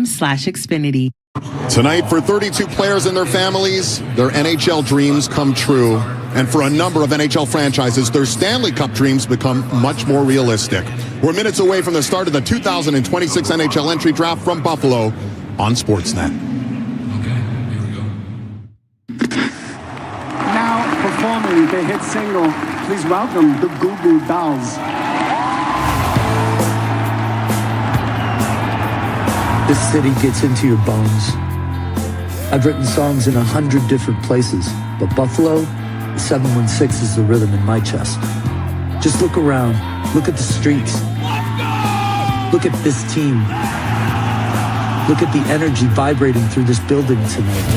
Chatrooms.com/Xfinity. Tonight, for 32 players and their families, their NHL dreams come true. And for a number of NHL franchises, their Stanley Cup dreams become much more realistic. We're minutes away from the start of the 2026 NHL entry draft from Buffalo on Sportsnet. Okay, here we go. Now performing the hit single, please welcome the Goo Goo Dolls. This city gets into your bones. I've written songs in 100 different places, but Buffalo, the 716 is the rhythm in my chest. Just look around, look at the streets. Look at this team. Look at the energy vibrating through this building tonight.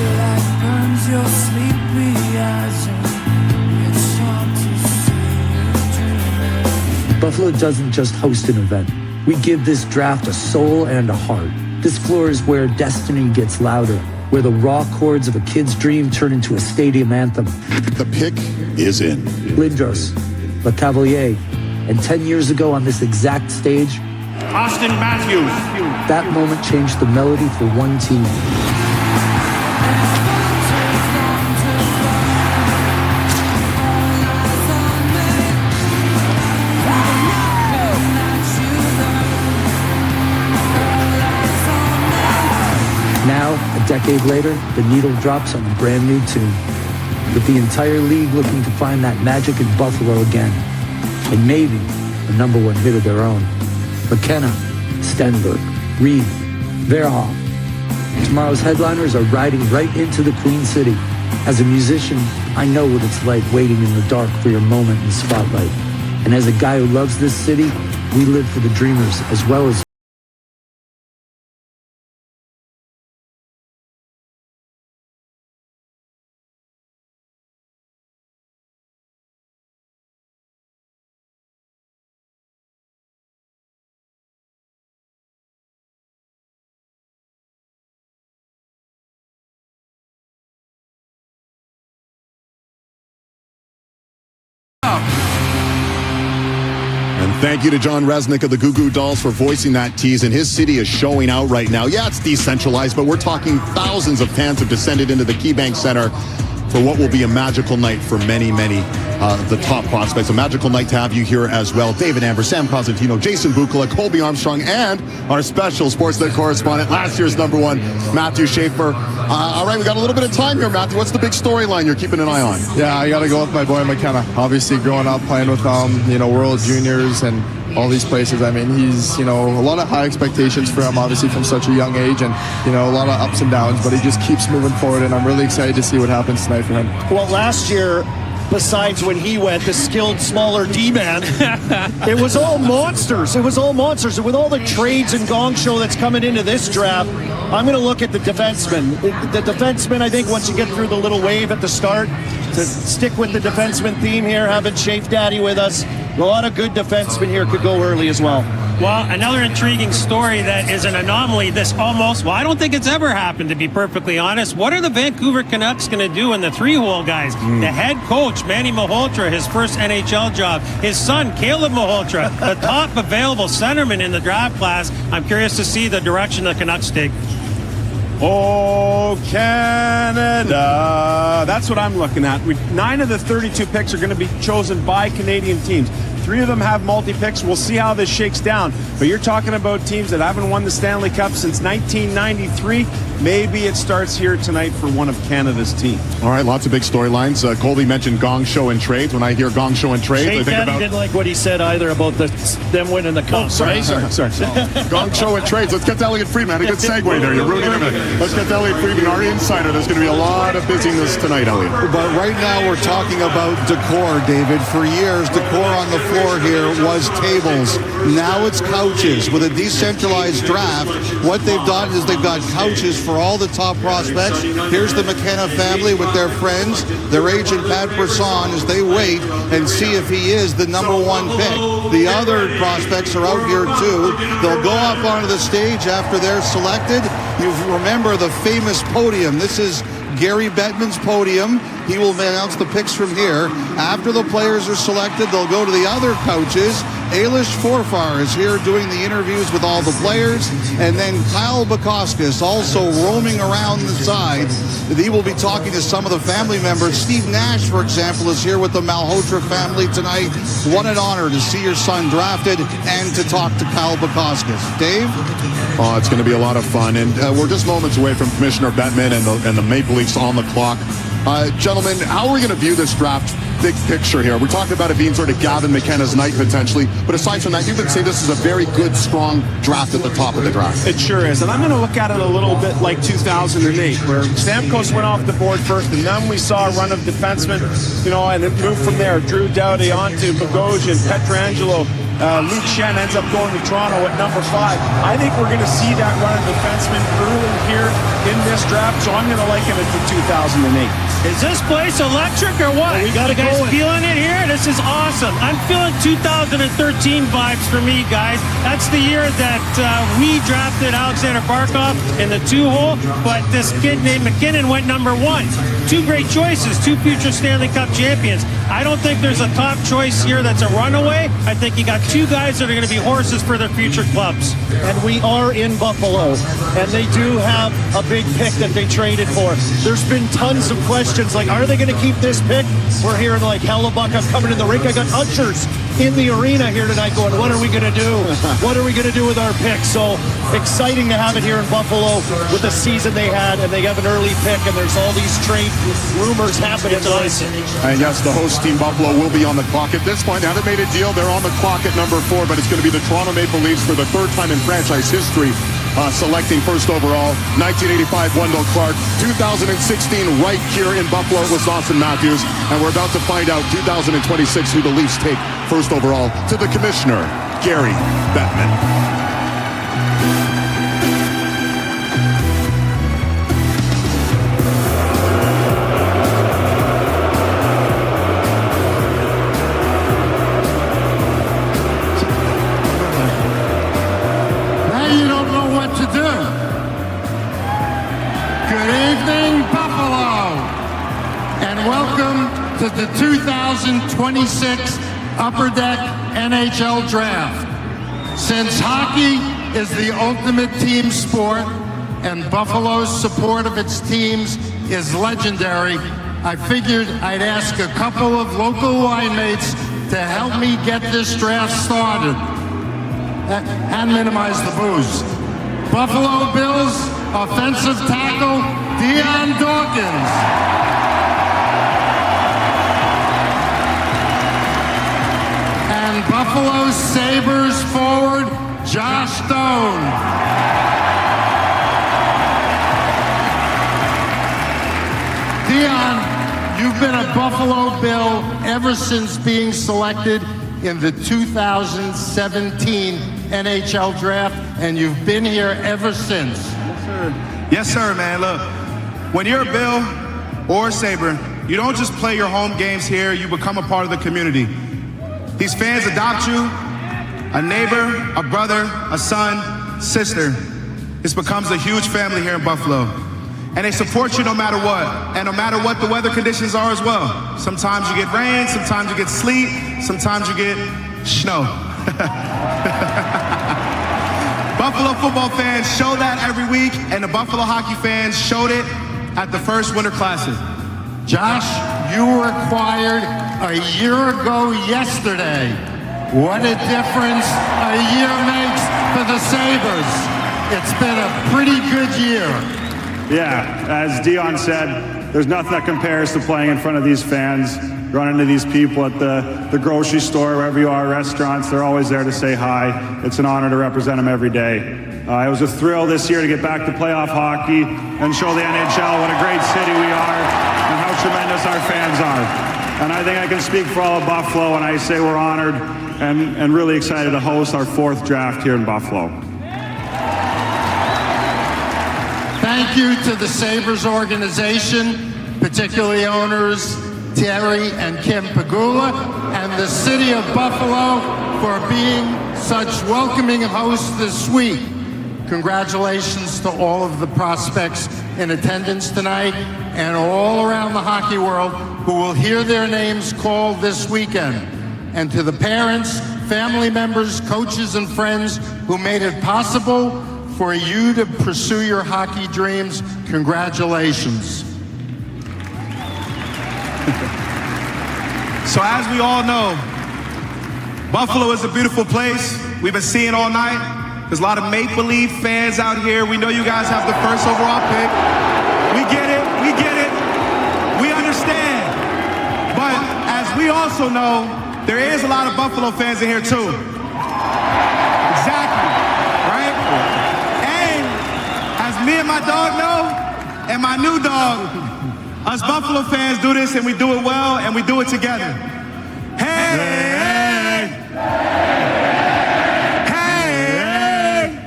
Buffalo doesn't just host an event. We give this draft a soul and a heart. This floor is where destiny gets louder, where the raw chords of a kid's dream turn into a stadium anthem. The pick is in. Lindros, Le Cavalier, and 10 years ago on this exact stage, Austin Matthews. That moment changed the melody for one team. Now, a decade later, the needle drops on a brand new tune, with the entire league looking to find that magic in Buffalo again, and maybe a #1 hit of their own. McKenna, Stenberg, Reed, Verhoff. Tomorrow's headliners are riding right into the Queen City. As a musician, I know what it's like waiting in the dark for your moment in the spotlight. And as a guy who loves this city, we live for the dreamers as well as And thank you to John Resnick of the Goo Goo Dolls for voicing that tease. And his city is showing out right now. Yeah, it's decentralized, but we're talking thousands of fans have descended into the KeyBank Center for what will be a magical night for many, many the top prospects. A magical night to have you here as well. David Amber, Sam Cosentino, Jason Bukala, Colby Armstrong, and our special Sportsnet correspondent, last year's #1, Matthew Schaefer. All right, we got a little bit of time here, Matthew. What's the big storyline you're keeping an eye on? Yeah, I got to go with my boy McKenna. Obviously, growing up playing with World Juniors and all these places. I mean, he's, a lot of high expectations for him, obviously, from such a young age, and, a lot of ups and downs, but he just keeps moving forward, and I'm really excited to see what happens tonight for him. Well, last year, besides when he went, the skilled smaller D-man, it was all monsters. It was all monsters. And with all the trades and gong show that's coming into this draft, I'm going to look at the defensemen. The defensemen, I think, once you get through the little wave at the start, to stick with the defenseman theme here, having Shafe Daddy with us, a lot of good defensemen here could go early as well. Well, another intriguing story that is an anomaly. I don't think it's ever happened, to be perfectly honest. What are the Vancouver Canucks going to do in the three-hole, guys? The head coach, Manny Malhotra, his first NHL job. His son, Caleb Malhotra, the top available centerman in the draft class. I'm curious to see the direction the Canucks take. Oh, Canada. That's what I'm looking at. 9 of the 32 picks are going to be chosen by Canadian teams. 3 of them have multi-picks. We'll see how this shakes down. But you're talking about teams that haven't won the Stanley Cup since 1993. Maybe it starts here tonight for one of Canada's teams. All right, lots of big storylines. Colby mentioned gong show and trades. When I hear gong show and trades, I think about... didn't like what he said either about them winning the Cup. Sorry. Gong show and trades. Let's get to Elliot Friedman. A good segue there. You're ruining it. Let's get to Elliot Friedman, our insider. There's going to be a lot of busyness tonight, Elliot. But right now we're talking about decor, David. For years, decor on the floor here was tables. Now it's couches. With a decentralized draft, what they've done is they've got couches for all the top prospects. Here's the McKenna family with their friends, their agent Pat Brisson, as they wait and see if he is the #1 pick. The other prospects are out here too. They'll go up onto the stage after they're selected. You remember the famous podium. This is Gary Bettman's podium. He will announce the picks from here. After the players are selected, they'll go to the other couches, Ailish Forfar is here doing the interviews with all the players. And then Kyle Bukauskas also roaming around the side. He will be talking to some of the family members. Steve Nash, for example, is here with the Malhotra family tonight. What an honor to see your son drafted and to talk to Kyle Bukauskas. Dave? Oh, it's going to be a lot of fun. And we're just moments away from Commissioner Bettman and the Maple Leafs on the clock. Gentlemen, how are we going to view this draft big picture here? We're talking about it being sort of Gavin McKenna's night potentially, but aside from that, you've been saying this is a very good, strong draft at the top of the draft. It sure is, and I'm going to look at it a little bit like 2008, where Stamkos went off the board first, and then we saw a run of defensemen, and it moved from there. Drew Doughty onto Bogosian, Pietrangelo, Luke Shen ends up going to Toronto at number 5. I think we're going to see that run of defensemen early here in this draft, so I'm going to liken it to 2008. Is this place electric or what? Well, we got you guys feeling it here? This is awesome. I'm feeling 2013 vibes for me, guys. That's the year that we drafted Alexander Barkov in the 2-hole, but this kid named McKinnon went number 1. 2 great choices, 2 future Stanley Cup champions. I don't think there's a top choice here that's a runaway. I think you got 2 guys that are going to be horses for their future clubs. And we are in Buffalo, and they do have a big pick that they traded for. There's been tons of questions like, are they going to keep this pick? We're hearing like Hellebuck, I'm coming in the rink. I got ushers in the arena here tonight going, what are we going to do? What are we going to do with our pick? So exciting to have it here in Buffalo with the season they had, and they have an early pick, and there's all these trade rumors happening tonight. And yes, the host team Buffalo will be on the clock at this point. They haven't made a deal. They're on the clock at number 4, but it's going to be the Toronto Maple Leafs for the 3rd time in franchise history. Selecting first overall, 1985 Wendell Clark, 2016 right here in Buffalo with Austin Matthews, and we're about to find out 2026 who the Leafs take first overall to the Commissioner, Gary Bettman. To the 2026 Upper Deck NHL Draft. Since hockey is the ultimate team sport and Buffalo's support of its teams is legendary, I figured I'd ask a couple of local winemates to help me get this draft started and minimize the booze. Buffalo Bills offensive tackle Dion Dawkins. And Buffalo Sabres forward, Josh Stone. Dion, you've been a Buffalo Bill ever since being selected in the 2017 NHL Draft, and you've been here ever since. Yes, sir. Yes, sir, man. Look, when you're a Bill or a Sabre, you don't just play your home games here, you become a part of the community. These fans adopt you, a neighbor, a brother, a son, sister. This becomes a huge family here in Buffalo. And they support you no matter what, and no matter what the weather conditions are as well. Sometimes you get rain, sometimes you get sleet, sometimes you get snow. Buffalo football fans show that every week, and the Buffalo hockey fans showed it at the first Winter Classic. Josh, you were acquired a year ago yesterday. What a difference a year makes for the Sabres. It's been a pretty good year. Yeah, as Dion said, there's nothing that compares to playing in front of these fans, running into these people at the grocery store, wherever you are, restaurants. They're always there to say hi. It's an honor to represent them every day. It was a thrill this year to get back to playoff hockey and show the NHL what a great city we are and how tremendous our fans are. And I think I can speak for all of Buffalo when I say we're honored and really excited to host our 4th draft here in Buffalo. Thank you to the Sabres organization, particularly owners Terry and Kim Pagula, and the city of Buffalo for being such welcoming hosts this week. Congratulations to all of the prospects in attendance tonight and all around the hockey world who will hear their names called this weekend. And to the parents, family members, coaches, and friends who made it possible for you to pursue your hockey dreams, congratulations. So as we all know, Buffalo is a beautiful place. We've been seeing all night. There's a lot of make-believe fans out here. We know you guys have the first overall pick. We get it, we understand. But as we also know, there is a lot of Buffalo fans in here too. Exactly, right? And as me and my dog know, and my new dog, us Buffalo fans do this and we do it well and we do it together. Hey! Hey!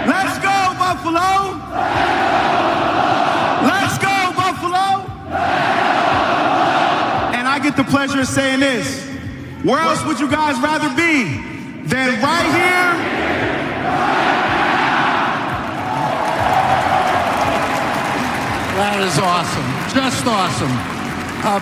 Let's go, Buffalo! Let's go, Buffalo! And I get the pleasure of saying this. Where else would you guys rather be than right here? That is awesome, just awesome.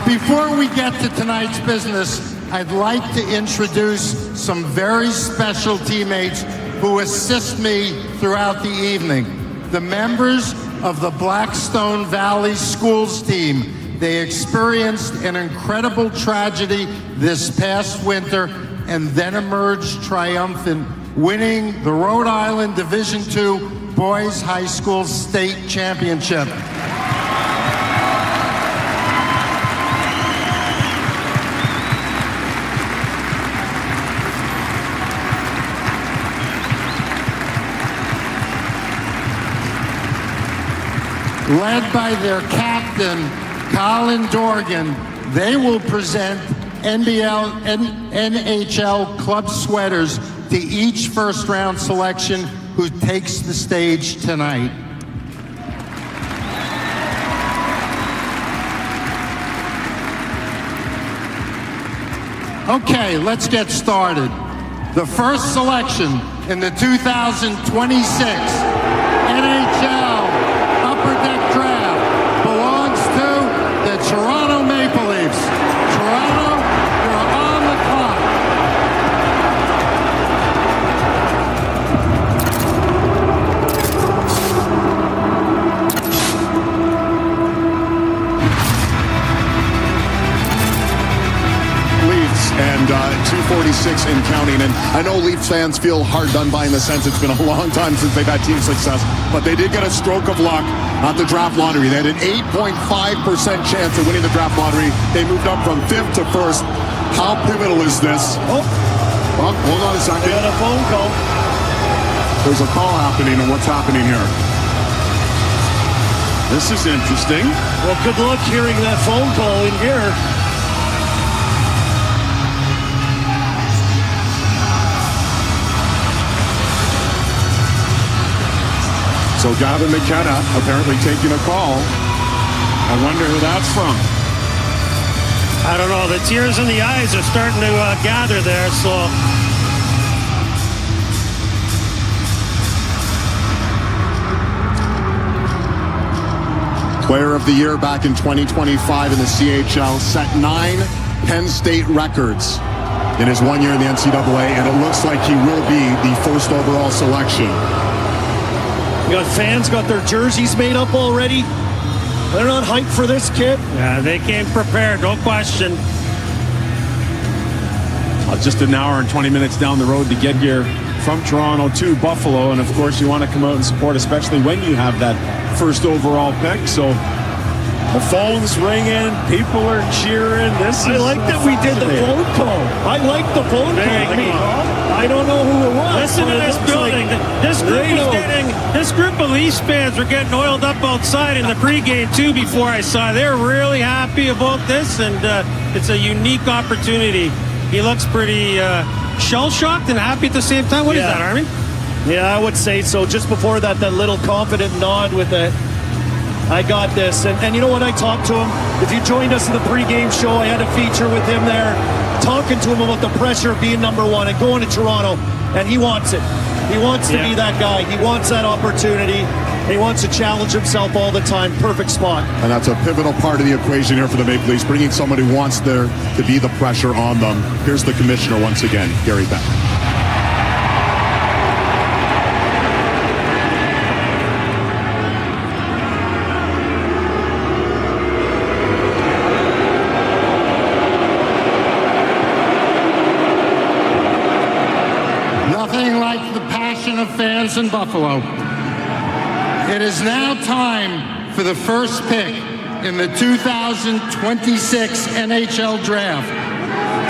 Before we get to tonight's business, I'd like to introduce some very special teammates who assist me throughout the evening. The members of the Blackstone Valley Schools team. They experienced an incredible tragedy this past winter and then emerged triumphant, winning the Rhode Island Division II Boys High School State Championship. Led by their captain, Colin Dorgan, they will present NHL club sweaters to each first-round selection who takes the stage tonight. Okay, let's get started. The first selection in the 2026 NHL Upper Deck Draft belongs to the Toronto Maple Leafs. Toronto, you're on the clock. Leafs and 246 and counting. And I know Leafs fans feel hard done by in the sense it's been a long time since they've had team success, but they did get a stroke of luck at the draft lottery. They had an 8.5% chance of winning the draft lottery. They moved up from 5th to 1st. How pivotal is this? Oh, hold on a second. I got a phone call. There's a call happening, and what's happening here? This is interesting. Well, good luck hearing that phone call in here. So Gavin McKenna apparently taking a call. I wonder who that's from. I don't know. The tears in the eyes are starting to gather there, so. Player of the Year back in 2025 in the CHL, set 9 Penn State records in his 1 year in the NCAA, and it looks like he will be the first overall selection. You got fans got their jerseys made up already. They're not hyped for this kid. Yeah, they came prepared, no question. Just an hour and 20 minutes down the road to get here from Toronto to Buffalo, and of course you want to come out and support, especially when you have that first overall pick. So the phone's ringing, people are cheering. I like that we did the phone call. I like the phone call. I don't know who it was. Listen to this building. This group of Leafs fans were getting oiled up outside in the pregame too before I saw. They're really happy about this, and it's a unique opportunity. He looks pretty shell-shocked and happy at the same time. What is that, Armin? Yeah, I would say so. Just before that little confident nod with it. I got this. And you know what? I talked to him. If you joined us in the pregame show, I had a feature with him there, talking to him about the pressure of being number one and going to Toronto, and he wants it. He wants to be that guy. He wants that opportunity. He wants to challenge himself all the time. Perfect spot. And that's a pivotal part of the equation here for the Maple Leafs, bringing someone who wants there to be the pressure on them. Here's the commissioner once again, Gary Beck. Nothing like the passion of fans in Buffalo. It is now time for the first pick in the 2026 NHL Draft.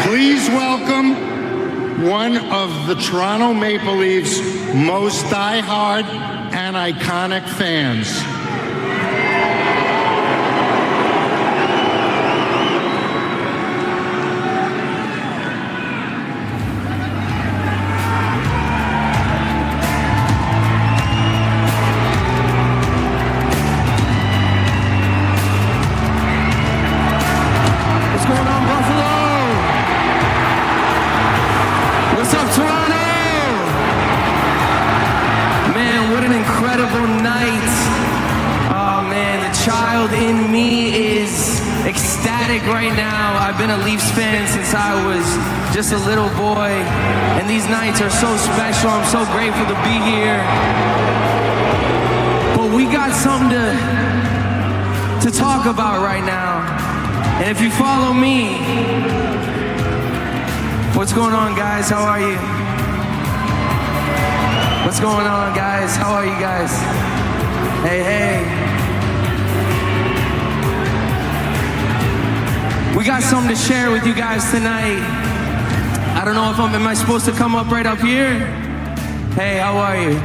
Please welcome one of the Toronto Maple Leafs' most diehard and iconic fans. In me is ecstatic right now. I've been a Leafs fan since I was just a little boy, and these nights are so special. I'm so grateful to be here. But we got something to talk about right now. And if you follow me, what's going on, guys? How are you? What's going on, guys? How are you guys? Hey, hey. We got something to share with you guys tonight. I don't know if am I supposed to come up right up here? Hey, how are you?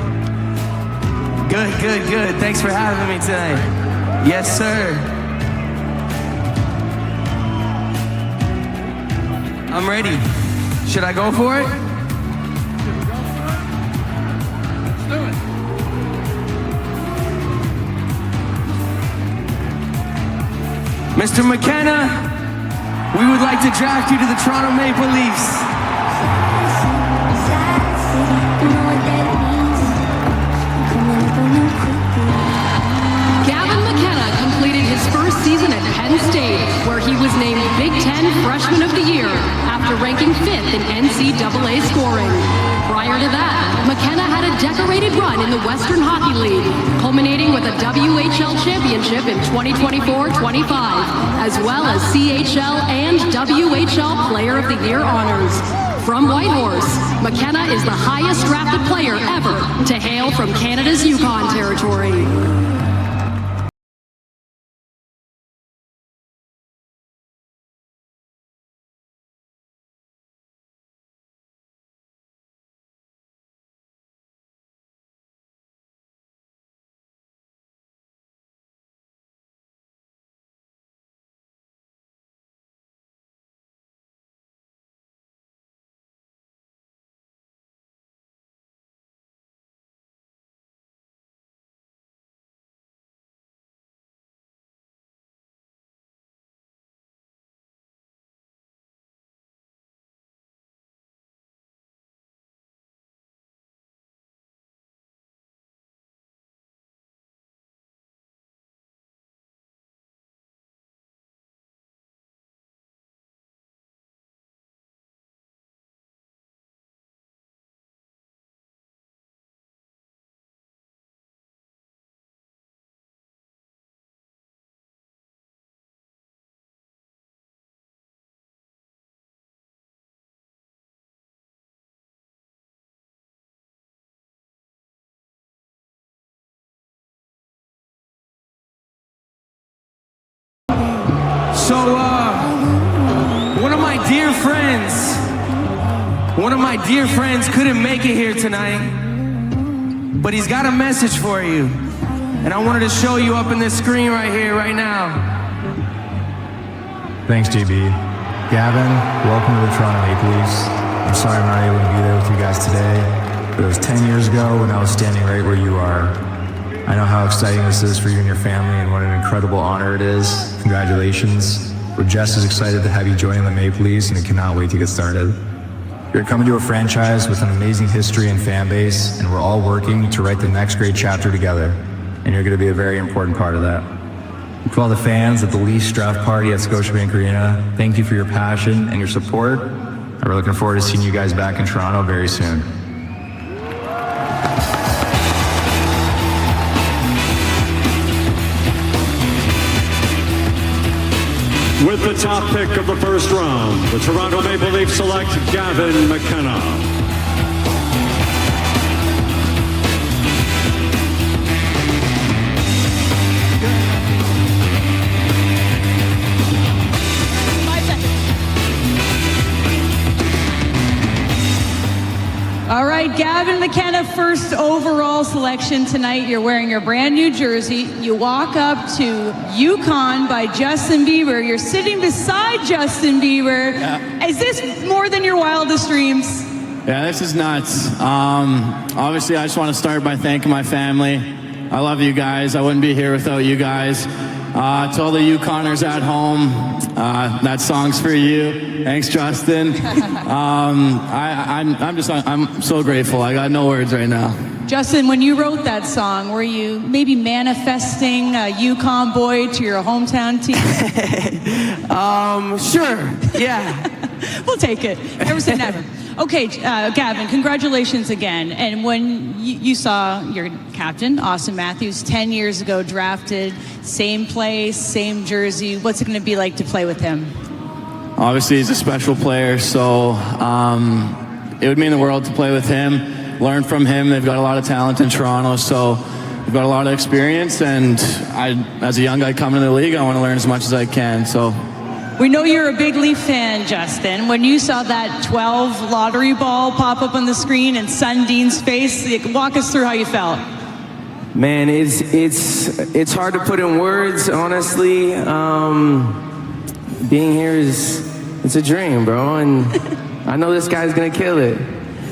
Good, good, good. Thanks for having me tonight. Yes, sir. I'm ready. Should I go for it? Let's do it. Mr. McKenna, we would like to draft you to the Toronto Maple Leafs. Gavin McKenna completed his first season at Penn State, where he was named Big Ten Freshman of the Year after ranking 5th in NCAA scoring. Prior to that, McKenna had a decorated run in the Western Hockey League, culminating with a WHL championship in 2024-25, as well as CHL and WHL Player of the Year honors. From Whitehorse, McKenna is the highest drafted player ever to hail from Canada's Yukon territory. So, one of my dear friends couldn't make it here tonight, but he's got a message for you. And I wanted to show you up in this screen right here, right now. Thanks, JB. Gavin, welcome to the Toronto Maple Leafs. I'm sorry I'm not able to be there with you guys today, but it was 10 years ago when I was standing right where you are. I know how exciting this is for you and your family and what an incredible honor it is. Congratulations. We're just as excited to have you join the Maple Leafs and cannot wait to get started. You're coming to a franchise with an amazing history and fan base, and we're all working to write the next great chapter together. And you're going to be a very important part of that. To all the fans at the Leafs draft party at Scotiabank Arena, thank you for your passion and your support. And we're looking forward to seeing you guys back in Toronto very soon. With the top pick of the first round, the Toronto Maple Leafs select Gavin McKenna. All right, Gavin McKenna, first overall selection tonight. You're wearing your brand new jersey. You walk up to Yukon by Justin Bieber. You're sitting beside Justin Bieber. Yeah. Is this more than your wildest dreams? Yeah, this is nuts. Obviously, I just want to start by thanking my family. I love you guys. I wouldn't be here without you guys. To all the Yukoners at home, that song's for you. Thanks, Justin. I'm so grateful. I got no words right now. Justin, when you wrote that song, were you maybe manifesting a Yukon boy to your hometown team? Sure, yeah. We'll take it. Never say never. Okay, Gavin, congratulations again. And when you saw your captain, Austin Matthews, 10 years ago drafted, same place, same jersey, what's it going to be like to play with him? Obviously, he's a special player, so it would mean the world to play with him, learn from him. They've got a lot of talent in Toronto, so we've got a lot of experience. And as a young guy coming to the league, I want to learn as much as I can. So. We know you're a big Leaf fan, Justin. When you saw that 12 lottery ball pop up on the screen and Sundin's face, walk us through how you felt. Man, it's hard to put in words, honestly. Being here it's a dream, bro, and I know this guy's gonna kill it.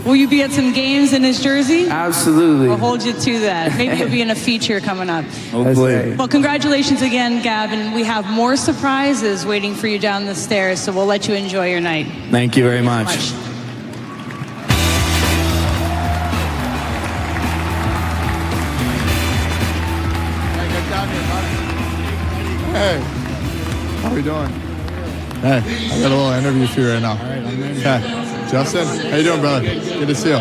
Will you be at some games in his jersey? Absolutely. We'll hold you to that. Maybe you'll be in a feature coming up. Hopefully. Well, congratulations again, Gavin. We have more surprises waiting for you down the stairs, so we'll let you enjoy your night. Thank you very much. Hey, how we doing? Hey, I got a little interview for you right now. Okay. Justin, how you doing, brother? Good to see you.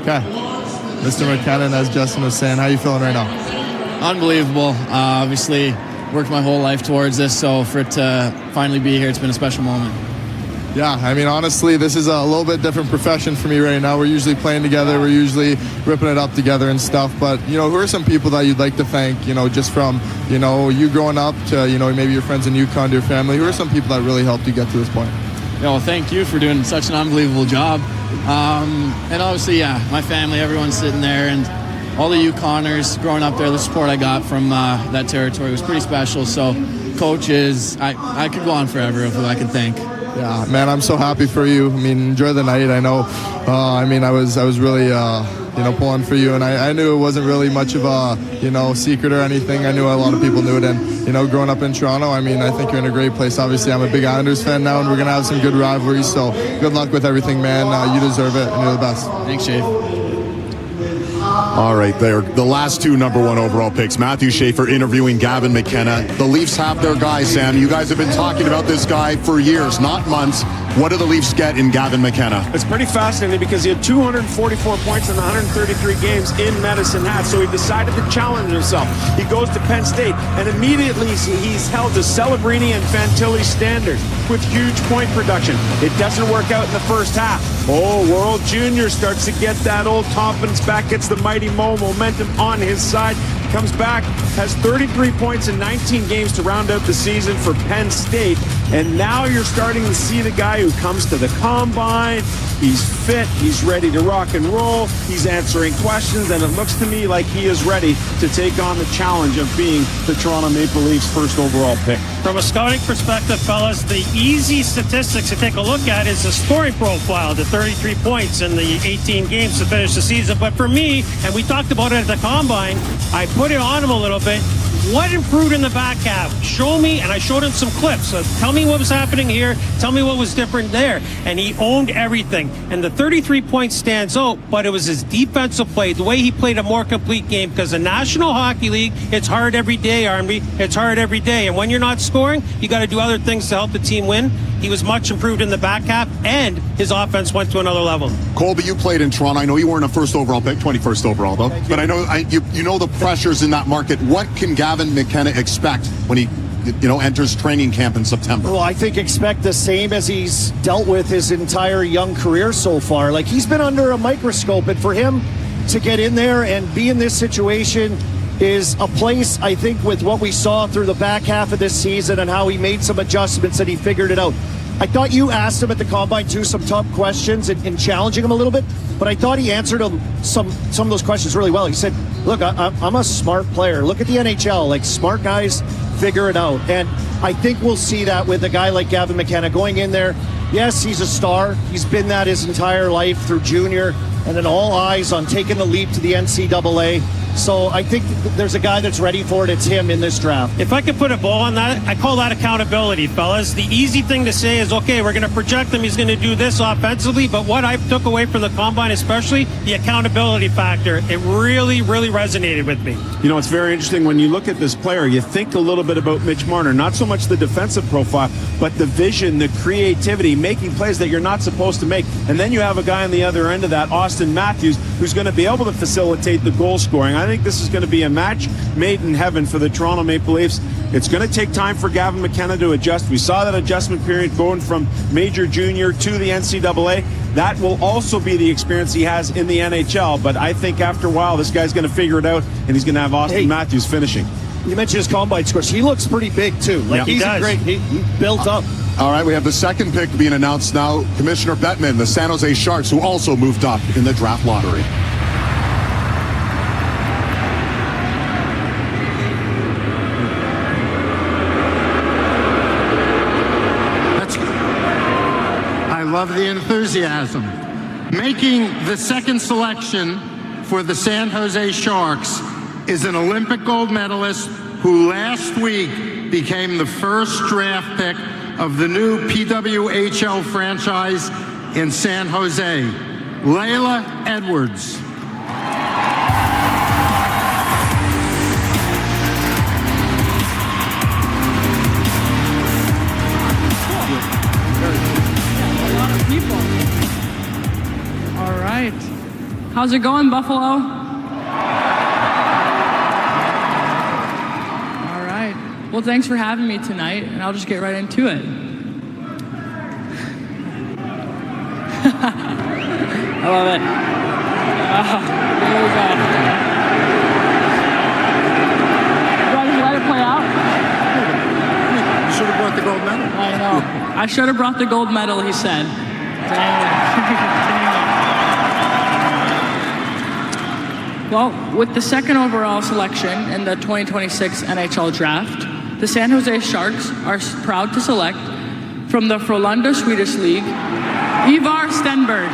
Okay. Mr. McKenna, as Justin was saying, how you feeling right now? Unbelievable. Obviously, worked my whole life towards this, so for it to finally be here, it's been a special moment. Yeah, I mean, honestly, this is a little bit different profession for me right now. We're usually playing together. We're usually ripping it up together and stuff. But, who are some people that you'd like to thank, just from, you growing up to, maybe your friends in Yukon to your family? Who are some people that really helped you get to this point? Well, thank you for doing such an unbelievable job. And obviously, my family, everyone's sitting there, and all the Yukoners growing up there, the support I got from that territory was pretty special. So coaches, I could go on forever of who I could thank. Yeah, man, I'm so happy for you. I mean, enjoy the night. I know, I was really, pulling for you, and I knew it wasn't really much of a, secret or anything. I knew a lot of people knew it, and, growing up in Toronto, I mean, I think you're in a great place. Obviously, I'm a big Islanders fan now, and we're going to have some good rivalries, so good luck with everything, man. You deserve it, and you're the best. Thanks, Shave. All right, there. The last two number one overall picks. Matthew Schaefer interviewing Gavin McKenna. The Leafs have their guy, Sam. You guys have been talking about this guy for years, not months. What do the Leafs get in Gavin McKenna? It's pretty fascinating because he had 244 points in 133 games in Medicine Hat, so he decided to challenge himself. He goes to Penn State, and immediately he's held to Celebrini and Fantilli standards with huge point production. It doesn't work out in the first half. World Junior starts to get that old confidence back, gets the mighty Mo momentum on his side, comes back, has 33 points in 19 games to round out the season for Penn State. And now you're starting to see the guy who comes to the combine. He's fit, he's ready to rock and roll, he's answering questions, and it looks to me like he is ready to take on the challenge of being the Toronto Maple Leafs' first overall pick. From a scouting perspective, fellas, the easy statistics to take a look at is the scoring profile, the 33 points in the 18 games to finish the season. But for me, and we talked about it at the Combine, I put it on him a little bit. what improved in the back half? Show me, and I showed him some clips. So tell me what was happening here. Tell me what was different there. And he owned everything. And the 33 points stands out, but it was his defensive play, the way he played a more complete game, because the National Hockey League, it's hard every day, Army. It's hard every day. And when you're not scoring, you got to do other things to help the team win. He was much improved in the back half, and his offense went to another level. Colby, you played in Toronto. I know you weren't a first overall pick, 21st overall, though. But I know you know the pressures in that market. What can Gavin McKenna expect when he enters training camp in September? Well, I think expect the same as he's dealt with his entire young career so far. Like, he's been under a microscope, and for him to get in there and be in this situation is a place, I think, with what we saw through the back half of this season and how he made some adjustments and he figured it out. I thought you asked him at the Combine, too, some tough questions and challenging him a little bit, but I thought he answered them some of those questions really well. He said, look, I'm a smart player. Look at the NHL. Like, smart guys figure it out. And I think we'll see that with a guy like Gavin McKenna going in there. Yes, he's a star. He's been that his entire life through junior, and then all eyes on taking the leap to the NCAA. So I think there's a guy that's ready for it. It's him in this draft. If I could put a bow on that, I call that accountability, fellas. The easy thing to say is, okay, we're going to project him. He's going to do this offensively. But what I took away from the Combine, especially the accountability factor, it really, really resonated with me. You know, it's very interesting when you look at this player, you think a little bit about Mitch Marner, not so much the defensive profile, but the vision, the creativity, making plays that you're not supposed to make. And then you have a guy on the other end of that, Austin Matthews, who's going to be able to facilitate the goal scoring. I think this is going to be a match made in heaven for the Toronto Maple Leafs. It's going to take time for Gavin McKenna to adjust. We saw that adjustment period going from major junior to the NCAA. That will also be the experience he has in the NHL. But I think after a while, this guy's going to figure it out, and he's going to have Austin Matthews finishing. You mentioned his Combine scores. He looks pretty big, too. Like, he's great. He built up. All right, we have the second pick being announced now. Commissioner Bettman, the San Jose Sharks, who also moved up in the draft lottery. I love the enthusiasm. Making the second selection for the San Jose Sharks is an Olympic gold medalist who last week became the first draft pick of the new PWHL franchise in San Jose, Layla Edwards. All right. How's it going, Buffalo? All right. Well, thanks for having me tonight, and I'll just get right into it. I love it. There we go. Do I just let it play out? You should have brought the gold medal. I know. I should have brought the gold medal, he said. Well, with the second overall selection in the 2026 NHL Draft, the San Jose Sharks are proud to select from the Frölunda Swedish League, Ivar Stenberg.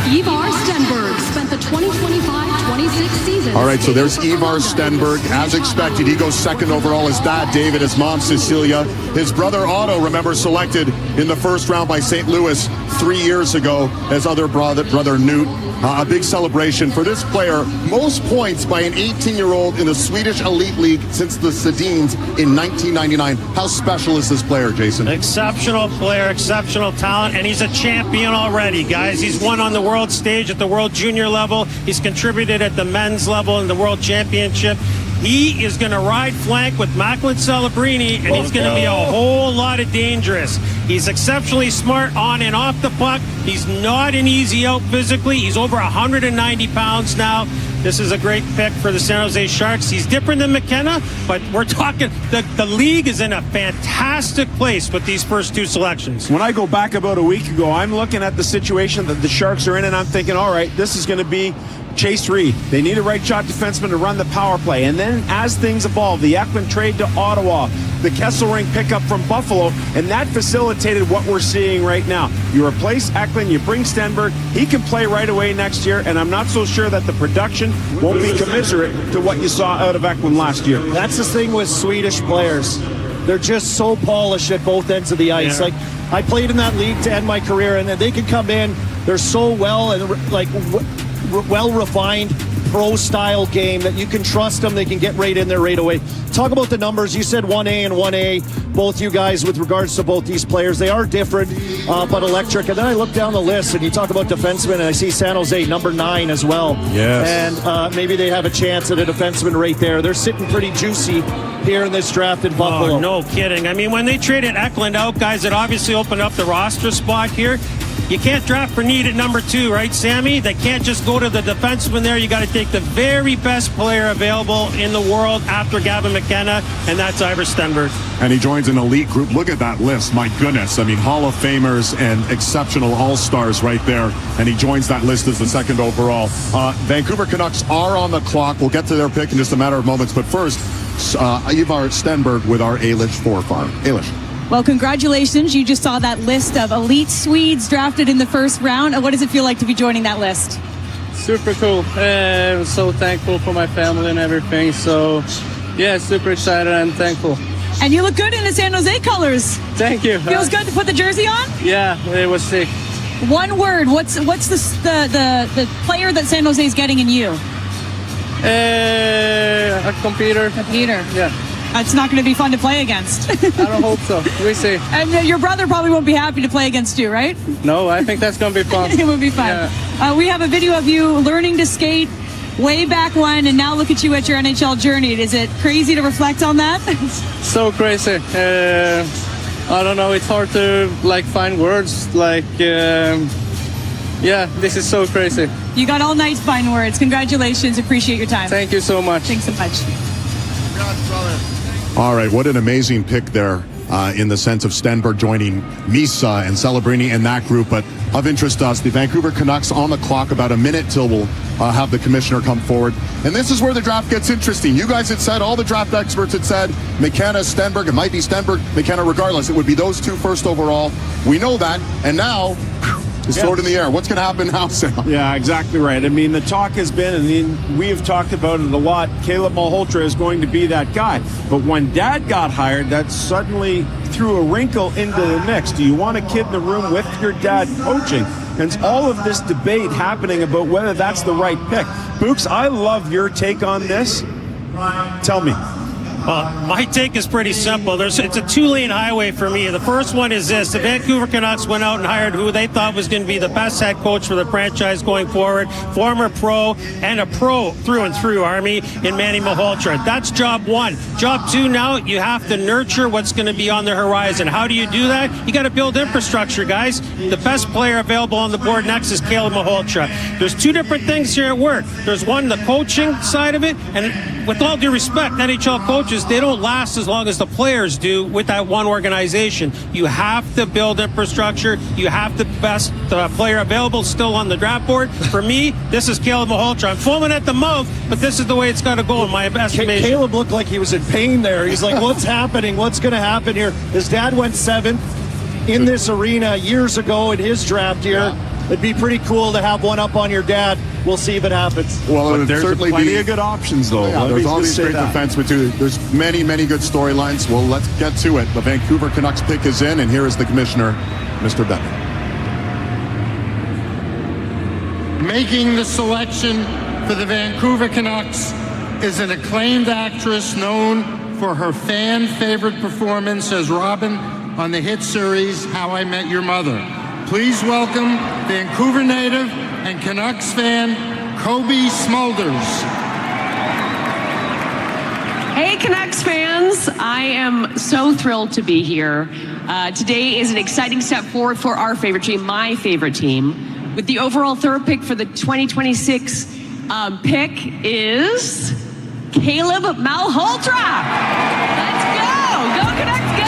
Ivar Stenberg spent the 2025-26 season. All right, so there's Ivar Stenberg. As expected, he goes second overall. His dad, David, his mom, Cecilia. His brother, Otto, remember, selected in the first round by St. Louis 3 years ago. His other brother Newt. A big celebration for this player. Most points by an 18-year-old in the Swedish Elite League since the Sedins in 1999. How special is this player, Jason? Exceptional player, exceptional talent, and he's a champion already, guys. He's won on the world stage at the World Junior level. He's contributed at the men's level in the World Championship. He is going to ride flank with Macklin Celebrini, and he's going to be a whole lot of dangerous. He's exceptionally smart on and off the puck. He's not an easy out physically. He's over 190 pounds now. This is a great pick for the San Jose Sharks. He's different than McKenna, but we're talking the league is in a fantastic place with these first two selections. When I go back about a week ago, I'm looking at the situation that the Sharks are in, and I'm thinking, all right, this is going to be Chase Reed. They need a right shot defenseman to run the power play. And then as things evolve, the Eklund trade to Ottawa, the Kesselring pickup from Buffalo, and that facilitated what we're seeing right now. You replace Eklund, you bring Stenberg, he can play right away next year, and I'm not so sure that the production won't be commensurate to what you saw out of Eklund last year. That's the thing with Swedish players. They're just so polished at both ends of the ice. Yeah. Like, I played in that league to end my career, and then they can come in, they're so well and well refined pro style game that you can trust them. They can get right in there right away. Talk about the numbers. You said 1A and 1A, both you guys, with regards to both these players. They are different, but electric. And then I look down the list and you talk about defensemen, and I see San Jose number 9 as well. Yes. And maybe they have a chance at a defenseman right there. They're sitting pretty juicy here in this draft in Buffalo. Oh, no kidding. I mean, when they traded Eklund out, guys, it obviously opened up the roster spot here. You can't draft for need at number 2, right, Sammy? They can't just go to the defenseman there. You got to take the very best player available in the world after Gavin McKenna, and that's Ivor Stenberg. And he joins an elite group. Look at that list. My goodness. I mean, Hall of Famers and exceptional all-stars right there. And he joins that list as the second overall. Vancouver Canucks are on the clock. We'll get to their pick in just a matter of moments. But first, Ivar Stenberg with our A-Lish 4 farm. A-Lish. Well, congratulations. You just saw that list of elite Swedes drafted in the first round. What does it feel like to be joining that list? Super cool. I'm so thankful for my family and everything. So, yeah, super excited and thankful. And you look good in the San Jose colors. Thank you. Feels good to put the jersey on? Yeah, it was sick. One word. What's the player that San Jose is getting in you? A computer. Computer. Yeah. It's not going to be fun to play against. I don't hope so. We see. And your brother probably won't be happy to play against you, right? No, I think that's going to be fun. It would be fun. Yeah. We have a video of you learning to skate way back when, and now look at you at your NHL journey. Is it crazy to reflect on that? So crazy. I don't know. It's hard to find words. Yeah, this is so crazy. You got all night to find words. Congratulations. Appreciate your time. Thank you so much. Thanks so much. Congrats, brother. All right, what an amazing pick there in the sense of Stenberg joining Misa and Celebrini in that group. But of interest to us, the Vancouver Canucks on the clock, about a minute till we'll have the commissioner come forward. And this is where the draft gets interesting. You guys had said, all the draft experts had said, McKenna, Stenberg, it might be Stenberg, McKenna, regardless. It would be those 2 first overall. We know that. And now, just throw it in the air. What's going to happen now, Sam? Yeah, exactly right. I mean, the talk has been, and we have talked about it a lot, Caleb Malhotra is going to be that guy. But when Dad got hired, that suddenly threw a wrinkle into the mix. Do you want a kid in the room with your dad coaching? And it's all of this debate happening about whether that's the right pick. Books, I love your take on this. Tell me. My take is pretty simple. It's a 2-lane highway for me. The first one is this. The Vancouver Canucks went out and hired who they thought was going to be the best head coach for the franchise going forward, former pro and a pro through and through, Army, in Manny Malhotra. That's job 1. Job 2 now, you have to nurture what's going to be on the horizon. How do you do that? You got to build infrastructure, guys. The best player available on the board next is Caleb Malhotra. There's 2 different things here at work. There's one, the coaching side of it, and with all due respect, NHL coaches, they don't last as long as the players do with that one organization. You have to build infrastructure. You have the best player available still on the draft board. For me, this is Caleb Malhotra. I'm foaming at the mouth, but this is the way it's got to go in my estimation. Caleb looked like he was in pain there. He's like, what's happening? What's going to happen here? His dad went 7th in this arena years ago in his draft year. It'd be pretty cool to have one up on your dad. We'll see if it happens. Well, there's certainly plenty of good options, though. Yeah, there's all these great defensemen, too. There's many, many good storylines. Well, let's get to it. The Vancouver Canucks pick is in, and here is the commissioner, Mr. Bettman. Making the selection for the Vancouver Canucks is an acclaimed actress known for her fan-favorite performance as Robin on the hit series How I Met Your Mother. Please welcome Vancouver native and Canucks fan, Kobe Smulders. Hey, Canucks fans. I am so thrilled to be here. Today is an exciting step forward for our favorite team, my favorite team. With the overall 3rd pick for the 2026 pick is Caleb Malhotra. Let's go. Go Canucks, go.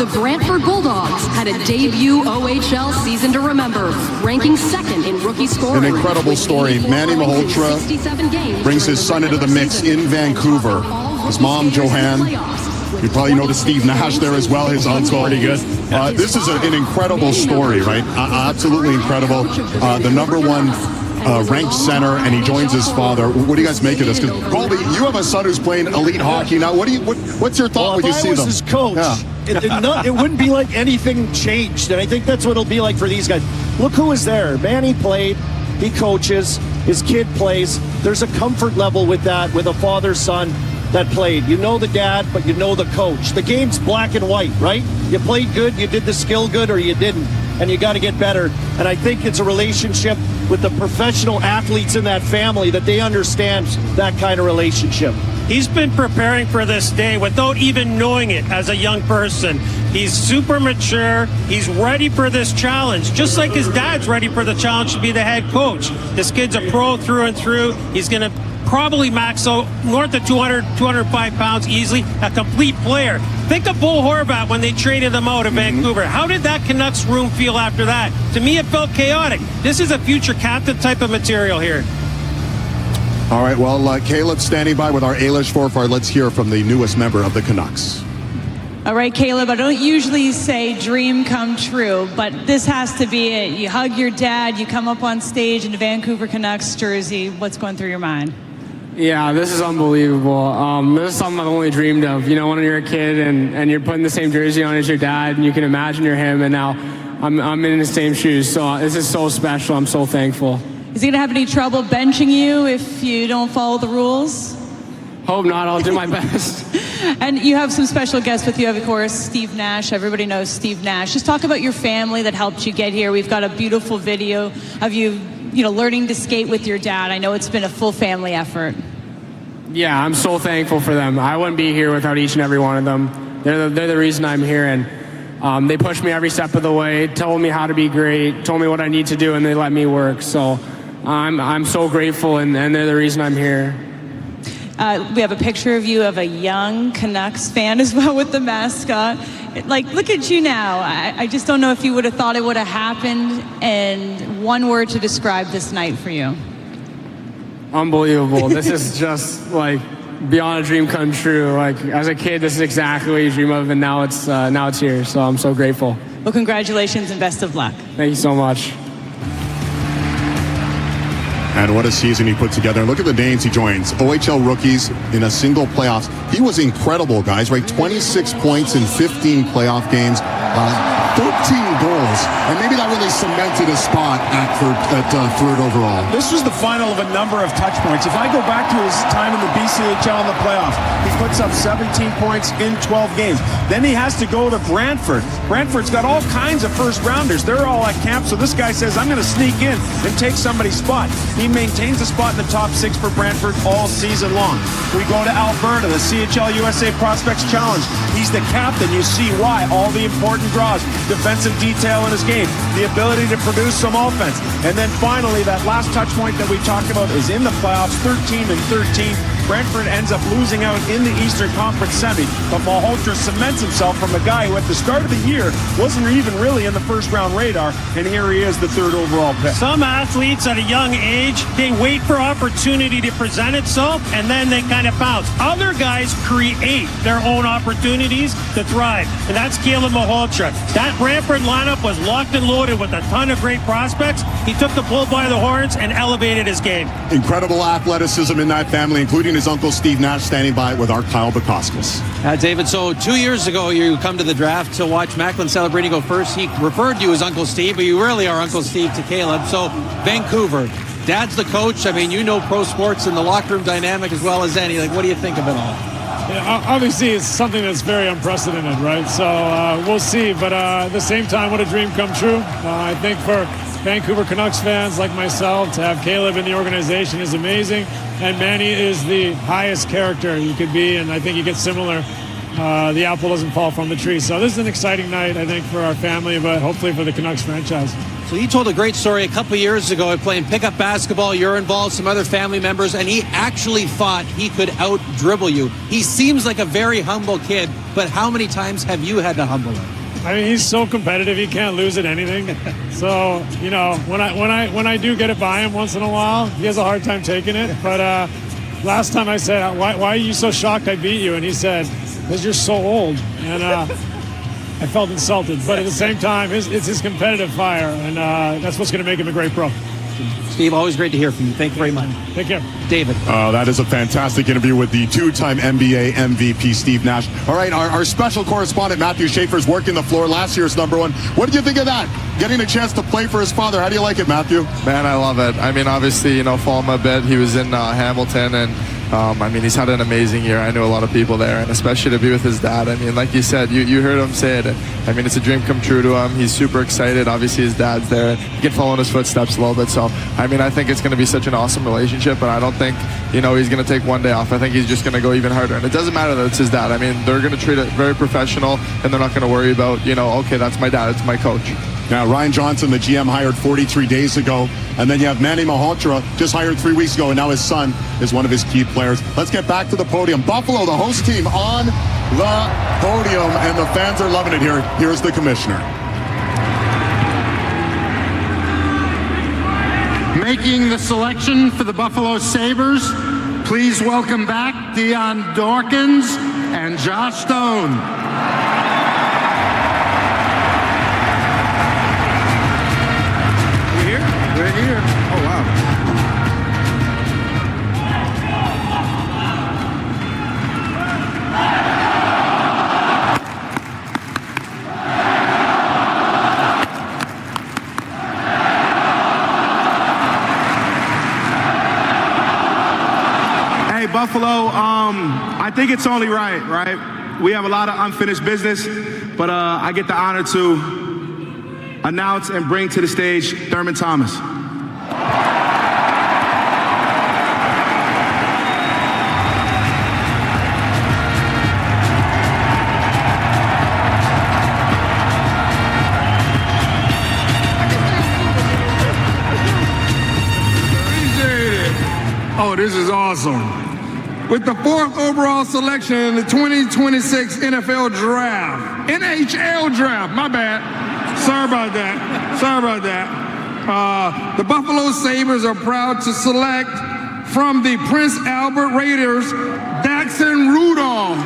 the Brantford Bulldogs had a debut OHL season to remember, ranking second in rookie scoring. An incredible story. Manny Malhotra brings his son into the mix in Vancouver. His mom, Joanne. You probably know the Steve Nash there as well, his uncle. Pretty good. This is an incredible story, right? Absolutely incredible. The number one ranked center, and he joins his father. What do you guys make of this? Because Colby, you have a son who's playing elite hockey now. What's your thought when you see them? If I was his coach, it wouldn't be like anything changed, and I think that's what it'll be like for these guys. Look who is there. Manny played. He coaches. His kid plays. There's a comfort level with that, with a father-son that played. You know the dad, but you know the coach. The game's black and white, right? You played good, you did the skill good, or you didn't. And you got to get better. And I think it's a relationship with the professional athletes in that family that they understand that kind of relationship. He's been preparing for this day without even knowing it as a young person. He's super mature. He's ready for this challenge, just like his dad's ready for the challenge to be the head coach. This kid's a pro through and through. He's going to probably max out north of 200, 205 pounds easily, a complete player. Think of Bo Horvat when they traded him out of Vancouver. How did that Canucks room feel after that? To me, it felt chaotic. This is a future captain type of material here. All right, well, Caleb's standing by with our A-list forward. Let's hear from the newest member of the Canucks. All right, Caleb, I don't usually say dream come true, but this has to be it. You hug your dad, you come up on stage in a Vancouver Canucks jersey. What's going through your mind? Yeah, this is unbelievable. This is something I've only dreamed of. You know, when you're a kid and you're putting the same jersey on as your dad, and you can imagine you're him, and now I'm in the same shoes. So this is so special. I'm so thankful. Is he going to have any trouble benching you if you don't follow the rules? Hope not. I'll do my best. And you have some special guests with you, of course, Steve Nash. Everybody knows Steve Nash. Just talk about your family that helped you get here. We've got a beautiful video of you learning to skate with your dad. I know it's been a full family effort. Yeah, I'm so thankful for them. I wouldn't be here without each and every one of them. They're the reason I'm here, and they pushed me every step of the way, told me how to be great, told me what I need to do, and they let me work. So I'm so grateful, and they're the reason I'm here. We have a picture of you of a young Canucks fan as well with the mascot. Look at you now. I just don't know if you would have thought it would have happened. And one word to describe this night for you. Unbelievable. This is just beyond a dream come true. As a kid, this is exactly what you dream of, and now it's here. So I'm so grateful. Well, congratulations and best of luck. Thank you so much. And what a season he put together. And look at the names he joins. OHL rookies in a single playoffs. He was incredible, guys, right? 26 points in 15 playoff games, 13 goals. And maybe that really cemented his spot at third overall. This was the final of a number of touch points. If I go back to his time in the BCHL in the playoffs, he puts up 17 points in 12 games. Then he has to go to Brantford. Brantford's got all kinds of first rounders. They're all at camp, so this guy says, I'm going to sneak in and take somebody's spot. He maintains a spot in the top 6 for Brantford all season long. We go to Alberta, the CHL USA Prospects Challenge. He's the captain. You see why. All the important draws, defensive detail in his game, the ability to produce some offense. And then finally, that last touch point that we talked about is in the playoffs, 13 and 13. Brantford ends up losing out in the Eastern Conference semi, but Malhotra cements himself from a guy who at the start of the year wasn't even really in the first round radar, and here he is, the 3rd overall pick. Some athletes at a young age, they wait for opportunity to present itself, and then they kind of bounce. Other guys create their own opportunities to thrive, and that's Caleb Malhotra. That Brantford lineup was locked and loaded with a ton of great prospects. He took the bull by the horns and elevated his game. Incredible athleticism in that family, including his uncle Steve Nash standing by with our Kyle Bukauskas. David, so 2 years ago you come to the draft to watch Macklin Celebrini go first. He referred to you as Uncle Steve, but you really are Uncle Steve to Caleb. So Vancouver, Dad's the coach. I mean, you know pro sports and the locker room dynamic as well as any. What do you think of it all? Yeah, obviously, it's something that's very unprecedented, right? So we'll see. But at the same time, what a dream come true. I think for Vancouver Canucks fans like myself, to have Caleb in the organization is amazing. And Manny is the highest character you could be, and I think you get similar. The apple doesn't fall from the tree. So this is an exciting night, I think, for our family, but hopefully for the Canucks franchise. So he told a great story a couple years ago playing pickup basketball. You're involved, some other family members, and he actually thought he could out-dribble you. He seems like a very humble kid. but how many times have you had to humble him? I mean, he's so competitive; he can't lose at anything. So, when I do get it by him once in a while, he has a hard time taking it. But last time I said, "Why are you so shocked I beat you?" And he said, "Because you're so old." And I felt insulted. But at the same time, it's his competitive fire, and that's what's going to make him a great pro. Steve, always great to hear from you. Thank you very much. Take care. David. That is a fantastic interview with the two-time NBA MVP, Steve Nash. All right, our special correspondent, Matthew Schaefer's working the floor, last year's #1. What did you think of that? Getting a chance to play for his father. How do you like it, Matthew? Man, I love it. I mean, obviously, follow him a bit. He was in Hamilton, and he's had an amazing year. I know a lot of people there, and especially to be with his dad. I mean, like you said, you heard him say it. I mean, it's a dream come true to him. He's super excited. Obviously, his dad's there. He can follow in his footsteps a little bit. So, I think it's going to be such an awesome relationship, and I don't think, he's going to take one day off. I think he's just going to go even harder. And it doesn't matter that it's his dad. I mean, they're going to treat it very professional, and they're not going to worry about, okay, that's my dad, it's my coach. Now, Ryan Johnson, the GM, hired 43 days ago. And then you have Manny Malhotra, just hired 3 weeks ago, and now his son is one of his key players. Let's get back to the podium. Buffalo, the host team, on the podium, and the fans are loving it here. Here's the commissioner. Making the selection for the Buffalo Sabres, please welcome back Dion Dawkins and Josh Stone. We're here. Oh, wow. Hey, Buffalo, I think it's only right? We have a lot of unfinished business, but I get the honor to announce and bring to the stage Thurman Thomas. Oh, this is awesome. With the 4th overall selection in the 2026 NFL Draft. NHL Draft, my bad. Sorry about that. The Buffalo Sabres are proud to select from the Prince Albert Raiders, Daxon Rudolph.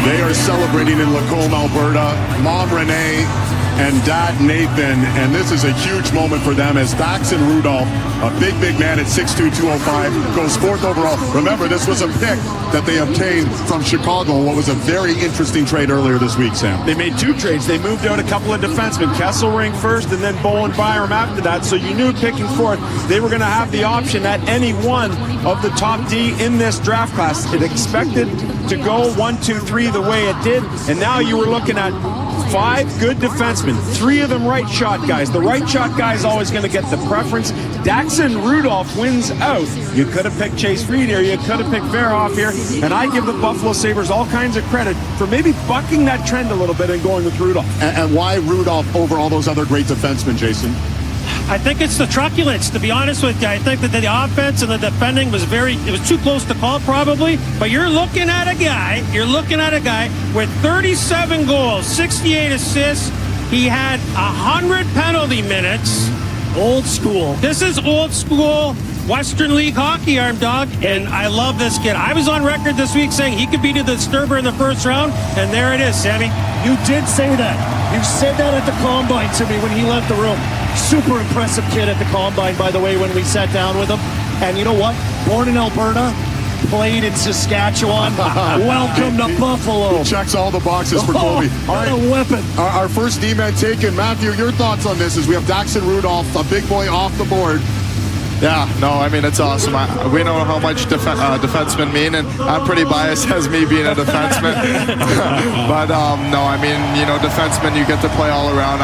They are celebrating in Lacombe, Alberta. Mom Renee and Dad Nathan, and this is a huge moment for them as Daxon Rudolph, a big man at 6'2", 205, goes 4th overall. Remember, this was a pick that they obtained from Chicago, what was a very interesting trade earlier this week, Sam. They made 2 trades. They moved out a couple of defensemen, Kesselring first and then Bowen Byram after that, so you knew picking 4th, they were going to have the option at any one of the top D in this draft class. It expected to go 1, 2, 3 the way it did, and now you were looking at 5 good defensemen, 3 of them right shot guys. The right shot guy is always going to get the preference. Daxon Rudolph wins out. You could have picked Chase Reed here, you could have picked Verhoff here, and I give the Buffalo Sabres all kinds of credit for maybe bucking that trend a little bit and going with Rudolph. And why Rudolph over all those other great defensemen, Jason? I think it's the truculence, to be honest with you. I think that the offense and the defending was it was too close to call probably, but you're looking at a guy with 37 goals, 68 assists. He had 100 penalty minutes. Old school. This is old school Western League hockey, arm dog, and I love this kid. I was on record this week saying he could be the disturber in the first round, and there it is, Sammy. You did say that. You said that at the Combine to me when he left the room. Super impressive kid at the Combine, by the way, when we sat down with him. And you know what? Born in Alberta, played in Saskatchewan. Welcome to Buffalo. He checks all the boxes for Colby. All right, a weapon. Our first D-man taken. Matthew, your thoughts on this as we have Daxon Rudolph, a big boy off the board. Yeah, no, it's awesome. We know how much defensemen mean, and I'm pretty biased as me being a defenseman. But, no, defensemen, you get to play all around.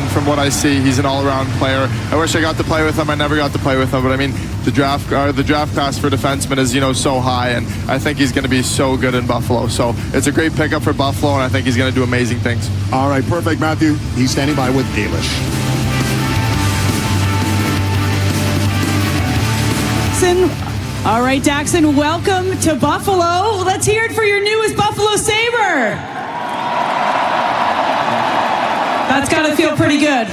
From what I see, he's an all-around player. I wish I got to play with him. I never got to play with him, but the draft class for defensemen is, so high, and I think he's going to be so good in Buffalo. So it's a great pickup for Buffalo, and I think he's going to do amazing things. All right, perfect, Matthew. He's standing by with Kalish. All right, Daxon, welcome to Buffalo. Let's hear it for your newest Buffalo Sabre. That's got to feel pretty good.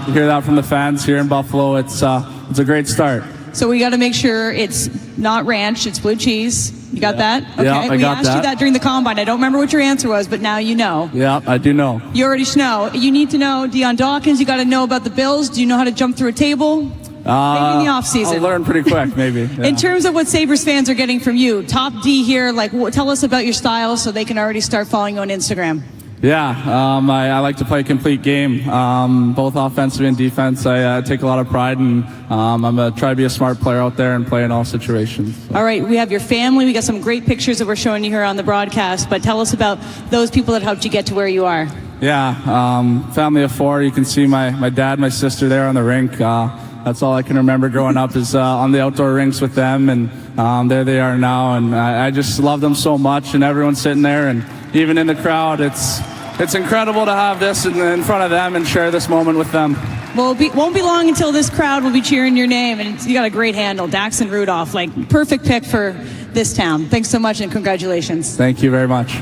You hear that from the fans here in Buffalo. It's a great start. So we got to make sure it's not ranch, it's blue cheese. You got that? Okay. Yeah, I we got asked you that during the combine. I don't remember what your answer was, but now you know. Yeah, I do know. You already know. You need to know Deion Dawkins. You got to know about the Bills. Do you know how to jump through a table? Maybe in the off season. I'll learn pretty quick, maybe. Yeah. In terms of what Sabres fans are getting from you, top D here, tell us about your style so they can already start following you on Instagram. Yeah, I like to play a complete game, both offensive and defense. I take a lot of pride, and I'm going to try to be a smart player out there and play in all situations. So. All right, we have your family. We got some great pictures that we're showing you here on the broadcast, but tell us about those people that helped you get to where you are. Yeah, family of 4. You can see my dad, my sister there on the rink. That's all I can remember growing up is on the outdoor rinks with them, and there they are now. And I just love them so much, and everyone's sitting there, and even in the crowd, it's incredible to have this in front of them and share this moment with them. Well, it won't be long until this crowd will be cheering your name, and you got a great handle, Daxon Rudolph. Perfect pick for this town. Thanks so much, and congratulations. Thank you very much.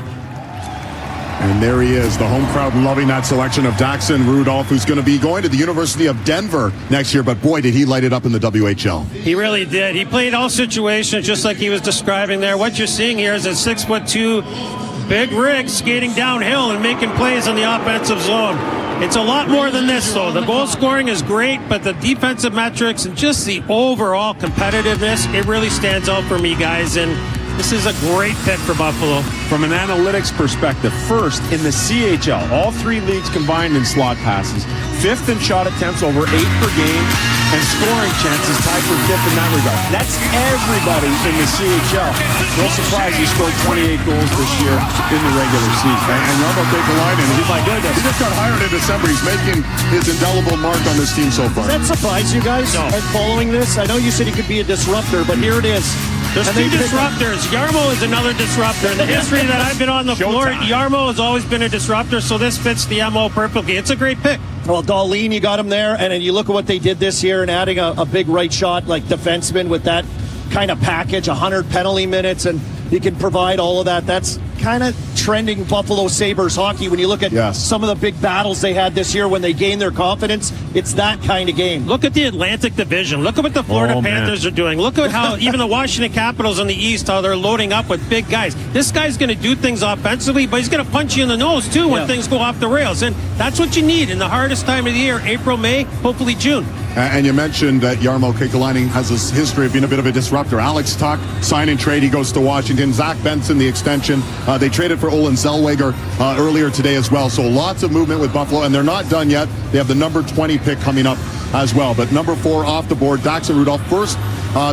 And there he is, the home crowd loving that selection of Daxon Rudolph, who's going to be going to the University of Denver next year. But boy, did he light it up in the WHL. He really did. He played all situations just like he was describing there. What you're seeing here is a 6'2", big rig skating downhill and making plays in the offensive zone. It's a lot more than this, though. The goal scoring is great, but the defensive metrics and just the overall competitiveness, it really stands out for me, guys. And this is a great pick for Buffalo. From an analytics perspective, first in the CHL, all 3 leagues combined in slot passes, 5th in shot attempts, over 8 per game, and scoring chances tied for 5th in that regard. That's everybody in the CHL. No surprise he scored 28 goals this year in the regular season. And Jarmo Kekalainen, my goodness, he just got hired in December. He's making his indelible mark on this team so far. Does that surprise you guys? No. And following this, I know you said he could be a disruptor, but here it is. There's 2 disruptors. Jarmo is another disruptor. In the history that I've been on the floor, Jarmo has always been a disruptor, so this fits the MO perfectly. It's a great pick. Well, Dahlin, you got him there, and then you look at what they did this year and adding a big right shot like defenseman with that kind of package, 100 penalty minutes, and he can provide all of that. That's kind of trending Buffalo Sabres hockey. When you look at some of the big battles they had this year when they gained their confidence, it's that kind of game. Look at the Atlantic Division. Look at what the Florida Panthers are doing. Look at how even the Washington Capitals in the East, how they're loading up with big guys. This guy's going to do things offensively, but he's going to punch you in the nose, too, when things go off the rails. And that's what you need in the hardest time of the year, April, May, hopefully June. And you mentioned that Jarmo Kekalainen has this history of being a bit of a disruptor. Alex Tuck, sign and trade, he goes to Washington. Zach Benson, the extension. They traded for Olin Zellweger earlier today as well. So lots of movement with Buffalo, and they're not done yet. They have the number 20 pick coming up as well. But number 4 off the board, Daxon Rudolph, first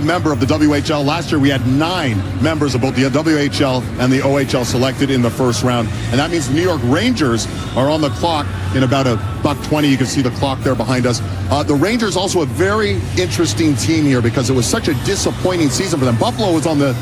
member of the WHL. Last year we had 9 members of both the WHL and the OHL selected in the first round. And that means the New York Rangers are on the clock in about $1:20. You can see the clock there behind us. The Rangers also a very interesting team here because it was such a disappointing season for them. Buffalo was on the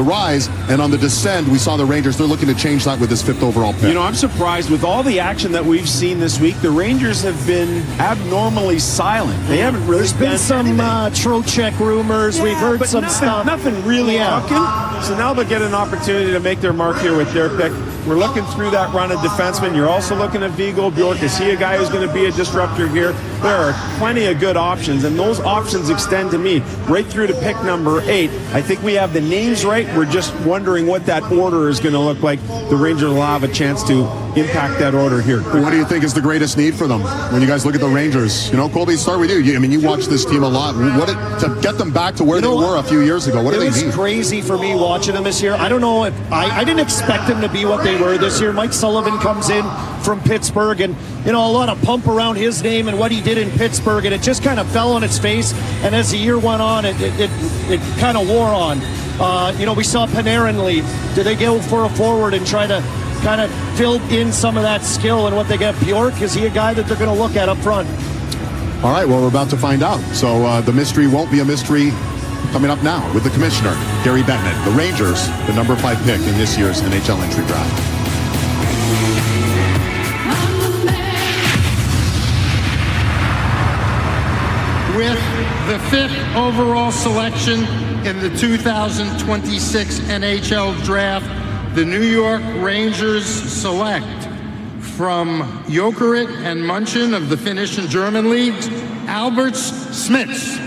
rise, and on the descent, we saw the Rangers. They're looking to change that with this 5th overall pick. I'm surprised with all the action that we've seen this week. The Rangers have been abnormally silent. They haven't really. There's been some Trocheck rumors. We've heard some stuff. Nothing really cooking. So now they'll get an opportunity to make their mark here with their pick. We're looking through that run of defensemen. You're also looking at Viggo Bjork. Is he a guy who's going to be a disruptor here? There are plenty of good options, and those options extend to me right through to pick number 8. I think we have the names right. We're just wondering what that order is going to look like. The Rangers will have a chance to impact that order here. What do you think is the greatest need for them when you guys look at the Rangers? Colby, start with you. You watch this team a lot. To get them back to where they were a few years ago, what do they need? It was crazy for me watching them this year. I don't know if I didn't expect them to be what they were this year. Mike Sullivan comes in from Pittsburgh, and a lot of pump around his name and what he did in Pittsburgh, and it just kind of fell on its face. And as the year went on, it kind of wore on. We saw Panarin leave. Do they go for a forward and try to kind of fill in some of that skill and what they get? Bjork, is he a guy that they're going to look at up front? All right, well, we're about to find out. So the mystery won't be a mystery coming up now with the commissioner, Gary Bettman. The Rangers, the number 5 pick in this year's NHL entry draft. With the 5th overall selection in the 2026 NHL Draft, the New York Rangers select from Jokerit and Munchen of the Finnish and German leagues, Albert Smits.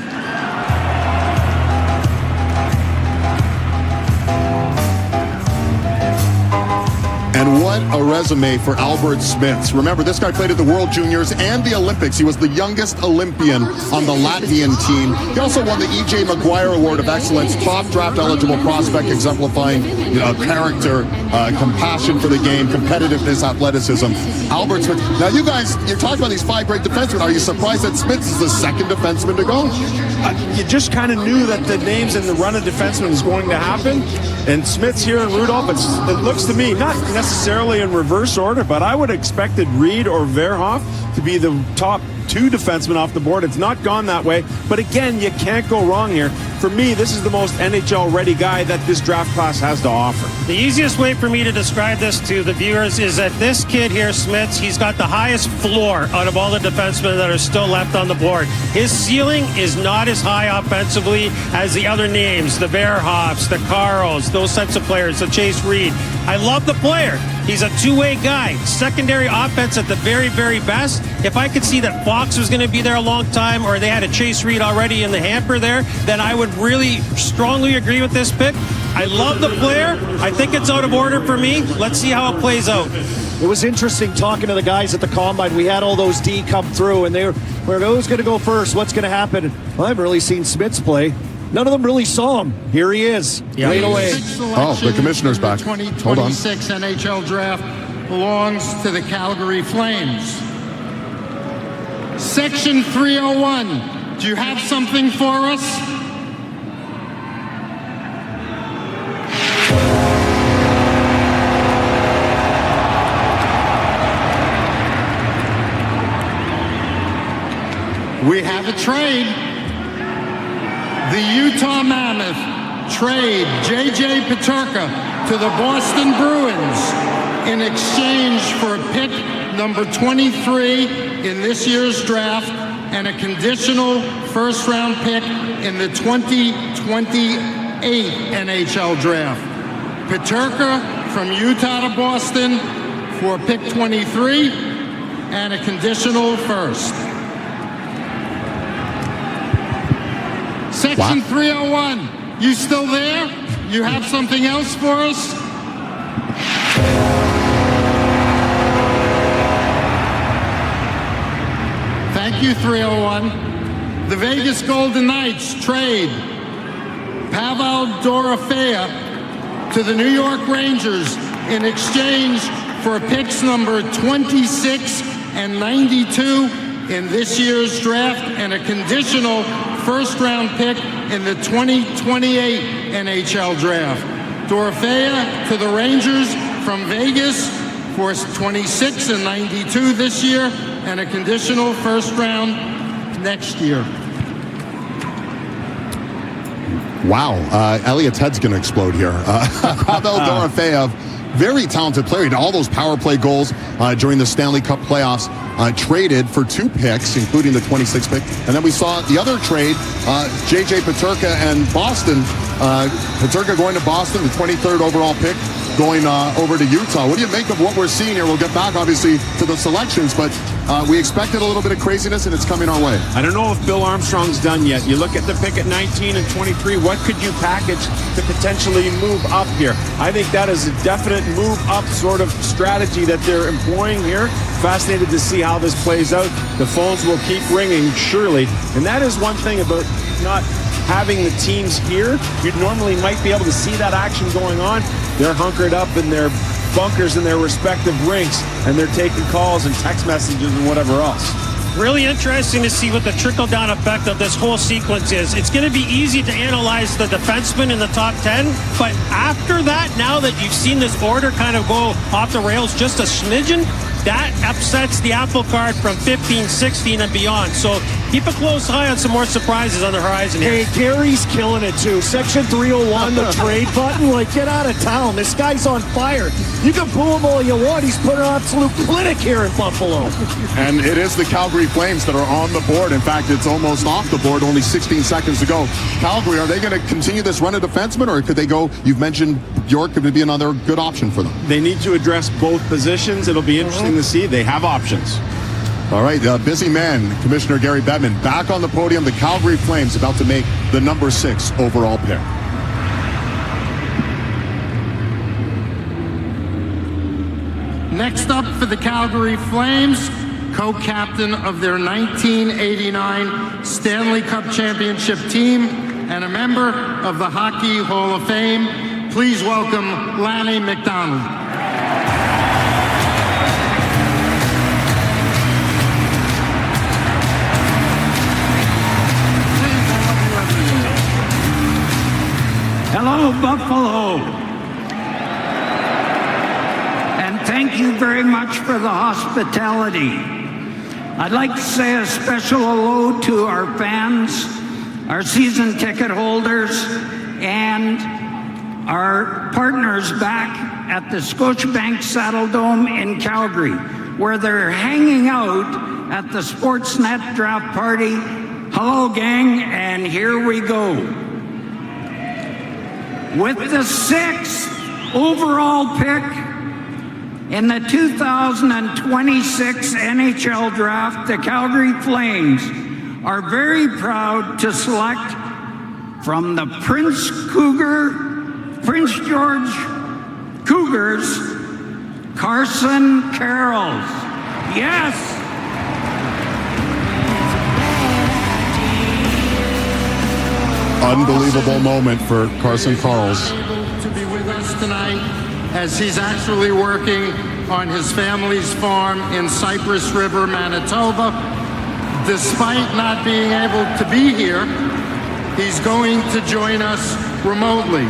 And what a resume for Albert Smits. Remember, this guy played at the World Juniors and the Olympics. He was the youngest Olympian on the Latvian team. He also won the E.J. Maguire Award of Excellence, top draft-eligible prospect, exemplifying character, compassion for the game, competitiveness, athleticism. Albert Smits. Now, you guys, you're talking about these 5 great defensemen. Are you surprised that Smits is the second defenseman to go? You just kind of knew that the names in the run of defensemen is going to happen. And Smits here and Rudolph, it looks to me, not necessarily in reverse order, but I would have expected Reed or Verhoff to be the top 2 defensemen off the board. It's not gone that way. But again, you can't go wrong here. For me, this is the most NHL-ready guy that this draft class has to offer. The easiest way for me to describe this to the viewers is that this kid here, Smits, he's got the highest floor out of all the defensemen that are still left on the board. His ceiling is not as high offensively as the other names, the Verhoffs, the Carls, those types of players, the Chase Reed. I love the player. He's a two-way guy. Secondary offense at the very, very best. If I could see that Fox was going to be there a long time, or they had a Chase Reed already in the hamper there, then I would really strongly agree with this pick. I love the player. I think it's out of order for me. Let's see how it plays out. It was interesting talking to the guys at the Combine. We had all those D come through, and they were who's going to go first? What's going to happen? Well, I haven't really seen Smits play. None of them really saw him. Here he is, right away. Oh, the commissioner's back. The 2026 NHL Draft belongs to the Calgary Flames. Section 301. Do you have something for us? We have a trade. The Utah Mammoth trade J.J. Peterka to the Boston Bruins in exchange for a pick number 23 in this year's draft and a conditional first-round pick in the 2028 NHL Draft. Peterka from Utah to Boston for pick 23 and a conditional first. Section 301, you still there? You have something else for us? Thank you, 301. The Vegas Golden Knights trade Pavel Dorofeyev to the New York Rangers in exchange for picks number 26 and 92 in this year's draft and a conditional first-round pick in the 2028 NHL Draft. Dorofeyev to the Rangers from Vegas for 26 and 92 this year and a conditional first round next year. Wow, Elliot's head's going to explode here. Pavel Dorofeyev, very talented player. He had all those power play goals during the Stanley Cup playoffs. Traded for 2 picks, including the 26th pick. And then we saw the other trade, J.J. Peterka and Boston. Peterka going to Boston, the 23rd overall pick, going over to Utah. What do you make of what we're seeing here? We'll get back, obviously, to the selections, but we expected a little bit of craziness, and it's coming our way. I don't know if Bill Armstrong's done yet. You look at the pick at 19 and 23, what could you package to potentially move up here? I think that is a definite move up sort of strategy that they're employing here. Fascinated to see how this plays out. The phones will keep ringing, surely. And that is one thing about not having the teams here. You normally might be able to see that action going on. They're hunkered up in their bunkers in their respective rinks, and they're taking calls and text messages and whatever else. Really interesting to see what the trickle-down effect of this whole sequence is. It's going to be easy to analyze the defenseman in the top 10, but after that, now that you've seen this order kind of go off the rails just a smidgen, that upsets the apple cart from 15, 16, and beyond. So keep a close eye on some more surprises on the horizon here. Hey, Gary's killing it too. Section 301, the trade button. Like, get out of town. This guy's on fire. You can boo him all you want. He's put an absolute clinic here in Buffalo. And it is the Calgary Flames that are on the board. In fact, it's almost off the board, only 16 seconds to go. Calgary, are they going to continue this run of defensemen, or could they go, you've mentioned York could be another good option for them? They need to address both positions. It'll be interesting to see. They have options. All right, busy man, Commissioner Gary Bettman, back on the podium. The Calgary Flames about to make the number 6 overall pick. Next up for the Calgary Flames, co-captain of their 1989 Stanley Cup Championship team and a member of the Hockey Hall of Fame, please welcome Lanny McDonald. Hello, Buffalo. And thank you very much for the hospitality. I'd like to say a special hello to our fans, our season ticket holders, and our partners back at the Scotiabank Saddle Dome in Calgary, where they're hanging out at the Sportsnet draft party. Hello, gang, and here we go. With the 6th overall pick in the 2026 NHL Draft, the Calgary Flames are very proud to select from the Prince George Cougars, Carson Karels. Yes! Unbelievable moment for Carson Karels. To be with us tonight as he's actually working on his family's farm in Cypress River, Manitoba. Despite not being able to be here, he's going to join us remotely.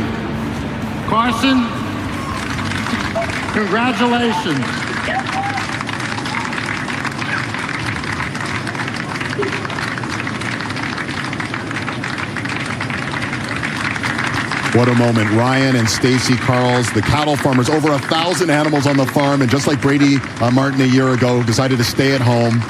Carson, congratulations. What a moment. Ryan and Stacy Karels, the cattle farmers, over 1,000 animals on the farm, and just like Brady Martin a year ago, decided to stay at home.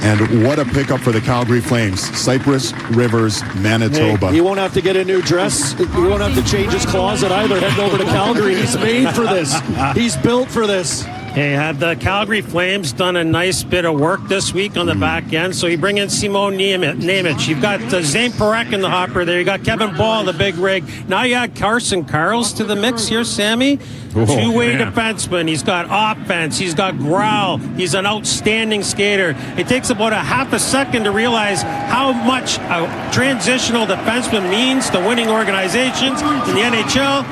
And what a pickup for the Calgary Flames. Cypress Rivers, Manitoba. Hey, he won't have to get a new dress. He won't have to change his closet either. Heading over to Calgary. He's made for this. He's built for this. Hey, have the Calgary Flames done a nice bit of work this week on the back end? So you bring in Simon Nemec. You've got Zane Parekh in the hopper there. You got Kevin Ball in the big rig. Now you add Carson Karels to the mix here, Sammy. Two-way defenseman. He's got offense. He's got growl. He's an outstanding skater. It takes about a half a second to realize how much a transitional defenseman means to winning organizations in the NHL.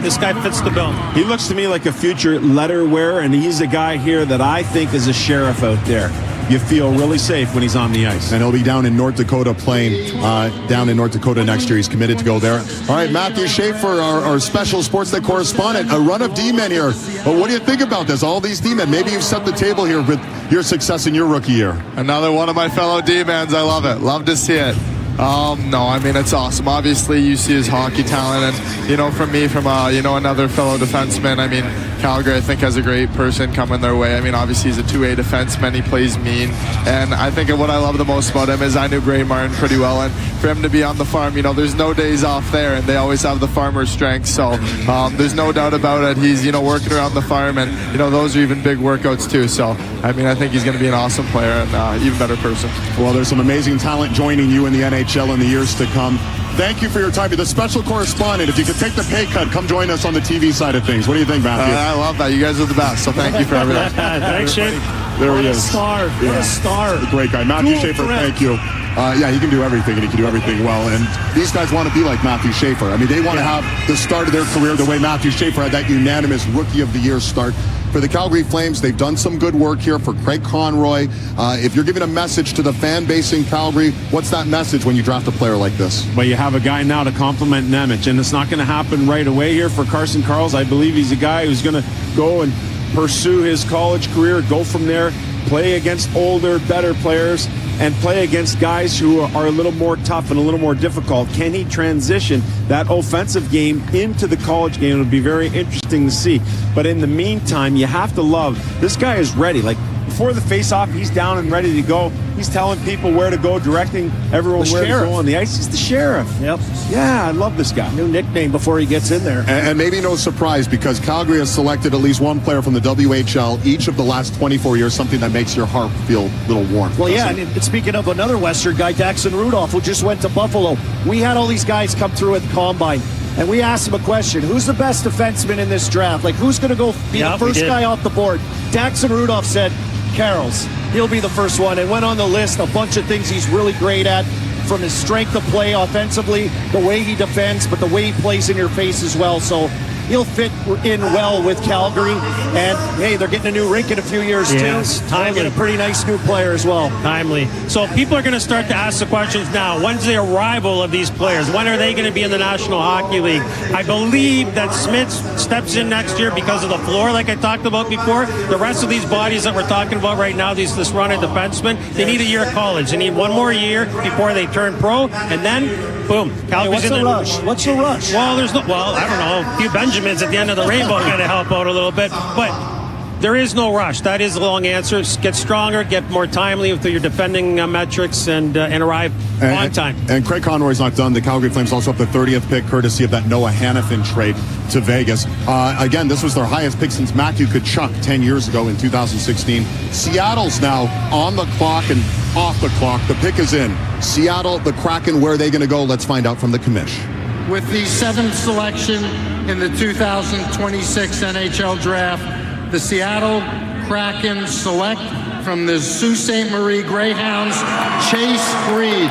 This guy fits the bill. He looks to me like a future letter wearer, and he's a guy here that I think is a sheriff out there. You feel really safe when he's on the ice. And he'll be down in North Dakota playing down in North Dakota next year. He's committed to go there. All right, Matthew Schaefer, our special Sportsnet correspondent. A run of D-men here. But what do you think about this? All these D-men. Maybe you've set the table here with your success in your rookie year. Another one of my fellow D-mens. I love it. Love to see it. No, I mean, it's awesome. Obviously, you see his hockey talent, and, from me, another fellow defenseman, I mean, Calgary, I think, has a great person coming their way. I mean, obviously, he's a two-way defenseman. He plays mean, and I think what I love the most about him is I knew Gray Martin pretty well, and for him to be on the farm, there's no days off there, and they always have the farmer's strength, so there's no doubt about it. He's, working around the farm, and, those are even big workouts, too, so, I mean, I think he's going to be an awesome player and even better person. Well, there's some amazing talent joining you in the NHL in the years to come. Thank you for your time. You're the special correspondent. If you could take the pay cut, come join us on the TV side of things. What do you think, Matthew? I love that. You guys are the best, so thank you for everything. Thanks, Shane. There he is. Star. What a star. A great guy. Matthew Schaefer, thank you. He can do everything, and he can do everything well. And these guys want to be like Matthew Schaefer. I mean, they want to have the start of their career the way Matthew Schaefer had that unanimous Rookie of the Year start. For the Calgary Flames, they've done some good work here for Craig Conroy. If you're giving a message to the fan base in Calgary, what's that message when you draft a player like this? Well, you have a guy now to complement Nemec, and it's not going to happen right away here for Carson Karels. I believe he's a guy who's going to go and pursue his college career, go from there, play against older, better players, and play against guys who are a little more tough and a little more difficult? Can he transition that offensive game into the college game? It would be very interesting to see. But in the meantime, you have to love, this guy is ready. Like, before the face-off, he's down and ready to go. He's telling people where to go, directing everyone where to go on the ice. He's the sheriff. Yep. Yeah, I love this guy. New nickname before he gets in there. And maybe no surprise, because Calgary has selected at least one player from the WHL each of the last 24 years, something that makes your heart feel a little warm. Well, yeah, and speaking of another Western guy, Daxon Rudolph, who just went to Buffalo. We had all these guys come through at the Combine, and we asked him a question. Who's the best defenseman in this draft? Like, who's going to go be the first guy off the board? Daxon Rudolph said, Carroll's. He'll be the first one, and went on the list a bunch of things he's really great at, from his strength of play offensively, the way he defends, but the way he plays in your face as well. So he'll fit in well with Calgary. And hey, they're getting a new rink in a few years too. They'll get a pretty nice new player as well. Timely. So people are going to start to ask the questions now. When's the arrival of these players? When are they going to be in the National Hockey League? I believe that Smith steps in next year because of the floor, like I talked about before. The rest of these bodies that we're talking about right now, this run of defensemen, they need a year of college. They need one more year before they turn pro, and then boom, Calgary's what's the rush? What's the rush? Well, I don't know. A few Benjamins at the end of the rainbow are going to help out a little bit, but there is no rush. That is the long answer. Get stronger, get more timely with your defending metrics, and arrive on time. And Craig Conroy's not done. The Calgary Flames also have the 30th pick, courtesy of that Noah Hannafin trade to Vegas. Again, this was their highest pick since Matthew Tkachuk 10 years ago in 2016. Seattle's now on the clock and off the clock. The pick is in. Seattle, the Kraken, where are they going to go? Let's find out from the commish. With the 7th selection in the 2026 NHL Draft, the Seattle Kraken select from the Sault Ste. Marie Greyhounds, Chase Reed.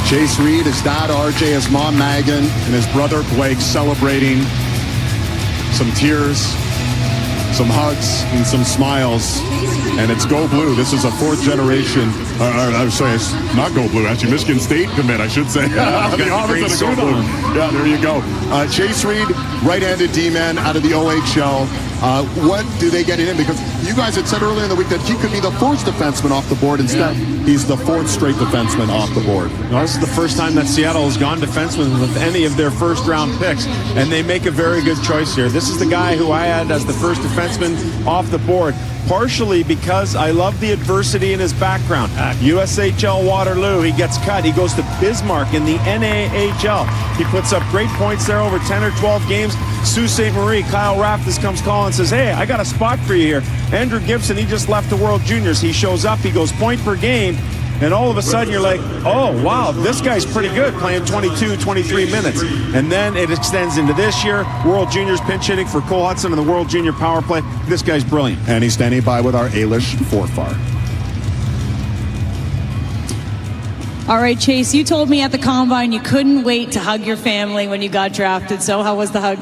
Chase Reed, his dad RJ, his mom Megan, and his brother Blake celebrating. Some tears, some hugs, and some smiles. And it's Go Blue. This is a fourth generation. I'm sorry, it's not Go Blue. Actually, Michigan State commit, I should say. The opposite of Go Blue. Yeah, there you go. Chase Reed, right-handed D-man out of the OHL. What do they get in? Because you guys had said earlier in the week that he could be the fourth defenseman off the board. Instead, he's the fourth straight defenseman off the board. Well, this is the first time that Seattle has gone defenseman with any of their first-round picks, and they make a very good choice here. This is the guy who I had as the first defenseman off the board, partially because I love the adversity in his background. USHL Waterloo, he gets cut. He goes to Bismarck in the NAHL. He puts up great points there over 10 or 12 games. Sault Ste. Marie, Kyle Raftis comes calling and says, hey, I got a spot for you here. Andrew Gibson, he just left the World Juniors. He shows up, he goes point per game, and all of a sudden you're like, oh, wow, this guy's pretty good, playing 22, 23 minutes. And then it extends into this year. World Juniors pinch hitting for Cole Hudson in the World Junior power play. This guy's brilliant. And he's standing by with our Ailish Forfar. All right, Chase, you told me at the Combine you couldn't wait to hug your family when you got drafted. So how was the hug?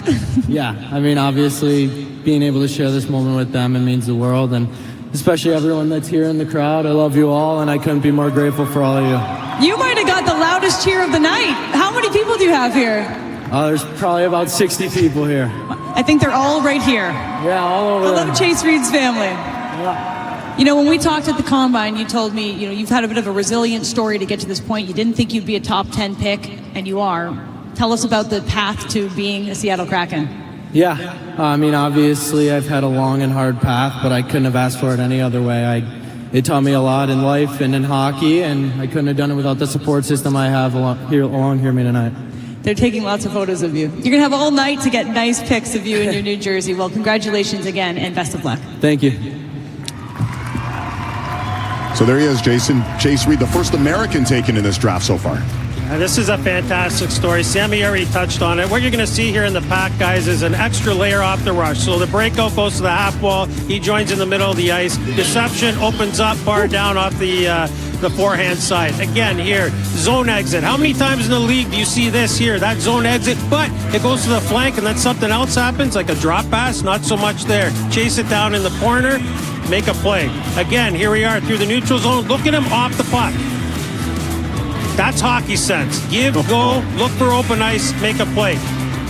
Yeah, I mean, obviously, being able to share this moment with them, it means the world. And especially everyone that's here in the crowd. I love you all, and I couldn't be more grateful for all of you. You might have got the loudest cheer of the night. How many people do you have here? There's probably about 60 people here. I think they're all right here. Yeah, all over I love Chase Reed's family. Yeah. You know, when we talked at the Combine, you told me, you know, you've had a bit of a resilient story to get to this point. You didn't think you'd be a top 10 pick, and you are. Tell us about the path to being a Seattle Kraken. Yeah, I mean, obviously I've had a long and hard path, but I couldn't have asked for it any other way. It taught me a lot in life and in hockey, and I couldn't have done it without the support system I have along here tonight. They're taking lots of photos of you. You're going to have all night to get nice pics of you in your new jersey. Well, congratulations again, and best of luck. Thank you. So there he is, Jason. Chase Reed, the first American taken in this draft so far. This is a fantastic story. Sammy already touched on it. What you're going to see here in the pack, guys, is an extra layer off the rush. So the breakout goes to the half wall. He joins in the middle of the ice. Deception opens up far down off the forehand side. Again, here, zone exit. How many times in the league do you see this here? That zone exit, but it goes to the flank and then something else happens, like a drop pass. Not so much there. Chase it down in the corner. make a play. Again, here we are through the neutral zone. Look at him off the puck. That's hockey sense. Give, go, look for open ice, make a play.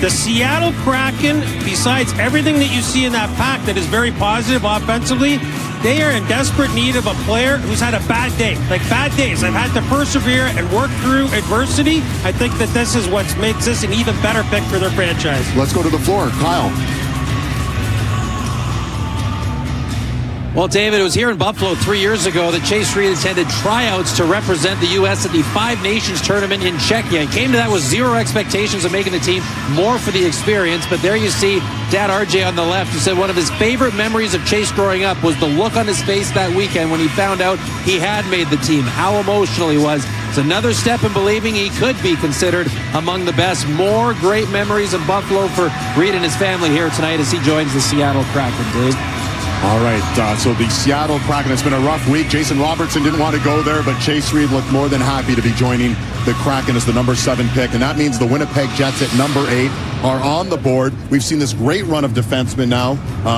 The Seattle Kraken, besides everything that you see in that pack that is very positive offensively, they are in desperate need of a player who's had a bad day. Like bad days. I've had to persevere and work through adversity. I think that this is what makes this an even better pick for their franchise. Let's go to the floor. Kyle. Well, David, it was here in Buffalo 3 years ago that Chase Reed attended tryouts to represent the U.S. at the Five Nations tournament in Czechia. He came to that with zero expectations of making the team, more for the experience. But there you see Dad RJ on the left, who said one of his favorite memories of Chase growing up was the look on his face that weekend when he found out he had made the team, how emotional he was. It's another step in believing he could be considered among the best. More great memories in Buffalo for Reed and his family here tonight as he joins the Seattle Kraken, Dave. All right, so the Seattle Kraken, it's been a rough week. Jason Robertson didn't want to go there, but Chase Reed looked more than happy to be joining the Kraken as the number 7 pick, and that means the Winnipeg Jets at number 8 are on the board. We've seen this great run of defensemen now.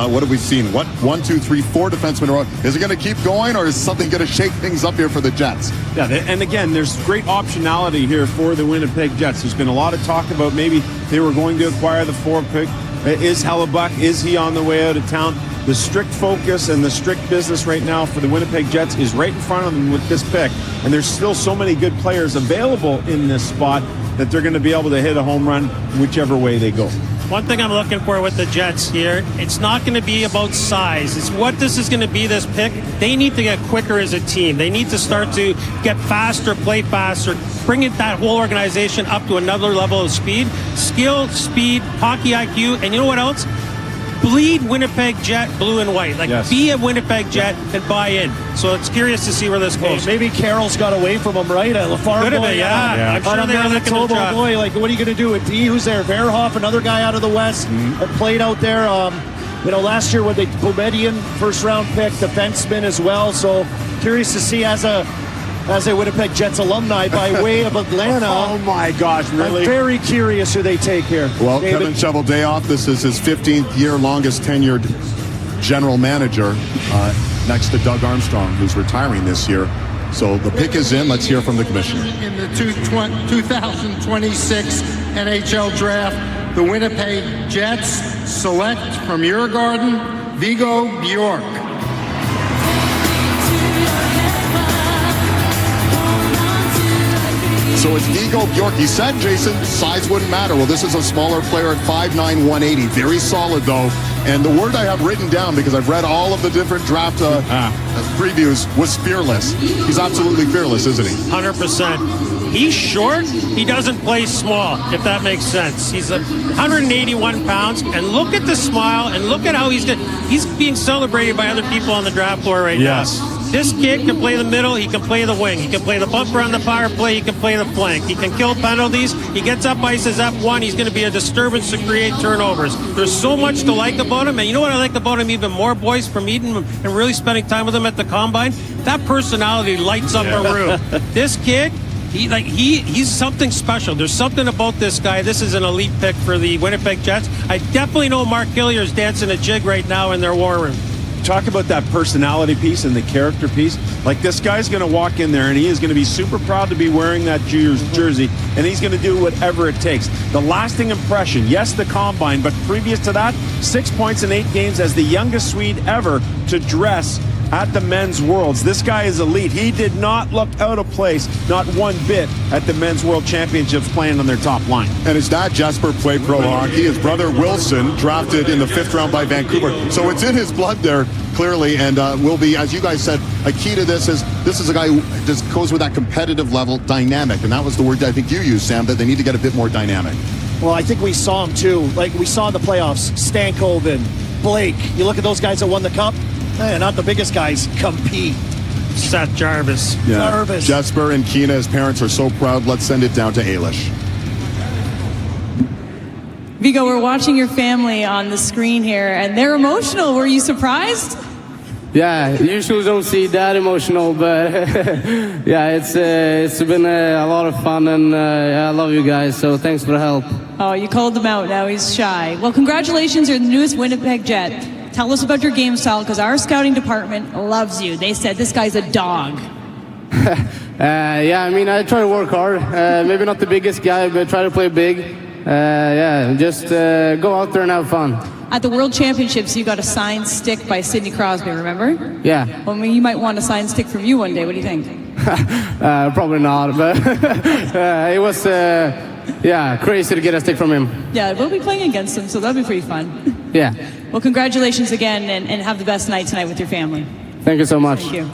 What have we seen? 4 defensemen in a row. Is it going to keep going, or is something going to shake things up here for the Jets? Yeah, and again, there's great optionality here for the Winnipeg Jets. There's been a lot of talk about maybe they were going to acquire the 4 pick. Is Hellebuck, is he on the way out of town? The strict focus and the strict business right now for the Winnipeg Jets is right in front of them with this pick. And there's still so many good players available in this spot that they're going to be able to hit a home run whichever way they go. One thing I'm looking for with the Jets here, it's not going to be about size. It's what this is going to be, this pick. They need to get quicker as a team. They need to start to get faster, play faster, bring that whole organization up to another level of speed. Skill, speed, hockey IQ, and you know what else? Bleed Winnipeg Jet blue and white. Be a Winnipeg Jet and buy in. So it's curious to see where this goes. Maybe Carroll's got away from him, right? LaFarge. Could have been, yeah. I'm sure they were looking to draft. Boy, what are you going to do with D? Who's there? Verhoff, another guy out of the West that played out there. Last year with the Boumedian first-round pick, defenseman as well. So curious to see as a Winnipeg Jets alumni by way of Atlanta. Oh my gosh, really? I'm very curious who they take here. Well, David. Kevin Cheveldayoff, this is his 15th year, longest tenured general manager, next to Doug Armstrong, who's retiring this year. So the pick is in. Let's hear from the commissioner. In the 2026 NHL Draft, the Winnipeg Jets select from your garden, Vigo Bjork. So it's Vigo Bjork. He said, Jason, size wouldn't matter. Well, this is a smaller player at 5'9", 180. Very solid, though. And the word I have written down, because I've read all of the different draft previews, was fearless. He's absolutely fearless, isn't he? 100%. He's short. He doesn't play small, if that makes sense. He's 181 pounds. And look at the smile, and look at how he's being celebrated by other people on the draft floor right now. This kid can play the middle, he can play the wing, he can play the bumper on the power play, he can play the flank, he can kill penalties, he gets up ice as F1, he's going to be a disturbance to create turnovers. There's so much to like about him, and you know what I like about him even more, boys, from meeting him and really spending time with him at the Combine? That personality lights up a room. This kid, he's something special. There's something about this guy. This is an elite pick for the Winnipeg Jets. I definitely know Mark Hilliard's dancing a jig right now in their war room. Talk about that personality piece and the character piece. Like, this guy's going to walk in there and he is going to be super proud to be wearing that jersey, and he's going to do whatever it takes. The lasting impression, yes, the Combine, but previous to that, 6 points in 8 games as the youngest Swede ever to dress at the Men's Worlds. This guy is elite. He did not look out of place, not one bit, at the Men's World Championships playing on their top line. And his dad, Jesper, played pro hockey. His brother, Wilson, drafted in the 5th round by Vancouver. So it's in his blood there, clearly, and will be, as you guys said, a key to this is a guy who just goes with that competitive level, dynamic. And that was the word I think you used, Sam, that they need to get a bit more dynamic. Well, I think we saw him, too. Like, we saw in the playoffs, Stankoven, Blake. You look at those guys that won the Cup. Not the biggest guys compete. Seth Jarvis. Yeah. Jarvis. Jesper and Keena, his parents are so proud. Let's send it down to Ailish. Vigo, we're watching your family on the screen here, and they're emotional. Were you surprised? Yeah, usually don't see that emotional, but yeah, it's been a lot of fun, and I love you guys, so thanks for the help. Oh, you called him out. Now he's shy. Well, congratulations. You're the newest Winnipeg Jet. Tell us about your game style, because our scouting department loves you. They said this guy's a dog. Yeah, I mean, I try to work hard. Maybe not the biggest guy, but try to play big. Yeah, just go out there and have fun. At the World Championships, you got a signed stick by Sidney Crosby, remember? Yeah. Well, I mean, you might want a signed stick from you one day. What do you think? Probably not, but it was, crazy to get a stick from him. Yeah, we'll be playing against him, so that'll be pretty fun. Yeah. Well, congratulations again, and have the best night tonight with your family. Thank you so much. Thank you.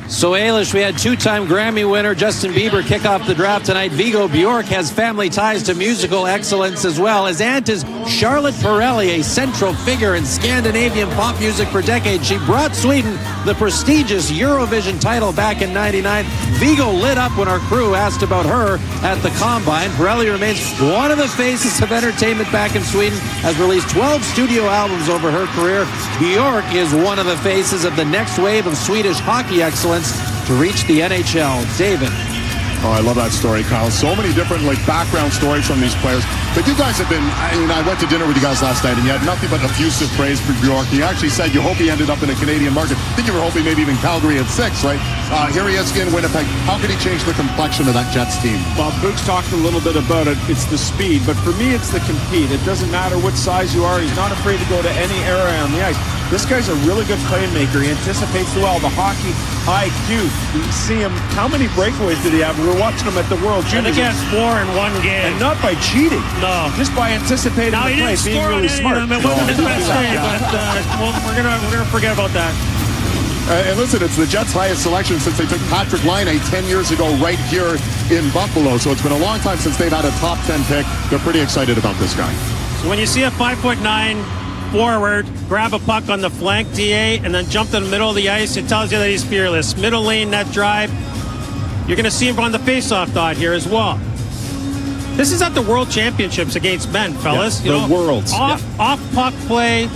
So, Ailish, we had two-time Grammy winner Justin Bieber kick off the draft tonight. Viggo Bjork has family ties to musical excellence as well. His aunt is Charlotte Perrelli, a central figure in Scandinavian pop music for decades. She brought Sweden the prestigious Eurovision title back in '99. Viggo lit up when our crew asked about her at the Combine. Perrelli remains one of the faces of entertainment back in Sweden, has released 12 studio albums over her career. Bjork is one of the faces of the next wave of Swedish hockey excellence to reach the NHL. David. Oh, I love that story, Kyle. So many different background stories from these players. But you guys have been, I went to dinner with you guys last night, and you had nothing but effusive praise for Bjork. You actually said you hope he ended up in a Canadian market. I think you were hoping maybe even Calgary at 6, right? Here he is in Winnipeg. How could he change the complexion of that Jets team? Well, Boog's talked a little bit about it. It's the speed, but for me, it's the compete. It doesn't matter what size you are. He's not afraid to go to any area on the ice. This guy's a really good playmaker. He anticipates well. The hockey IQ. You see him. How many breakaways did he have? We were watching him at the World Juniors. I think he has 4 in one game. And not by cheating. No. Just by anticipating the play, being really smart. It wasn't his best game, but we're gonna forget about that. And listen, it's the Jets' highest selection since they took Patrick Laine 10 years ago right here in Buffalo. So it's been a long time since they've had a top 10 pick. They're pretty excited about this guy. So when you see a 5'9" forward grab a puck on the flank, DA, and then jump to the middle of the ice, it tells you that he's fearless. Middle lane, net drive. You're going to see him on the faceoff dot here as well. This is at the World Championships against men, fellas. Yeah, the Worlds. Off puck play,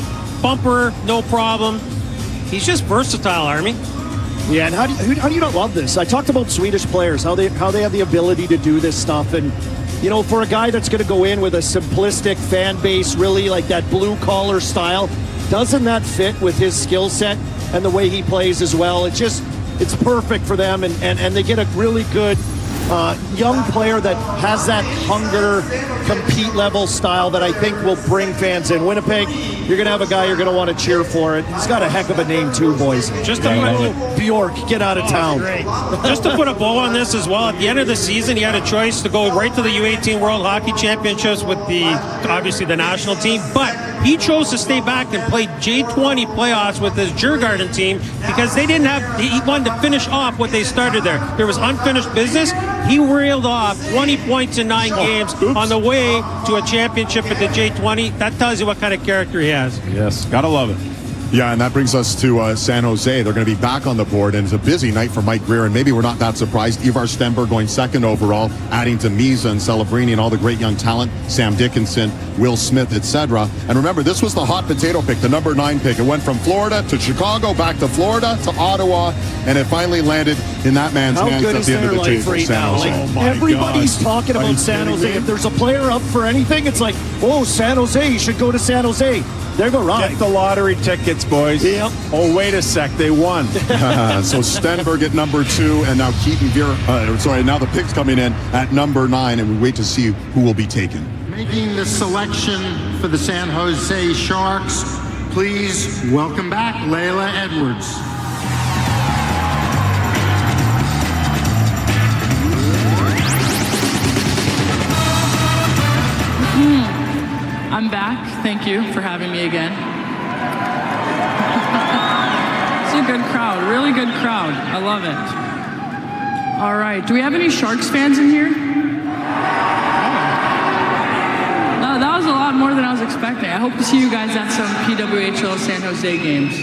bumper, no problem. He's just versatile, Army. Yeah, and how do you not love this? I talked about Swedish players, how they have the ability to do this stuff, and you know, for a guy that's going to go in with a simplistic fan base, really like that blue collar style, doesn't that fit with his skill set and the way he plays as well? It's perfect for them, and they get a really good young player that has that hunger, compete level style that I think will bring fans in. Winnipeg, you're going to have a guy you're going to want to cheer for it. He's got a heck of a name too, boys. Just to Bjork, get out of town. Just to put a bow on this as well, at the end of the season, he had a choice to go right to the U18 World Hockey Championships with obviously the national team, but he chose to stay back and play J20 playoffs with his Djurgården team because he wanted to finish off what they started there. There was unfinished business. He reeled off 20 points in 9 games on the way to a championship at the J20. That tells you what kind of character he has. Yes, gotta love it. Yeah, and that brings us to San Jose. They're going to be back on the board, and it's a busy night for Mike Greer, and maybe we're not that surprised. Ivar Stenberg going 2nd overall, adding to Misa and Celebrini and all the great young talent, Sam Dickinson, Will Smith, etc. And remember, this was the hot potato pick, the number 9 pick. It went from Florida to Chicago, back to Florida to Ottawa, and it finally landed in that man's hands at the end of the table, San Jose. Everybody's talking about San Jose. If there's a player up for anything, it's like, oh, San Jose, you should go to San Jose. They're going to ride. Get the lottery tickets, boys. Yep. Oh, wait a sec. They won. So Stenberg at number 2, and now Keaton Veer, now the pick's coming in at number 9, and we wait to see who will be taken. Making the selection for the San Jose Sharks, please welcome back Layla Edwards. I'm back. Thank you for having me again. It's a good crowd, really good crowd. I love it. All right, do we have any Sharks fans in here? No, that was a lot more than I was expecting. I hope to see you guys at some PWHL San Jose games.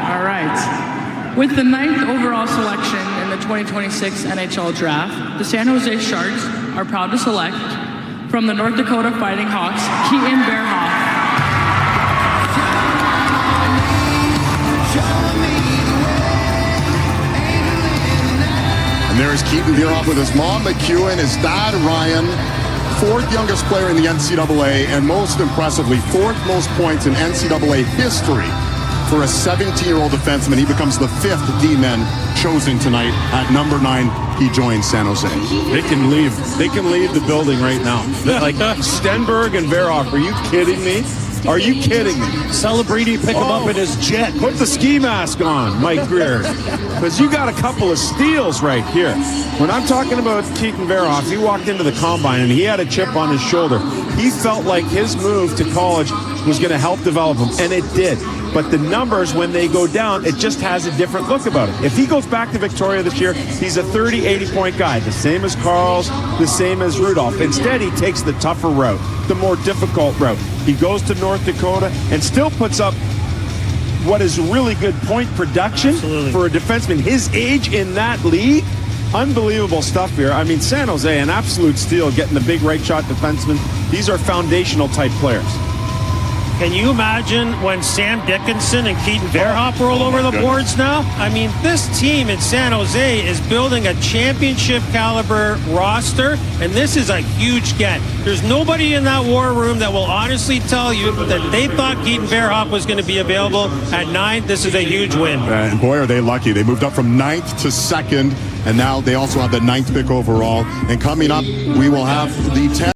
All right. With the 9th overall selection in the 2026 NHL Draft, the San Jose Sharks are proud to select from the North Dakota Fighting Hawks, Keaton Bearhoff. And there's Keaton Bearhoff with his mom, McEwen, his dad, Ryan. fourth youngest player in the NCAA, and most impressively, fourth most points in NCAA history for a 17-year-old defenseman. He becomes the fifth D-man chosen tonight. At number 9, he joins San Jose. They can leave. They can leave the building right now. Like Stenberg and Verhoff. Are you kidding me? Are you kidding me? Celebrini pick him up in his jet. Put the ski mask on, Mike Greer. Because you got a couple of steals right here. When I'm talking about Keaton Verhoff, he walked into the combine and he had a chip on his shoulder. He felt like his move to college was going to help develop him, and it did. But the numbers, when they go down, it just has a different look about it. If he goes back to Victoria this year, he's a 30, 80-point guy, the same as Carl's, the same as Rudolph. Instead, he takes the tougher route, the more difficult route. He goes to North Dakota and still puts up what is really good point production for a defenseman his age in that league. Unbelievable stuff here. I mean, San Jose, an absolute steal, getting the big right shot defenseman. These are foundational type players. Can you imagine when Sam Dickinson and Keaton Verhoff roll over the boards now? I mean, this team in San Jose is building a championship caliber roster, and this is a huge get. There's nobody in that war room that will honestly tell you that they thought Keaton Verhoff was going to be available at 9. This is a huge win. And boy, are they lucky. They moved up from 9th to 2nd, and now they also have the 9th pick overall. And coming up, we will have the 10th.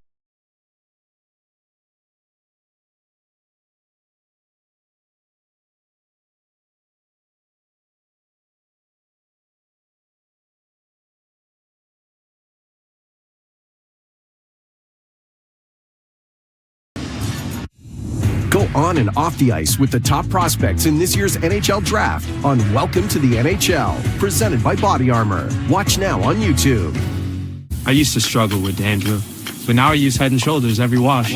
Go on and off the ice with the top prospects in this year's NHL Draft on Welcome to the NHL, presented by Body Armor. Watch now on YouTube. I used to struggle with dandruff, but now I use Head & Shoulders every wash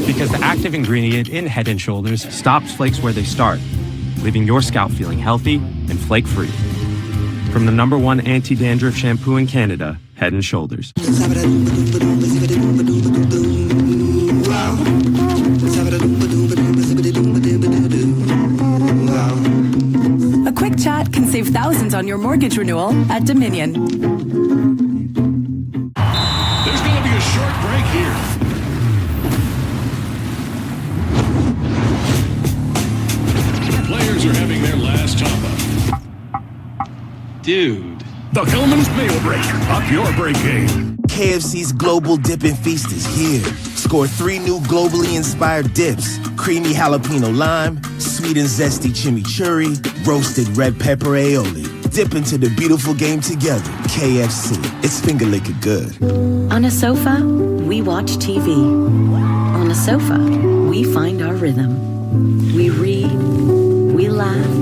because the active ingredient in Head & Shoulders stops flakes where they start, leaving your scalp feeling healthy and flake-free. From the #1 anti-dandruff shampoo in Canada, Head & Shoulders. A quick chat can save thousands on your mortgage renewal at Dominion. There's going to be a short break here. Players are having their last top-up. Dude. The Hillman's Meal Break. Up your break game. KFC's Global Dippin' Feast is here. Score 3 new globally inspired dips. Creamy jalapeno lime, sweet and zesty chimichurri, roasted red pepper aioli. Dip into the beautiful game together. KFC. It's finger licking good. On a sofa, we watch TV. On a sofa, we find our rhythm. We read, we laugh,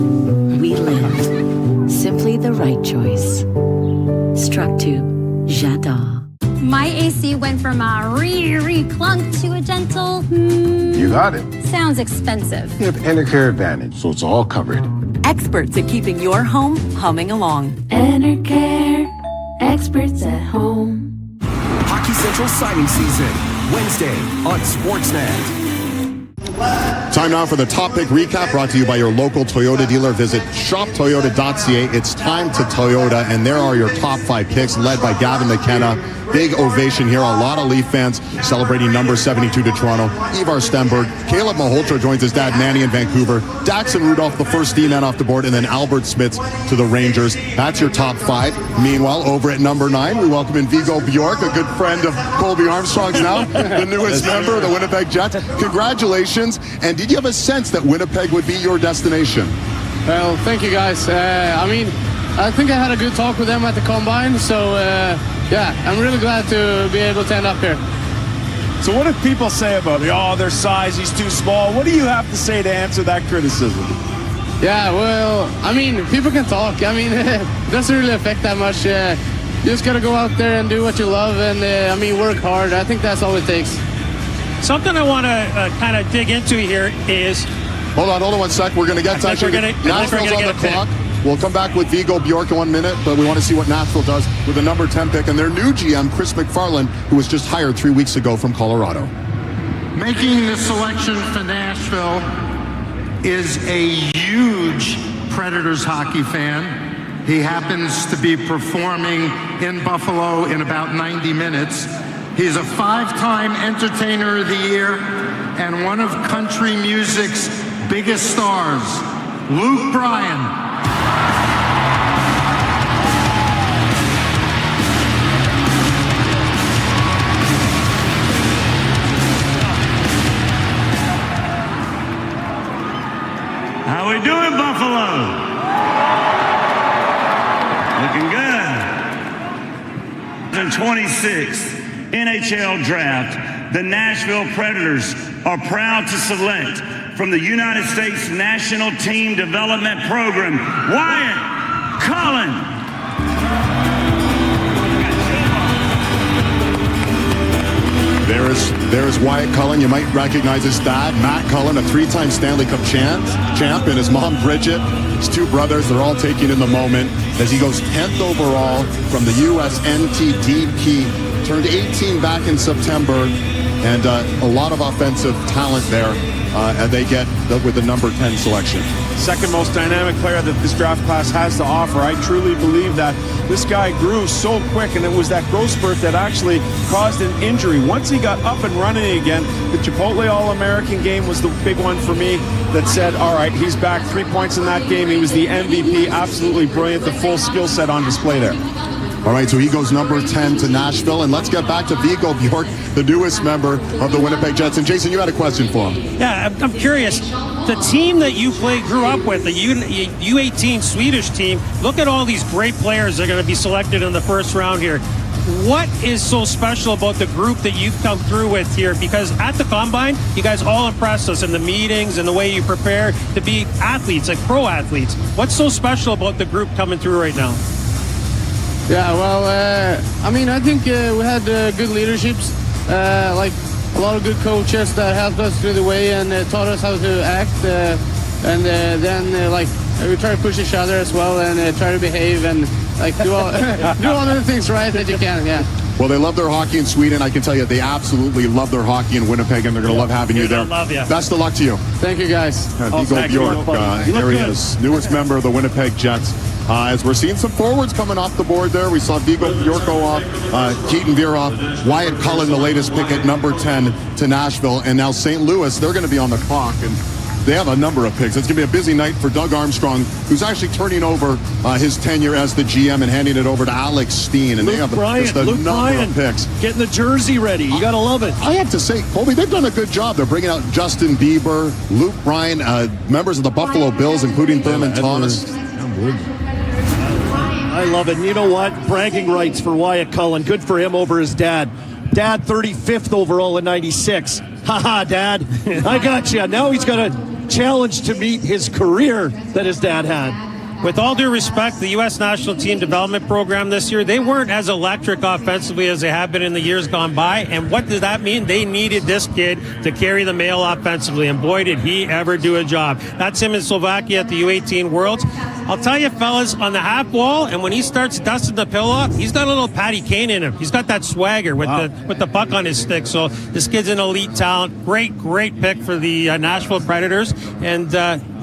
we live. Simply the right choice. Structube, j'adore. My AC went from a clunk to a gentle You got it. Sounds expensive. You have Enercare Advantage, so it's all covered. Experts at keeping your home humming along. Enercare, experts at home. Hockey Central signing season, Wednesday on Sportsnet. Time now for the top pick recap, brought to you by your local Toyota dealer. Visit shoptoyota.ca. It's time to Toyota, and there are your top 5 picks, led by Gavin McKenna. Big ovation here. A lot of Leaf fans celebrating number 72 to Toronto. Ivar Stenberg. Caleb Malhotra joins his dad, Manny, in Vancouver. Dax and Rudolph, the first D-man off the board, and then Albert Smits to the Rangers. That's your top 5. Meanwhile, over at number 9, we welcome in Viggo Bjork, a good friend of Colby Armstrong's now, the newest member of the Winnipeg Jets. Congratulations. And did you have a sense that Winnipeg would be your destination? Well, thank you guys. I think I had a good talk with them at the Combine, so yeah, I'm really glad to be able to end up here. So what do people say about me? Oh, their size, he's too small. What do you have to say to answer that criticism? Yeah, well, I mean, people can talk. I mean, it doesn't really affect that much. You just got to go out there and do what you love and, I mean, work hard. I think that's all it takes. Something I want to kind of dig into here is... Hold on 1 sec. We're going to get to Nashville's on the clock. We'll come back with Viggo Bjork in 1 minute, but we want to see what Nashville does with the number 10 pick and their new GM, Chris McFarland, who was just hired 3 weeks ago from Colorado. Making the selection for Nashville is a huge Predators hockey fan. He happens to be performing in Buffalo in about 90 minutes. He's a 5-time Entertainer of the Year and one of country music's biggest stars, Luke Bryan. How we doing, Buffalo? Looking good. The 26th NHL Draft, the Nashville Predators are proud to select from the United States National Team Development Program, Wyatt Cullen. There's Wyatt Cullen. You might recognize his dad, Matt Cullen, a 3-time Stanley Cup champ, and his mom, Bridget. His 2 brothers, they're all taking in the moment as he goes 10th overall from the U.S. NTDP. Turned 18 back in September, and a lot of offensive talent there, and they get with the number 10 selection. Second most dynamic player that this draft class has to offer. I truly believe that this guy grew so quick, and it was that growth spurt that actually caused an injury. Once he got up and running again, the Chipotle All-American game was the big one for me that said, all right, he's back. 3 points in that game. He was the MVP. Absolutely brilliant. The full skill set on display there. All right, so he goes number 10 to Nashville, and let's get back to Viggo Bjork, the newest member of the Winnipeg Jets. And Jason, you had a question for him. Yeah, I'm curious. The team that you grew up with, the U18 Swedish team, look at all these great players that are going to be selected in the first round here. What is so special about the group that you've come through with here? Because at the Combine, you guys all impressed us in the meetings and the way you prepare to be athletes, like pro athletes. What's so special about the group coming through right now? Yeah, well, I mean, I think we had good leaderships, like a lot of good coaches that helped us through the way and taught us how to act. And then, like, we try to push each other as well and try to behave and, like, do all the things right that you can, yeah. Well, they love their hockey in Sweden. I can tell you they absolutely love their hockey in Winnipeg, and they're going to love having you there. Love you. Best of luck to you. Thank you, guys. Viggo Bjork, here he is, newest member of the Winnipeg Jets. As we're seeing some forwards coming off the board there. We saw Viggo Bjork go off, Keaton Veer off, Wyatt Cullen, the latest pick at number 10 to Nashville, and now St. Louis, they're going to be on the clock, and they have a number of picks. It's going to be a busy night for Doug Armstrong, who's actually turning over his tenure as the GM and handing it over to Alex Steen, and they have just a number of picks. Getting the jersey ready. You got to love it. I have to say, Colby, they've done a good job. They're bringing out Justin Bieber, Luke Bryan, members of the Buffalo Bills, including Thurman Thomas. I love it. And you know what? Bragging rights for Wyatt Cullen. Good for him over his dad. Dad, 35th overall in 96. Haha, Dad. I got you. Now he's got a challenge to meet his career that his dad had. With all due respect, the U.S. National Team Development Program this year, they weren't as electric offensively as they have been in the years gone by. And what did that mean? They needed this kid to carry the mail offensively. And boy, did he ever do a job. That's him in Slovakia at the U18 Worlds. I'll tell you, fellas, on the half wall, and when he starts dusting the pillow, he's got a little Patty Kane in him. He's got that swagger with the puck on his stick. So this kid's an elite talent. Great pick for the Nashville Predators. And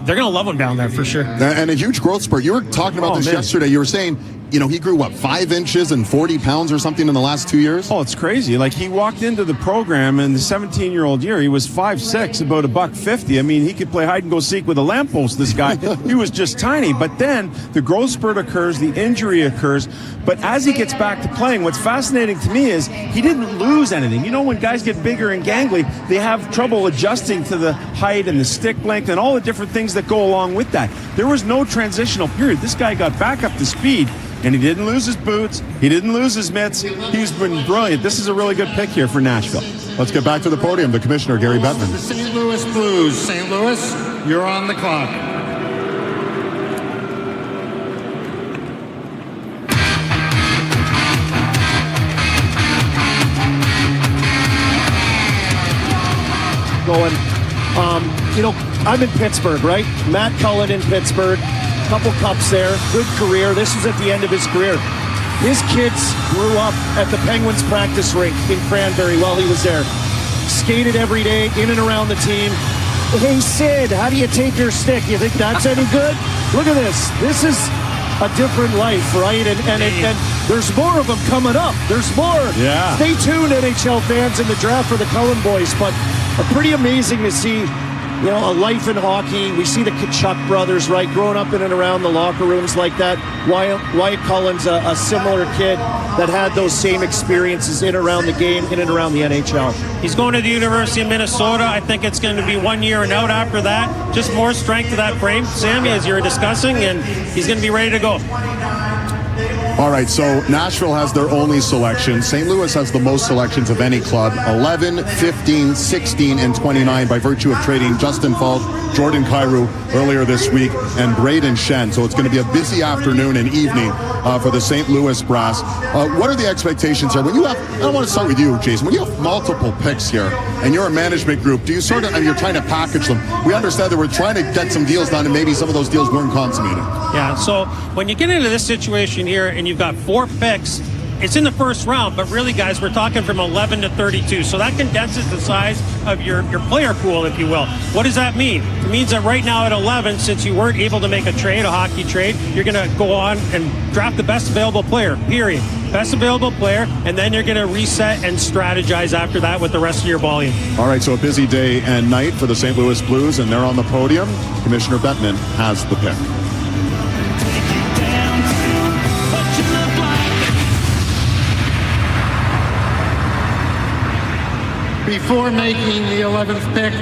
they're going to love him down there for sure. And a huge growth spurt. You were talking about this yesterday. You were saying, you know, he grew, 5 inches and 40 pounds or something in the last 2 years? Oh, it's crazy. Like, he walked into the program in the 17-year-old year. He was 5'6", about $150. I mean, he could play hide and go seek with a lamppost, this guy. He was just tiny. But then the growth spurt occurs, the injury occurs. But as he gets back to playing, what's fascinating to me is he didn't lose anything. You know, when guys get bigger and gangly, they have trouble adjusting to the height and the stick length and all the different things that go along with that. There was no transitional period. This guy got back up to speed. And he didn't lose his boots. He didn't lose his mitts. He's been brilliant. This is a really good pick here for Nashville. Let's get back to the podium. The commissioner, Gary Bettman. The St. Louis Blues. St. Louis, you're on the clock. You know, I'm in Pittsburgh, right? Matt Cullen in Pittsburgh. Couple cups there, good career. This was at the end of his career. His kids grew up at the Penguins practice rink in Cranberry while he was there. Skated every day, in and around the team. Hey, Sid, how do you take your stick? You think that's any good? Look at this. This is a different life, right? And There's more of them coming up. There's more. Yeah. Stay tuned, NHL fans, in the draft for the Cullen boys. But pretty amazing to see, a life in hockey. We see the Tkachuk brothers, right, growing up in and around the locker rooms like that. Wyatt Cullen's a similar kid that had those same experiences in and around the game, in and around the NHL. He's going to the University of Minnesota. I think it's going to be 1 year and out after that. Just more strength to that frame, Sammy, as you were discussing, and he's going to be ready to go. All right, so Nashville has their only selection. St. Louis has the most selections of any club, 11, 15, 16, and 29 by virtue of trading Justin Falk, Jordan Kyrou earlier this week, and Braden Shen. So it's going to be a busy afternoon and evening for the St. Louis Brass. What are the expectations here? When you have, I want to start with you, Jason. When you have multiple picks here and you're a management group, do you sort of, you're trying to package them? We understand that we're trying to get some deals done and maybe some of those deals weren't consummated. Yeah, so when you get into this situation here and you've got 4 picks, it's in the first round, but really, guys, we're talking from 11 to 32. So that condenses the size of your player pool, if you will. What does that mean? It means that right now at 11, since you weren't able to make a trade, a hockey trade, you're going to go on and draft the best available player, period. Best available player, and then you're going to reset and strategize after that with the rest of your volume. All right, so a busy day and night for the St. Louis Blues, and they're on the podium. Commissioner Bettman has the pick. Before making the 11th pick,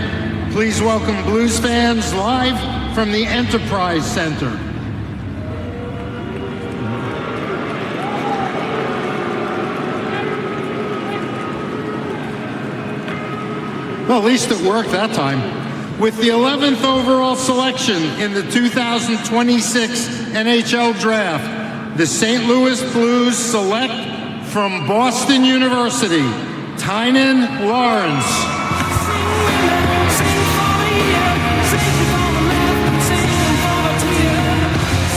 please welcome Blues fans live from the Enterprise Center. Well, at least it worked that time. With the 11th overall selection in the 2026 NHL Draft, the St. Louis Blues select from Boston University, Tynan Lawrence.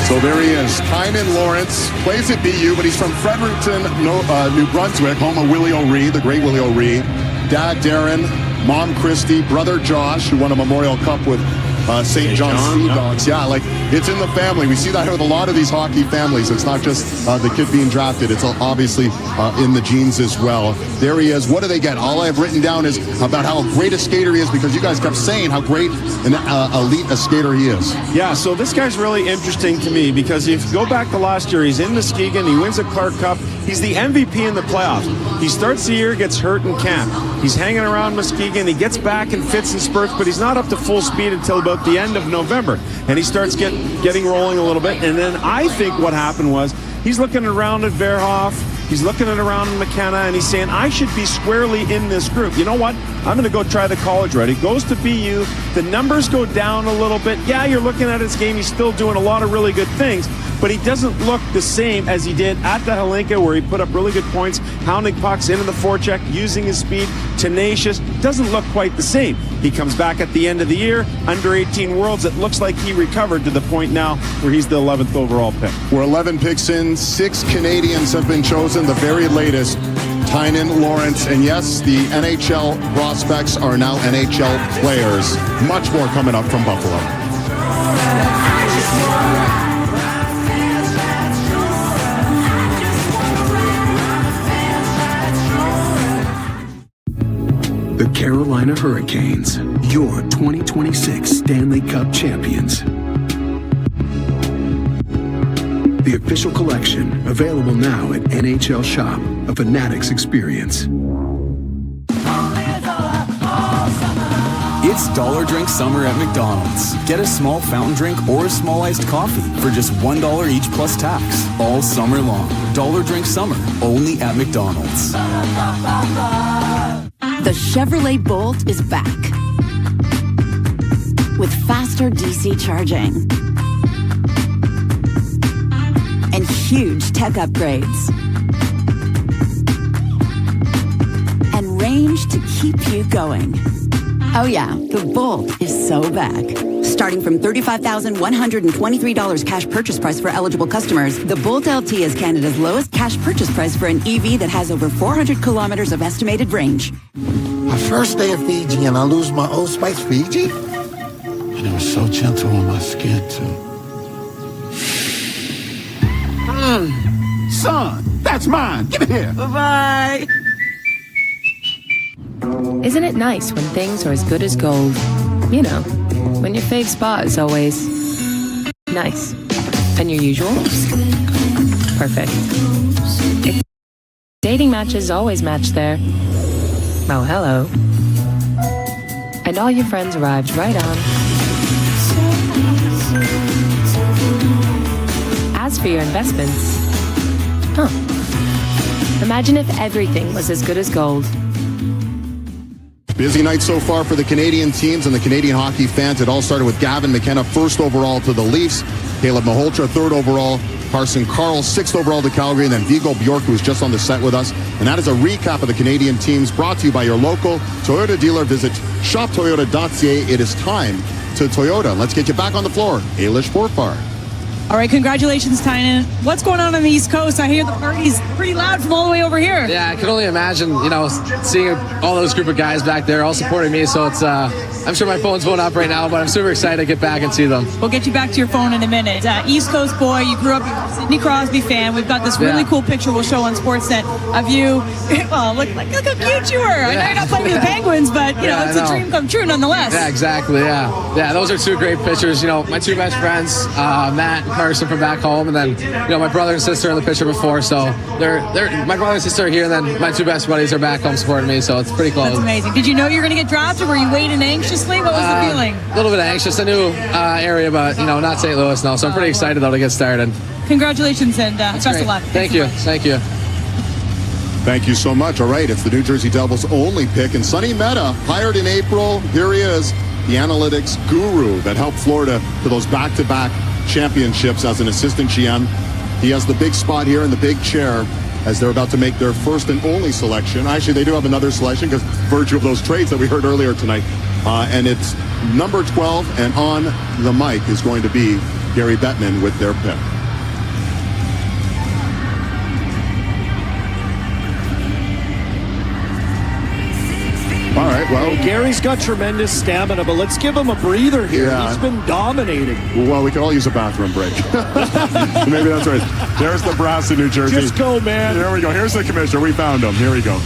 So there he is, Tynan Lawrence, plays at BU, but he's from Fredericton, New Brunswick, home of Willie O'Ree, the great Willie O'Ree. Dad Darren, Mom Christy, brother Josh, who won a Memorial Cup with St. John's Sea Dogs. Yeah, like it's in the family. We see that with a lot of these hockey families. It's not just the kid being drafted. It's obviously in the genes as well. There he is. What do they get? All I've written down is about how great a skater he is, because you guys kept saying how great an elite a skater he is. Yeah, so this guy's really interesting to me because if you go back to last year, he's in Muskegon, he wins a Clark Cup, he's the MVP in the playoffs. He starts the year, gets hurt in camp. He's hanging around Muskegon, he gets back in fits and spurts, but he's not up to full speed until about the end of November. And he starts getting rolling a little bit. And then I think what happened was he's looking around at Verhoff, he's looking around McKenna, and he's saying, I should be squarely in this group. You know what? I'm going to go try the college route. He goes to BU. The numbers go down a little bit. Yeah, you're looking at his game. He's still doing a lot of really good things, but he doesn't look the same as he did at the Hlinka, where he put up really good points, hounding pucks into the forecheck, using his speed, tenacious. Doesn't look quite the same. He comes back at the end of the year, under 18 Worlds. It looks like he recovered to the point now where he's the 11th overall pick. We're 11 picks in. 6 Canadians have been chosen, the very latest. Tynan Lawrence, and yes, the NHL prospects are now NHL players. Much more coming up from Buffalo. The Carolina Hurricanes, your 2026 Stanley Cup champions. The official collection, available now at NHL Shop, a Fanatics experience. It's Dollar Drink Summer at McDonald's. Get a small fountain drink or a small iced coffee for just $1 each plus tax. All summer long. Dollar Drink Summer, only at McDonald's. The Chevrolet Bolt is back with faster DC charging and huge tech upgrades and range to keep you going. Oh yeah, the Bolt is so back. Starting from $35,123 cash purchase price for eligible customers, the Bolt LT is Canada's lowest cash purchase price for an EV that has over 400 kilometers of estimated range. My first day of Fiji and I lose my Old Spice Fiji? And it was so gentle on my skin too. Son, that's mine. Give it here. Bye-bye. Isn't it nice when things are as good as gold? You know, when your fave spot is always nice. And your usual? Perfect. Dating matches always match there. Oh, hello. And all your friends arrived right on. As for your investments, imagine if everything was as good as gold. Busy night so far for the Canadian teams and the Canadian hockey fans. It all started with Gavin McKenna, first overall to the Leafs. Caleb Malhotra, third overall. Carson Carl, sixth overall to Calgary. And then Viggo Bjork, who was just on the set with us. And that is a recap of the Canadian teams brought to you by your local Toyota dealer. Visit shoptoyota.ca. It is time to Toyota. Let's get you back on the floor. Ailish Forfar. All right, congratulations, Tynan. What's going on the East Coast? I hear the party's pretty loud from all the way over here. Yeah, I can only imagine, seeing all those group of guys back there all supporting me. So it's, I'm sure my phone's blowing up right now, but I'm super excited to get back and see them. We'll get you back to your phone in a minute. East Coast boy, you grew up a Sidney Crosby fan. We've got this really cool picture we'll show on Sportsnet of you. Oh, look how cute you were. I know you're not playing with the Penguins, but it's a dream come true nonetheless. Yeah, exactly. Yeah, those are two great pictures. My two best friends, Matt and Carson from back home, and then my brother and sister in the picture before. So they're my brother and sister are here, and then my two best buddies are back home supporting me. So it's pretty close. That's amazing. Did you know you were going to get drafted? Were you waiting anxiously? What was the feeling? A little bit anxious. A new area, but not St. Louis now. So I'm pretty excited though to get started. Congratulations and best of luck. Thank you. Thank you. Thank you so much. All right, it's the New Jersey Devils' only pick, and Sonny Mehta, hired in April. Here he is, the analytics guru that helped Florida to those back-to-back championships as an assistant GM. He has the big spot here in the big chair as they're about to make their first and only selection. Actually, they do have another selection because virtue of those trades that we heard earlier tonight. And it's number 12, and on the mic is going to be Gary Bettman with their pick. All right, well, Gary's got tremendous stamina, but let's give him a breather here. Yeah. He's been dominating. Well, we could all use a bathroom break. Maybe that's right. There's the brass in New Jersey. Just go, man. Here we go. Here's the commissioner. We found him. Here we go.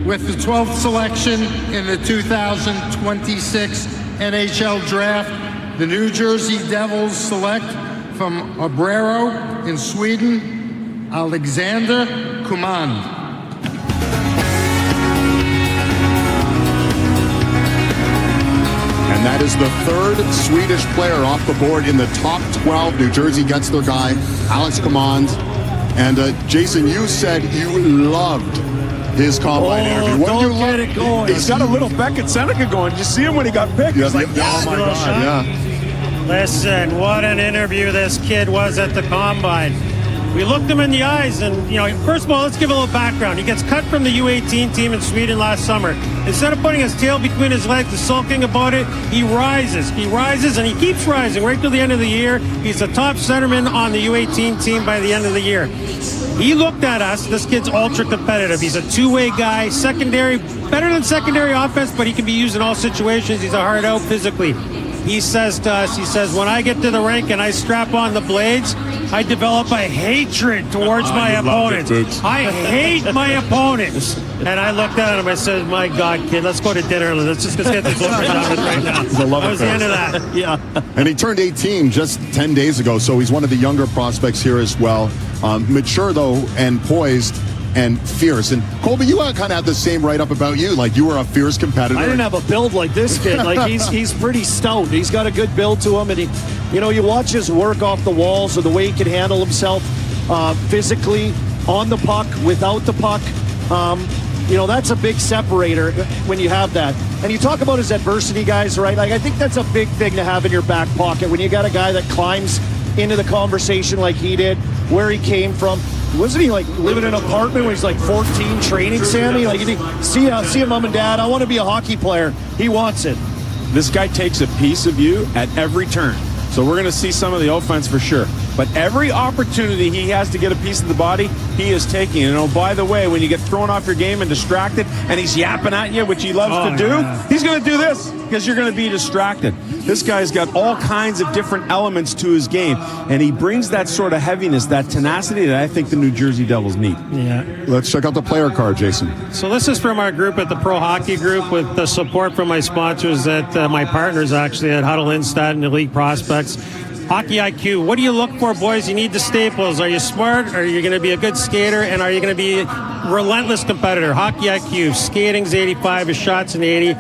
With the 12th selection in the 2026 NHL Draft, the New Jersey Devils select from Obrero in Sweden, Alexander Command. And that is the third Swedish player off the board in the top 12. New Jersey gets their guy, Alex Command. And Jason, you said you loved his combine interview. Don't get it going. He's got a little Beckett Seneca going. Did you see him when he got picked? Yeah, He's like, oh my God, yeah. Listen, what an interview this kid was at the Combine. We looked him in the eyes and, first of all, let's give a little background. He gets cut from the U18 team in Sweden last summer. Instead of putting his tail between his legs and sulking about it, he rises. He rises and he keeps rising right till the end of the year. He's the top centerman on the U18 team by the end of the year. He looked at us. This kid's ultra competitive. He's a two-way guy, secondary, better than secondary offense, but he can be used in all situations. He's a hard out physically. He says to us, when I get to the rink and I strap on the blades, I develop a hatred towards my opponents. I hate my opponents. And I looked at him, I said, my God, kid, let's go to dinner. Let's just get this over done with right now. That was the end of that. Yeah. And he turned 18 just 10 days ago, so he's one of the younger prospects here as well. Mature, though, and poised and fierce. And Colby, you kind of had the same write-up about you. Like, you were a fierce competitor. I didn't have a build like this kid. Like, he's pretty stout. He's got a good build to him, and you watch his work off the walls or the way he can handle himself physically on the puck, without the puck. That's a big separator when you have that. And you talk about his adversity, guys, right? Like, I think that's a big thing to have in your back pocket when you got a guy that climbs into the conversation like he did, where he came from. Wasn't he like living in an apartment when he's like 14 training, Sammy? Like, see ya, mom and dad. I want to be a hockey player. He wants it. This guy takes a piece of you at every turn. So we're going to see some of the offense for sure. but every opportunity he has to get a piece of the body, he is taking. And oh, by the way, when you get thrown off your game and distracted, and he's yapping at you, which he loves to do, he's going to do this because you're going to be distracted. This guy's got all kinds of different elements to his game, and he brings that sort of heaviness, that tenacity that I think the New Jersey Devils need. Yeah. Let's check out the player card, Jason. So this is from our group at the Pro Hockey Group with the support from my sponsors at my partners actually at Huddle Instat and Elite Prospects. Hockey IQ, what do you look for, boys? You need the staples. Are you smart? Are you going to be a good skater? And are you going to be a relentless competitor? Hockey IQ, skating's 85, his shots an 80.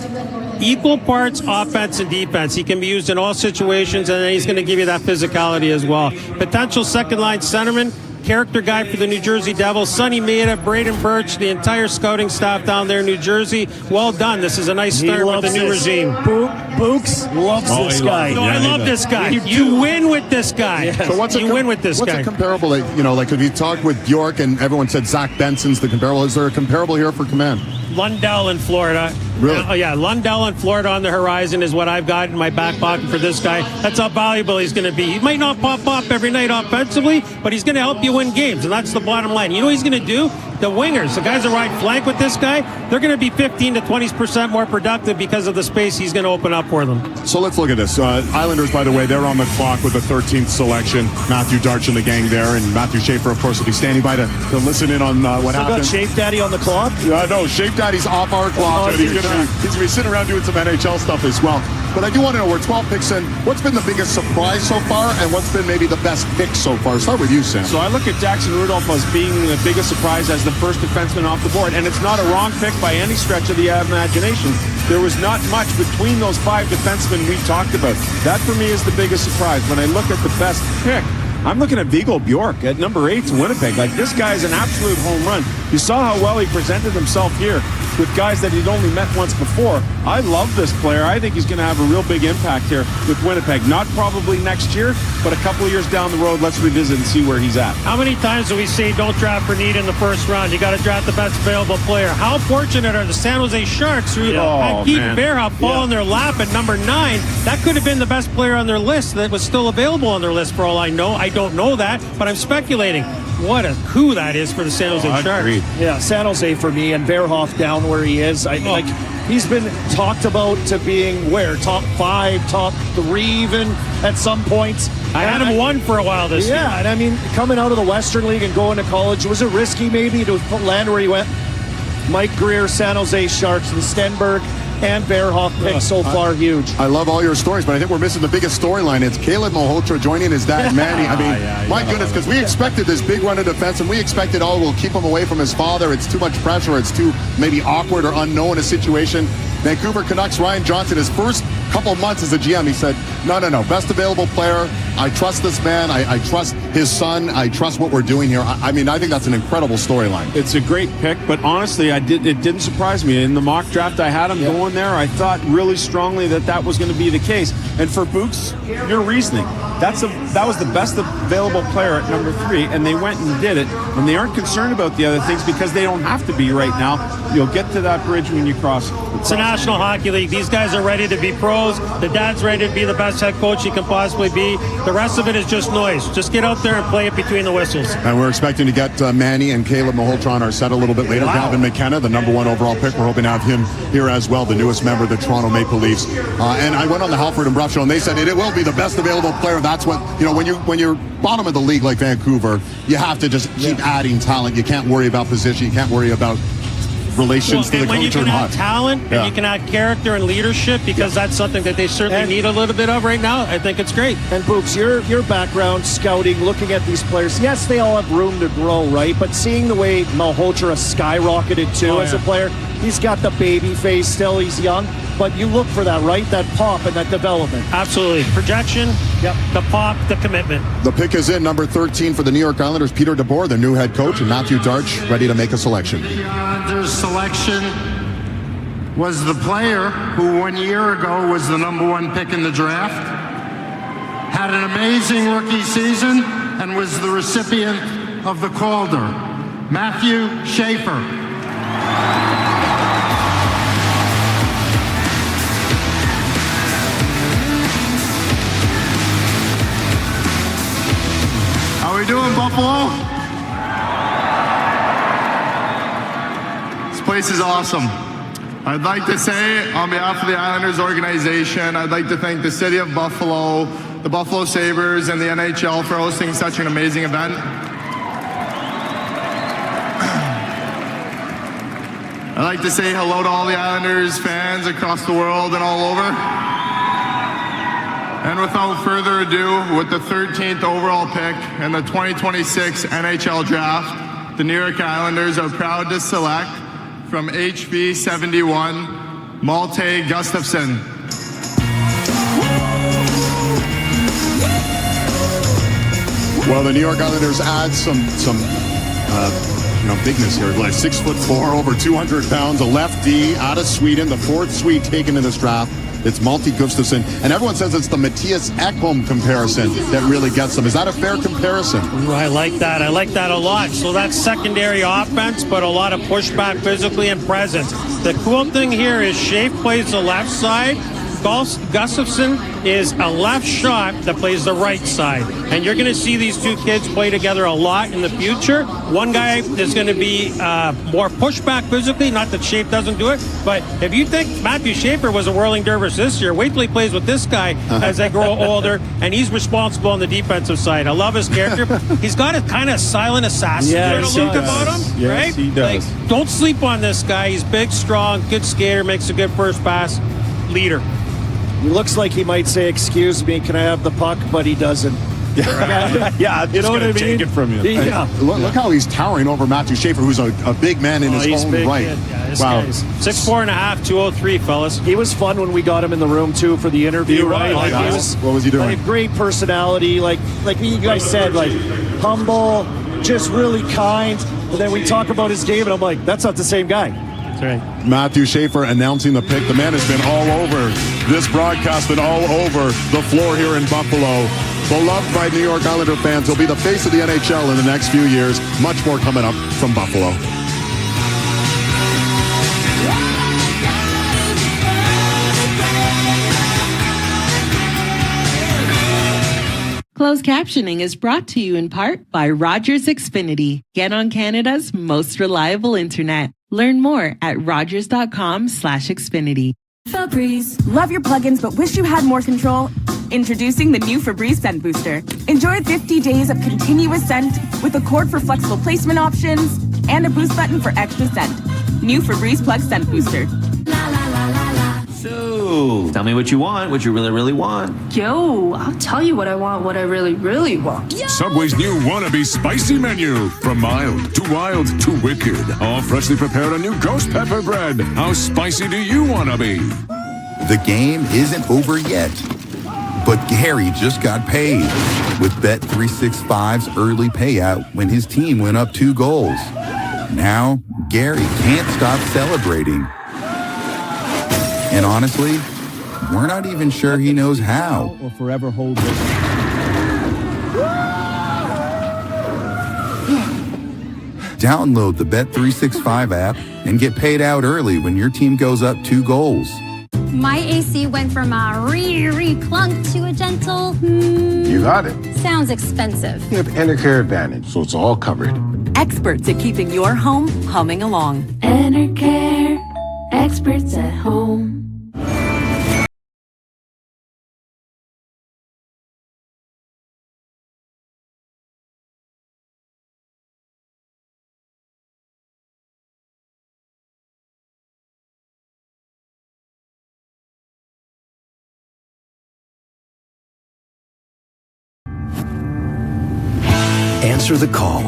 Equal parts offense and defense. He can be used in all situations, and then he's going to give you that physicality as well. Potential second-line centerman, character guy for the New Jersey Devils. Sonny Maeda, Braden Birch, the entire scouting staff down there in New Jersey. Well done. This is a nice start with the new regime. Books loves this guy. No, I love this guy. You win with this guy. Yes. So you win with this guy. What's a comparable, like if you talked with Bjork and everyone said Zach Benson's the comparable, is there a comparable here for command? Lundell in Florida. Really? Yeah, Lundell in Florida on the horizon is what I've got in my back pocket for this guy. That's how valuable he's going to be. He might not pop up every night offensively, but he's going to help you win games, and that's the bottom line. You know what he's going to do? The wingers, the guys that ride flank with this guy, they're going to be 15 to 20% more productive because of the space he's going to open up for them. So let's look at this. Islanders, by the way, they're on the clock with the 13th selection. Matthew Darch and the gang there, and Matthew Schaefer, of course, will be standing by to listen in on what happened. Got Shape Daddy on the clock? No, Shape Daddy's off our clock. He's going to be sitting around doing some NHL stuff as well. But I do want to know, we're 12 picks in. What's been the biggest surprise so far, and what's been maybe the best pick so far? Start with you, Sam. So I look at Jackson Rudolph as being the biggest surprise as the first defenseman off the board, and it's not a wrong pick by any stretch of the imagination. There was not much between those 5 defensemen we talked about. That, for me, is the biggest surprise. When I look at the best pick, I'm looking at Viggo Bjork at number 8 to Winnipeg. Like, this guy is an absolute home run. You saw how well he presented himself here with guys that he'd only met once before. I love this player. I think he's going to have a real big impact here with Winnipeg. Not probably next year, but a couple of years down the road, let's revisit and see where he's at. How many times do we say don't draft for need in the first round? You got to draft the best available player. How fortunate are the San Jose Sharks who had Keaton Bearhop fall in their lap at number 9? That could have been the best player on their list that was still available on their list for all I know. I don't know that, but I'm speculating. What a coup that is for the San Jose Sharks. Yeah, San Jose for me, and Bearhop down where he is. Like, he's been talked about to being where? Top 5, top 3 even at some points. I had him 1 for a while this year. Yeah, and I mean, coming out of the Western League and going to college, was it risky maybe to land where he went? Mike Greer, San Jose Sharks, the Stenberg and Bearhop pick so far huge. I love all your stories, but I think we're missing the biggest storyline. It's Caleb Malhotra joining his dad, Manny. I mean, my goodness, because we expected this big run of defense, and we expected, we'll keep him away from his father. It's too much pressure. It's too maybe awkward or unknown a situation. Vancouver Canucks, Ryan Johnson, his first couple months as a GM, he said, no, best available player. I trust this man. I trust his son. I trust what we're doing here. I mean, I think that's an incredible storyline. It's a great pick, but honestly, it didn't surprise me. In the mock draft, I had him going there. I thought really strongly that was going to be the case. And for Books, your reasoning, that was the best available player at number 3, and they went and did it. And they aren't concerned about the other things because they don't have to be right now. You'll get to that bridge when you cross it. It's a National Hockey League. These guys are ready to be pros. The dad's ready to be the best head coach he can possibly be. The rest of it is just noise. Just get out there and play it between the whistles. And we're expecting to get Manny and Caleb Malhotra on our set a little bit later. Wow. Gavin McKenna, the number 1 overall pick. We're hoping to have him here as well, the newest member of the Toronto Maple Leafs. And I went on the Halford and Bruff show, and they said it will be the best available player. That's what, when you're bottom of the league like Vancouver, you have to just keep adding talent. You can't worry about position. You can't worry about relations to the when you coach can add talent and you can add character and leadership, because that's something that they certainly need a little bit of right now, I think it's great. And Boops, your background scouting, looking at these players, yes, they all have room to grow, right? But seeing the way Malhotra skyrocketed too as a player, he's got the baby face still, he's young, but you look for that, right? That pop and that development. Absolutely. Projection, the pop, the commitment. The pick is in, number 13 for the New York Islanders, Peter DeBoer, the new head coach, and Matthew Darch ready to make a selection. The Islanders selection was the player who 1 year ago was the number 1 pick in the draft, had an amazing rookie season, and was the recipient of the Calder, Matthew Schaefer. Buffalo? This place is awesome. I'd like to say, on behalf of the Islanders organization, I'd like to thank the city of Buffalo, the Buffalo Sabres, and the NHL for hosting such an amazing event. I'd like to say hello to all the Islanders fans across the world and all over. And without further ado, with the 13th overall pick in the 2026 NHL Draft, the New York Islanders are proud to select from HV 71, Malte Gustafsson. Well, the New York Islanders add some bigness here. Like 6'4", over 200 pounds, a lefty out of Sweden, the fourth Swede taken in this draft. It's Malte Gustafsson, and everyone says it's the Mattias Ekholm comparison that really gets them. Is that a fair comparison? I like that. I like that a lot. So that's secondary offense, but a lot of pushback physically and presence. The cool thing here is Shea plays the left side. Gustafsson is a left shot that plays the right side. And you're going to see these two kids play together a lot in the future. One guy is going to be more pushback physically, not that Shea doesn't do it, but if you think Matthew Schaefer was a whirling dervish this year, wait till he plays with this guy as they grow older, and he's responsible on the defensive side. I love his character. He's got a kind of silent assassin look about him, right? He does. Like, don't sleep on this guy. He's big, strong, good skater, makes a good first pass, leader. He looks like he might say, "Excuse me, can I have the puck?" But he doesn't. Yeah, you know what I mean? Take it from you. Yeah. Look how he's towering over Matthew Schaefer, who's a big man in his own big, right. Yeah, this Wow. guy's 6'4.5", 203, fellas. He was fun when we got him in the room too for the interview. Right? Like, He was, what was he doing? Like, great personality, like you guys said, like humble, just really kind. And then we talk about his game, and I'm like, that's not the same guy. That's right. Matthew Schaefer announcing the pick. The man has been all over this broadcast, been all over the floor here in Buffalo. Beloved by New York Islander fans. He'll be the face of the NHL in the next few years. Much more coming up from Buffalo. Closed captioning is brought to you in part by Rogers Xfinity. Get on Canada's most reliable internet. Learn more at rogers.com/Xfinity. Febreze. Love your plugins but wish you had more control? Introducing the new Febreze Scent Booster. Enjoy 50 days of continuous scent with a cord for flexible placement options and a boost button for extra scent. New Febreze Plug Scent Booster. So, tell me what you want, what you really, really want. Yo, I'll tell you what I want, what I really, really want. Subway's new wannabe spicy menu. From mild to wild to wicked. All freshly prepared on new ghost pepper bread. How spicy do you want to be? The game isn't over yet. But Gary just got paid with Bet365's early payout when his team went up 2 goals. Now, Gary can't stop celebrating. And honestly, we're not even sure he knows how. Or forever hold it. Download the Bet365 app and get paid out early when your team goes up 2 goals. My AC went from a clunk to a gentle You got it. Sounds expensive. You have Enercare Advantage, so it's all covered. Experts at keeping your home humming along. Enercare, experts at home. Answer the call.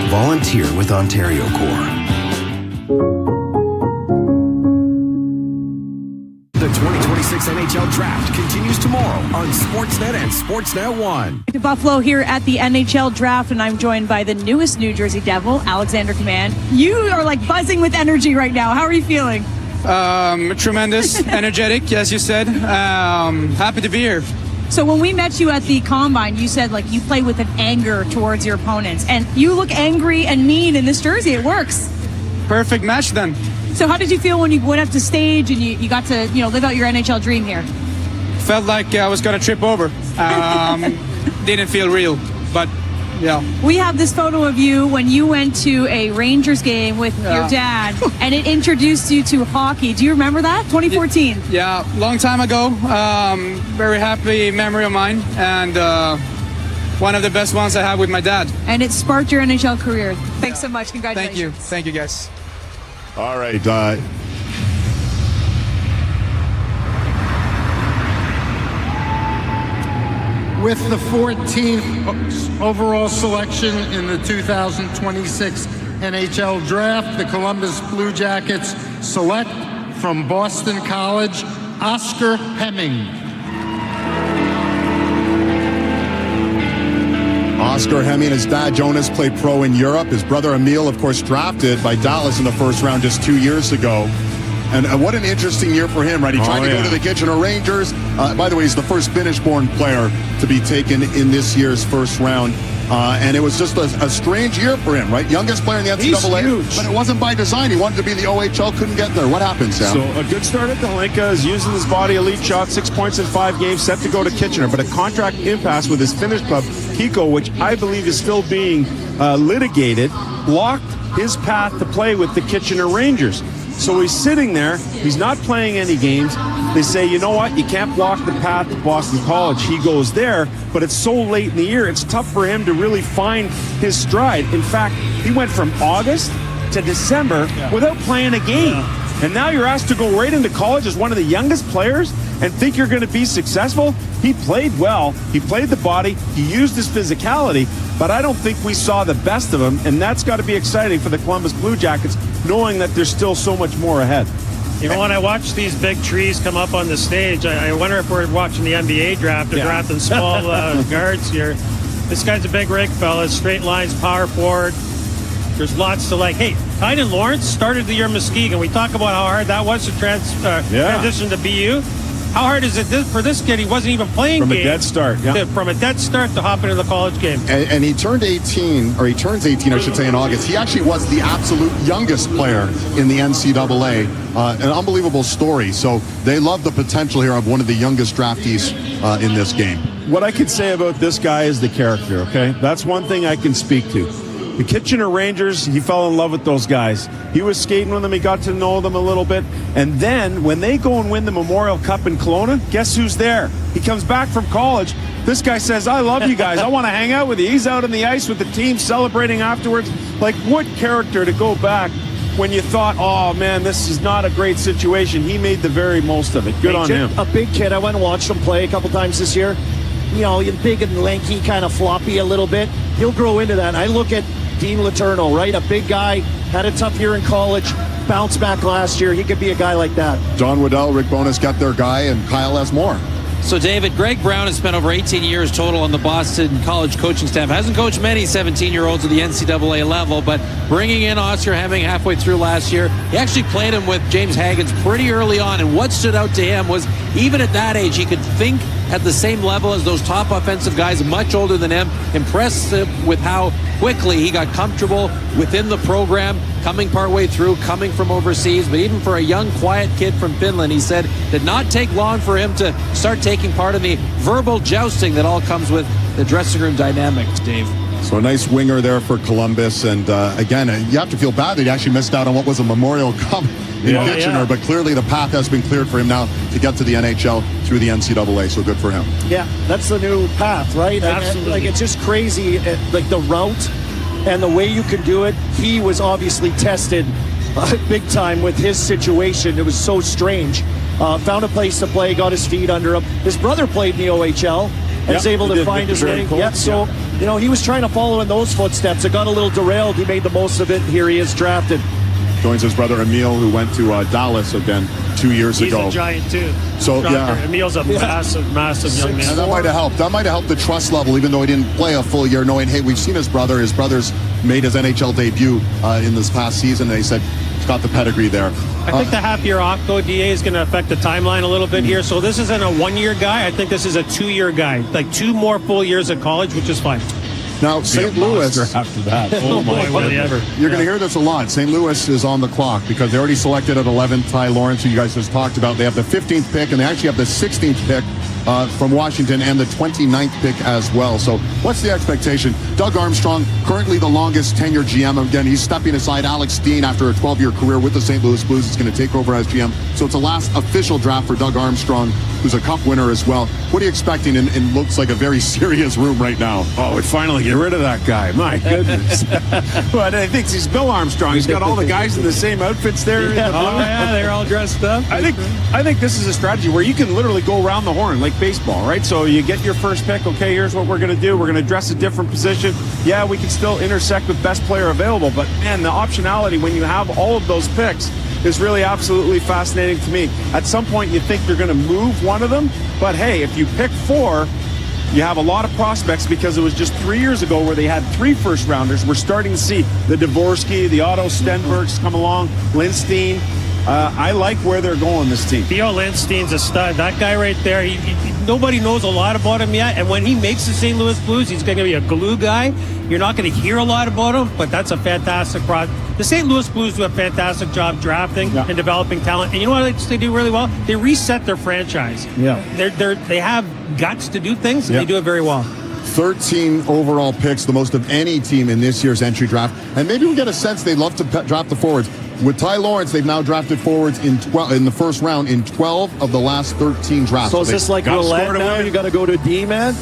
Volunteer with Ontario Corps. The 2026 NHL Draft continues tomorrow on Sportsnet and Sportsnet 1. To Buffalo here at the NHL Draft, and I'm joined by the newest New Jersey Devil, Alexander Command. You are like buzzing with energy right now. How are you feeling? Tremendous, energetic, as you said. Happy to be here. So when we met you at the Combine, you said like you play with an anger towards your opponents, and you look angry and mean in this jersey. It works. Perfect match then. So how did you feel when you went up to stage and you got to live out your NHL dream here? Felt like I was gonna trip over. Didn't feel real, but We have this photo of you when you went to a Rangers game with your dad, and it introduced you to hockey. Do you remember that? 2014. Yeah, long time ago. Very happy memory of mine, and one of the best ones I had with my dad. And it sparked your NHL career. Thanks so much. Congratulations. Thank you guys. All right. With the 14th overall selection in the 2026 NHL Draft, the Columbus Blue Jackets select from Boston College, Oscar Hemming. Oscar Hemming, his dad Jonas played pro in Europe. His brother Emil, of course, drafted by Dallas in the first round just 2 years ago. And what an interesting year for him, right? He tried to go to the Kitchener Rangers. By the way, he's the first Finnish-born player to be taken in this year's first round. And it was just a strange year for him, right? Youngest player in the NCAA. He's huge. But it wasn't by design. He wanted to be in the OHL, couldn't get there. What happened, Sam? So a good start at Dahlonega, is using his body, elite shot, 6 points in 5 games, set to go to Kitchener. But a contract impasse with his Finnish club, Kiko, which I believe is still being litigated, blocked his path to play with the Kitchener Rangers. So he's sitting there. He's not playing any games. They say, you know what? You can't block the path to Boston College. He goes there, but it's so late in the year, it's tough for him to really find his stride. In fact, he went from August to December without playing a game. And now you're asked to go right into college as one of the youngest players and think you're going to be successful? He played well. He played the body. He used his physicality. But I don't think we saw the best of him. And that's got to be exciting for the Columbus Blue Jackets, knowing that there's still so much more ahead. You know, when I watch these big trees come up on the stage, I wonder if we're watching the NBA draft or drafting small guards here. This guy's a big rig fella, straight lines, power forward. There's lots to like. Hey, Tynan Lawrence started the year in Muskegon. We talk about how hard that was to transition to BU. How hard is it for this kid? He wasn't even playing from games. A dead start. From a dead start to hop into the college game. And he turned 18, or he turns 18, I should say, in August. He actually was the absolute youngest player in the NCAA. An unbelievable story. So they love the potential here of one of the youngest draftees in this game. What I could say about this guy is the character, okay? That's one thing I can speak to. The Kitchener Rangers, he fell in love with those guys. He was skating with them. He got to know them a little bit. And then when they go and win the Memorial Cup in Kelowna, guess who's there? He comes back from college. This guy says, I love you guys. I want to hang out with you. He's out on the ice with the team celebrating afterwards. Like, what character to go back when you thought, oh, man, this is not a great situation. He made the very most of it. Good on him. A big kid. I went and watched him play a couple times this year. You know, big and lanky, kind of floppy a little bit. He'll grow into that. I look at Dean Letourneau, right? A big guy, had a tough year in college, bounced back last year. He could be a guy like that. John Waddell, Rick Bowness got their guy, and Kyle has more. So, David, Greg Brown has spent over 18 years total on the Boston College coaching staff. Hasn't coached many 17-year-olds at the NCAA level, but bringing in Oscar Hemming halfway through last year, he actually played him with James Haggans pretty early on, and what stood out to him was even at that age, he could think at the same level as those top offensive guys, much older than him. Impressive with how quickly he got comfortable within the program, coming partway through, coming from overseas. But even for a young, quiet kid from Finland, he said, did not take long for him to start taking part in the verbal jousting that all comes with the dressing room dynamics, Dave. So a nice winger there for Columbus. And again, you have to feel bad that he actually missed out on what was a Memorial Cup in Kitchener. But clearly the path has been cleared for him now to get to the NHL through the NCAA. So good for him. Yeah, that's the new path, right? Absolutely. Like, it's just crazy, like the route and the way you can do it. He was obviously tested big time with his situation. It was so strange. Found a place to play, got his feet under him. His brother played in the OHL and was able to find his way. Yeah, so, you know, he was trying to follow in those footsteps. It got a little derailed. He made the most of it. Here he is drafted. Joins his brother Emil, who went to Dallas again 2 years ago. He's a giant, too. So, Emil's a massive young man. And that might have helped. That might have helped the trust level, even though he didn't play a full year, knowing, hey, we've seen his brother. His brother's made his NHL debut in this past season. And they said he's got the pedigree there. I think the half-year off, though, DA, is going to affect the timeline a little bit here. So this isn't a one-year guy. I think this is a 2-year guy. Like 2 more full years at college, which is fine. Now, St. Louis, after that. Oh, my God. You're going to hear this a lot. St. Louis is on the clock because they already selected at 11 Ty Lawrence, who you guys just talked about. They have the 15th pick, and they actually have the 16th pick from Washington and the 29th pick as well. So what's the expectation? Doug Armstrong, currently the longest tenured GM. Again, he's stepping aside. Alex Steen, after a 12-year career with the St. Louis Blues, is going to take over as GM. So it's the last official draft for Doug Armstrong, who's a cup winner as well. What are you expecting? And looks like a very serious room right now. Oh, we'd finally get rid of that guy. My goodness. But I think he's Bill Armstrong. He's got all the guys in the same outfits there. Yeah, they're all dressed up. I think this is a strategy where you can literally go around the horn like baseball, right? So you get your first pick. Okay, here's what we're going to do. We're going to address a different position. Yeah, we can still intersect with best player available. But, man, the optionality when you have all of those picks is really absolutely fascinating to me. At some point, you think you're going to move one of them. But, hey, if you pick 4, you have a lot of prospects because it was just 3 years ago where they had 3 first-rounders. We're starting to see the Dvorsky, the Otto Stenbergs come along, Lindstein. I like where they're going, this team. Theo Lindstein's a stud. That guy right there, nobody knows a lot about him yet. And when he makes the St. Louis Blues, he's going to be a glue guy. You're not going to hear a lot about him, but that's a fantastic product. The St. Louis Blues do a fantastic job drafting and developing talent. And you know what they do really well? They reset their franchise. Yeah. They have guts to do things, and they do it very well. 13 overall picks, the most of any team in this year's entry draft. And maybe we get a sense they love to draft the forwards. With Ty Lawrence, they've now drafted forwards in the first round in 12 of the last 13 drafts. So is this like roulette now? You got to go to D, man?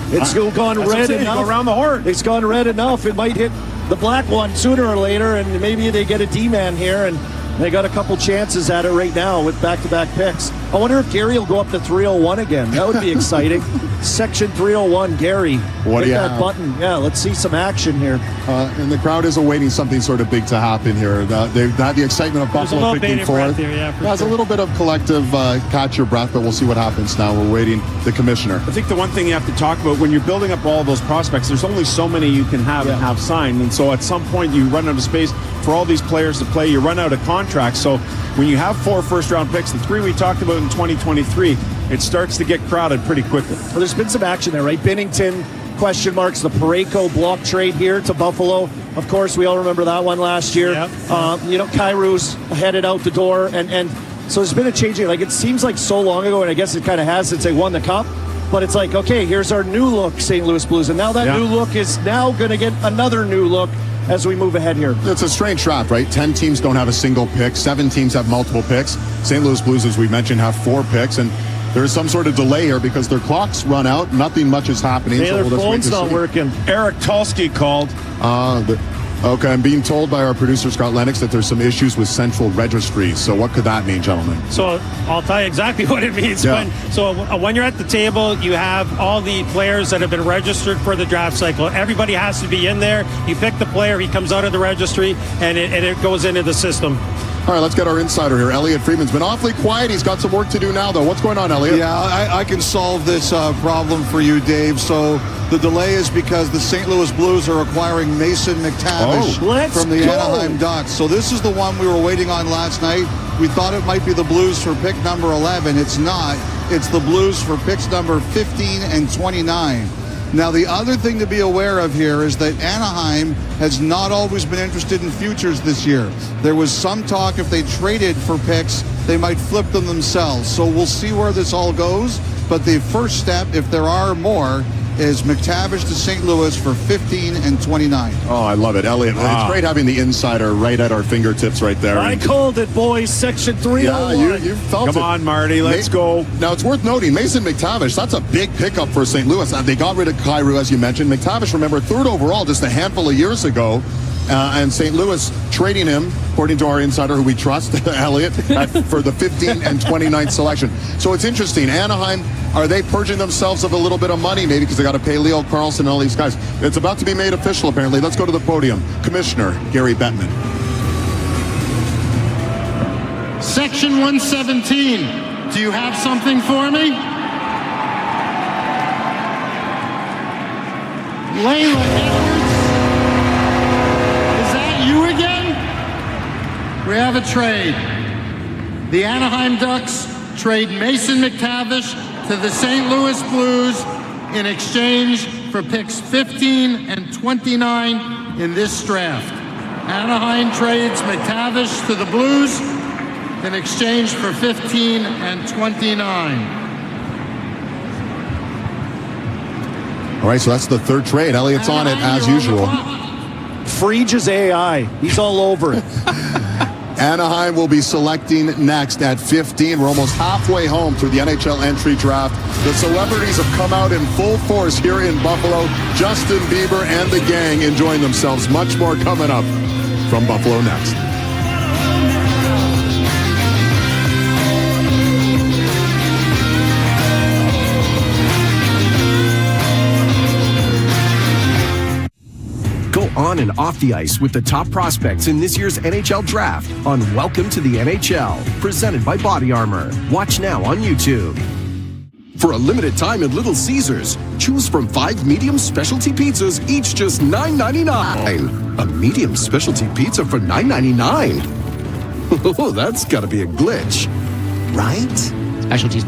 It's gone red enough. Go around the horn. It's gone red enough. It might hit the black one sooner or later, and maybe they get a D-man here, and they got a couple chances at it right now with back-to-back picks. I wonder if Gary will go up to 301 again. That would be exciting. Section 301, Gary. What do you that have? button. Yeah, let's see some action here. And the crowd is awaiting something sort of big to happen here. They've had the excitement of Buffalo picking fourth. There's a little bit of collective catch your breath, but we'll see what happens now. We're waiting the commissioner. I think the one thing you have to talk about when you're building up all those prospects, there's only so many you can have and have signed. And so at some point you run out of space for all these players to play. You run out of contracts. So when you have 4 first-round picks, the 3 we talked about in 2023, it starts to get crowded pretty quickly. Well, there's been some action there, right? Binnington, question marks, the Parayko block trade here to Buffalo. Of course, we all remember that one last year. Yep. Kairou's headed out the door, and so there's been a change. Like, it seems like so long ago, and I guess it kind of has since they won the Cup. But it's like, okay, here's our new look, St. Louis Blues. And now that new look is now going to get another new look as we move ahead here. It's a strange draft, right? 10 teams don't have a single pick. 7 teams have multiple picks. St. Louis Blues, as we mentioned, have 4 picks. And there's some sort of delay here because their clocks run out. Nothing much is happening. Their phone's not working. Eric Tulsky called. Okay, I'm being told by our producer, Scott Lennox, that there's some issues with central registries. So what could that mean, gentlemen? So I'll tell you exactly what it means. Yeah. When you're at the table, you have all the players that have been registered for the draft cycle. Everybody has to be in there. You pick the player, he comes out of the registry, and it goes into the system. All right, let's get our insider here. Elliot Friedman's been awfully quiet. He's got some work to do now, though. What's going on, Elliot? Yeah, I can solve this problem for you, Dave. So the delay is because the St. Louis Blues are acquiring Mason McTavish from the Anaheim Ducks. So this is the one we were waiting on last night. We thought it might be the Blues for pick number 11. It's not. It's the Blues for picks number 15 and 29. Now, the other thing to be aware of here is that Anaheim has not always been interested in futures this year. There was some talk if they traded for picks, they might flip them themselves. So we'll see where this all goes. But the first step, if there are more, is McTavish to St. Louis for 15 and 29. Oh, I love it, Elliot. Wow. It's great having the insider right at our fingertips right there. I called it, boys. Section 301. Yeah, you felt it. Come on, Marty. Let's go. Now, it's worth noting, Mason McTavish, that's a big pickup for St. Louis. They got rid of Kyrou, as you mentioned. McTavish, remember, 3rd overall just a handful of years ago. And St. Louis trading him, according to our insider who we trust, Elliot, for the 15 and 29th selection. So it's interesting. Anaheim, are they purging themselves of a little bit of money, maybe because they got to pay Leo Carlson and all these guys? It's about to be made official, apparently. Let's go to the podium. Commissioner Gary Bettman. Section 117. Do you have something for me? Layla Edwards. You again? We have a trade. The Anaheim Ducks trade Mason McTavish to the St. Louis Blues in exchange for picks 15 and 29 in this draft. Anaheim trades McTavish to the Blues in exchange for 15 and 29. All right, so that's the third trade. Elliott's on it as usual. Frege AI. He's all over it. Anaheim will be selecting next at 15. We're almost halfway home through the NHL entry draft. The celebrities have come out in full force here in Buffalo. Justin Bieber and the gang enjoying themselves. Much more coming up from Buffalo next. Go on and off the ice with the top prospects in this year's NHL Draft on Welcome to the NHL, presented by Body Armor. Watch now on YouTube. For a limited time at Little Caesars, choose from 5 medium specialty pizzas, each just $9.99. A medium specialty pizza for $9.99? Oh, that's gotta be a glitch, right? Specialties.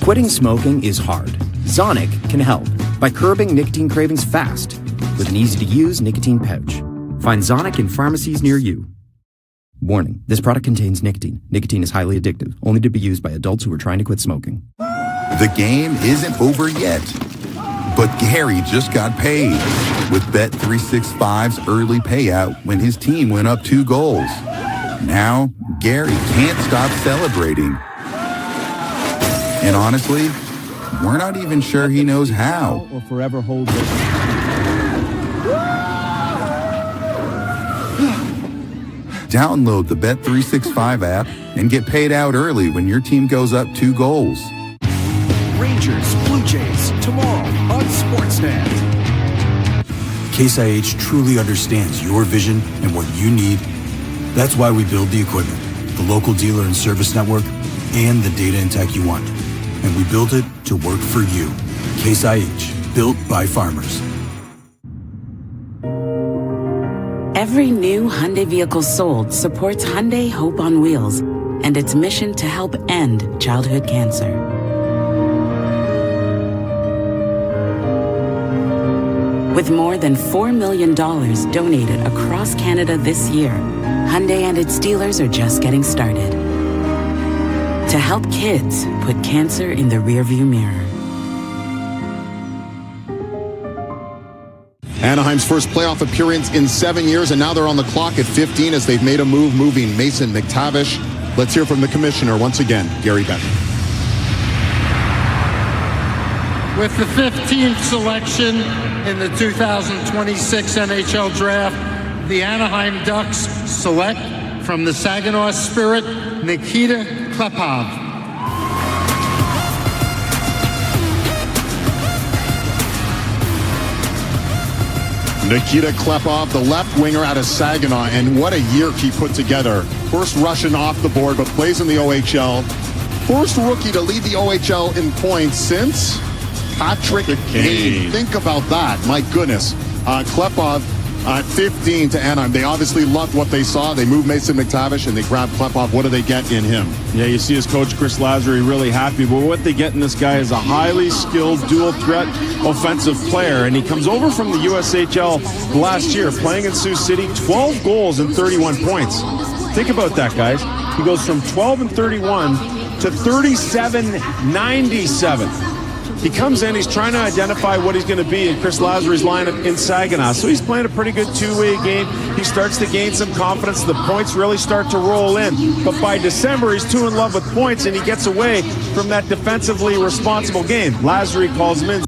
Quitting smoking is hard. Zonic can help by curbing nicotine cravings fast with an easy-to-use nicotine pouch. Find Zonic in pharmacies near you. Warning, this product contains nicotine. Nicotine is highly addictive, only to be used by adults who are trying to quit smoking. The game isn't over yet, but Gary just got paid with Bet365's early payout when his team went up 2 goals. Now, Gary can't stop celebrating. And honestly, we're not even sure he knows how. Or forever hold this. Download the Bet365 app and get paid out early when your team goes up 2 goals. Rangers, Blue Jays, tomorrow on Sportsnet. Case IH truly understands your vision and what you need. That's why we build the equipment, the local dealer and service network, and the data and tech you want. And we built it to work for you. Case IH, built by farmers. Every new Hyundai vehicle sold supports Hyundai Hope on Wheels and its mission to help end childhood cancer. With more than $4 million donated across Canada this year, Hyundai and its dealers are just getting started to help kids put cancer in the rearview mirror. Anaheim's first playoff appearance in 7 years, and now they're on the clock at 15 as they've made a move, moving Mason McTavish. Let's hear from the commissioner once again, Gary Bettman. With the 15th selection in the 2026 NHL Draft, the Anaheim Ducks select from the Saginaw Spirit, Nikita Klepov. Nikita Klepov, the left winger out of Saginaw, and what a year he put together. First Russian off the board, but plays in the OHL. First rookie to lead the OHL in points since Patrick Kane. Think about that. My goodness. Klepov at 15 to Anaheim. They obviously loved what they saw. They moved Mason McTavish and they grabbed Klepov. What do they get in him? Yeah, you see his coach, Chris Lazary, really happy. But what they get in this guy is a highly skilled, dual-threat offensive player. And he comes over from the USHL last year, playing in Sioux City, 12 goals and 31 points. Think about that, guys. He goes from 12 and 31 to 37-97. He comes in, he's trying to identify what he's going to be in Chris Lazary's lineup in Saginaw. So he's playing a pretty good two-way game. He starts to gain some confidence. The points really start to roll in. But by December, he's too in love with points, and he gets away from that defensively responsible game. Lazary calls him in.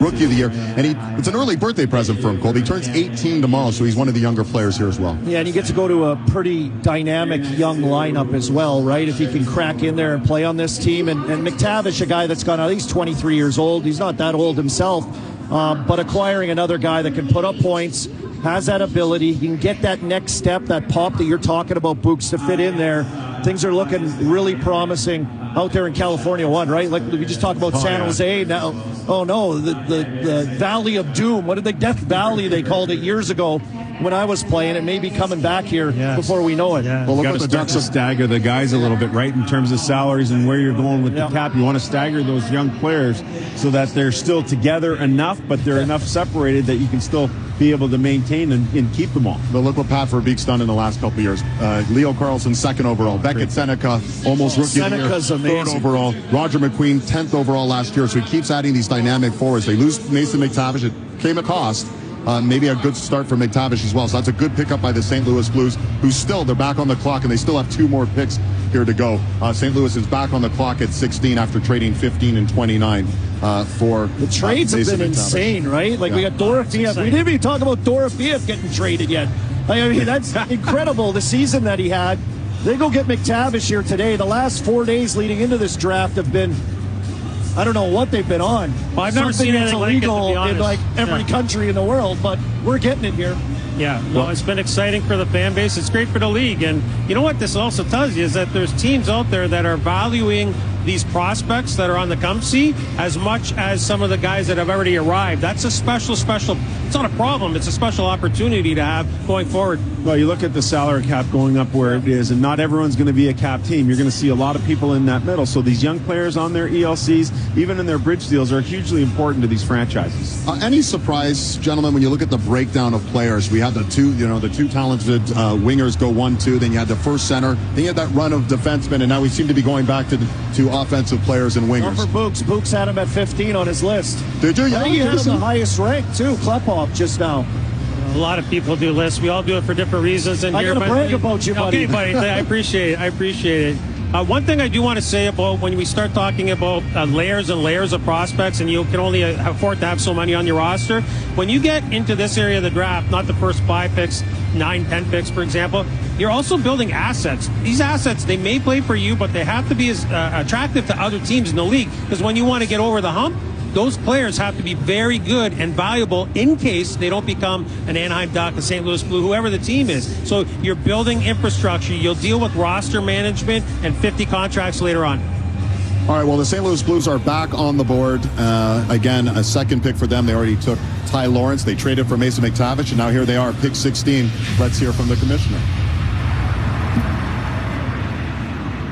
Rookie of the Year, and it's an early birthday present for him, Colby. He turns 18 tomorrow, so he's one of the younger players here as well. Yeah, and you get to go to a pretty dynamic young lineup as well, right? If he can crack in there and play on this team. And McTavish, a guy that's gone out, he's 23 years old. He's not that old himself, but acquiring another guy that can put up points, has that ability, you can get that next step, that pop that you're talking about, Books, to fit in there. Things are looking really promising out there in California 1, right? Like we just talked about San Jose now. Oh no, the Valley of Doom. What did they, Death Valley they called it years ago when I was playing. It may be coming back here before we know it. Well, look at the Ducks to stagger the guys a little bit, right, in terms of salaries and where you're going with the cap. You want to stagger those young players so that they're still together enough, but they're enough separated that you can still be able to maintain and keep them all. But look what Pat Verbeek's done in the last couple of years. Leo Carlson, 2nd overall. Beckett Seneca, almost rookie of the year, 3rd overall. Roger McQueen, 10th overall last year. So he keeps adding these dynamic forwards. They lose Mason McTavish. It came at cost. Maybe a good start for McTavish as well. So that's a good pickup by the St. Louis Blues, who still, they're back on the clock, and they still have 2 more picks here to go. St. Louis is back on the clock at 16 after trading 15 and 29 for the trades have been insane, right? Like we got Dorofeev. We didn't even talk about Dorofeev getting traded yet. I mean, that's incredible, the season that he had. They go get McTavish here today. The last 4 days leading into this draft have been, I don't know what they've been on. Well, I've never seen anything illegal like it, in like every country in the world, but we're getting it here. Yeah, well, it's been exciting for the fan base. It's great for the league. And you know what this also tells you is that there's teams out there that are valuing these prospects that are on the come see as much as some of the guys that have already arrived. That's a special, it's not a problem. It's a special opportunity to have going forward. Well, you look at the salary cap going up where it is, and not everyone's going to be a cap team. You're going to see a lot of people in that middle. So these young players on their ELCs, even in their bridge deals, are hugely important to these franchises. Any surprise, gentlemen, when you look at the breakdown of players? We had the two talented wingers go 1-2. Then you had the first center. Then you had that run of defensemen, and now we seem to be going back to offensive players and wingers. For Books. Books had him at 15 on his list. Did you? I think he had him the highest rank too. Klepov just now. A lot of people do lists. We all do it for different reasons. And I'm going to brag about you, buddy. Okay, buddy. I appreciate it. One thing I do want to say about when we start talking about layers and layers of prospects, and you can only afford to have so many on your roster, when you get into this area of the draft, not the first 5 picks, 9, 10 picks, for example, you're also building assets. These assets, they may play for you, but they have to be as attractive to other teams in the league, because when you want to get over the hump, those players have to be very good and valuable in case they don't become an Anaheim Duck, a St. Louis Blue, whoever the team is. So you're building infrastructure. You'll deal with roster management and 50 contracts later on. All right, well, the St. Louis Blues are back on the board. Again, a second pick for them. They already took Ty Lawrence. They traded for Mason McTavish, and now here they are, pick 16. Let's hear from the commissioner.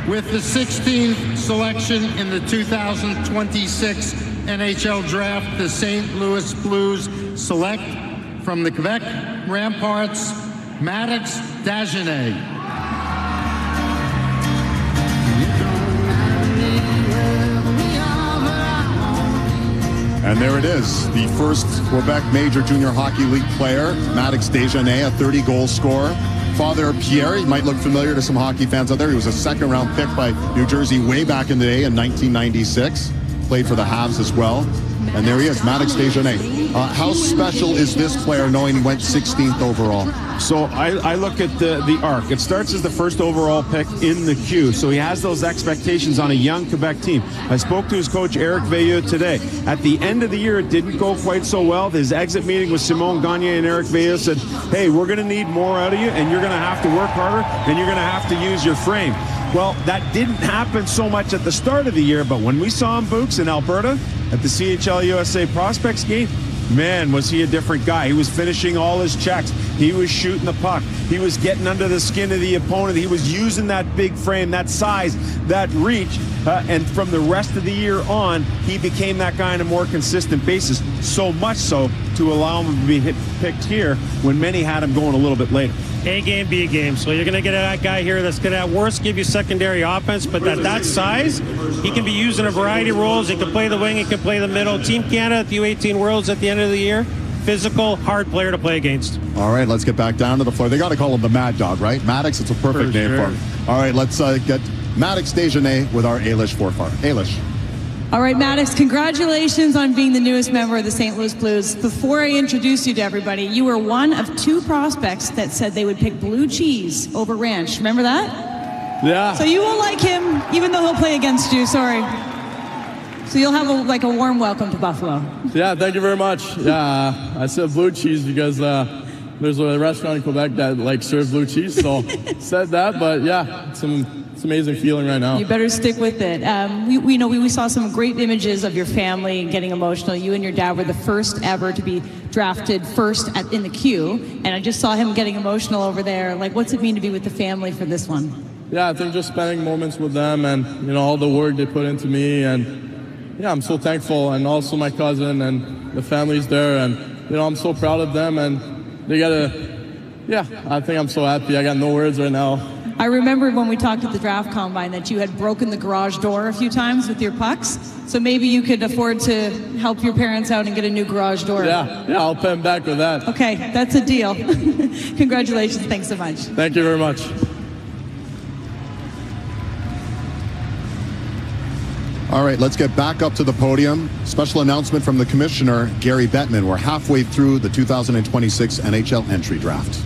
With the 16th selection in the 2026 NHL Draft, the St. Louis Blues select from the Quebec Ramparts, Maddox Dagenet. And there it is, the first Quebec Major Junior Hockey League player, Maddox Dagenet, a 30-goal scorer. Father Pierre, he might look familiar to some hockey fans out there. He was a second-round pick by New Jersey way back in the day in 1996. Played for the Habs as well. And there he is, Maddox Dagenet. How special is this player knowing he went 16th overall? So I look at the arc. It starts as the first overall pick in the queue. So he has those expectations on a young Quebec team. I spoke to his coach, Eric Veilleux, today. At the end of the year, it didn't go quite so well. His exit meeting with Simon Gagné and Eric Veilleux said, hey, we're going to need more out of you, and you're going to have to work harder, and you're going to have to use your frame. Well, that didn't happen so much at the start of the year, but when we saw him, Books, in Alberta at the CHL USA Prospects game, man, was he a different guy. He was finishing all his checks. He was shooting the puck. He was getting under the skin of the opponent. He was using that big frame, that size, that reach. And from the rest of the year on, he became that guy on a more consistent basis. So much so to allow him to be picked here when many had him going a little bit later. A game, B game. So you're going to get that guy here that's going to at worst give you secondary offense, but at that size, he can be used in a variety of roles. He can play the wing, he can play the middle. Team Canada at the U18 Worlds at the end of the year. Physical, hard player to play against. All right, let's get back down to the floor. They got to call him the Mad Dog, right? Maddox, it's a perfect name for him. All right, let's get Maddox Dagenet with our Ailish Forfar. Ailish. All right, Maddox, congratulations on being the newest member of the St. Louis Blues. Before I introduce you to everybody, you were one of 2 prospects that said they would pick blue cheese over ranch. Remember that? Yeah. So you won't like him, even though he'll play against you. Sorry. So you'll have a warm welcome to Buffalo. Yeah, thank you very much. Yeah, I said blue cheese because there's a restaurant in Quebec that serves blue cheese, so said that. But yeah, it's an amazing feeling right now. You better stick with it. We saw some great images of your family getting emotional. You and your dad were the first ever to be drafted first in the queue, and I just saw him getting emotional over there. What's it mean to be with the family for this one? Yeah, I think just spending moments with them and all the work they put into me, and yeah, I'm so thankful, and also my cousin and the family's there, and I'm so proud of them, and they I think I'm so happy. I got no words right now. I remembered when we talked at the draft combine that you had broken the garage door a few times with your pucks, so maybe you could afford to help your parents out and get a new garage door. Yeah, I'll pay them back with that. Okay, that's a deal. Congratulations, thanks so much. Thank you very much. All right, let's get back up to the podium. Special announcement from the commissioner, Gary Bettman. We're halfway through the 2026 NHL entry draft.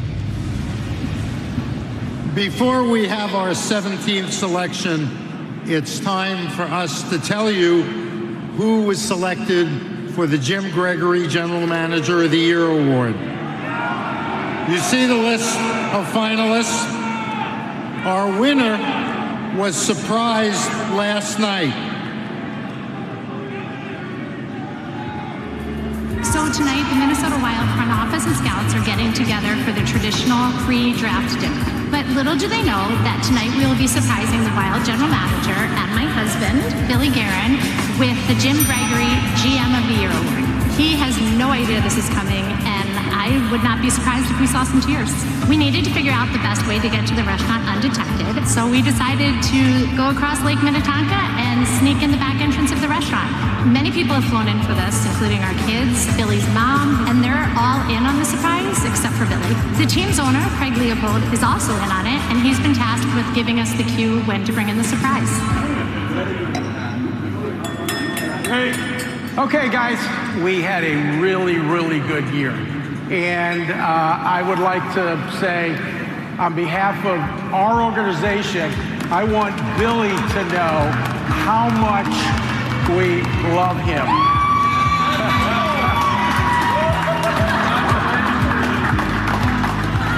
Before we have our 17th selection, it's time for us to tell you who was selected for the Jim Gregory General Manager of the Year Award. You see the list of finalists. Our winner was surprised last night. So tonight, the Minnesota Wild front office and scouts are getting together for the traditional pre-draft dinner. But little do they know that tonight we will be surprising the Wild general manager and my husband, Billy Guerin, with the Jim Gregory GM of the Year Award. He has no idea this is coming, and I would not be surprised if we saw some tears. We needed to figure out the best way to get to the restaurant undetected, so we decided to go across Lake Minnetonka and sneak in the back entrance of the restaurant. Many people have flown in for this, including our kids, Billy's mom, and they're all in on the surprise, except for Billy. The team's owner, Craig Leopold, is also in on it, and he's been tasked with giving us the cue when to bring in the surprise. Hey. Okay, guys, we had a really, really good year. And I would like to say, on behalf of our organization, I want Billy to know how much we love him.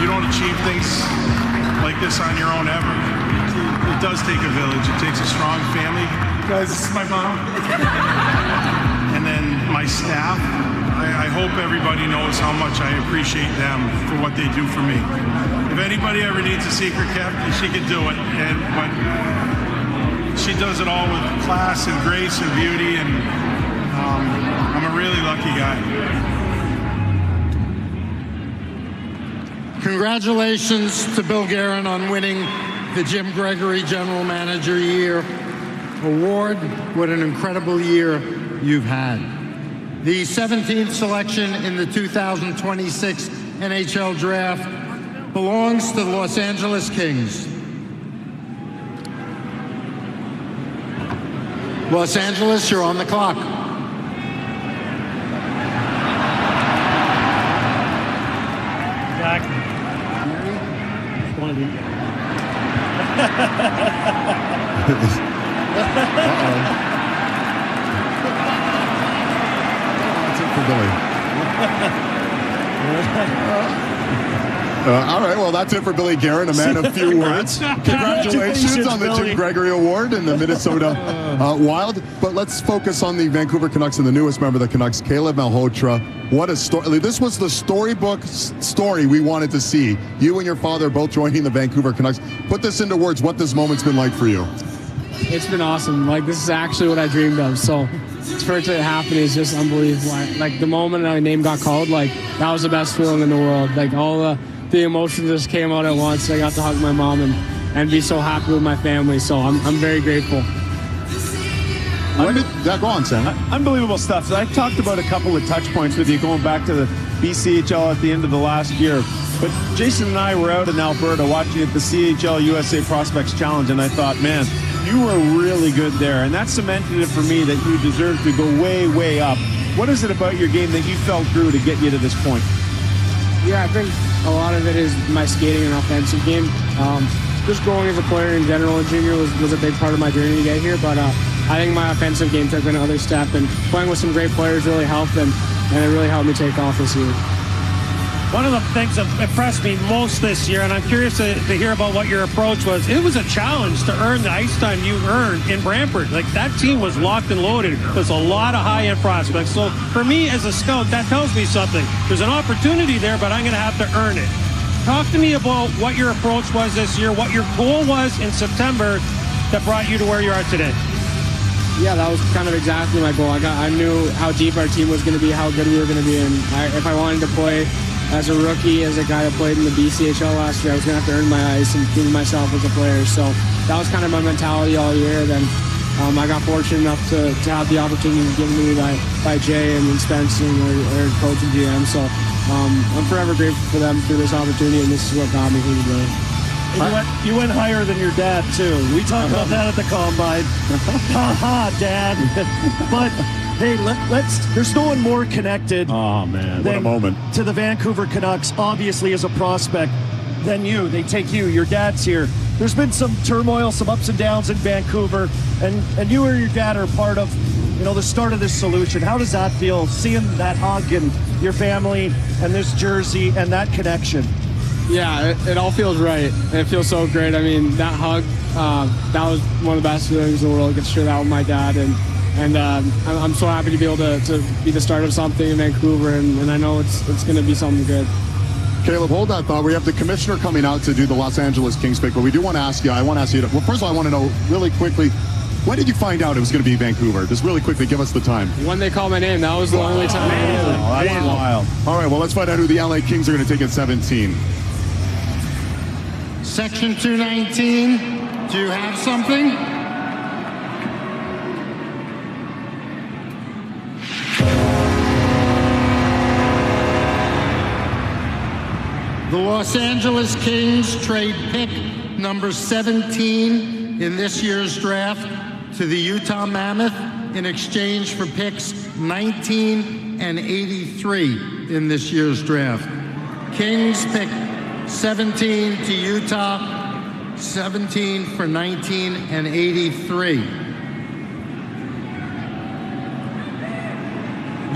You don't achieve things like this on your own ever. It does take a village. It takes a strong family. Guys, this is my mom. And then my staff. I hope everybody knows how much I appreciate them for what they do for me. If anybody ever needs a secret kept, she could do it. But she does it all with class and grace and beauty, and I'm a really lucky guy. Congratulations to Bill Guerin on winning the Jim Gregory General Manager Year Award. What an incredible year you've had. The 17th selection in the 2026 NHL Draft belongs to the Los Angeles Kings. Los Angeles, you're on the clock. Exactly. All right, well, that's it for Billy Guerin, a man of few words. Congratulations on the Jim Gregory Award and the Minnesota Wild. But let's focus on the Vancouver Canucks and the newest member of the Canucks, Caleb Malhotra. What a story. This was the storybook story we wanted to see. You and your father both joining the Vancouver Canucks. Put this into words, what this moment's been like for you. It's been awesome. This is actually what I dreamed of. So for it to happen is just unbelievable. The moment my name got called, that was the best feeling in the world. All the emotions just came out at once. I got to hug my mom and be so happy with my family. So I'm very grateful. Go on, Sam. Unbelievable stuff. So I talked about a couple of touch points with you going back to the BCHL at the end of the last year. But Jason and I were out in Alberta watching at the CHL USA Prospects Challenge, and I thought, man, You were really good there, and that cemented it for me that you deserve to go way, way up. What is it about your game that you felt grew to get you to this point? Yeah, I think a lot of it is my skating and offensive game. Just growing as a player in general in junior was a big part of my journey to get here, but I think my offensive game took another step, and playing with some great players really helped, and it really helped me take off this year. One of the things that impressed me most this year, and I'm curious to hear about what your approach was, it was a challenge to earn the ice time you earned in Brantford. Like, that team was locked and loaded. There's a lot of high-end prospects. So for me as a scout, that tells me something. There's an opportunity there, but I'm going to have to earn it. Talk to me about what your approach was this year, what your goal was in September that brought you to where you are today. Yeah, that was kind of exactly my goal. I knew how deep our team was going to be, how good we were going to be, and if I wanted to play as a rookie, as a guy that played in the BCHL last year, I was going to have to earn my ice and prove myself as a player. So that was kind of my mentality all year. Then I got fortunate enough to have the opportunity given to me by Jay and Spencer or coach and GM. So I'm forever grateful for them through this opportunity, and this is what got me here today. You went higher than your dad, too. We talked about that at the Combine. Ha-ha, Dad. But, hey, there's no one more connected what a moment. to the Vancouver Canucks, obviously, as a prospect, than you. They take you. Your dad's here. There's been some turmoil, some ups and downs in Vancouver, and you or your dad are part of, the start of this solution. How does that feel, seeing that hug and your family and this jersey and that connection? Yeah, it all feels right. It feels so great. I mean, that hug, that was one of the best feelings in the world. I get to share that with my dad, and I'm so happy to be able to be the start of something in Vancouver, and I know it's going to be something good. Caleb, hold that thought. We have the commissioner coming out to do the Los Angeles Kings pick, but we do want to ask you, well, first of all, I want to know really quickly, when did you find out it was going to be Vancouver? Just really quickly, give us the time. When they called my name, that was the only time. That's wild. All right, well, let's find out who the LA Kings are going to take at 17. Section 219, do you have something? The Los Angeles Kings trade pick number 17 in this year's draft to the Utah Mammoth in exchange for picks 19 and 83 in this year's draft. Kings pick 17 to Utah, 17 for 19 and 83.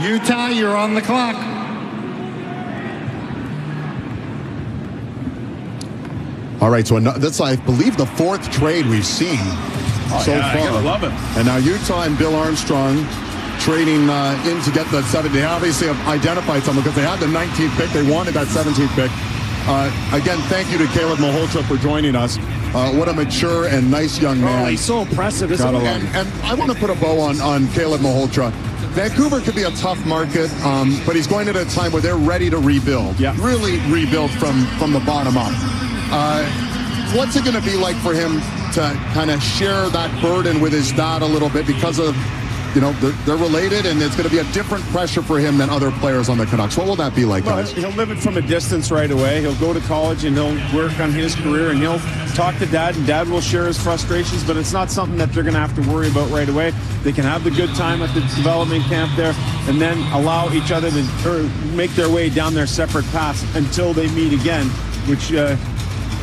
Utah, you're on the clock. All right, so that's, I believe, the fourth trade we've seen so far. I love it. And now Utah and Bill Armstrong trading in to get the 7. They obviously have identified someone because they had the 19th pick. They wanted that 17th pick. Again, thank you to Caleb Malhotra for joining us. What a mature and nice young man. Oh, he's so impressive, isn't he? And I want to put a bow on Caleb Malhotra. Vancouver could be a tough market, but he's going at a time where they're ready to rebuild. Yeah. Really rebuild from the bottom up. What's it going to be like for him to kind of share that burden with his dad a little bit because of, they're related, and it's going to be a different pressure for him than other players on the Canucks. What will that be like, guys? He'll live it from a distance right away. He'll go to college, and he'll work on his career, and he'll talk to Dad, and Dad will share his frustrations, but it's not something that they're going to have to worry about right away. They can have the good time at the development camp there, and then allow each other to make their way down their separate paths until they meet again, which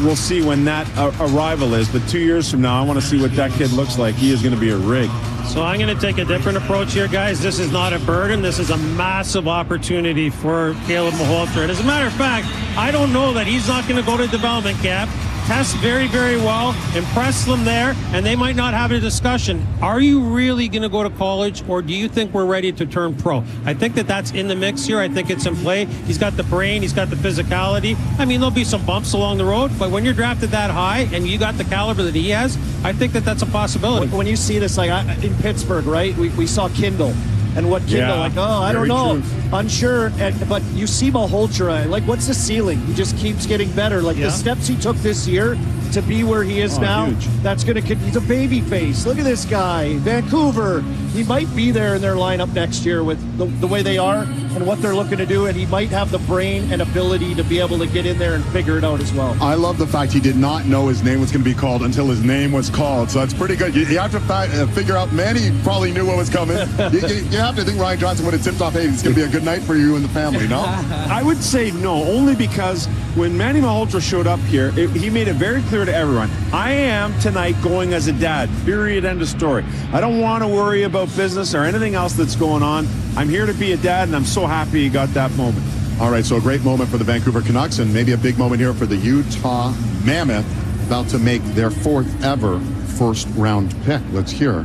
we'll see when that arrival is. But 2 years from now, I want to see what that kid looks like. He is going to be a rig. So I'm going to take a different approach here, guys. This is not a burden. This is a massive opportunity for Caleb Malhotra. And as a matter of fact, I don't know that he's not going to go to development camp, test very, very well, impress them there, and they might not have a discussion. Are you really going to go to college, or do you think we're ready to turn pro? I think that's in the mix here. I think it's in play. He's got the brain. He's got the physicality. I mean, there'll be some bumps along the road, but when you're drafted that high and you got the caliber that he has, I think that's a possibility. When you see this, like in Pittsburgh, right, we saw Kindle. And what Kindle, I don't know, unsure. But you see Malhotra, what's the ceiling? He just keeps getting better. The steps he took this year to be where he is now, huge. that's going to, he's a baby face. Look at this guy, Vancouver. He might be there in their lineup next year with the way they are and what they're looking to do, and he might have the brain and ability to be able to get in there and figure it out as well. I love the fact he did not know his name was going to be called until his name was called, so that's pretty good. You have to figure out, Manny probably knew what was coming. you have to think Ryan Johnson would have tipped off, hey, it's going to be a good night for you and the family, no? I would say no, only because when Manny Malhotra showed up here, he made it very clear to everyone, I am tonight going as a dad, period, end of story. I don't want to worry about business or anything else that's going on. I'm here to be a dad, and I'm so happy he got that moment. All right, so a great moment for the Vancouver Canucks, and maybe a big moment here for the Utah Mammoth, about to make their 4th ever first-round pick. Let's hear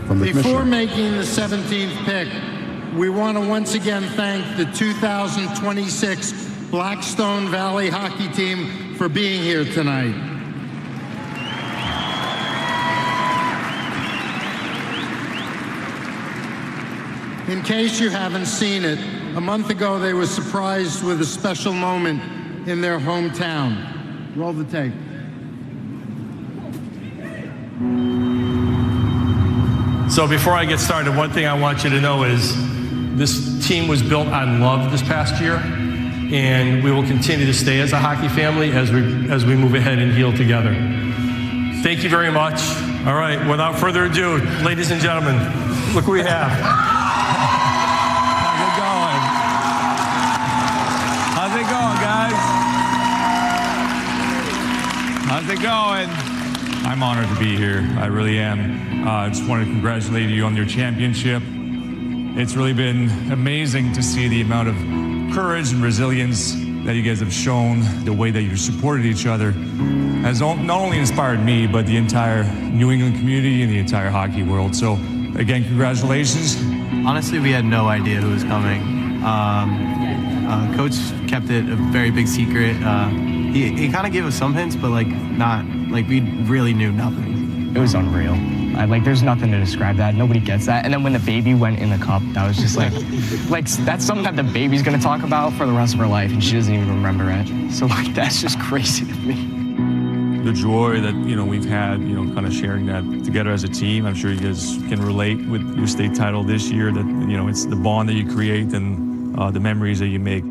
from the Before commissioner. making the 17th pick, we want to once again thank the 2026 Blackstone Valley hockey team for being here tonight. In case you haven't seen it, a month ago they were surprised with a special moment in their hometown. Roll the tape. So before I get started, one thing I want you to know is this team was built on love this past year, and we will continue to stay as a hockey family as we move ahead and heal together. Thank you very much. All right, without further ado, ladies and gentlemen, look who we have. How's it going, guys? How's it going? I'm honored to be here. I really am. I just want to congratulate you on your championship. It's really been amazing to see the amount of courage and resilience that you guys have shown. The way that you supported each other has not only inspired me, but the entire New England community and the entire hockey world. So again, congratulations. Honestly, we had no idea who was coming. Coach kept it a very big secret. He kind of gave us some hints, but we really knew nothing. It was unreal. There's nothing to describe that. Nobody gets that. And then when the baby went in the cup, that was just that's something that the baby's gonna talk about for the rest of her life, and she doesn't even remember it. So that's just crazy to me. The joy that we've had, kind of sharing that together as a team. I'm sure you guys can relate with your state title this year. That it's the bond that you create and the memories that you make.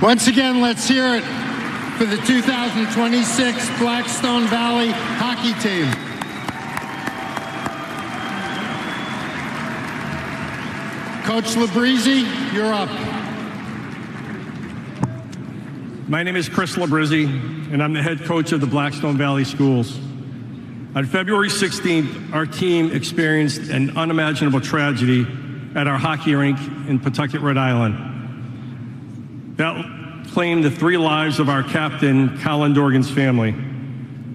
Once again, let's hear it for the 2026 Blackstone Valley hockey team. Coach Labrizzi, you're up. My name is Chris Labrizzi, and I'm the head coach of the Blackstone Valley Schools. On February 16th, our team experienced an unimaginable tragedy at our hockey rink in Pawtucket, Rhode Island. That claimed the 3 lives of our captain, Colin Dorgan's family.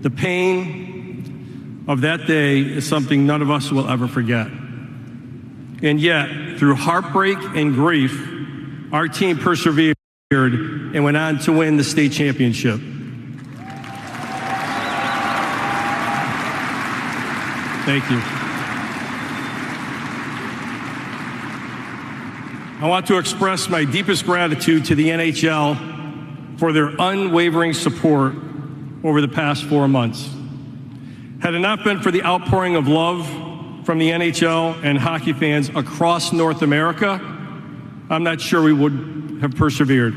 The pain of that day is something none of us will ever forget. And yet, through heartbreak and grief, our team persevered and went on to win the state championship. Thank you. I want to express my deepest gratitude to the NHL for their unwavering support over the past 4 months. Had it not been for the outpouring of love from the NHL and hockey fans across North America, I'm not sure we would have persevered.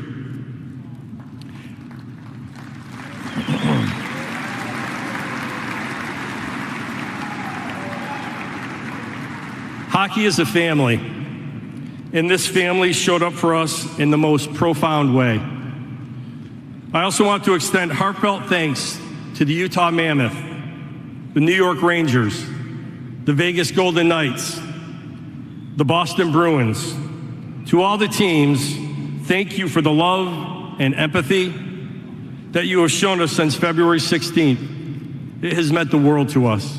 Hockey is a family, and this family showed up for us in the most profound way. I also want to extend heartfelt thanks to the Utah Mammoth, the New York Rangers, the Vegas Golden Knights, the Boston Bruins. To all the teams, thank you for the love and empathy that you have shown us since February 16th. It has meant the world to us.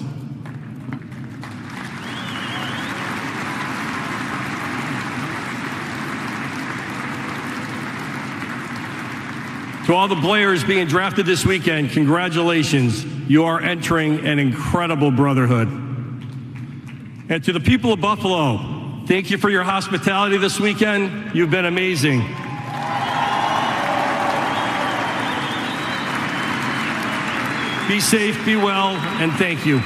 To all the players being drafted this weekend, congratulations. You are entering an incredible brotherhood. And to the people of Buffalo, thank you for your hospitality this weekend. You've been amazing. be safe, be well, and thank you.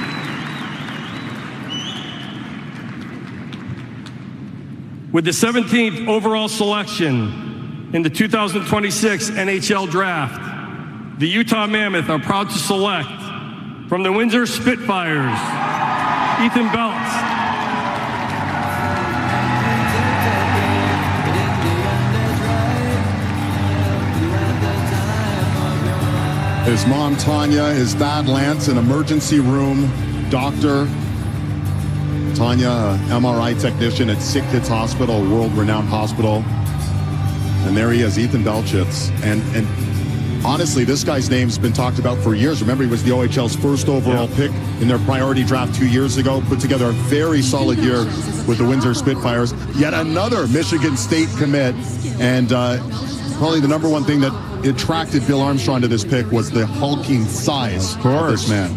With the 17th overall selection in the 2026 NHL Draft, the Utah Mammoth are proud to select from the Windsor Spitfires, Ethan Belts. His mom, Tanya, his dad, Lance, an emergency room doctor. Tanya, a MRI technician at Sick Kids Hospital, a world-renowned hospital. And there he is, Ethan Belchitz. And honestly, this guy's name's been talked about for years. Remember, he was the OHL's first overall pick in their priority draft 2 years ago. Put together a very solid year with the Windsor Spitfires. Yet another Michigan State commit. And probably the number one thing that attracted Bill Armstrong to this pick was the hulking size of this man.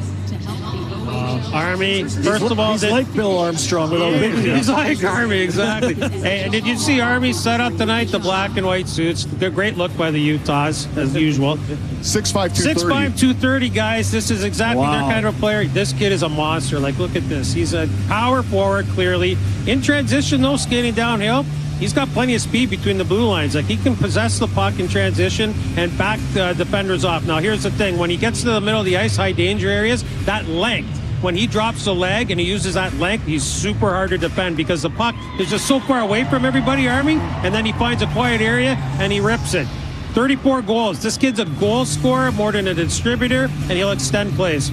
Army, first of all, he's like Bill Armstrong without a big. He's like Army, exactly. Hey, and did you see Army set up tonight? The black and white suits. Good, great look by the Utahs, as usual. 6'5", 230. 6'5", 230, guys. This is exactly Wow. their kind of player. This kid is a monster. Like, look at this. He's a power forward, clearly. In transition, though, skating downhill, he's got plenty of speed between the blue lines. Like, he can possess the puck in transition and back defenders off. Now, here's the thing. When he gets to the middle of the ice, high danger areas, that length. When he drops the leg and he uses that length, he's super hard to defend because the puck is just so far away from everybody, Army, and then he finds a quiet area and he rips it. 34 goals. This kid's a goal scorer more than a distributor, and he'll extend plays.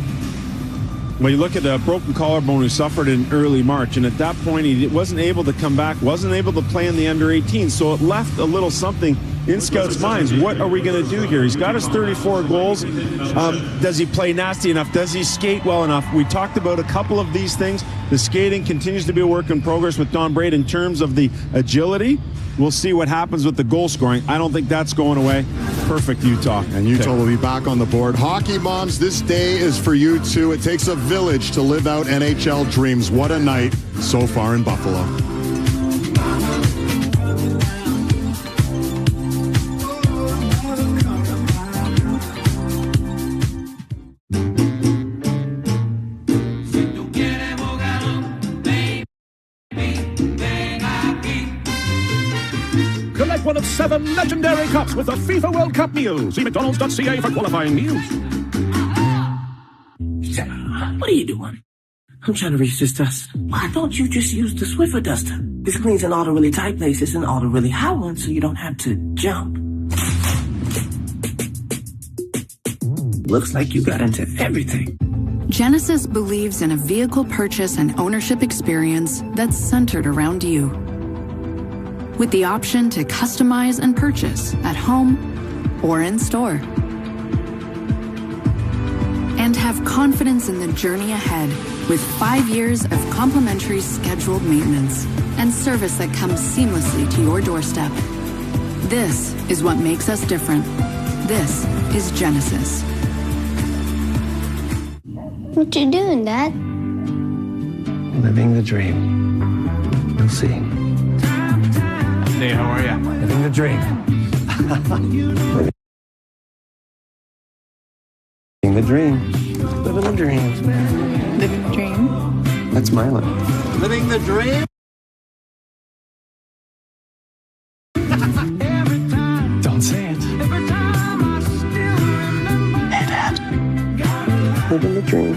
When you look at the broken collarbone he suffered in early March, and at that point he wasn't able to come back, wasn't able to play in the under-18, so it left a little something in scouts' minds. What are we going to do here? He's got his 34 goals. Does he play nasty enough? Does he skate well enough? We talked about a couple of these things. The skating continues to be a work in progress with Don Braid in terms of the agility. We'll see what happens with the goal scoring. I don't think that's going away. Perfect, Utah. And Utah will be back on the board. Hockey moms, this day is for you too. It takes a village to live out NHL dreams. What a night so far in Buffalo. Collect one of 7 legendary cups with the FIFA World Cup meal. See mcdonalds.ca for qualifying meals. What are you doing? I'm trying to reach this dust. Why don't you just use the Swiffer duster? This cleans in all the really tight places and all the really hot ones so you don't have to jump. Looks like you got into everything. Genesis believes in a vehicle purchase and ownership experience that's centered around you. With the option to customize and purchase at home or in store. And have confidence in the journey ahead with 5 years of complimentary scheduled maintenance and service that comes seamlessly to your doorstep. This is what makes us different. This is Genesis. What you doing, Dad? Living the dream. You'll see. Hey, how are you? Living the dream. Living the dream. Living the dream. Living the dream. That's my life. Living the dream? Don't say it. Hey, Dad. Living the dream.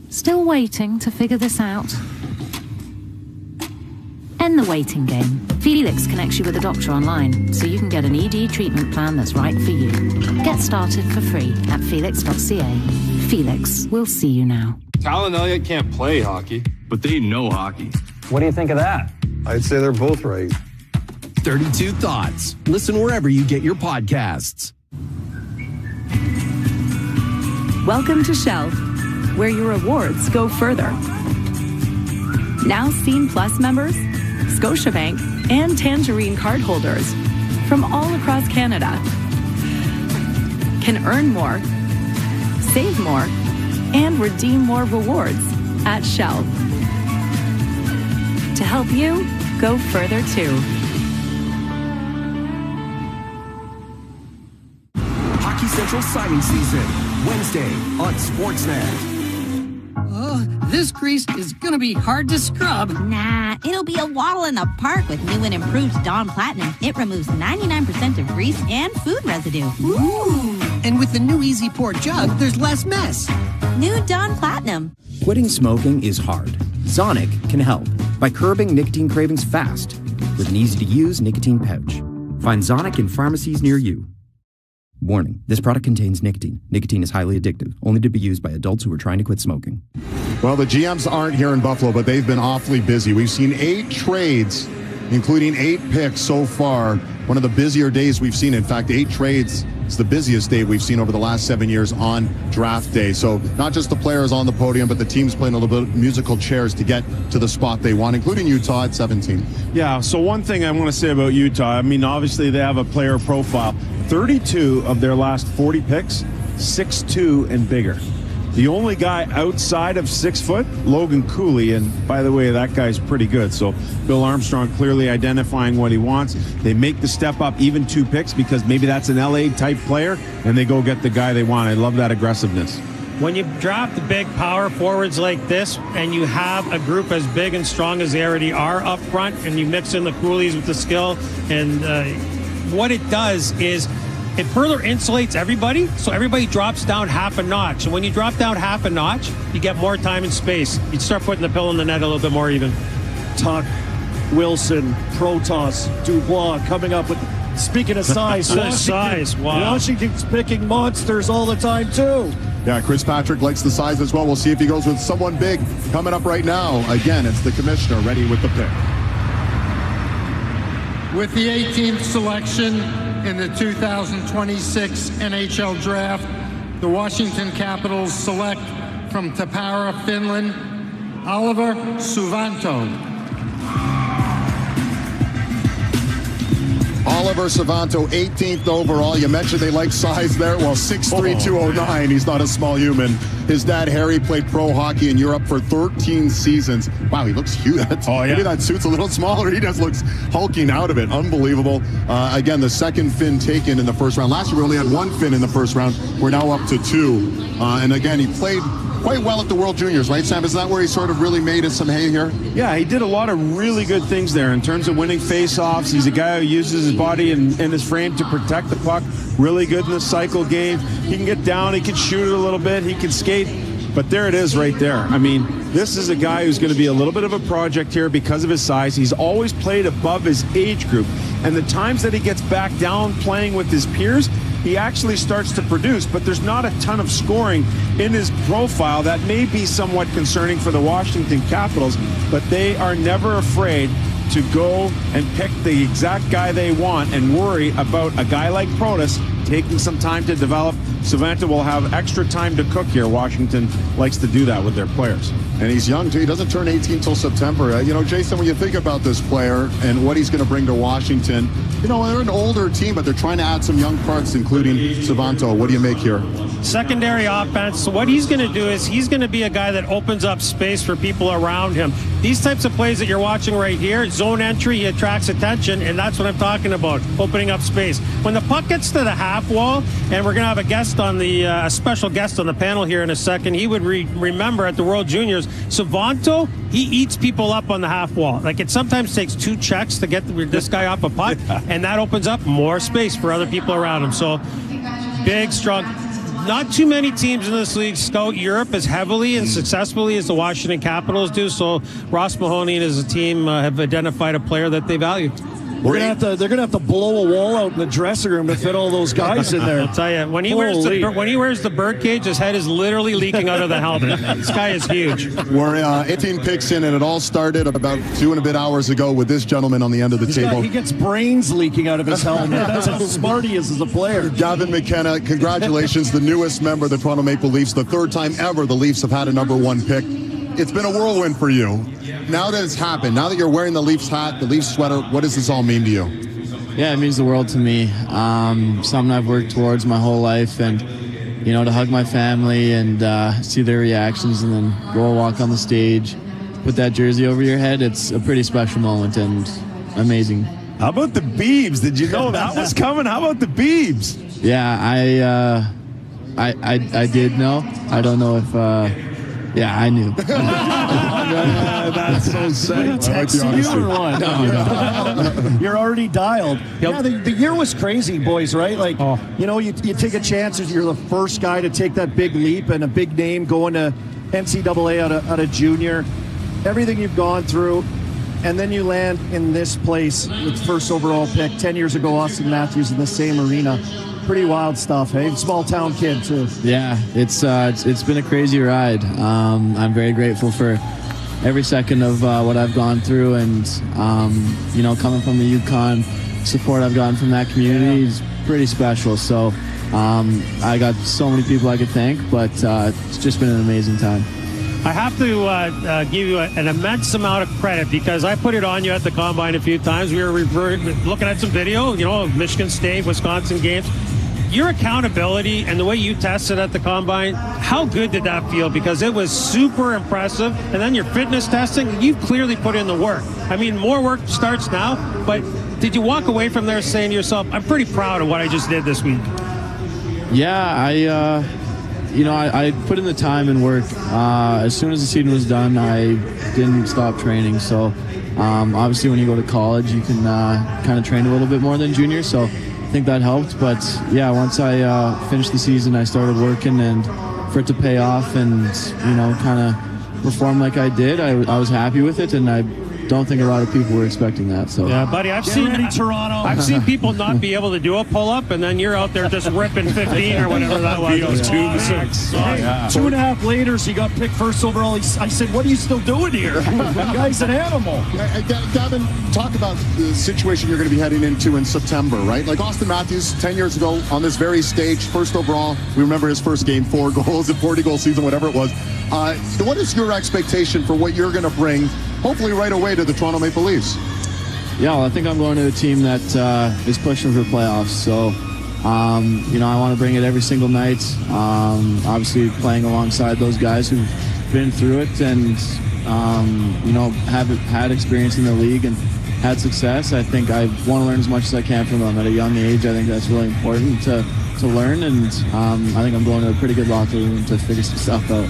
Still waiting to figure this out? End the waiting game. Felix connects you with a doctor online, so you can get an ED treatment plan that's right for you. Get started for free at felix.ca. Felix, we'll see you now. Tal and Elliott can't play hockey, but they know hockey. What do you think of that? I'd say they're both right. 32 Thoughts. Listen wherever you get your podcasts. Welcome to Shelf, where your rewards go further. Now Scene Plus members, Scotiabank, and Tangerine cardholders from all across Canada can earn more, save more, and redeem more rewards at Shelf to help you go further too. Central signing season. Wednesday on Sportsnet. This grease is gonna be hard to scrub. Nah, it'll be a waddle in the park with new and improved Dawn Platinum. It removes 99% of grease and food residue. Ooh. And with the new Easy Pour jug, there's less mess. New Dawn Platinum. Quitting smoking is hard. Zonic can help by curbing nicotine cravings fast with an easy-to-use nicotine pouch. Find Zonic in pharmacies near you. Warning, this product contains nicotine. Nicotine is highly addictive, only to be used by adults who are trying to quit smoking. Well, the GMs aren't here in Buffalo, but they've been awfully busy. We've seen 8 trades, including 8 picks so far. One of the busier days we've seen. In fact, 8 trades is the busiest day we've seen over the last 7 years on draft day. So not just the players on the podium, but the teams playing a little bit of musical chairs to get to the spot they want, including Utah at 17. Yeah, so one thing I want to say about Utah, I mean, obviously they have a player profile. 32 of their last 40 picks, 6'2" and bigger. The only guy outside of 6 foot, Logan Cooley, and by the way, that guy's pretty good. So Bill Armstrong clearly identifying what he wants. They make the step up even 2 picks because maybe that's an LA type player, and they go get the guy they want. I love that aggressiveness. When you draft the big power forwards like this and you have a group as big and strong as they already are up front, and you mix in the Coolies with the skill, and what it does is it further insulates everybody, so everybody drops down half a notch. And when you drop down half a notch, you get more time and space. You start putting the pill in the net a little bit more even. Tuck, Wilson, Protas, Dubois coming up with, speaking of size, Washington's picking monsters all the time too. Yeah, Chris Patrick likes the size as well. We'll see if he goes with someone big coming up right now. Again, it's the commissioner ready with the pick. With the 18th selection in the 2026 NHL Draft, the Washington Capitals select from Tappara, Finland, Oliver Suvanto. Oliver Suvanto, 18th overall. You mentioned they like size there. Well, 6'3", 209. He's not a small human. His dad, Harry, played pro hockey in Europe for 13 seasons. Wow, he looks huge. Maybe that suit's a little smaller. He just looks hulking out of it. Unbelievable. Again, the second Finn taken in the first round. Last year, we only had 1 Finn in the first round. We're now up to 2. And again, he played quite well at the World Juniors, right, Sam? Is that where he sort of really made us some hay here? Yeah, he did a lot of really good things there in terms of winning face-offs. He's a guy who uses his body and his frame to protect the puck. Really good in the cycle game. He can get down, he can shoot it a little bit, he can skate. But there it is right there. I mean, this is a guy who's going to be a little bit of a project here because of his size. He's always played above his age group. And the times that he gets back down playing with his peers, he actually starts to produce, but there's not a ton of scoring in his profile. That may be somewhat concerning for the Washington Capitals, but they are never afraid to go and pick the exact guy they want and worry about a guy like Protas taking some time to develop. Savanta will have extra time to cook here. Washington likes to do that with their players. And he's young, too. He doesn't turn 18 till September. You know, Jason, when you think about this player and what he's going to bring to Washington, you know, they're an older team, but they're trying to add some young parts, including Savanto. What do you make here? Secondary offense. So what he's going to do is he's going to be a guy that opens up space for people around him. These types of plays that you're watching right here, zone entry, he attracts attention, and that's what I'm talking about, opening up space. When the puck gets to the half wall, and we're going to have a guest on the, a special guest on the panel here in a second, he would remember at the World Juniors, Savanto, he eats people up on the half wall. Like, it sometimes takes 2 checks to get this guy off a puck, and that opens up more space for other people around him. So, big, strong. Not too many teams in this league scout Europe as heavily and successfully as the Washington Capitals do. So Ross Mahoney and his team have identified a player that they value. They're gonna have to blow a wall out in the dressing room to fit all those guys in there. I'll tell you, when he wears the bird cage, his head is literally leaking out of the helmet. This guy is huge. We're 18 picks in, and it all started about 2 and a bit hours ago with this gentleman on the end of the table. He gets brains leaking out of his helmet. That's how smart he is as a player. Gavin McKenna, congratulations, the newest member of the Toronto Maple Leafs. The 3rd time ever the Leafs have had a number 1 pick. It's been a whirlwind for you. Now that it's happened, now that you're wearing the Leafs hat, the Leafs sweater, what does this all mean to you? Yeah, it means the world to me. Something I've worked towards my whole life, and you know, to hug my family and see their reactions, and then go walk on the stage, put that jersey over your head. It's a pretty special moment and amazing. How about the Beebs? Did you know that was coming? How about the Beebs? Yeah, I did know. I don't know if, yeah, I knew. That's so sick. Texting you or what? No. You're already dialed. Yeah, the year was crazy, boys, right? Like, you know, you take a chance. You're the first guy to take that big leap and a big name going to NCAA out of junior. Everything you've gone through. And then you land in this place with first overall pick. 10 years ago, Austin Matthews in the same arena. Pretty wild stuff, hey? Small town kid, too. Yeah, it's been a crazy ride. I'm very grateful for every second of what I've gone through, and you know, coming from the Yukon, support I've gotten from that community is pretty special. So I got so many people I could thank, but it's just been an amazing time. I have to give you an immense amount of credit because I put it on you at the Combine a few times. We were looking at some video, you know, Michigan State, Wisconsin games. Your accountability and the way you tested at the Combine, how good did that feel? Because it was super impressive. And then your fitness testing, you clearly put in the work. I mean, more work starts now, but did you walk away from there saying to yourself, I'm pretty proud of what I just did this week? Yeah, you know, I put in the time and work. As soon as the season was done, I didn't stop training. So obviously when you go to college, you can kind of train a little bit more than junior. So I think that helped. But yeah, once I finished the season, I started working, and for it to pay off and, you know, kind of perform like I did, I was happy with it, and I don't think a lot of people were expecting that. So yeah, buddy, I've seen people not be able to do a pull-up, and then you're out there just ripping 15 or whatever that was. 2.6. Yeah. 2.5 later, he got picked first overall. I said, what are you still doing here? The guy's an animal. Gavin, talk about the situation you're going to be heading into in September, right? Like Austin Matthews, 10 years ago on this very stage, first overall. We remember his first game, 4 goals in 40-goal season, whatever it was. What is your expectation for what you're going to bring, hopefully right away, to the Toronto Maple Leafs? Yeah, well, I think I'm going to a team that is pushing for playoffs. So, you know, I want to bring it every single night. Obviously, playing alongside those guys who've been through it and, you know, have had experience in the league and had success. I think I want to learn as much as I can from them at a young age. I think that's really important to learn, and I think I'm going to a pretty good locker room to figure some stuff out.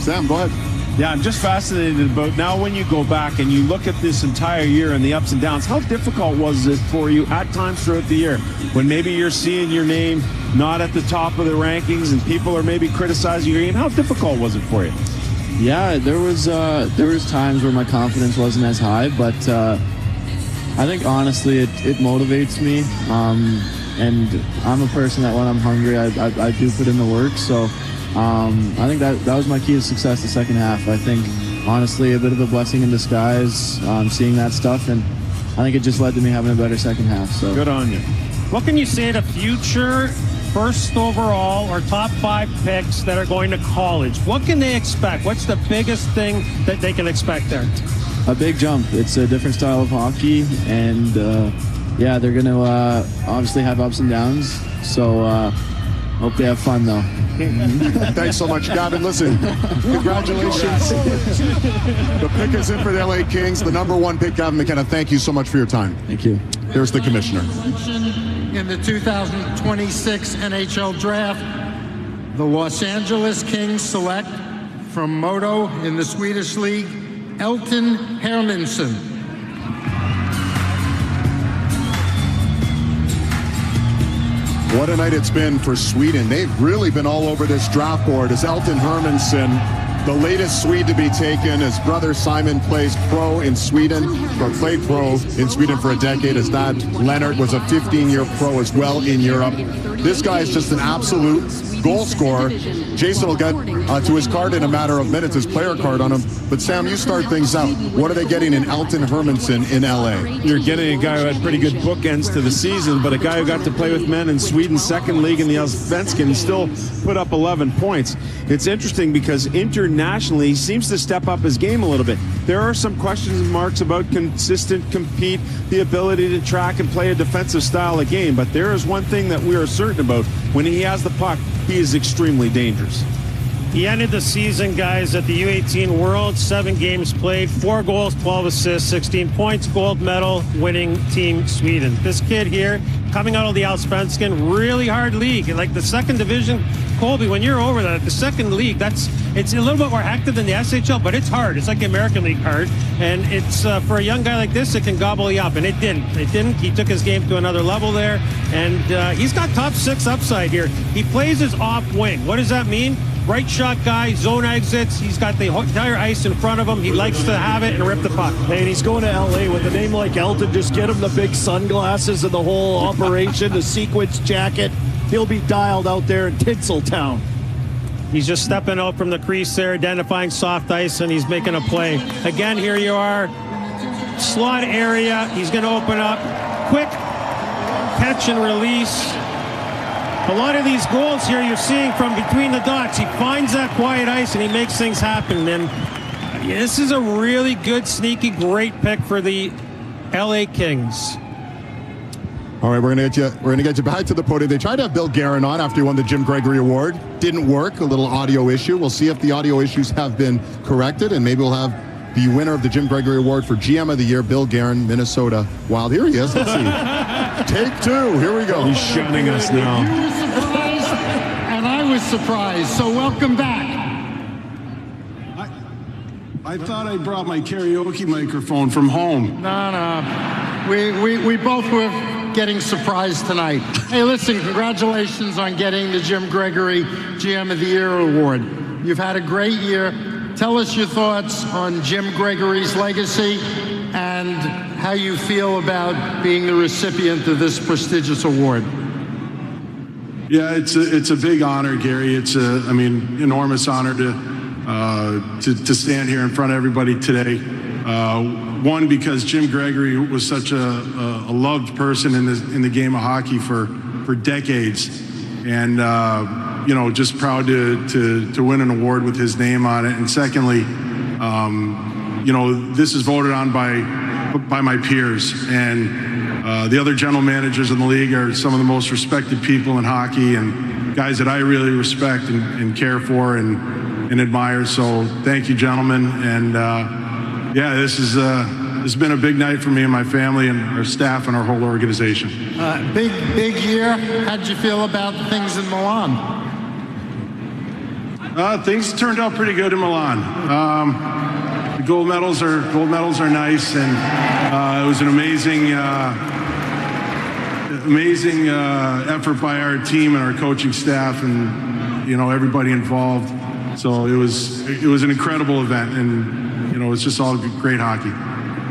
Sam, go ahead. Yeah, I'm just fascinated about now when you go back and you look at this entire year and the ups and downs, how difficult was it for you at times throughout the year when maybe you're seeing your name not at the top of the rankings and people are maybe criticizing your game? How difficult was it for you? Yeah, there was times where my confidence wasn't as high, but I think honestly it motivates me, and I'm a person that when I'm hungry I do put in the work. So I think that was my key to success the second half. I think, honestly, a bit of a blessing in disguise, seeing that stuff, and I think it just led to me having a better second half. So good on you. What can you say to future first overall or top 5 picks that are going to college? What can they expect? What's the biggest thing that they can expect there? A big jump. It's a different style of hockey, and yeah, they're going to obviously have ups and downs. So hope they have fun, though. Thanks so much, Gavin. Listen, congratulations. The pick is in for the LA Kings, the #1 pick, Gavin McKenna. Thank you so much for your time. Thank you. Here's the commissioner. In the 2026 NHL Draft, the Los Angeles Kings select from Modo in the Swedish League, Elton Hermansson. What a night it's been for Sweden. They've really been all over this draft board as Elton Hermansson, the latest Swede to be taken. His brother Simon plays pro in Sweden, or played pro in Sweden for a decade. His dad, Leonard, was a 15-year pro as well in Europe. This guy is just an absolute goal scorer. Jason will get to his card in a matter of minutes, his player card on him. But Sam, you start things out. What are they getting in Elton Hermansson in LA? You're getting a guy who had pretty good bookends to the season, but a guy who got to play with men in Sweden's second league in the Allsvenskan and still put up 11 points. It's interesting because internationally he seems to step up his game a little bit. There are some questions and marks about consistent compete, the ability to track and play a defensive style of game, but there is one thing that we are certain about. When he has the puck, he is extremely dangerous. He ended the season, guys, at the U18 World, 7 games played, 4 goals, 12 assists, 16 points, gold medal, winning Team Sweden. This kid here, coming out of the Allsvenskan, really hard league. Like the second division, Colby, when you're over the second league, it's a little bit more hectic than the SHL, but it's hard. It's like the American League hard. And it's for a young guy like this, it can gobble you up. And it didn't. He took his game to another level there. And he's got top 6 upside here. He plays his off wing. What does that mean? Right shot guy, zone exits. He's got the entire ice in front of him. He likes to have it and rip the puck. Hey, and he's going to LA with a name like Elton. Just get him the big sunglasses and the whole operation, the sequence jacket. He'll be dialed out there in Tinseltown. He's just stepping out from the crease there, identifying soft ice, and he's making a play. Again, here you are. Slot area. He's going to open up. Quick catch and release. A lot of these goals here you're seeing from between the dots. He finds that quiet ice and he makes things happen. And this is a really good, sneaky, great pick for the LA Kings. All right, we're gonna get you back to the podium. They tried to have Bill Guerin on after he won the Jim Gregory Award. Didn't work. A little audio issue. We'll see if the audio issues have been corrected, and maybe we'll have the winner of the Jim Gregory Award for GM of the Year, Bill Guerin, Minnesota Wild. Here he is. Let's see. Take 2. Here we go. He's shunning us now. You were surprised, and I was surprised. So welcome back. I thought I brought my karaoke microphone from home. No. We both were getting surprised tonight. Hey, listen, congratulations on getting the Jim Gregory GM of the Year Award. You've had a great year. Tell us your thoughts on Jim Gregory's legacy and how you feel about being the recipient of this prestigious award. Yeah, it's a big honor, Gary. It's enormous honor to stand here in front of everybody today. One, because Jim Gregory was such a loved person in the game of hockey for decades, and just proud to win an award with his name on it. And secondly, this is voted on by my peers, and the other general managers in the league are some of the most respected people in hockey and guys that I really respect and care for and admire. So thank you, gentlemen. And this has been a big night for me and my family and our staff and our whole organization. Big year. How'd you feel about things in Milan? Things turned out pretty good in Milan. The gold medals are nice, and it was an amazing effort by our team and our coaching staff and everybody involved. So it was an incredible event, and it's just all great hockey.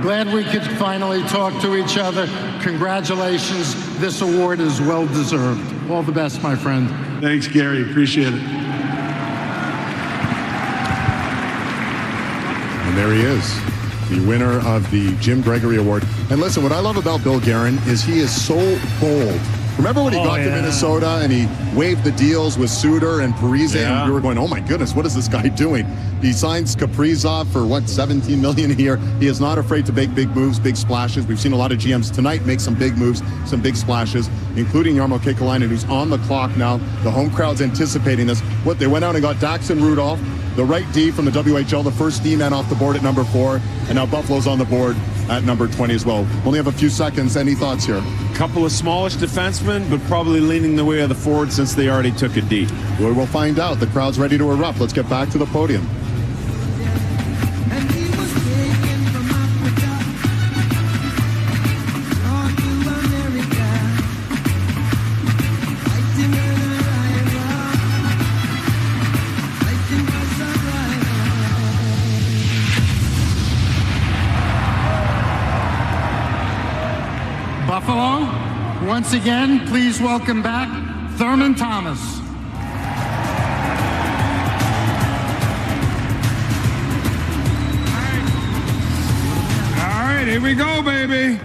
Glad we could finally talk to each other. Congratulations. This award is well deserved. All the best, my friend. Thanks, Gary. Appreciate it. And there he is, the winner of the Jim Gregory Award. And listen, what I love about Bill Guerin is he is so bold. Remember when he got to Minnesota and he waived the deals with Suter and Parise, and we were going, oh my goodness, what is this guy doing? He signs Kaprizov for $17 million a year. He is not afraid to make big moves, big splashes. We've seen a lot of GMs tonight make some big moves, some big splashes, including Jarmo Kekalainen, who's on the clock now. The home crowd's anticipating this. They went out and got Daxon Rudolph, the right D from the WHL, the first D man off the board at number 4, and now Buffalo's on the board at number 20 as well. Only have a few seconds. Any thoughts here? Couple of smallish defensemen, but probably leaning the way of the forward since they already took a D. Well, we'll find out. The crowd's ready to erupt. Let's get back to the podium. Buffalo, once again, please welcome back Thurman Thomas. All right, here we go, baby.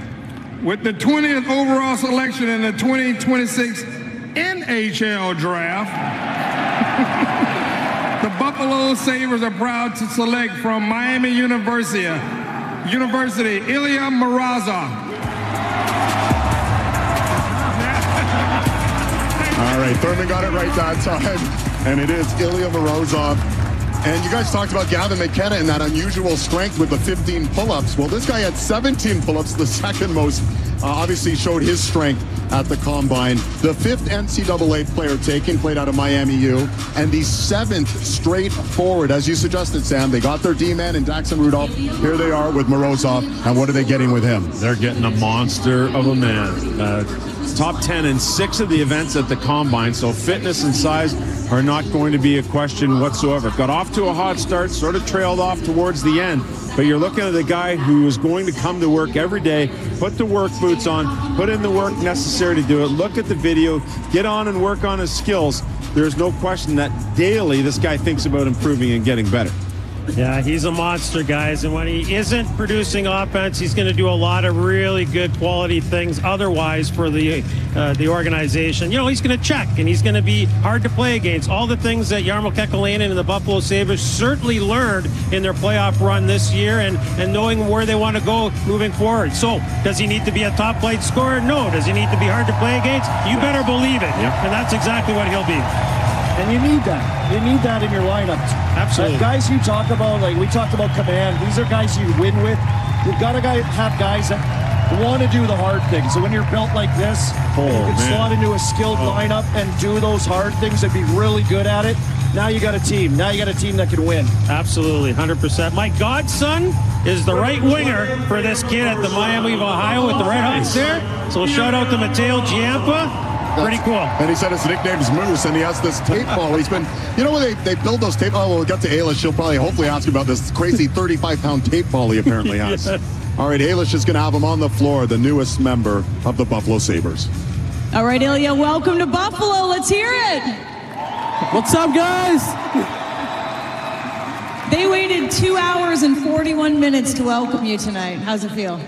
With the 20th overall selection in the 2026 NHL Draft, the Buffalo Sabres are proud to select from Miami University, Ilya Mrazov. All right, Thurman got it right that time, and it is Ilya Morozov. And you guys talked about Gavin McKenna and that unusual strength with the 15 pull-ups. Well, this guy had 17 pull-ups, the second most. Obviously showed his strength at the Combine. The 5th NCAA player taken, played out of Miami U, and the 7th straight forward. As you suggested, Sam, they got their D-man in Daxon Rudolph. Here they are with Morozov, and what are they getting with him? They're getting a monster of a man. Top 10 in 6 of the events at the Combine, so fitness and size are not going to be a question whatsoever. Got off to a hot start, sort of trailed off towards the end, but you're looking at a guy who is going to come to work every day, put the work boots on, put in the work necessary to do it, look at the video, get on and work on his skills. There's no question that daily this guy thinks about improving and getting better. Yeah, he's a monster, guys. And when he isn't producing offense, he's going to do a lot of really good quality things otherwise for the organization. You know, he's going to check, and he's going to be hard to play against. All the things that Jarmo Kekalainen and the Buffalo Sabres certainly learned in their playoff run this year and knowing where they want to go moving forward. So, does he need to be a top-flight scorer? No. Does he need to be hard to play against? You better believe it. Yep. And that's exactly what he'll be. And you need that. You need that in your lineup. Absolutely. Guys you talk about, like we talked about command, these are guys you win with. You've got to have guys that want to do the hard things. So when you're built like this, you can slot into a skilled lineup and do those hard things and be really good at it. Now you got a team. Now you got a team that can win. Absolutely, 100%. My godson is the right winger for this kid at the Miami of Ohio with the Red Hawks there. So shout out to Mateo Giampa. Pretty cool. And he said his nickname's Moose, and he has this tape ball. He's been, you know, when they build those tape. Oh, well, we'll get to Ailish. She'll probably hopefully ask about this crazy 35-pound tape ball he apparently has. Yeah. All right, Ailish is going to have him on the floor, the newest member of the Buffalo Sabres. All right, Ilya, welcome to Buffalo. Let's hear it. What's up, guys? They waited 2 hours and 41 minutes to welcome you tonight. How's it feel?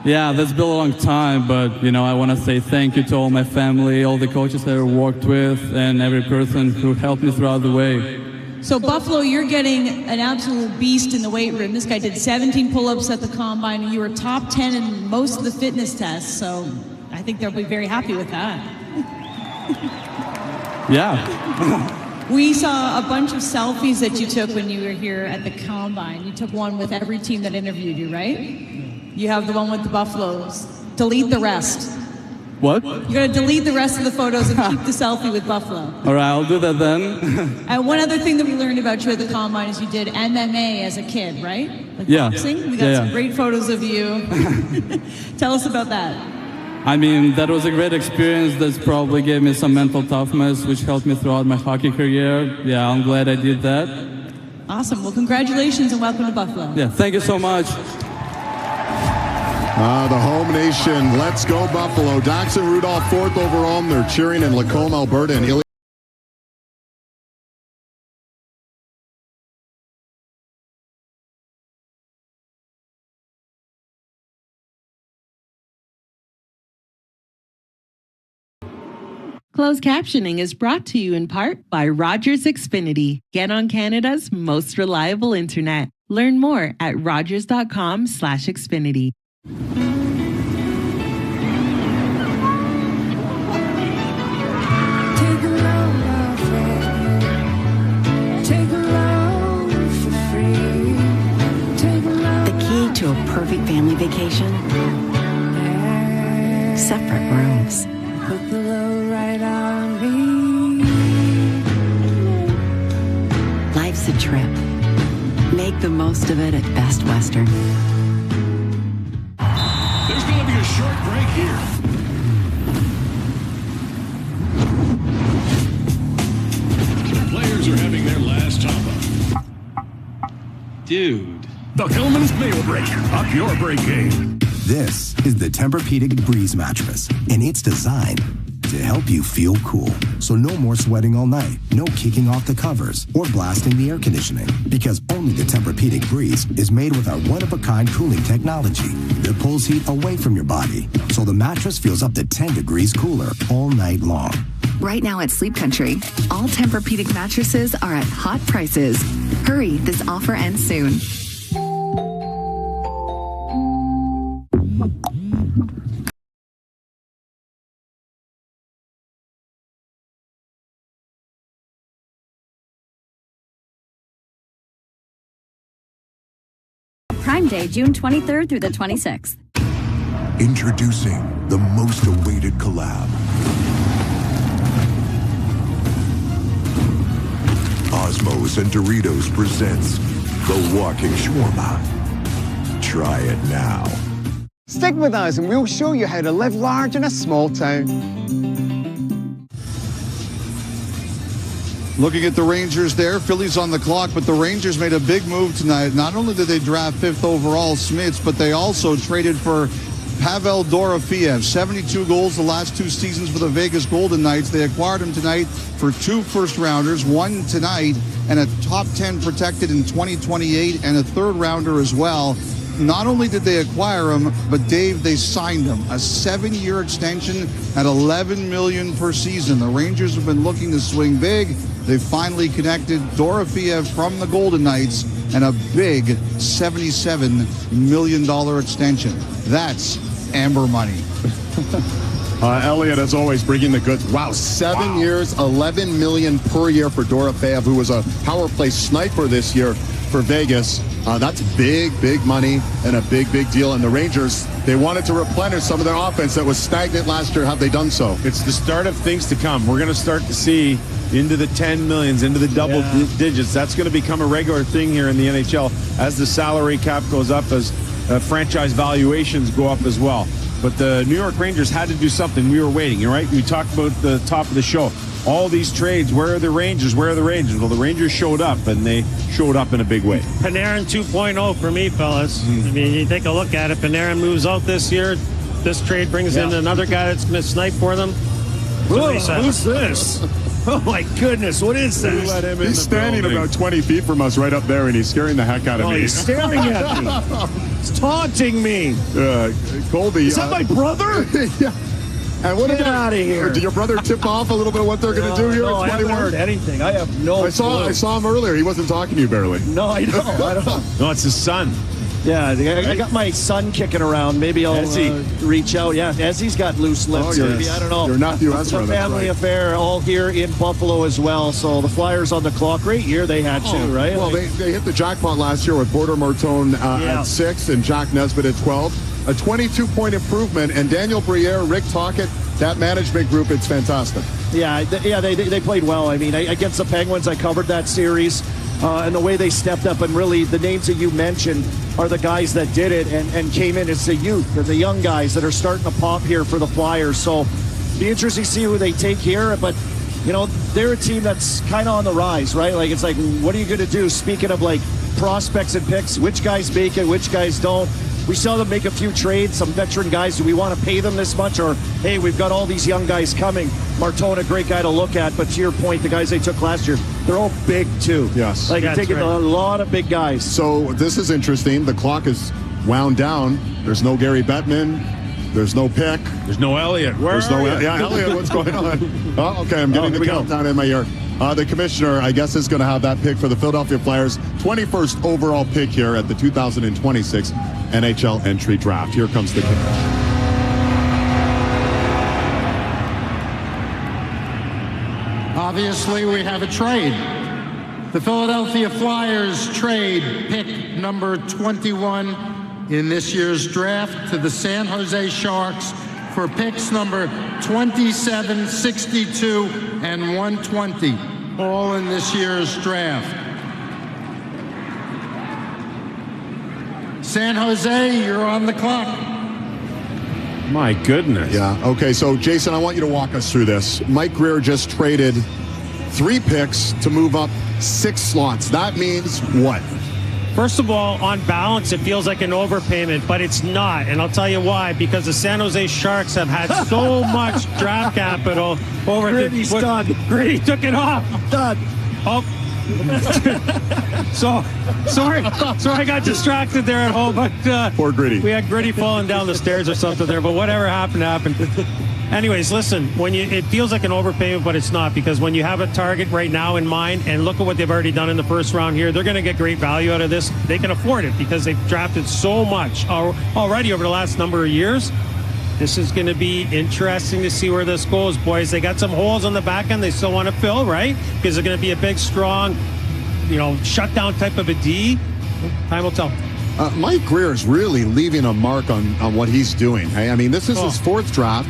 Yeah, that's been a long time, but, you know, I want to say thank you to all my family, all the coaches I worked with, and every person who helped me throughout the way. So, Buffalo, you're getting an absolute beast in the weight room. This guy did 17 pull-ups at the Combine, and you were top 10 in most of the fitness tests, so I think they'll be very happy with that. Yeah. We saw a bunch of selfies that you took when you were here at the Combine. You took one with every team that interviewed you, right? You have the one with the Buffaloes. Delete the rest. What? You're going to delete the rest of the photos and keep the selfie with Buffalo. All right, I'll do that then. And one other thing that we learned about you at the Combine is you did MMA as a kid, right? Like boxing? We got some great photos of you. Tell us about that. I mean, that was a great experience. That probably gave me some mental toughness, which helped me throughout my hockey career. Yeah, I'm glad I did that. Awesome. Well, congratulations and welcome to Buffalo. Yeah, thank you so much. The home nation, let's go Buffalo. Daxon Rudolph, 4th overall. They're cheering in Lacombe, Alberta, and Ilya. Closed captioning is brought to you in part by Rogers Xfinity. Get on Canada's most reliable internet. Learn more at rogers.com/Xfinity. The key to a perfect family vacation? Separate rooms. Put the load right on me. Life's a trip. Make the most of it at Best Western. There's going to be a short break here. The players are having their last top-up. Dude. The Hillman's Mail Break. Up your break game. This is the Tempur-Pedic Breeze mattress, and it's designed to help you feel cool. So no more sweating all night, no kicking off the covers, or blasting the air conditioning. Because only the Tempur-Pedic Breeze is made with our one-of-a-kind cooling technology that pulls heat away from your body. So the mattress feels up to 10 degrees cooler all night long. Right now at Sleep Country, all Tempur-Pedic mattresses are at hot prices. Hurry, this offer ends soon. Prime Day, June 23rd through the 26th. Introducing the most awaited collab. Osmos and Doritos presents the Walking Shawarma. Try it now. Stick with us and we'll show you how to live large in a small town. Looking at the Rangers there, Phillies on the clock, but the Rangers made a big move tonight. Not only did they draft 5th overall Smits, but they also traded for Pavel Dorofeyev, 72 goals the last 2 seasons for the Vegas Golden Knights. They acquired him tonight for 2 first-rounders, 1 tonight, and a top 10 protected in 2028, and a 3rd-rounder as well. Not only did they acquire him, but Dave, they signed him. A 7-year extension at $11 million per season. The Rangers have been looking to swing big. They finally connected Dorofeyev from the Golden Knights and a big $77 million extension. That's Amber money. Elliot, as always, bringing the goods. Wow, 7 years, $11 million per year for Dorofeyev, who was a power play sniper this year for Vegas. That's big money and a big deal. And the Rangers, they wanted to replenish some of their offense that was stagnant last year. Have they done so? It's the start of things to come. We're going to start to see into the 10 millions, into the double digits. That's going to become a regular thing here in the NHL as the salary cap goes up, as franchise valuations go up as well. But the New York Rangers had to do something. We were waiting, you're right? We talked about the top of the show. All these trades, where are the Rangers? Where are the Rangers? Well, the Rangers showed up, and they showed up in a big way. Panarin 2.0 for me, fellas. I mean, you take a look at it. Panarin moves out this year. This trade brings in another guy that's going to snipe for them. Who's this? Oh, my goodness. What is this? He's standing about 20 feet from us right up there, and he's scaring the heck out of me. He's staring at me. He's taunting me. Colby. Is that my brother? Yeah. And what Get out of here. Did your brother tip off a little bit of what they're going to do here? No, I haven't heard anything. I have no clue. I saw him earlier. He wasn't talking to you barely. No, I don't. I don't know. No, it's his son. Yeah, I got my son kicking around. Maybe I'll reach out. Yeah, Ezzy's got loose lips. Maybe, I don't know. Your nephew It's a family affair all here in Buffalo as well. So the Flyers on the clock. Great year they had too, right? Well, they hit the jackpot last year with Border Martone at 6 and Jack Nesbitt at 12. A 22-point improvement. And Daniel Briere, Rick Tocchet, that management group, it's fantastic. Yeah, they played well. I mean, against the Penguins, I covered that series. And the way they stepped up, and really the names that you mentioned are the guys that did it and came in. It's the youth, the young guys that are starting to pop here for the Flyers. So be interesting to see who they take here. But, you know, they're a team that's kind of on the rise, right? Like, it's like, what are you going to do? Speaking of, like, prospects and picks, which guys make it, which guys don't. We saw them make a few trades, some veteran guys. Do we want to pay them this much? Or, hey, we've got all these young guys coming. Martone, a great guy to look at. But to your point, the guys they took last year, they're all big, too. Yes. Like, you're taking a lot of big guys. So this is interesting. The clock is wound down. There's no Gary Bettman. There's no pick. There's no Elliot. Elliot, what's going on? Oh, okay, I'm getting the countdown in my ear. The commissioner, I guess, is going to have that pick for the Philadelphia Flyers. 21st overall pick here at the 2026 NHL entry draft. Here comes the kick. Obviously, we have a trade. The Philadelphia Flyers trade pick number 21 in this year's draft to the San Jose Sharks for picks number 27, 62, and 120, all in this year's draft. San Jose, you're on the clock. My goodness. Yeah, okay, so Jason, I want you to walk us through this. Mike Grier just traded 3 picks to move up 6 slots. That means what? First of all, on balance, it feels like an overpayment, but it's not. And I'll tell you why. Because the San Jose Sharks have had so much draft capital over Gritty's done. Gritty took it off. Done. Oh. Sorry, I got distracted there at home. But poor Gritty. We had Gritty falling down the stairs or something there. But whatever happened. Anyways, listen, it feels like an overpayment, but it's not, because when you have a target right now in mind, and look at what they've already done in the first round here, they're going to get great value out of this. They can afford it because they've drafted so much already over the last number of years. This is going to be interesting to see where this goes, boys. They got some holes on the back end they still want to fill, right? Because they're going to be a big, strong, shutdown type of a D. Time will tell. Mike Greer is really leaving a mark on what he's doing. I mean, this is his 4th draft.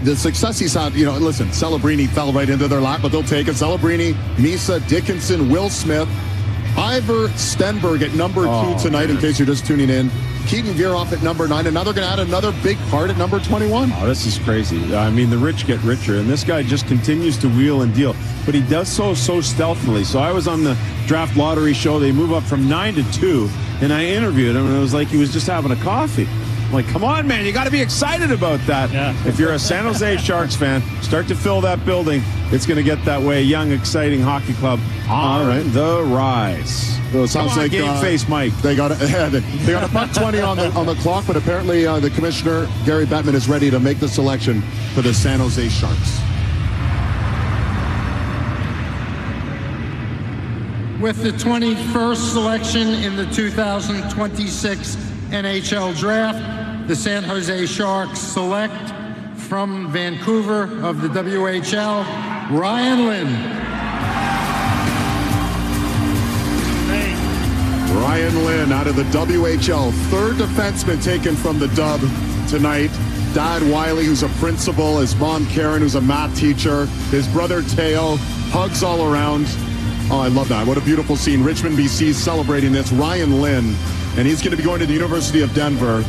The success he's had, listen, Celebrini fell right into their lap, but they'll take it. Celebrini, Misa, Dickinson, Will Smith, Ivor Stenberg at number 2 tonight, in case you're just tuning in. Keaton Vieroff at number 9, and now they're going to add another big part at number 21. Oh, this is crazy. I mean, the rich get richer, and this guy just continues to wheel and deal. But he does so stealthily. So I was on the draft lottery show. They move up from 9 to 2, and I interviewed him, and it was like he was just having a coffee. I'm like, come on, man, you got to be excited about that. Yeah. If you're a San Jose Sharks fan, start to fill that building. It's going to get that way. Young, exciting hockey club on the rise. Well, it sounds like game face, Mike. They got they got a buck 20 on the clock, but apparently the commissioner Gary Bettman is ready to make the selection for the San Jose Sharks. With the 21st selection in the 2026 NHL Draft, the San Jose Sharks select from Vancouver of the WHL, Ryan Lynn. Ryan Lynn out of the WHL, 3rd defenseman taken from the Dub tonight. Dad Wiley, who's a principal, his mom Karen, who's a math teacher, his brother Teo, hugs all around. Oh, I love that. What a beautiful scene. Richmond, BC celebrating this. Ryan Lynn, and he's going to be going to the University of Denver.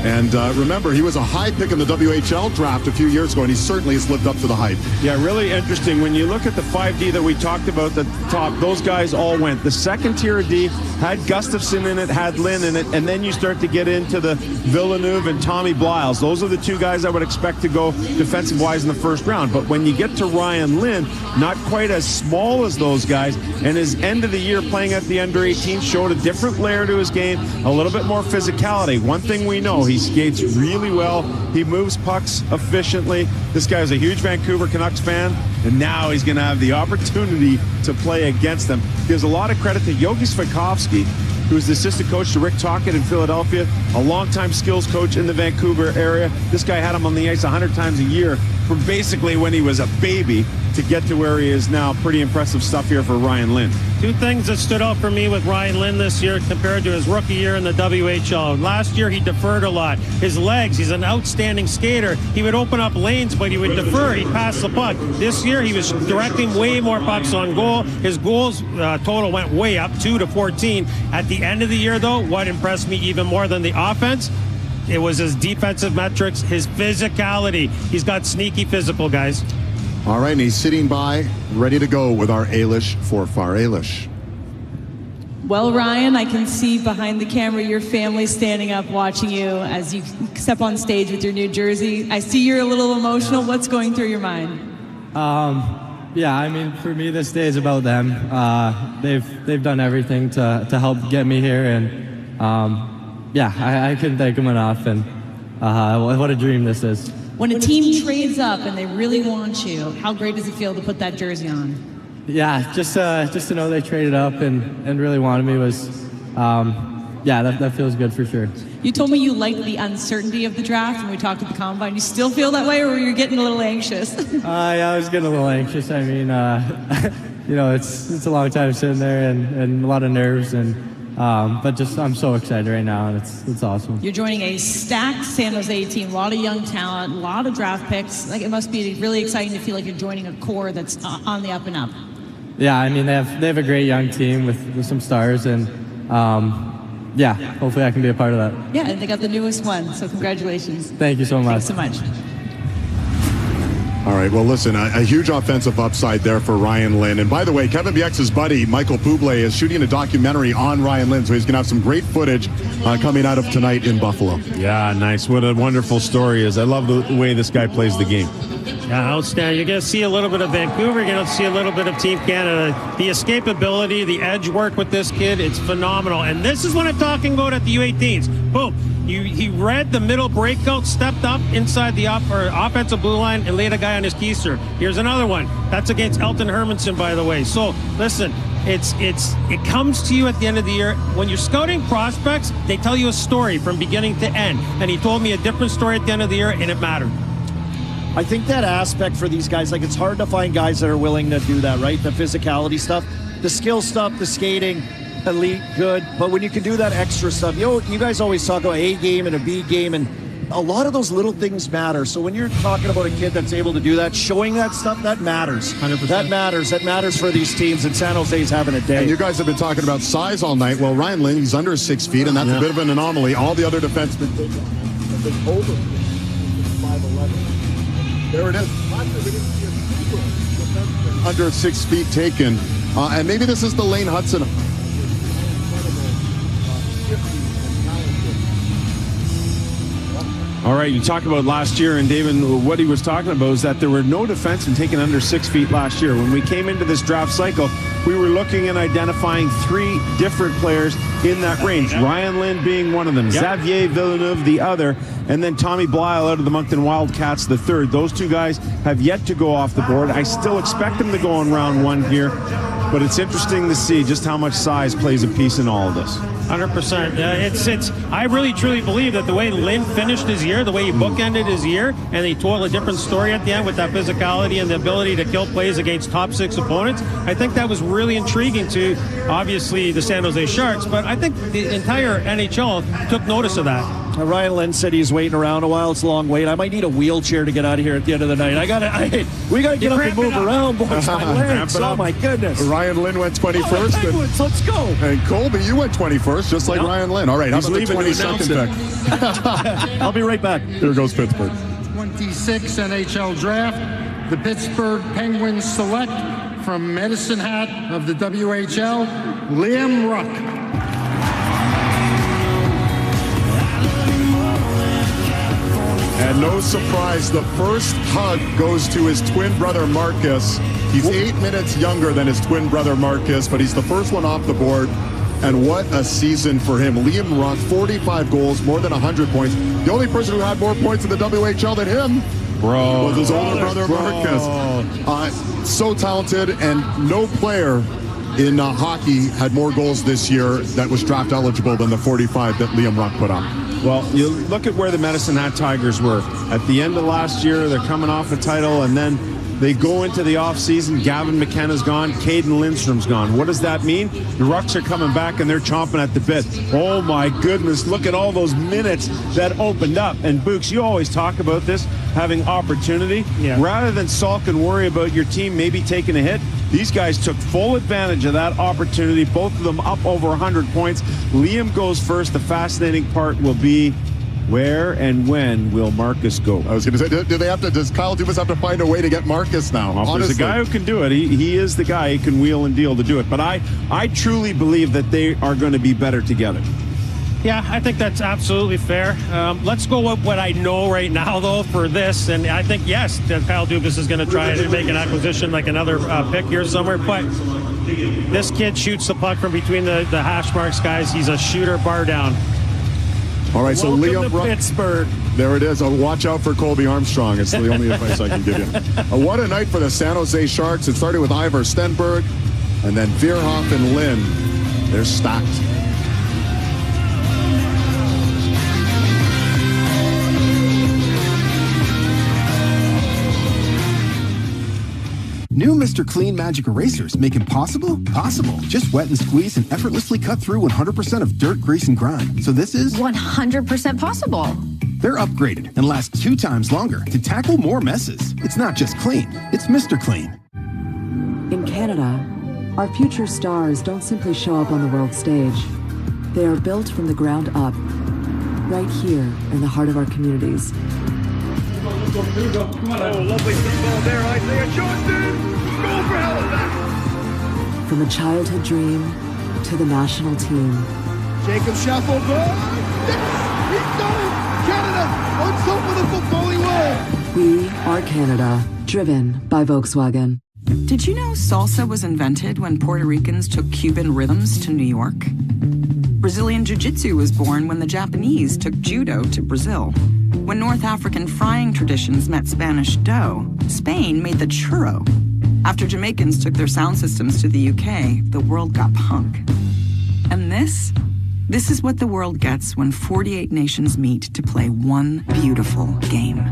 And remember, he was a high pick in the WHL draft a few years ago, and he certainly has lived up to the hype. Yeah, really interesting. When you look at the 5D that we talked about at the top, those guys all went. The second tier of D had Gustafson in it, had Lynn in it, and then you start to get into the Villeneuve and Tommy Bliles. Those are the 2 guys I would expect to go defensive-wise in the 1st round. But when you get to Ryan Lynn, not quite as small as those guys, and his end of the year playing at the under-18 showed a different layer to his game, a little bit more physicality. One thing we know, he skates really well. He moves pucks efficiently. This guy is a huge Vancouver Canucks fan, and now he's going to have the opportunity to play against them. Gives a lot of credit to Yogi Svikovsky, who's the assistant coach to Rick Tocchet in Philadelphia, a longtime skills coach in the Vancouver area. This guy had him on the ice 100 times a year from basically when he was a baby to get to where he is now. Pretty impressive stuff here for Ryan Lynn. 2 things that stood out for me with Ryan Lynn this year compared to his rookie year in the WHL. Last year, he deferred a lot. His legs, he's an outstanding skater. He would open up lanes, but he would defer. He'd pass the puck. This year, he was directing way more pucks on goal. His goals total went way up, 2 to 14. At the end of the year, though, what impressed me even more than the offense, it was his defensive metrics, his physicality. He's got sneaky physical, guys. All right, and he's sitting by, ready to go with our Ailish for Far Ailish. Well, Ryan, I can see behind the camera your family standing up watching you as you step on stage with your new jersey. I see you're a little emotional. What's going through your mind? Yeah, I mean, for me, this day is about them. They've done everything to help get me here, and I couldn't thank them enough. And what a dream this is. When a team trades up and they really want you, how great does it feel to put that jersey on? Yeah, just to know they traded up and really wanted me was, that feels good for sure. You told me you liked the uncertainty of the draft when we talked at the Combine. You still feel that way, or were you getting a little anxious? Yeah, I was getting a little anxious. I mean, it's a long time sitting there and a lot of nerves, but just I'm so excited right now, and it's awesome. You're joining a stacked San Jose team, a lot of young talent, a lot of draft picks. Like, it must be really exciting to feel like you're joining a core that's on the up and up. Yeah, I mean, they have a great young team with some stars, and hopefully I can be a part of that. Yeah, and they got the newest one, so congratulations. Thank you so much. Thanks so much. All right, well, listen, a huge offensive upside there for Ryan Lynn. And by the way, Kevin Biek's buddy, Michael Bublé, is shooting a documentary on Ryan Lynn, so he's going to have some great footage coming out of tonight in Buffalo. Yeah, nice. What a wonderful story is. I love the way this guy plays the game. Yeah, outstanding. You're going to see a little bit of Vancouver. You're going to see a little bit of Team Canada. The escapability, the edge work with this kid, it's phenomenal. And this is what I'm talking about at the U18s. Boom. He read the middle breakout, stepped up inside the offensive blue line, and laid a guy on his keister. Here's another one. That's against Elton Hermanson, by the way. So, listen, it comes to you at the end of the year. When you're scouting prospects, they tell you a story from beginning to end. And he told me a different story at the end of the year, and it mattered. I think that aspect for these guys, like, it's hard to find guys that are willing to do that, right? The physicality stuff, the skill stuff, the skating. elite, good. But when you can do that extra stuff, you guys always talk about A game and a B game, and a lot of those little things matter. So when you're talking about a kid that's able to do that, showing that stuff, that matters. 100%. That matters. That matters for these teams, and San Jose's having a day. And you guys have been talking about size all night. Well, Ryan Lynn, he's under 6 feet, and that's a bit of an anomaly. All the other defensemen have been over 5'11". There it is. Under 6 feet taken. And maybe this is the Lane Hudson. All right, you talk about last year, and David, what he was talking about is that there were no defensemen taken under 6 feet last year. When we came into this draft cycle, we were looking and identifying 3 different players in that range. Ryan Lynn being one of them, Xavier Villeneuve the other, and then Tommy Blyle out of the Moncton Wildcats the third. Those 2 guys have yet to go off the board. I still expect them to go in round 1 here, but it's interesting to see just how much size plays a piece in all of this. 100%. I really truly believe that the way Lynn finished his year, the way he bookended his year, and he told a different story at the end with that physicality and the ability to kill plays against top 6 opponents, I think that was really intriguing to, obviously, the San Jose Sharks, but I think the entire NHL took notice of that. Ryan Lynn said he's waiting around a while. It's a long wait. I might need a wheelchair to get out of here at the end of the night. We got to get up and move around, boys. My legs. Oh, my goodness. Ryan Lynn went 21st. Penguins, let's go. And Colby, you went 21st, just like Ryan Lynn. All right, how about the 22nd pick? I'll be right back. Here goes Pittsburgh. 26 NHL draft. The Pittsburgh Penguins select from Medicine Hat of the WHL, Liam Ruck. And no surprise, the first hug goes to his twin brother, Marcus. He's 8 minutes younger than his twin brother, Marcus, but he's the first one off the board. And what a season for him. Liam Ruck, 45 goals, more than 100 points. The only person who had more points in the WHL than him was his older brother, Marcus. So talented, and no player in hockey had more goals this year that was draft eligible than the 45 that Liam Ruck put up. Well, you look at where the Medicine Hat Tigers were. At the end of last year, they're coming off a title, and then they go into the offseason. Gavin McKenna's gone. Caden Lindstrom's gone. What does that mean? The Rucks are coming back, and they're chomping at the bit. Oh, my goodness. Look at all those minutes that opened up. And, Books, you always talk about this, having opportunity. Yeah. Rather than sulk and worry about your team maybe taking a hit, these guys took full advantage of that opportunity. Both of them up over 100 points. Liam goes first. The fascinating part will be, where and when will Marcus go? I was going to say, does Kyle Dubas have to find a way to get Marcus now? Well, there's a guy who can do it. He is the guy who can wheel and deal to do it. But I truly believe that they are going to be better together. Yeah, I think that's absolutely fair. Let's go with what I know right now, though, for this. And I think, yes, Kyle Dubas is going to try to make an acquisition like another pick here somewhere. But this kid shoots the puck from between the hash marks, guys. He's a shooter, bar down. All right, so Liam Ruck, Pittsburgh. There it is. Watch out for Colby Armstrong. It's the only advice I can give you. What a night for the San Jose Sharks. It started with Ivar Stenberg, and then Veerhoff and Lynn. They're stacked. New Mr. Clean Magic Erasers make impossible possible. Just wet and squeeze and effortlessly cut through 100% of dirt, grease, and grime. So this is 100% possible. They're upgraded and last 2 times longer to tackle more messes. It's not just clean, it's Mr. Clean. In Canada, our future stars don't simply show up on the world stage. They are built from the ground up, right here in the heart of our communities. Oh, lovely football there, Isaiah Johnson! Go for hell of that! From a childhood dream to the national team. Jacob Shuffle, goal! Yes! He's done it! Canada on top of the footballing world! We are Canada, driven by Volkswagen. Did you know salsa was invented when Puerto Ricans took Cuban rhythms to New York? Brazilian Jiu-Jitsu was born when the Japanese took judo to Brazil. When North African frying traditions met Spanish dough, Spain made the churro. After Jamaicans took their sound systems to the UK, the world got punk. And this is what the world gets when 48 nations meet to play one beautiful game.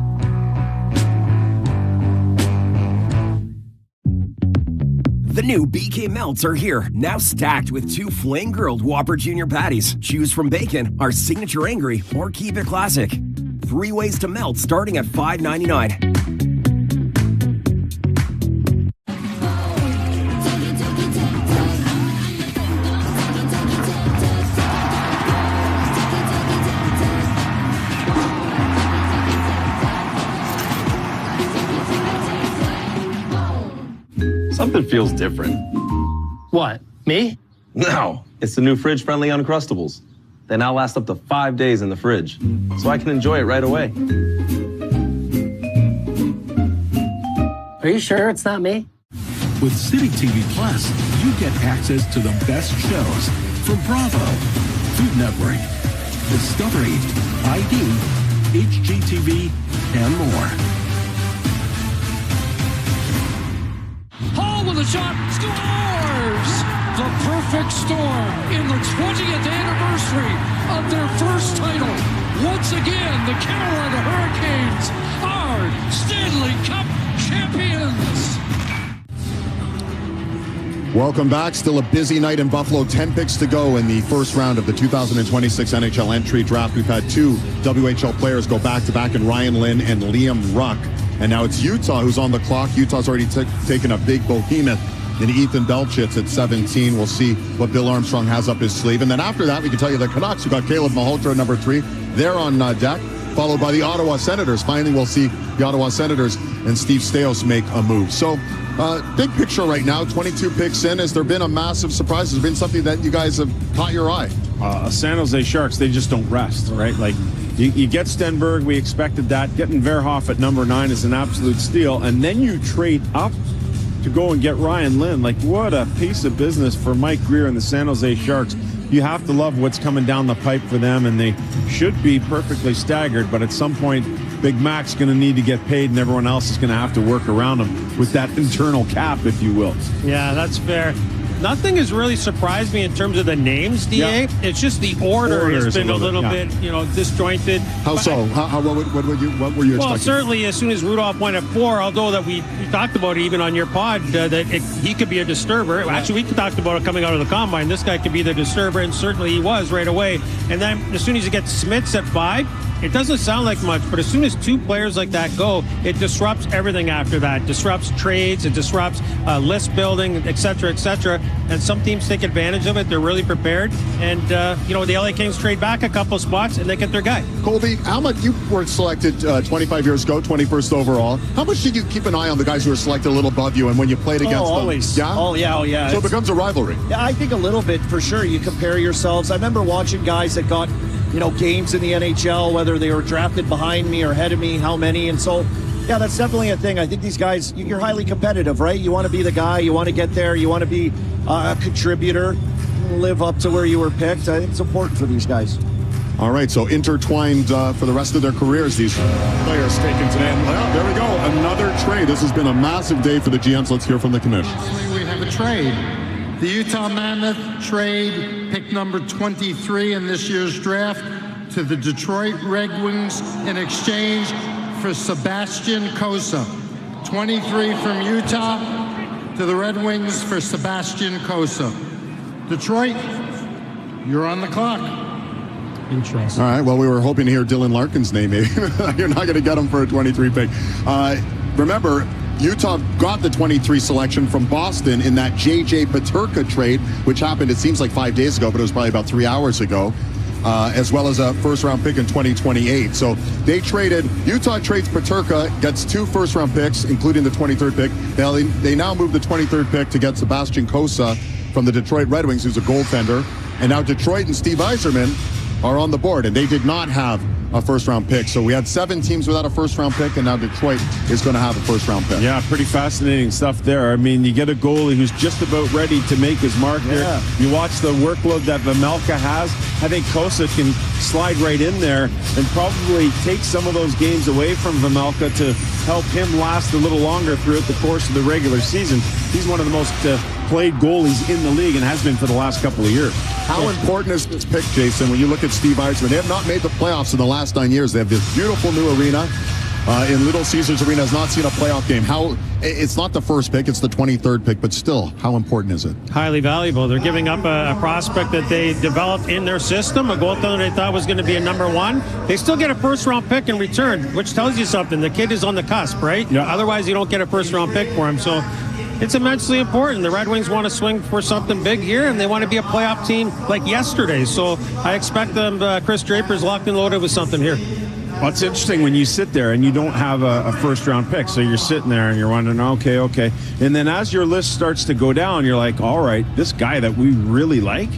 The new BK Melts are here, now stacked with 2 flame-grilled Whopper Jr. patties. Choose from bacon, our signature angry, or keep it classic. 3 ways to melt starting at $5.99. Something feels different. What, me? No, it's the new fridge-friendly Uncrustables. They now last up to 5 days in the fridge, so I can enjoy it right away. Are you sure it's not me? With City TV Plus, you get access to the best shows from Bravo, Food Network, Discovery, ID, HGTV, and more. Hall with a shot, scores! The perfect storm in the 20th anniversary of their first title. Once again, the Carolina Hurricanes are Stanley Cup champions. Welcome back. Still a busy night in Buffalo. 10 picks to go in the first round of the 2026 NHL entry draft. We've had 2 WHL players go back-to-back in Ryan Lynn and Liam Ruck. And now it's Utah who's on the clock. Utah's already taken a big behemoth in Ethan Belchitz at 17. We'll see what Bill Armstrong has up his sleeve. And then after that, we can tell you the Canucks, who got Caleb Malhotra at number 3. They're on deck, followed by the Ottawa Senators. Finally, we'll see the Ottawa Senators and Steve Stais make a move. So, big picture right now, 22 picks in. Has there been a massive surprise? Has there been something that you guys have caught your eye? San Jose Sharks, they just don't rest, right? Like, you get Stenberg, we expected that. Getting Verhoff at number 9 is an absolute steal. And then you trade up to go and get Ryan Lynn. Like, what a piece of business for Mike Greer and the San Jose Sharks. You have to love what's coming down the pipe for them, and they should be perfectly staggered, but at some point, Big Mac's going to need to get paid, and everyone else is going to have to work around him with that internal cap, if you will. Yeah, that's fair. Nothing has really surprised me in terms of the names, DA. Yeah. It's just the order has been a little bit, disjointed. How so? What were you expecting? Well, certainly as soon as Rudolph went at 4, although that we talked about it even on your pod, he could be a disturber. Yeah. Actually, we talked about it coming out of the combine. This guy could be the disturber, and certainly he was right away. And then as soon as you get Smits at 5, it doesn't sound like much, but as soon as 2 players like that go, it disrupts everything after that. Disrupts trades, it disrupts list building, et cetera, and some teams take advantage of it. They're really prepared, and the LA Kings trade back a couple spots, and they get their guy. Colby, how much you were selected 25 years ago, 21st overall. How much did you keep an eye on the guys who were selected a little above you, and when you played against them? Always. Yeah? Oh, yeah. So it becomes a rivalry. Yeah, I think a little bit, for sure. You compare yourselves. I remember watching guys that got games in the NHL, whether they were drafted behind me or ahead of me, how many. And so, yeah, that's definitely a thing. I think these guys, you're highly competitive, right? You want to be the guy, you want to get there, you want to be a contributor, live up to where you were picked. I think it's important for these guys. All right, so intertwined for the rest of their careers, these players taken today. Well, there we go, another trade. This has been a massive day for the GMs. Let's hear from the commission. We have a trade. The Utah Mammoth trade pick number 23 in this year's draft to the Detroit Red Wings in exchange for Sebastian Cossa. 23 from Utah to the Red Wings for Sebastian Cossa. Detroit, you're on the clock. Interesting. All right, well, we were hoping to hear Dylan Larkin's name. Maybe you're not going to get him for a 23 pick. Remember, Utah got the 23 selection from Boston in that J.J. Peterka trade, which happened, it seems like 5 days ago, but it was probably about 3 hours ago, as well as a first-round pick in 2028. So they traded, Utah trades Peterka, gets 2 first-round picks, including the 23rd pick. They now move the 23rd pick to get Sebastian Cossa from the Detroit Red Wings, who's a goaltender. And now Detroit and Steve Yzerman are on the board, and they did not have a first-round pick. So we had 7 teams without a first-round pick, and now Detroit is going to have a first-round pick. Yeah, pretty fascinating stuff there. I mean, you get a goalie who's just about ready to make his mark there. You watch the workload that Vejmelka has. I think Cossa can slide right in there and probably take some of those games away from Vejmelka to help him last a little longer throughout the course of the regular season. He's one of the most played goalies in the league and has been for the last couple of years. How important is this pick, Jason, when you look at Steve Yzerman? They have not made the playoffs in the last 9 years. They have this beautiful new arena. in Little Caesars Arena has not seen a playoff game. It's not the first pick, it's the 23rd pick, but still, how important is it? Highly valuable. They're giving up a prospect that they developed in their system, a goaltender they thought was going to be a number one. They still get a first-round pick in return, which tells you something. The kid is on the cusp, right? Yeah. Otherwise, you don't get a first-round pick for him. So it's immensely important. The Red Wings want to swing for something big here, and they want to be a playoff team like yesterday. So I expect them, Chris Draper's locked and loaded with something here. Well, it's interesting when you sit there and you don't have a first-round pick. So you're sitting there and you're wondering, okay. And then as your list starts to go down, you're like, all right, this guy that we really like,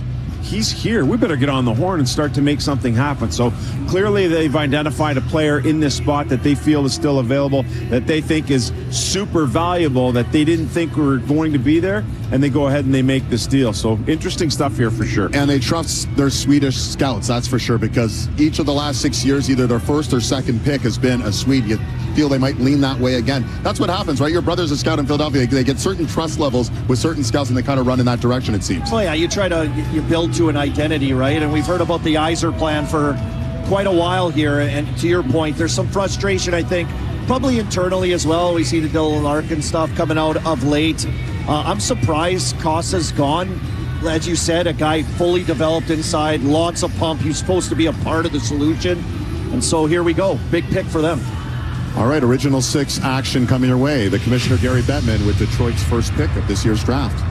he's here. We better get on the horn and start to make something happen. So clearly they've identified a player in this spot that they feel is still available, that they think is super valuable, that they didn't think were going to be there, and they go ahead and they make this deal. So interesting stuff here for sure. And they trust their Swedish scouts, that's for sure, because each of the last 6 years, either their first or second pick has been a Swede. You feel they might lean that way again. That's what happens, right? Your brother's a scout in Philadelphia. They get certain trust levels with certain scouts, and they kind of run in that direction, it seems. Oh, yeah, you build to an identity, right? And we've heard about the Yzer plan for quite a while here. And to your point, there's some frustration, I think, probably internally as well. We see the Dylan Larkin stuff coming out of late. I'm surprised Costa's gone. As you said, a guy fully developed inside, lots of pump. He's supposed to be a part of the solution. And so here we go. Big pick for them. All right, Original Six action coming your way. The Commissioner, Gary Bettman, with Detroit's first pick of this year's draft.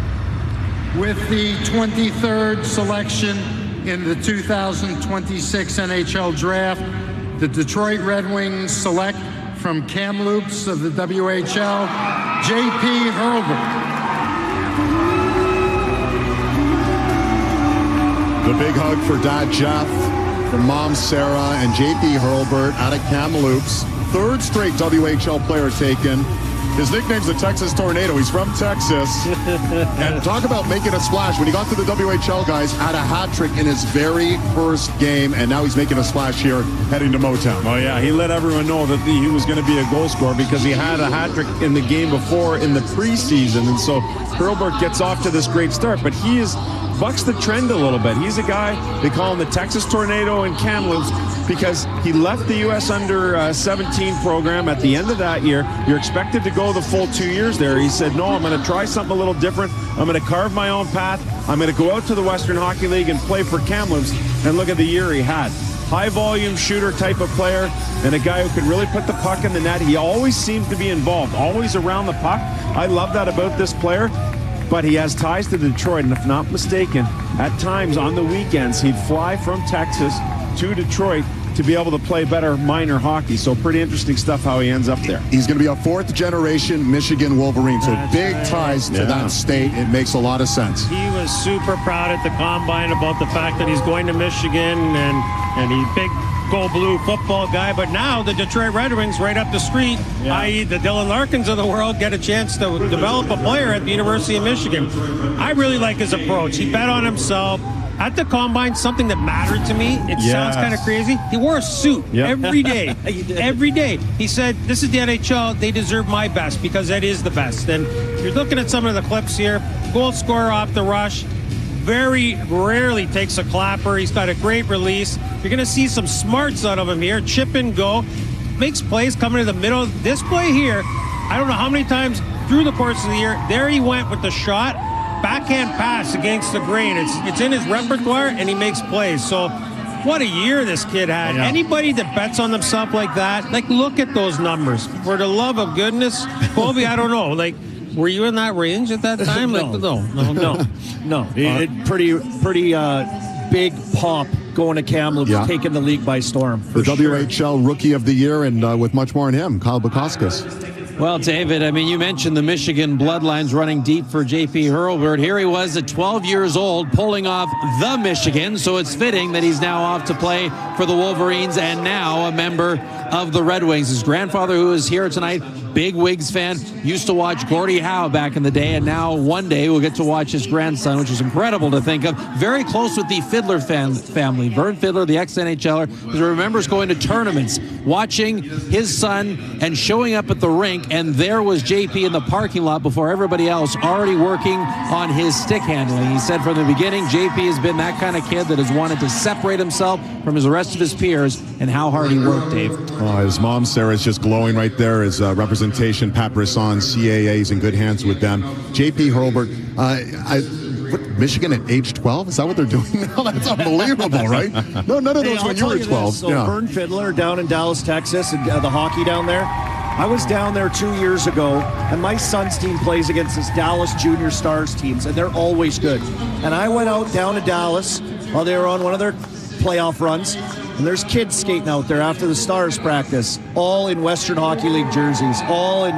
With the 23rd selection in the 2026 NHL Draft, the Detroit Red Wings select from Kamloops of the WHL, J.P. Hurlburt. The big hug for Dad Jeff, from Mom Sarah, and J.P. Hurlburt out of Kamloops. Third straight WHL player taken. His nickname's the Texas Tornado. He's from Texas. And talk about making a splash. When he got to the WHL, guys, had a hat trick in his very first game, and now he's making a splash here heading to Motown. Oh, yeah. He let everyone know that he was going to be a goal scorer because he had a hat trick in the game before in the preseason. And so Hurlburt gets off to this great start, but he bucks the trend a little bit. He's a guy, they call him the Texas Tornado in Kamloops, because he left the U.S. under 17 program at the end of that year. You're expected to go the full 2 years there. He said, no, I'm going to try something a little different. I'm going to carve my own path. I'm going to go out to the Western Hockey League and play for Kamloops. And look at the year he had. High volume shooter type of player, and a guy who could really put the puck in the net. He always seemed to be involved, always around the puck. I love that about this player. But he has ties to Detroit, and if not mistaken, at times on the weekends, he'd fly from Texas to Detroit to be able to play better minor hockey. So pretty interesting stuff how he ends up there. He's going to be a fourth-generation Michigan Wolverine, so big ties to that state. It makes a lot of sense. He was super proud at the Combine about the fact that he's going to Michigan, and he's big Go Blue football guy, but now the Detroit Red Wings right up the street, i.e. the Dylan Larkins of the world, get a chance to develop a player at the University of Michigan. I really like his approach. He bet on himself. At the Combine, something that mattered to me, it sounds kind of crazy, he wore a suit every day. Every day. He said, this is the NHL, they deserve my best because that is the best. And you're looking at some of the clips here, goal scorer off the rush, very rarely takes a clapper. He's got a great release. You're going to see some smarts out of him here. Chip and go. Makes plays coming to the middle. This play here, I don't know how many times through the course of the year, there he went with the shot. Backhand pass against the grain. It's in his repertoire, and he makes plays. So what a year this kid had. Anybody that bets on themselves like that, like, look at those numbers. For the love of goodness, Colby, I don't know. Like, were you in that range at that time? No. Pretty big pop going to Kamloops, taking the league by storm. The WHL Rookie of the Year, and with much more on him, Kyle Bukauskas. Well, David, I mean, you mentioned the Michigan bloodlines running deep for J.P. Hurlburt. Here he was at 12 years old, pulling off the Michigan, so it's fitting that he's now off to play for the Wolverines and now a member of the Red Wings. His grandfather, who is here tonight, big Wigs fan, used to watch Gordie Howe back in the day, and now one day we'll get to watch his grandson, which is incredible to think of. Very close with the Fiddler family. Vern Fiddler, the ex-NHLer, who remembers going to tournaments, watching his son and showing up at the rink, and there was JP in the parking lot before everybody else, already working on his stick handling. He said from the beginning, JP has been that kind of kid that has wanted to separate himself from the rest of his peers, and how hard he worked, Dave. Oh, his mom, Sarah, is just glowing right there. His representation, Pat Brisson, CAA, is in good hands with them. JP Hurlburt, Michigan at age 12? Is that what they're doing now? That's unbelievable, right? No, none of those when you were 12. So Vern Fiddler down in Dallas, Texas, and the hockey down there. I was down there 2 years ago, and my son's team plays against this Dallas Junior Stars teams, and they're always good. And I went out down to Dallas while they were on one of their playoff runs, and there's kids skating out there after the Stars practice, all in Western Hockey League jerseys, all in,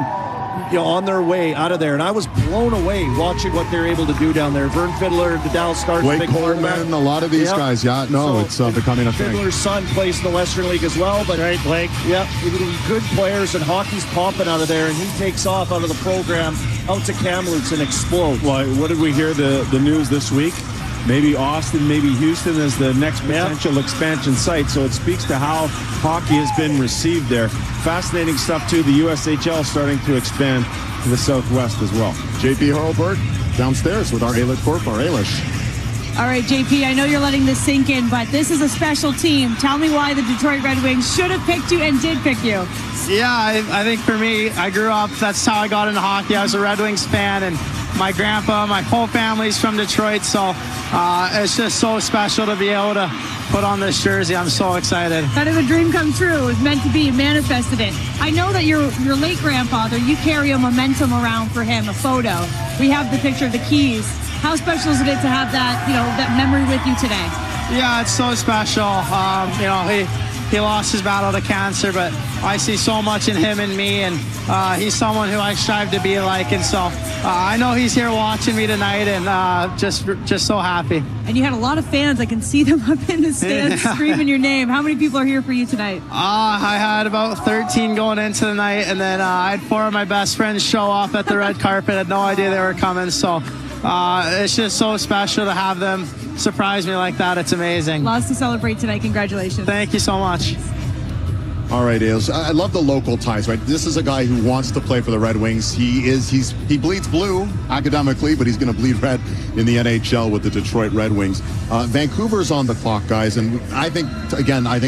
on their way out of there. And I was blown away watching what they're able to do down there. Vern Fiddler, the Dallas Stars. Blake Coleman, a lot of these guys. Yeah, no, it's becoming a thing. Fiddler's son plays in the Western League as well. But right, Blake. Yeah, good players, and hockey's popping out of there, and he takes off out of the program out to Kamloops and explodes. Well, what did we hear the news this week? Maybe Austin, maybe Houston as the next potential expansion site. So it speaks to how hockey has been received there. Fascinating stuff, too. The USHL starting to expand to the Southwest as well. JP Hurlburt downstairs with our Ailish Corp, our Ailish. All right, JP, I know you're letting this sink in, but this is a special team. Tell me why the Detroit Red Wings should have picked you and did pick you. Yeah, I think for me, I grew up, that's how I got into hockey. I was a Red Wings fan, and my grandpa, my whole family's from Detroit, so it's just so special to be able to put on this jersey. I'm so excited. Kind of a dream come true. It was meant to be. You manifested it. I know that your late grandfather, you carry a momentum around for him, a photo. We have the picture of the keys. How special is it to have that, that memory with you today? Yeah, it's so special. He lost his battle to cancer, but I see so much in him and me, and he's someone who I strive to be like, and so I know he's here watching me tonight, and just so happy. And you had a lot of fans. I can see them up in the stands screaming your name. How many people are here for you tonight? I had about 13 going into the night, and then I had 4 of my best friends show up at the red carpet. I had no idea they were coming, so it's just so special to have them surprise me like that. It's amazing. Lots to celebrate tonight. Congratulations. Thank you so much. All right, Ailes. I love the local ties, right? This is a guy who wants to play for the Red Wings. He bleeds blue academically, but he's going to bleed red in the NHL with the Detroit Red Wings. Vancouver's on the clock, guys, and I think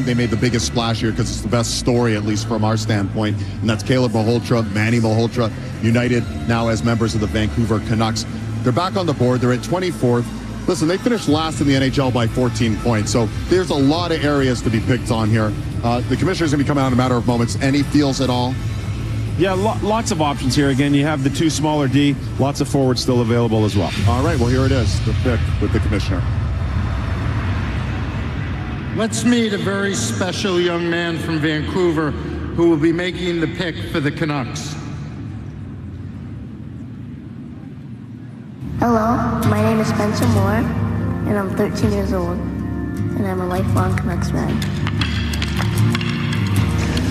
they made the biggest splash here because it's the best story, at least from our standpoint, and that's Caleb Malhotra, Manny Malhotra, united now as members of the Vancouver Canucks. They're back on the board. They're at 24th. Listen, they finished last in the NHL by 14 points, so there's a lot of areas to be picked on here. The commissioner's going to be coming out in a matter of moments. Any feels at all? Yeah, lots of options here. Again, you have the 2 smaller D, lots of forwards still available as well. All right, well, here it is, the pick with the commissioner. Let's meet a very special young man from Vancouver who will be making the pick for the Canucks. Hello, my name is Spencer Moore, and I'm 13 years old, and I'm a lifelong Canucks fan.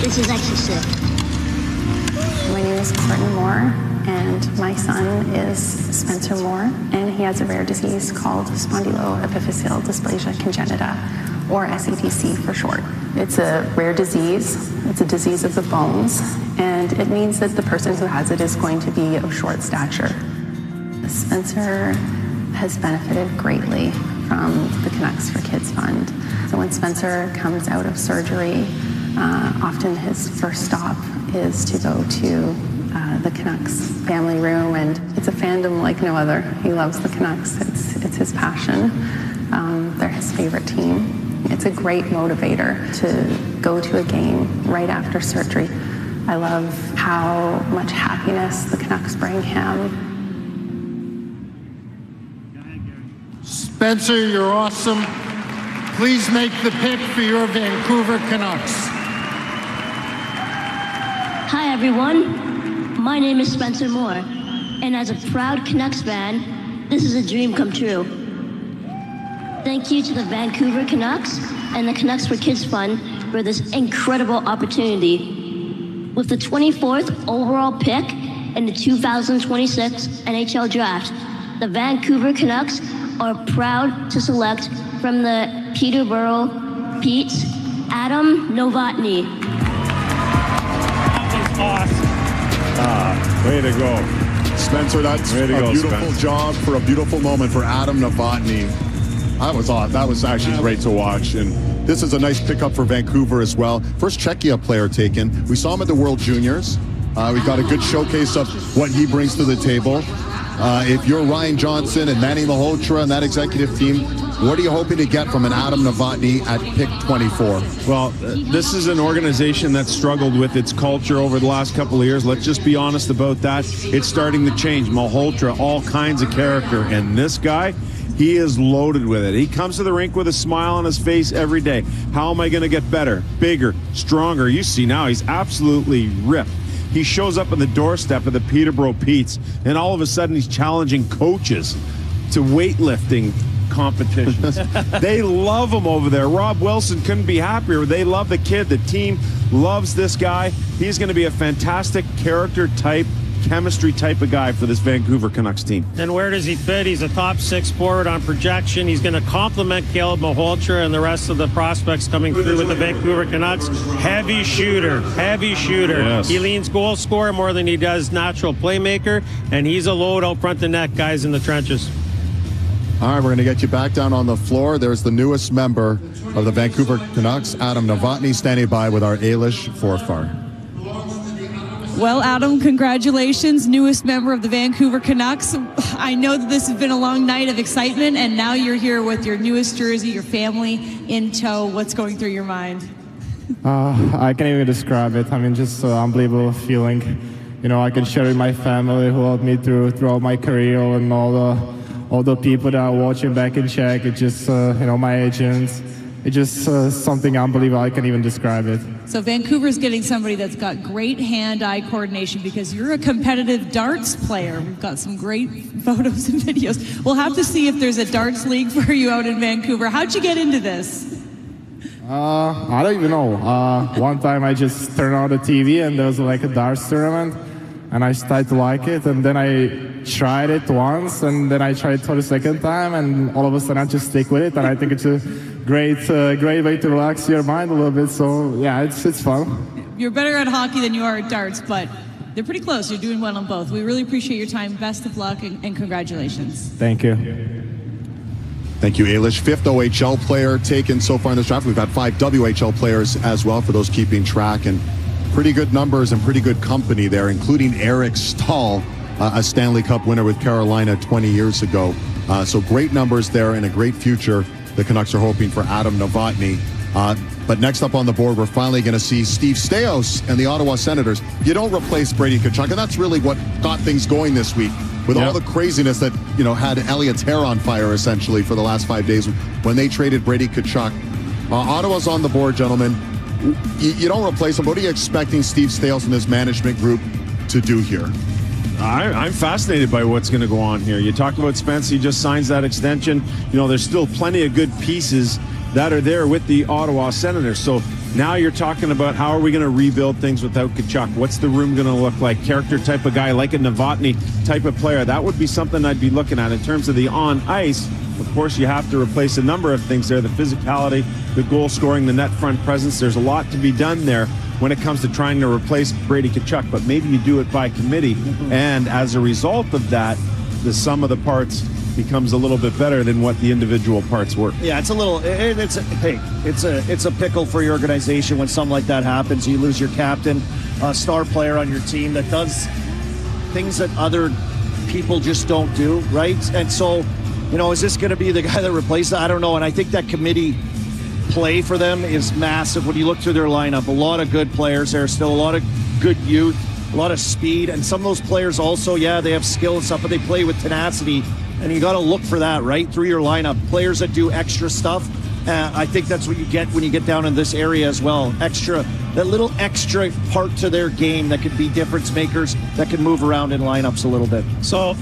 This is actually sick. My name is Courtney Moore, and my son is Spencer Moore, and he has a rare disease called spondyloepiphyseal dysplasia congenita, or SEDC for short. It's a rare disease. It's a disease of the bones, and it means that the person who has it is going to be of short stature. Spencer has benefited greatly from the Canucks for Kids Fund. So when Spencer comes out of surgery, often his first stop is to go to the Canucks family room, and it's a fandom like no other. He loves the Canucks. It's his passion. They're his favorite team. It's a great motivator to go to a game right after surgery. I love how much happiness the Canucks bring him. Spencer, you're awesome. Please make the pick for your Vancouver Canucks. Hi, everyone. My name is Spencer Moore, and as a proud Canucks fan, this is a dream come true. Thank you to the Vancouver Canucks and the Canucks for Kids Fund for this incredible opportunity. With the 24th overall pick in the 2026 NHL Draft, the Vancouver Canucks are proud to select from the Peterborough Pete's Adam Novotny. That was awesome. Way to go. Spencer, that's a beautiful job for a beautiful moment for Adam Novotny. That was actually great to watch. And this is a nice pickup for Vancouver as well. First Czechia player taken. We saw him at the World Juniors. We've got a good showcase of what he brings to the table. If you're Ryan Johnson and Manny Malhotra and that executive team, what are you hoping to get from an Adam Novotny at pick 24? Well, this is an organization that's struggled with its culture over the last couple of years. Let's just be honest about that. It's starting to change. Malhotra, all kinds of character. And this guy, he is loaded with it. He comes to the rink with a smile on his face every day. How am I going to get better, bigger, stronger? You see now, he's absolutely ripped. He shows up on the doorstep of the Peterborough Petes, and all of a sudden he's challenging coaches to weightlifting competitions. They love him over there. Rob Wilson couldn't be happier. They love the kid. The team loves this guy. He's going to be a fantastic character type, chemistry type of guy for this Vancouver Canucks team. And where does he fit? He's a top 6 forward on projection. He's going to complement Caleb Malhotra and the rest of the prospects coming through with the Vancouver Canucks. Heavy shooter. Yes. He leans goal scorer more than he does natural playmaker, and he's a load out front of the net, guys in the trenches. All right, we're going to get you back down on the floor. There's the newest member of the Vancouver Canucks, Adam Novotny, standing by with our Ailish Forfar. Well, Adam, congratulations, newest member of the Vancouver Canucks. I know that this has been a long night of excitement, and now you're here with your newest jersey, your family in tow. What's going through your mind? I can't even describe it. I mean, just an unbelievable feeling. You know, I can share with my family who helped me throughout my career, and all the people that are watching back in Czech. It's just, my agents. It's just something unbelievable. I can't even describe it. So Vancouver's getting somebody that's got great hand-eye coordination because you're a competitive darts player. We've got some great photos and videos. We'll have to see if there's a darts league for you out in Vancouver. How'd you get into this? I don't even know. One time I just turned on the TV and there was like a darts tournament, and I started to like it, and then I tried it once, and then I tried it for the second time, and all of a sudden I just stick with it, and I think it's a great way to relax your mind a little bit. So yeah, it's fun. You're better at hockey than you are at darts, but they're pretty close. You're doing well on both. We really appreciate your time. Best of luck and congratulations. Thank you. Thank you, Ailish. 5th OHL player taken so far in this draft. We've had 5 WHL players as well, for those keeping track, and pretty good numbers and pretty good company there, including Eric Stahl, a Stanley Cup winner with Carolina 20 years ago. So great numbers there and a great future the Canucks are hoping for Adam Novotny. But next up on the board, we're finally going to see Steve Staios and the Ottawa Senators. You don't replace Brady Tkachuk, and that's really what got things going this week, with all the craziness that had Elliott's hair on fire essentially for the last 5 days when they traded Brady Tkachuk. Ottawa's on the board, gentlemen. You don't replace him. What are you expecting Steve Staios and his management group to do here? I'm fascinated by what's going to go on here. You talked about Spence. He just signs that extension. There's still plenty of good pieces that are there with the Ottawa Senators. So now you're talking about how are we going to rebuild things without Tkachuk? What's the room going to look like? Character type of guy, like a Novotny type of player. That would be something I'd be looking at. In terms of the on ice, of course, you have to replace a number of things there. The physicality, the goal scoring, the net front presence. There's a lot to be done there when it comes to trying to replace Brady Tkachuk, but maybe you do it by committee, and as a result of that, the sum of the parts becomes a little bit better than what the individual parts were. Yeah, it's a pickle for your organization when something like that happens. You lose your captain, a star player on your team that does things that other people just don't do, right? And so, is this going to be the guy that replaces that? I don't know, and I think that committee play for them is massive. When you look through their lineup, a lot of good players there, still a lot of good youth, a lot of speed, and some of those players also, they have skill and stuff, but they play with tenacity, and you got to look for that right through your lineup. Players that do extra stuff, I think that's what you get when you get down in this area as well. That little extra part to their game that could be difference makers, that can move around in lineups a little bit. So,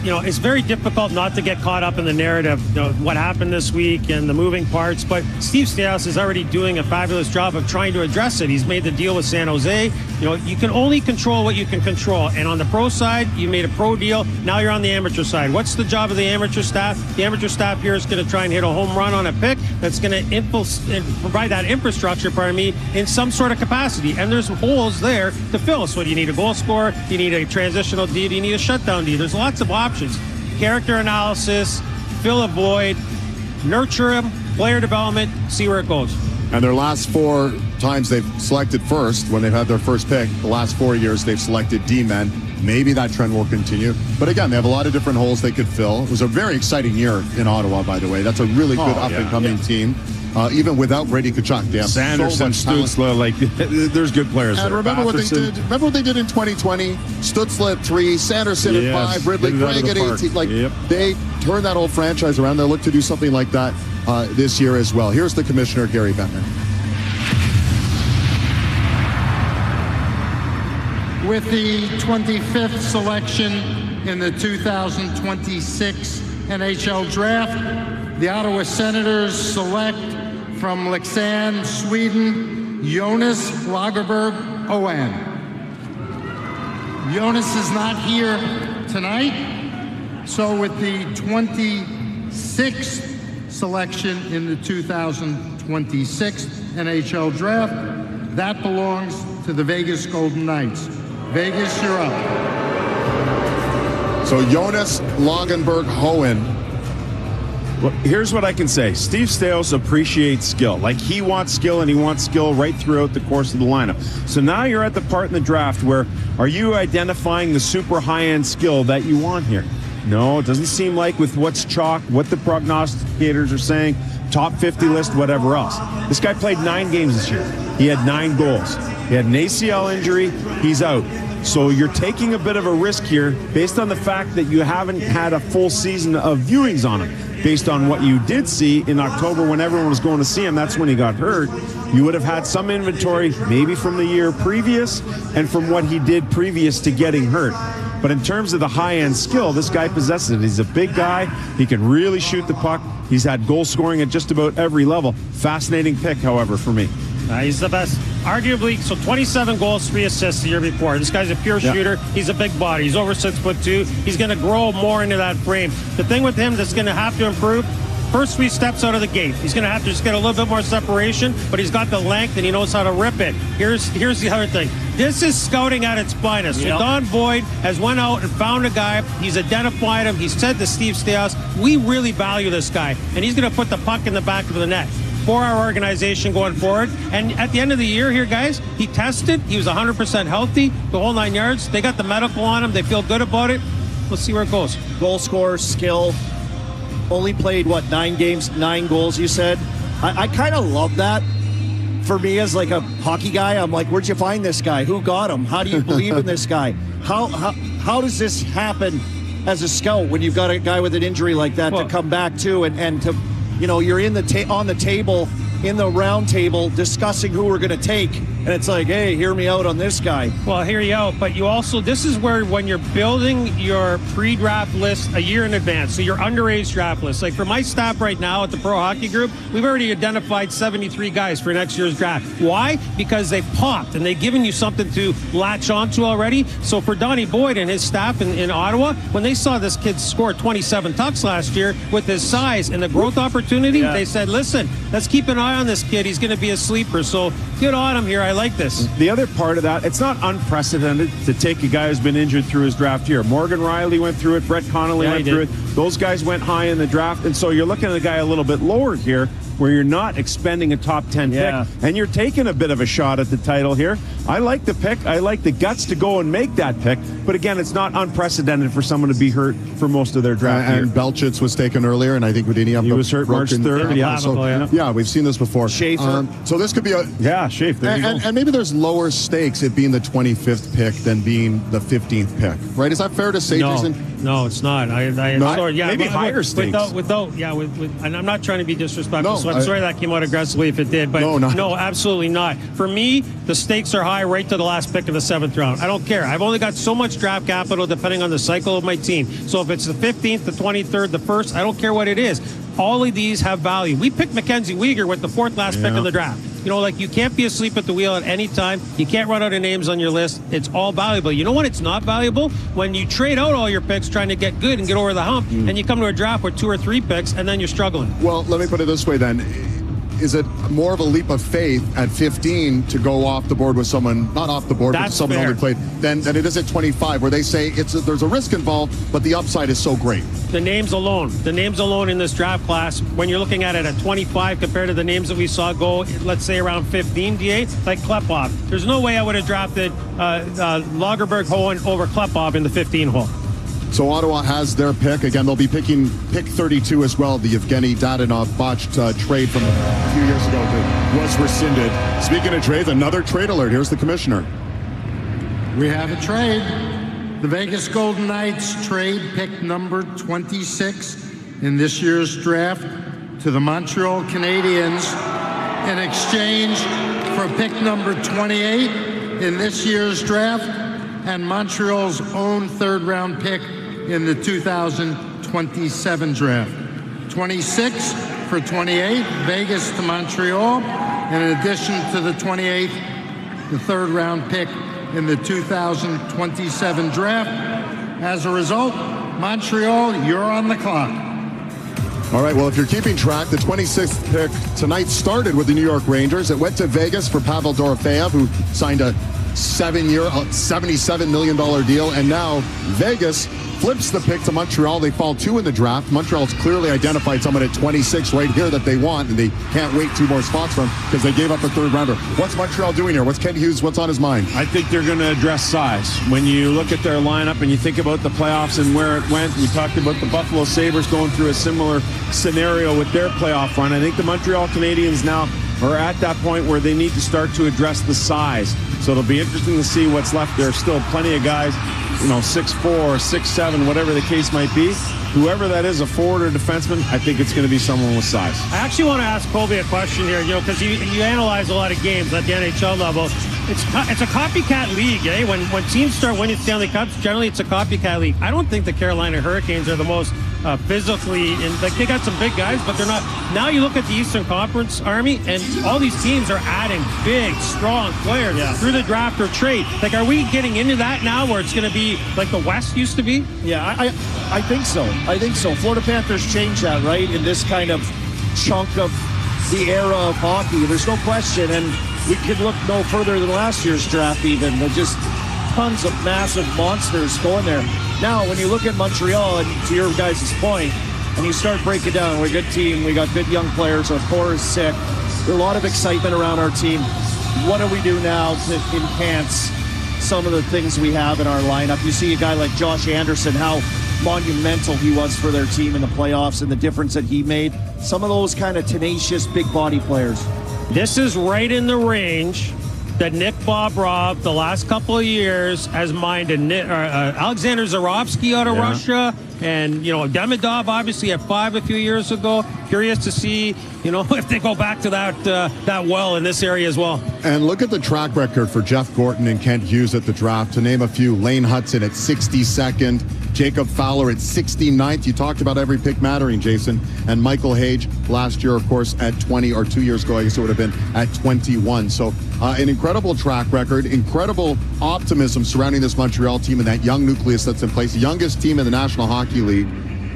it's very difficult not to get caught up in the narrative, what happened this week and the moving parts, but Steve Staios is already doing a fabulous job of trying to address it. He's made the deal with San Jose. You can only control what you can control, and on the pro side, you made a pro deal. Now you're on the amateur side. What's the job of the amateur staff? The amateur staff here is going to try and hit a home run on a pick that's going to provide that infrastructure, in some sort of capacity, and there's holes there to fill. So do you need a goal scorer? Do you need a transitional D? Do you need a shutdown D? There's lots of options. Character analysis, fill a void, nurture him, player development, see where it goes. And their last 4 times they've selected first, when they've had their first pick, the last 4 years they've selected D-men. Maybe that trend will continue. But again, they have a lot of different holes they could fill. It was a very exciting year in Ottawa, by the way. That's a really good up-and-coming team. Even without Brady Tkachuk, they have Sanderson, so much Stützle, like there's good players. And there. remember what they did. Remember what they did in 2020. Stützle at 3, Sanderson at 5, Ridley Gregg at 18. Like they turned that whole franchise around. They look to do something like that this year as well. Here's the commissioner, Gary Bettman. With the 25th selection in the 2026 NHL Draft, the Ottawa Senators select from Leksand, Sweden, Jonas Lagerberg OAD. Jonas is not here tonight, so with the 26th selection in the 2026 NHL Draft, that belongs to the Vegas Golden Knights. Vegas, you're up. So Jonas Lagerberg-Hohen. Well, here's what I can say. Steve Staios appreciates skill. Like, he wants skill, and he wants skill right throughout the course of the lineup. So now you're at the part in the draft where are you identifying the super high-end skill that you want here? No, it doesn't seem like with what's chalk, what the prognosticators are saying, top 50 list, whatever else. This guy played 9 games this year. He had 9 goals. He had an ACL injury. He's out. So you're taking a bit of a risk here based on the fact that you haven't had a full season of viewings on him. Based on what you did see in October when everyone was going to see him, that's when he got hurt. You would have had some inventory maybe from the year previous and from what he did previous to getting hurt. But in terms of the high-end skill, this guy possesses it. He's a big guy. He can really shoot the puck. He's had goal scoring at just about every level. Fascinating pick, however, for me. He's the best. Arguably, so 27 goals, 3 assists the year before. This guy's a pure shooter. He's a big body. He's over 6'2". He's going to grow more into that frame. The thing with him that's going to have to improve, first 3 steps out of the gate. He's going to have to just get a little bit more separation, but he's got the length and he knows how to rip it. Here's the other thing. This is scouting at its finest. Yep. So Don Boyd has went out and found a guy. He's identified him. He's said to Steve Staios, we really value this guy, and he's going to put the puck in the back of the net for our organization going forward. And at the end of the year here, guys, he tested. He was 100% healthy, the whole 9 yards. They got the medical on him. They feel good about it. Let's see where it goes. Goal scorer, skill. Only played, 9 games, 9 goals, you said? I kind of love that. For me, as like a hockey guy, I'm like, where'd you find this guy? Who got him? How do you believe in this guy? How does this happen as a scout when you've got a guy with an injury like that to come back to and to, you're in on the table, in the round table, discussing who we're going to take, and it's like, hey, hear me out on this guy. Well, hear you out, but you also, this is where when you're building your pre-draft list a year in advance, so your underage draft list, like for my staff right now at the Pro Hockey Group, we've already identified 73 guys for next year's draft. Why? Because they popped and they've given you something to latch onto already. So for Donnie Boyd and his staff in Ottawa, when they saw this kid score 27 tucks last year with his size and the growth opportunity, they said, listen, let's keep an eye on this kid. He's going to be a sleeper. So good on him here. I like this. The other part of that, it's not unprecedented to take a guy who's been injured through his draft year. Morgan Riley went through it. Brett Connolly went through it. Those guys went high in the draft. And so you're looking at a guy a little bit lower here where you're not expending a top 10 pick. And you're taking a bit of a shot at the title here. I like the pick. I like the guts to go and make that pick. But again, it's not unprecedented for someone to be hurt for most of their draft year. And Belchitz was taken earlier, and I think he was hurt March 3rd. Yeah, we've seen this before. Schaefer. So this could be a... Yeah, Schaefer. And maybe there's lower stakes it being the 25th pick than being the 15th pick, right? Is that fair to say, Jason? No, it's not. Maybe higher stakes. And I'm not trying to be disrespectful, so I'm sorry that came out aggressively if it did. But no, absolutely not. For me, the stakes are high right to the last pick of the 7th round. I don't care. I've only got so much draft capital depending on the cycle of my team. So if it's the 15th, the 23rd, the 1st, I don't care what it is. All of these have value. We picked Mackenzie Weegar with the 4th last pick of the draft. You can't be asleep at the wheel at any time. You can't run out of names on your list. It's all valuable. You know what? It's not valuable when you trade out all your picks trying to get good and get over the hump, and you come to a draft with 2 or 3 picks, and then you're struggling. Well, let me put it this way then. is it more of a leap of faith at 15 to go off the board with someone, not off the board, but That's someone fair. only played, than it is at 25, where they say there's a risk involved, but the upside is so great? The names alone in this draft class, when you're looking at it at 25 compared to the names that we saw go, let's say around 15, DA, like Klepov. There's no way I would have drafted Lagerberg Hohen over Klepov in the 15 hole. So Ottawa has their pick. Again, they'll be picking pick 32 as well. The Evgeny Dadonov botched trade from a few years ago that was rescinded. Speaking of trades, another trade alert. Here's the commissioner. We have a trade. The Vegas Golden Knights trade pick number 26 in this year's draft to the Montreal Canadiens in exchange for pick number 28 in this year's draft and Montreal's own third-round pick in the 2027 draft. 26 for 28, Vegas to Montreal, and in addition to the 28th, the third-round pick in the 2027 draft. As a result, Montreal, you're on the clock. All right, well, if you're keeping track, the 26th pick tonight started with the New York Rangers. It went to Vegas for Pavel Dorofeyev, who signed a 7-year, $77 million deal, and now Vegas flips the pick to Montreal. They fall 2 in the draft. Montreal's clearly identified someone at 26 right here that they want, and they can't wait 2 more spots for him because they gave up a third rounder. What's Montreal doing here? What's Kent Hughes? What's on his mind? I think they're going to address size. When you look at their lineup and you think about the playoffs and where it went, we talked about the Buffalo Sabres going through a similar scenario with their playoff run. I think the Montreal Canadiens now are at that point where they need to start to address the size. So it'll be interesting to see what's left. There's still plenty of guys, 6'4", 6'7", whatever the case might be. Whoever that is, a forward or defenseman, I think it's going to be someone with size. I actually want to ask Colby a question here, because you analyze a lot of games at the NHL level. It's a copycat league, eh? When teams start winning Stanley Cups, generally it's a copycat league. I don't think the Carolina Hurricanes are the most physically, they got some big guys, but they're not. Now you look at the Eastern Conference, Army, and all these teams are adding big, strong players through the draft or trade. Like, are we getting into that now where it's going to be like the West used to be? Yeah, I think so. I think so. Florida Panthers changed that, right? In this kind of chunk of the era of hockey. There's no question, and we could look no further than last year's draft even. There's just tons of massive monsters going there. Now, when you look at Montreal, and to your guys' point, and you start breaking down, we're a good team, we got good young players, our core is sick, there's a lot of excitement around our team. What do we do now to enhance some of the things we have in our lineup? You see a guy like Josh Anderson, how monumental he was for their team in the playoffs and the difference that he made. Some of those kind of tenacious, big body players. This is right in the range that Nick Bobrov, the last couple of years, has mined Alexander Zarovsky out of Russia, and Demidov obviously at 5 a few years ago. Curious to see, if they go back to that well in this area as well. And look at the track record for Jeff Gorton and Kent Hughes at the draft. To name a few, Lane Hudson at 62nd, Jacob Fowler at 69th. You talked about every pick mattering, Jason. And Michael Hage last year, of course, at 20, or 2 years ago, I guess it would have been at 21. So an incredible track record, incredible optimism surrounding this Montreal team and that young nucleus that's in place, the youngest team in the National Hockey League.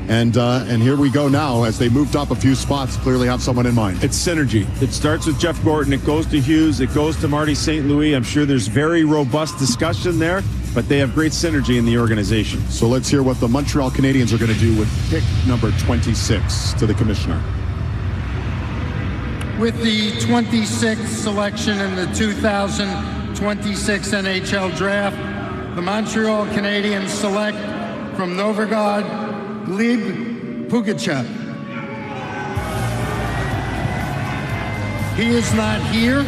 And here we go now as they moved up a few spots, clearly have someone in mind. It's synergy. It starts with Jeff Gorton. It goes to Hughes. It goes to Marty St. Louis. I'm sure there's very robust discussion there, but they have great synergy in the organization. So let's hear what the Montreal Canadiens are going to do with pick number 26 to the commissioner. With the 26th selection in the 2026 NHL Draft, the Montreal Canadiens select from Novogorod Gleb Pugachev. He is not here.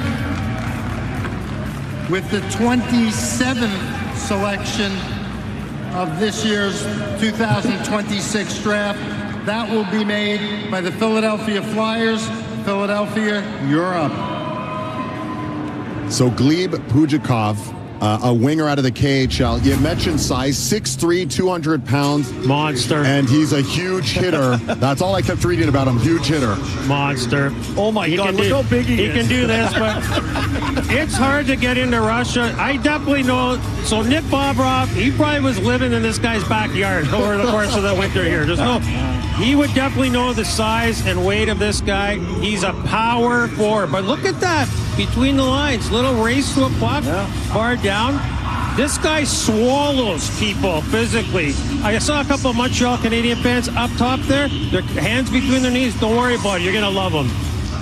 With the 27th selection of this year's 2026 draft, that will be made by the Philadelphia Flyers. Philadelphia, you're up. So Gleb Pugachev, a winger out of the KHL. You mentioned size, 6'3", 200 pounds. Monster. And he's a huge hitter. That's all I kept reading about him, huge hitter. Monster. Oh my God, look how big he is. He can do this, but it's hard to get into Russia. I definitely know. So Nick Bobrov, he probably was living in this guy's backyard over the course of the winter here. There's He would definitely know the size and weight of this guy. He's a power forward. But look at that. Between the lines. Little race to a puck. Far down. This guy swallows people physically. I saw a couple of Montreal Canadian fans up top there. Their hands between their knees. Don't worry about it. You're going to love them.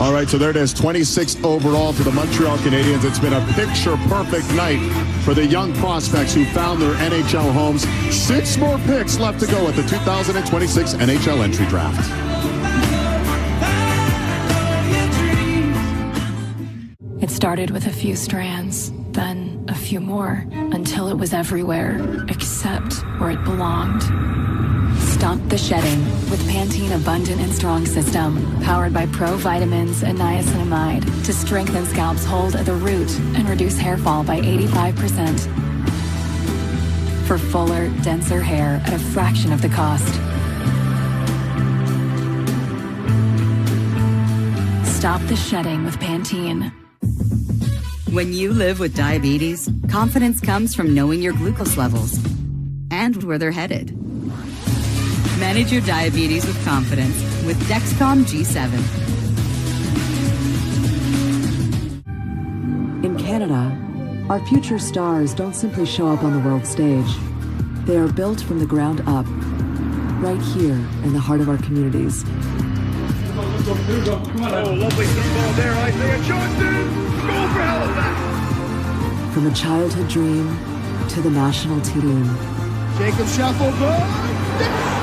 All right, so there it is, 26th overall to the Montreal Canadiens. It's been a picture-perfect night for the young prospects who found their NHL homes. 6 more picks left to go at the 2026 NHL entry draft. It started with a few strands, then a few more, until it was everywhere, except where it belonged. Stop the shedding with Pantene Abundant and Strong System, powered by Pro Vitamins and niacinamide to strengthen scalp's hold at the root and reduce hair fall by 85%. For fuller, denser hair at a fraction of the cost. Stop the shedding with Pantene. When you live with diabetes, confidence comes from knowing your glucose levels and where they're headed. Manage your diabetes with confidence with Dexcom G7. In Canada, our future stars don't simply show up on the world stage. They are built from the ground up, right here in the heart of our communities. Oh, lovely football there, Isaiah Johnson! Goal for Halifax! From a childhood dream to the national team. Jacob Shuffle, he's done it!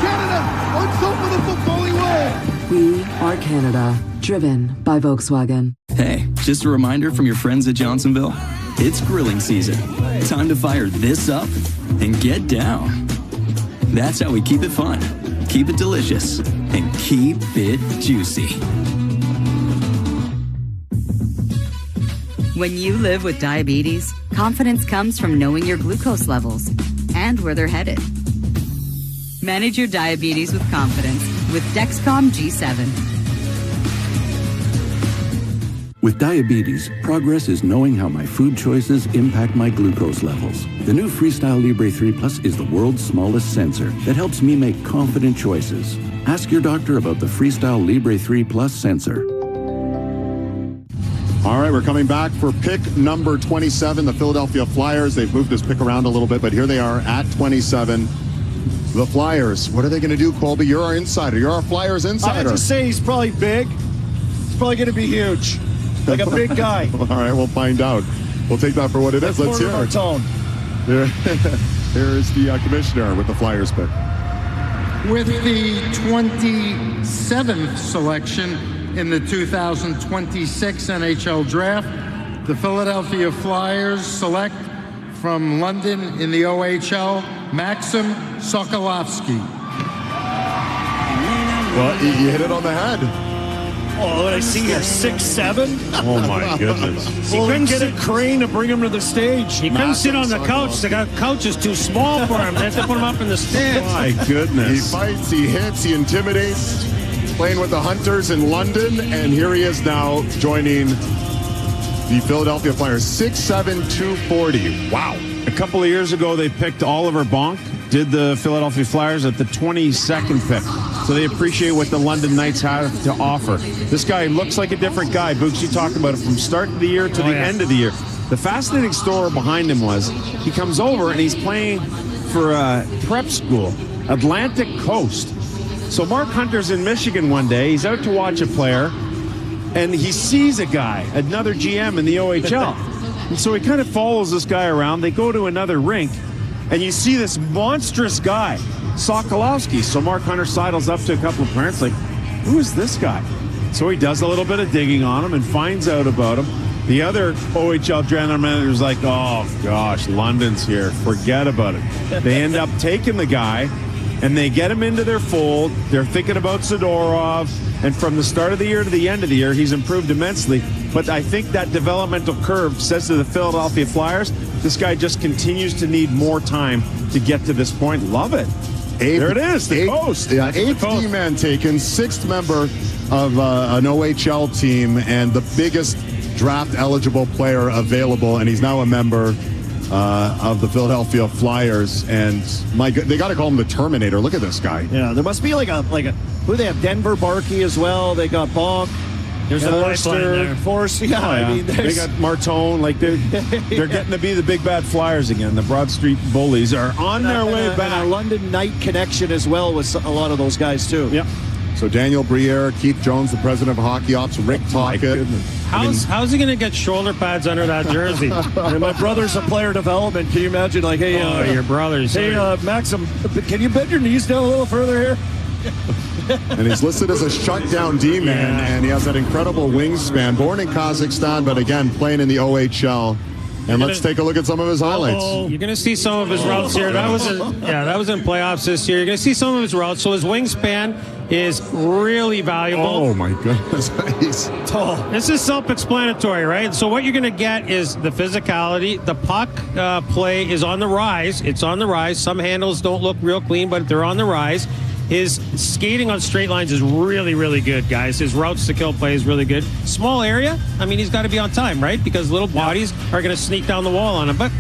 Canada on top of the footballing world! We are Canada, driven by Volkswagen. Hey, just a reminder from your friends at Johnsonville, it's grilling season. Time to fire this up and get down. That's how we keep it fun, keep it delicious, and keep it juicy. When you live with diabetes, confidence comes from knowing your glucose levels and where they're headed. Manage your diabetes with confidence with Dexcom G7. With diabetes, progress is knowing how my food choices impact my glucose levels. The new Freestyle Libre 3 Plus is the world's smallest sensor that helps me make confident choices. Ask your doctor about the Freestyle Libre 3 Plus sensor. All right, we're coming back for pick number 27, the Philadelphia Flyers. They've moved this pick around a little bit, but here they are at 27. The Flyers, what are they going to do, Colby? You're our insider. You're our Flyers insider. I just say he's probably big. He's probably going to be huge. Like a big guy. All right, we'll find out. We'll take that for what it is. Let's hear it. Here is the commissioner with the Flyers pick. With the 27th selection in the 2026 NHL Draft, the Philadelphia Flyers select from London in the OHL, Maxim Sokolovsky. Well, you hit it on the head. Oh, what I see here, 6'7". Oh my goodness! He couldn't get a crane to bring him to the stage. He couldn't sit on the couch. The couch is too small for him. They have to put him up in the stands. My goodness! He fights, he hits, he intimidates. Playing with the Hunters in London, and here he is now joining the Philadelphia Flyers. 6'7", 240. Wow! A couple of years ago, they picked Oliver Bonk. Did the Philadelphia Flyers at the 22nd pick. So they appreciate what the London Knights have to offer. This guy looks like a different guy. Books, you talked about it from start of the year to the end of the year. The fascinating story behind him was he comes over and he's playing for a prep school, Atlantic Coast. So Mark Hunter's in Michigan one day. He's out to watch a player, and he sees a guy, another GM in the OHL. And so he kind of follows this guy around. They go to another rink, and you see this monstrous guy, Sokolowski. So Mark Hunter sidles up to a couple of parents like, who is this guy? So he does a little bit of digging on him and finds out about him. The other OHL general manager is like, oh gosh, London's here. Forget about it. They end up taking the guy, and they get him into their fold. They're thinking about Zadorov. And from the start of the year to the end of the year, he's improved immensely. But I think that developmental curve says to the Philadelphia Flyers, this guy just continues to need more time to get to this point. Love it. There it is, the Coast. Yeah, 8th D-man taken, 6th member of an OHL team, and the biggest draft-eligible player available, and he's now a member of the Philadelphia Flyers. And they got to call him the Terminator. Look at this guy. Yeah, there must be like a who they have? Denver Barkey as well. They got Bonk. There's a lifeline there. Forrest, yeah. I mean, they got Martone. Like they're getting to be the big bad Flyers again. The Broad Street Bullies are on their way back. And a London Knight connection as well with a lot of those guys too. Yep. So Daniel Briere, Keith Jones, the president of Hockey Ops, Rick Tocchet. How's he going to get shoulder pads under that jersey? And my brother's a player development. Can you imagine? Like, hey, your brother's. Hey, Maxim, can you bend your knees down a little further here? And he's listed as a shutdown D-man, and he has that incredible wingspan. Born in Kazakhstan, but again, playing in the OHL. And let's take a look at some of his highlights. You're going to see some of his routes here. That was in playoffs this year. You're going to see some of his routes. So his wingspan is really valuable. Oh, my goodness. He's tall. This is self-explanatory, right? So what you're going to get is the physicality. The puck play is on the rise. It's on the rise. Some handles don't look real clean, but they're on the rise. His skating on straight lines is really, really good, guys. His routes to kill play is really good. Small area, I mean, he's got to be on time, right? Because little bodies are going to sneak down the wall on him. But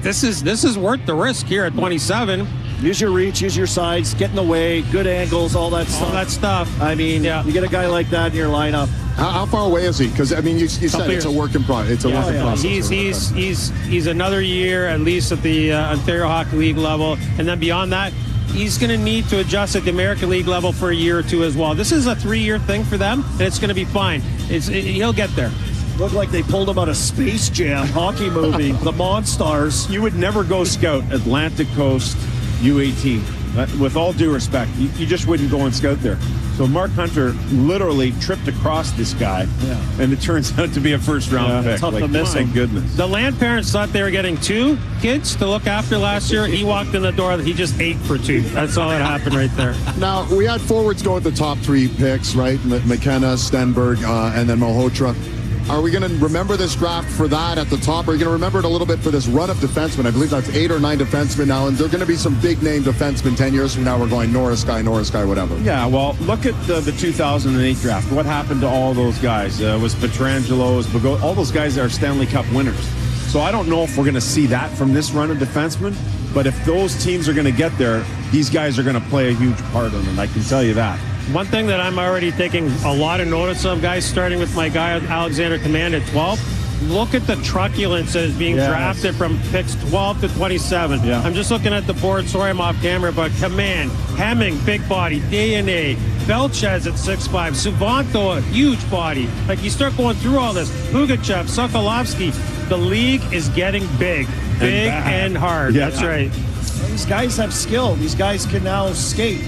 this is worth the risk here at 27. Use your reach, use your sides, get in the way, good angles, all that stuff. I mean, you get a guy like that in your lineup. How far away is he? Because I mean, you said it's a work in progress. It's a work in process. He's another year at least at the Ontario Hockey League level, and then beyond that, he's going to need to adjust at the American League level for a year or two as well. This is a 3-year thing for them, and it's going to be fine. He'll get there. Looked like they pulled him out of Space Jam hockey movie, The Monstars. You would never go scout Atlantic Coast U18. With all due respect, you just wouldn't go and scout there. So Mark Hunter literally tripped across this guy, and it turns out to be a first-round pick. Tough to miss him. Goodness. The land parents thought they were getting 2 kids to look after last year. He walked in the door, he just ate for 2. That's all that happened right there. Now, we had forwards go with the top 3 picks, right? McKenna, Stenberg, and then Malhotra. Are we going to remember this draft for that at the top? Are you going to remember it a little bit for this run of defensemen? I believe that's 8 or 9 defensemen now, and they're going to be some big-name defensemen 10 years from now. We're going Norris guy, whatever. Yeah, well, look at the 2008 draft. What happened to all those guys? Was Pietrangelo, was Bogo, all those guys are Stanley Cup winners. So I don't know if we're going to see that from this run of defensemen, but if those teams are going to get there, these guys are going to play a huge part in it. I can tell you that. One thing that I'm already taking a lot of notice of, guys, starting with my guy Alexander Command at 12, look at the truculence that is being drafted from picks 12 to 27. Yeah. I'm just looking at the board. Sorry, I'm off camera, but Command, Hemming, big body, DNA, Belchez at 6'5", Suvanto, a huge body. Like, you start going through all this. Pugachev, Sokolovsky, the league is getting big and hard. Yeah. That's right. These guys have skill. These guys can now skate.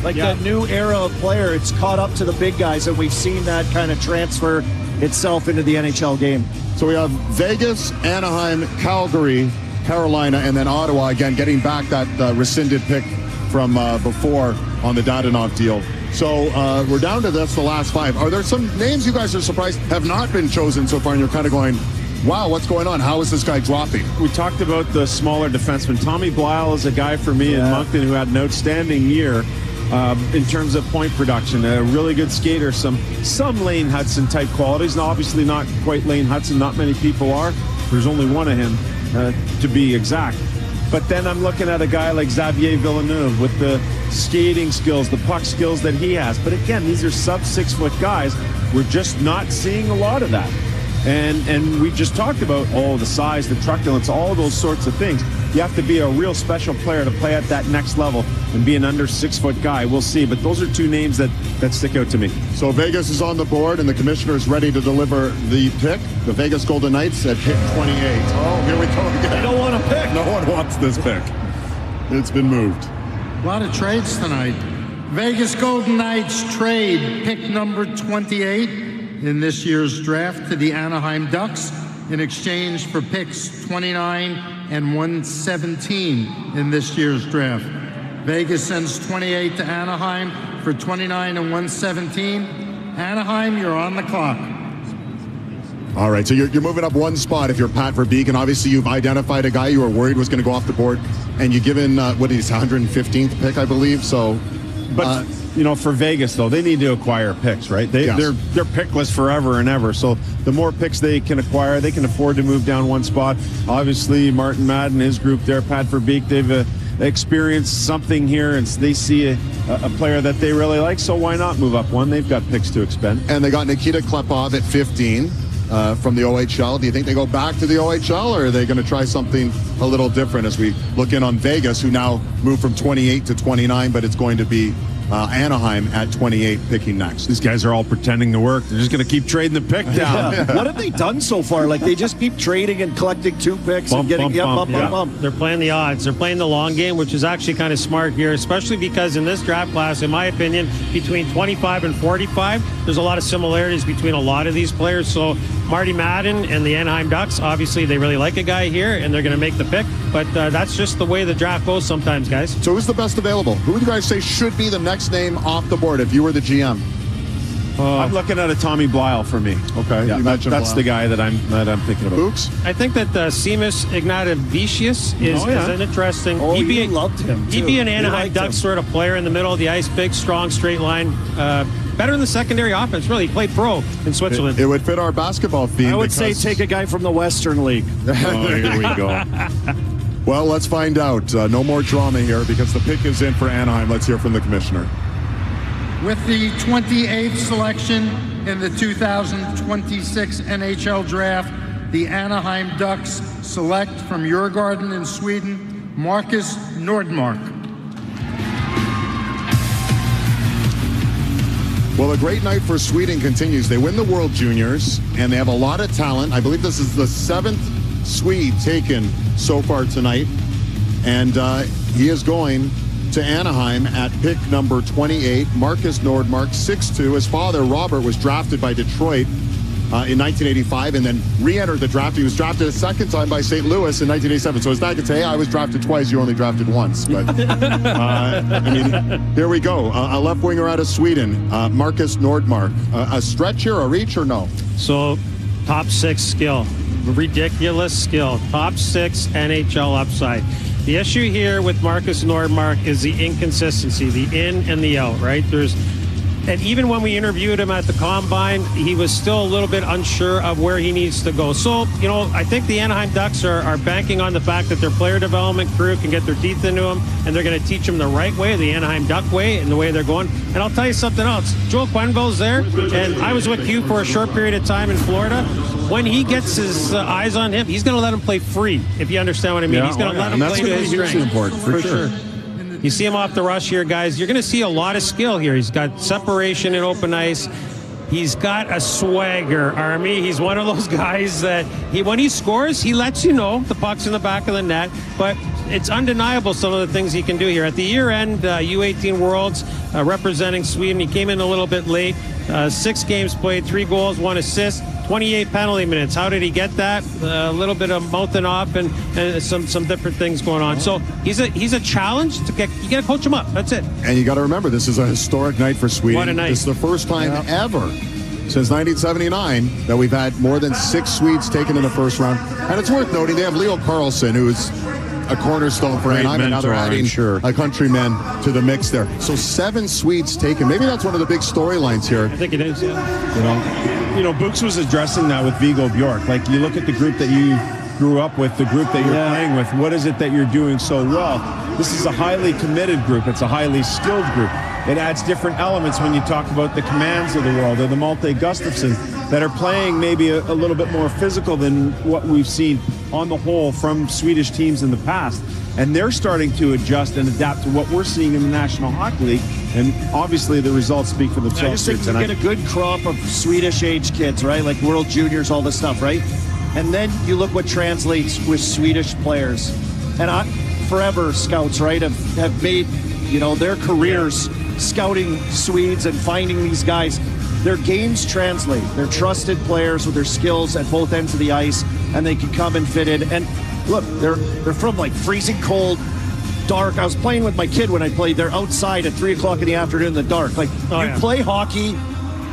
Like that new era of player, it's caught up to the big guys, and we've seen that kind of transfer itself into the NHL game. So we have Vegas, Anaheim, Calgary, Carolina, and then Ottawa, again, getting back that rescinded pick from before on the Dadonov deal. So we're down to this, the last 5. Are there some names you guys are surprised have not been chosen so far, and you're kind of going, wow, what's going on? How is this guy dropping? We talked about the smaller defenseman. Tommy Blyle is a guy for me in Moncton who had an outstanding year. In terms of point production, a really good skater, some Lane Hudson type qualities. Now, obviously not quite Lane Hudson, not many people are. There's only one of him, to be exact. But then I'm looking at a guy like Xavier Villeneuve with the skating skills, the puck skills that he has. But again, these are sub-6 foot guys. We're just not seeing a lot of that. And we just talked about the size, the truculence, all those sorts of things. You have to be a real special player to play at that next level and be an under 6 foot guy. We'll see. But those are 2 names that stick out to me. So Vegas is on the board, and the commissioner is ready to deliver the pick. The Vegas Golden Knights at pick 28. Oh, here we go again. They don't want a pick. No one wants this pick. It's been moved. A lot of trades tonight. Vegas Golden Knights trade pick number 28 in this year's draft to the Anaheim Ducks in exchange for picks 29 and 117 in this year's draft. Vegas sends 28 to Anaheim for 29 and 117. Anaheim, you're on the clock. All right, so you're moving up 1 spot if you're Pat Verbeek, obviously you've identified a guy you were worried was going to go off the board, and you given what is 115th pick, I believe. So, but for Vegas, though, they need to acquire picks, right? They're pickless forever and ever. So the more picks they can acquire, they can afford to move down one spot. Obviously, Martin Madden, his group there, Pat Verbeek, they've experienced something here, and they see a player that they really like, so why not move up one? They've got picks to expend. And they got Nikita Klepov at 15 from the OHL. Do you think they go back to the OHL, or are they going to try something a little different as we look in on Vegas, who now moved from 28 to 29, but it's going to be Anaheim at 28 picking next. These guys are all pretending to work. They're just going to keep trading the pick down. What have they done so far? Like, they just keep trading and collecting 2 picks and getting bump. They're playing the odds. They're playing the long game, which is actually kind of smart here, especially because in this draft class, in my opinion, between 25 and 45, there's a lot of similarities between a lot of these players. So Marty Madden and the Anaheim Ducks, obviously they really like a guy here, and they're going to make the pick. But that's just the way the draft goes sometimes, guys. So who's the best available? Who would you guys say should be the next name off the board if you were the GM? I'm looking at a Tommy Blyle for me. Okay, yeah, that's Blyle. The guy that I'm thinking about. Books? I think that Seamus Ignatavicius is an interesting. Oh, you loved him, too. He'd be an Anaheim liked Ducks him. sort of player in the middle of the ice, big, strong, straight line. Better in the secondary offense, really. He played pro in Switzerland. It would fit our basketball theme. I would say take a guy from the Western League. Oh, here we go. Well, let's find out. No more drama here because the pick is in for Anaheim. Let's hear from the commissioner. With the 28th selection in the 2026 NHL Draft, the Anaheim Ducks select from Djurgården in Sweden, Marcus Nordmark. Well, a great night for Sweden continues. They win the World Juniors, and they have a lot of talent. I believe this is the 7th Swede taken so far tonight, and he is going to Anaheim at pick number 28. Marcus Nordmark, 6'2". His father, Robert, was drafted by Detroit in 1985 and then re-entered the draft. He was drafted a second time by St. Louis in 1987. So his dad could say, hey, I was drafted twice, you only drafted once. But, I mean, here we go. A left winger out of Sweden, Marcus Nordmark. A stretch here, a reach, or no? So, top 6 skill. Ridiculous skill. Top 6 NHL upside. The issue here with Marcus Nordmark is the inconsistency, the in and the out, right? And even when we interviewed him at the Combine, he was still a little bit unsure of where he needs to go. So, I think the Anaheim Ducks are banking on the fact that their player development crew can get their teeth into him, and they're going to teach him the right way, the Anaheim Duck way, and the way they're going. And I'll tell you something else. Joel Quenneville's there, and I was with Q for a short period of time in Florida. When he gets his eyes on him, he's going to let him play free, if you understand what I mean. He's going to let him play to his strength. Important, for sure. You see him off the rush here, guys. You're going to see a lot of skill here. He's got separation in open ice. He's got a swagger, Army. He's one of those guys that when he scores, he lets you know the puck's in the back of the net. But it's undeniable some of the things he can do here. At the year-end U18 Worlds representing Sweden, he came in a little bit late. 6 games played, 3 goals, 1 assist. 28 penalty minutes. How did he get that? A little bit of mouthing off and some different things going on. So he's a challenge to get. You got to coach him up. That's it. And you got to remember, this is a historic night for Sweden. What a night! This is the first time ever since 1979 that we've had more than 6 Swedes taken in the first round. And it's worth noting they have Leo Carlsson, who is a cornerstone for Anaheim, and now they're adding a countryman to the mix there. So 7 Swedes taken. Maybe that's one of the big storylines here. I think it is. Yeah. Books was addressing that with Viggo Bjork. Like, you look at the group that you grew up with, the group that you're playing with. What is it that you're doing so well? This is a highly committed group. It's a highly skilled group. It adds different elements when you talk about the Commands of the world or the Malte Gustafsson that are playing maybe a little bit more physical than what we've seen on the whole from Swedish teams in the past. And they're starting to adjust and adapt to what we're seeing in the National Hockey League. And obviously the results speak for themselves. I just think you get a good crop of Swedish age kids, right? Like World Juniors, all this stuff, right? And then you look what translates with Swedish players. And forever scouts, right, have made, their careers scouting Swedes and finding these guys. Their games translate. They're trusted players with their skills at both ends of the ice, and they can come and fit in. And look, they're from like freezing cold, dark. I was playing with my kid when I played. They're outside at 3 o'clock in the afternoon in the dark. Like, play hockey,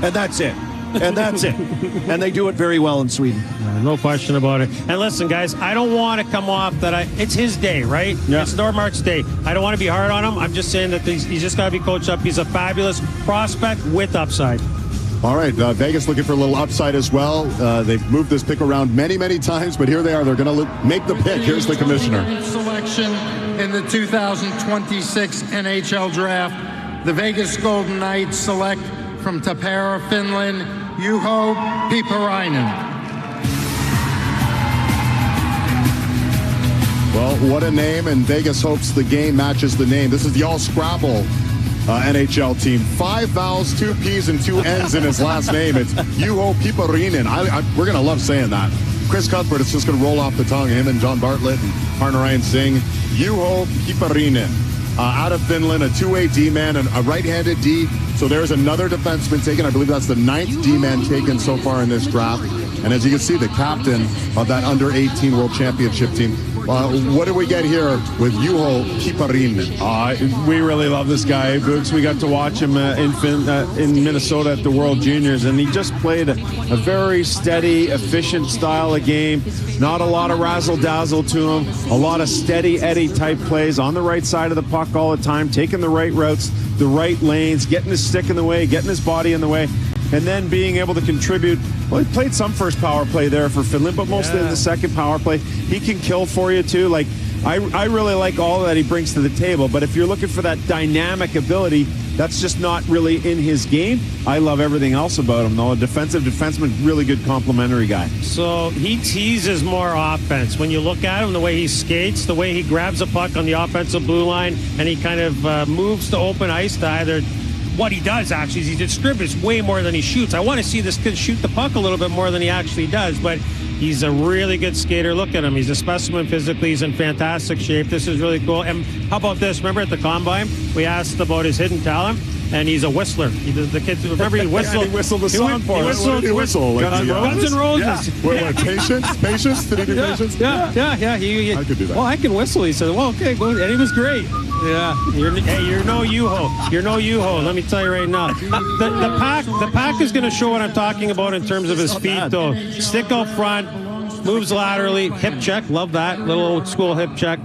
and that's it. and that's it. And they do it very well in Sweden. No question about it. And listen, guys, I don't want to come off that it's his day, right? Yeah. It's Normark's day. I don't want to be hard on him. I'm just saying that he's just got to be coached up. He's a fabulous prospect with upside. All right, Vegas looking for a little upside as well. They've moved this pick around many, many times, but here they are. They're going to make the pick. Here's the commissioner. Selection in the 2026 NHL Draft. The Vegas Golden Knights select from Tampere, Finland, Juho Piiparainen. Well, what a name, and Vegas hopes the game matches the name. This is the all-Scrabble NHL team. 5 vowels, 2 P's, and 2 N's in his last name. It's Juho Piiparainen. We're going to love saying that. Chris Cuthbert, it's just going to roll off the tongue. Him and John Bartlett and Harnarayan Singh. Juho Piiparainen. Out of Finland, a two-way D-man and a right-handed D. So there's another defenseman taken. I believe that's the 9th D-man taken so far in this draft. And as you can see, the captain of that under-18 World Championship team. What do we get here with Juho Piiparainen? We really love this guy, Books. We got to watch him in Minnesota at the World Juniors, and he just played a very steady, efficient style of game. Not a lot of razzle-dazzle to him. A lot of steady Eddie type plays on the right side of the puck all the time, taking the right routes, the right lanes, getting his stick in the way, getting his body in the way, and then being able to contribute. Well, he played some first power play there for Finland, but mostly in the second power play. He can kill for you, too. Like, I really like all that he brings to the table, but if you're looking for that dynamic ability, that's just not really in his game. I love everything else about him, though. A defensive defenseman, really good complimentary guy. So he teases more offense. When you look at him, the way he skates, the way he grabs a puck on the offensive blue line, and he kind of moves to open ice to either... What he does, actually, is he distributes way more than he shoots. I want to see this kid shoot the puck a little bit more than he actually does, but he's a really good skater. Look at him. He's a specimen physically. He's in fantastic shape. This is really cool. And how about this? Remember at the Combine, we asked about his hidden talent, and he's a whistler. The kid, remember he whistled? He whistled the song for us. What did he whistle? Guns N' Roses. Yeah. Patience? Patience? Did he do Patience? Yeah. I could do that. Well, I can whistle. He said, well, okay, go. And he was great. Yeah, you're no Juho. You're no Juho. Let me tell you right now. The pack is going to show what I'm talking about in terms of his feet, though. Stick out front, moves laterally, hip check. Love that little old school hip check.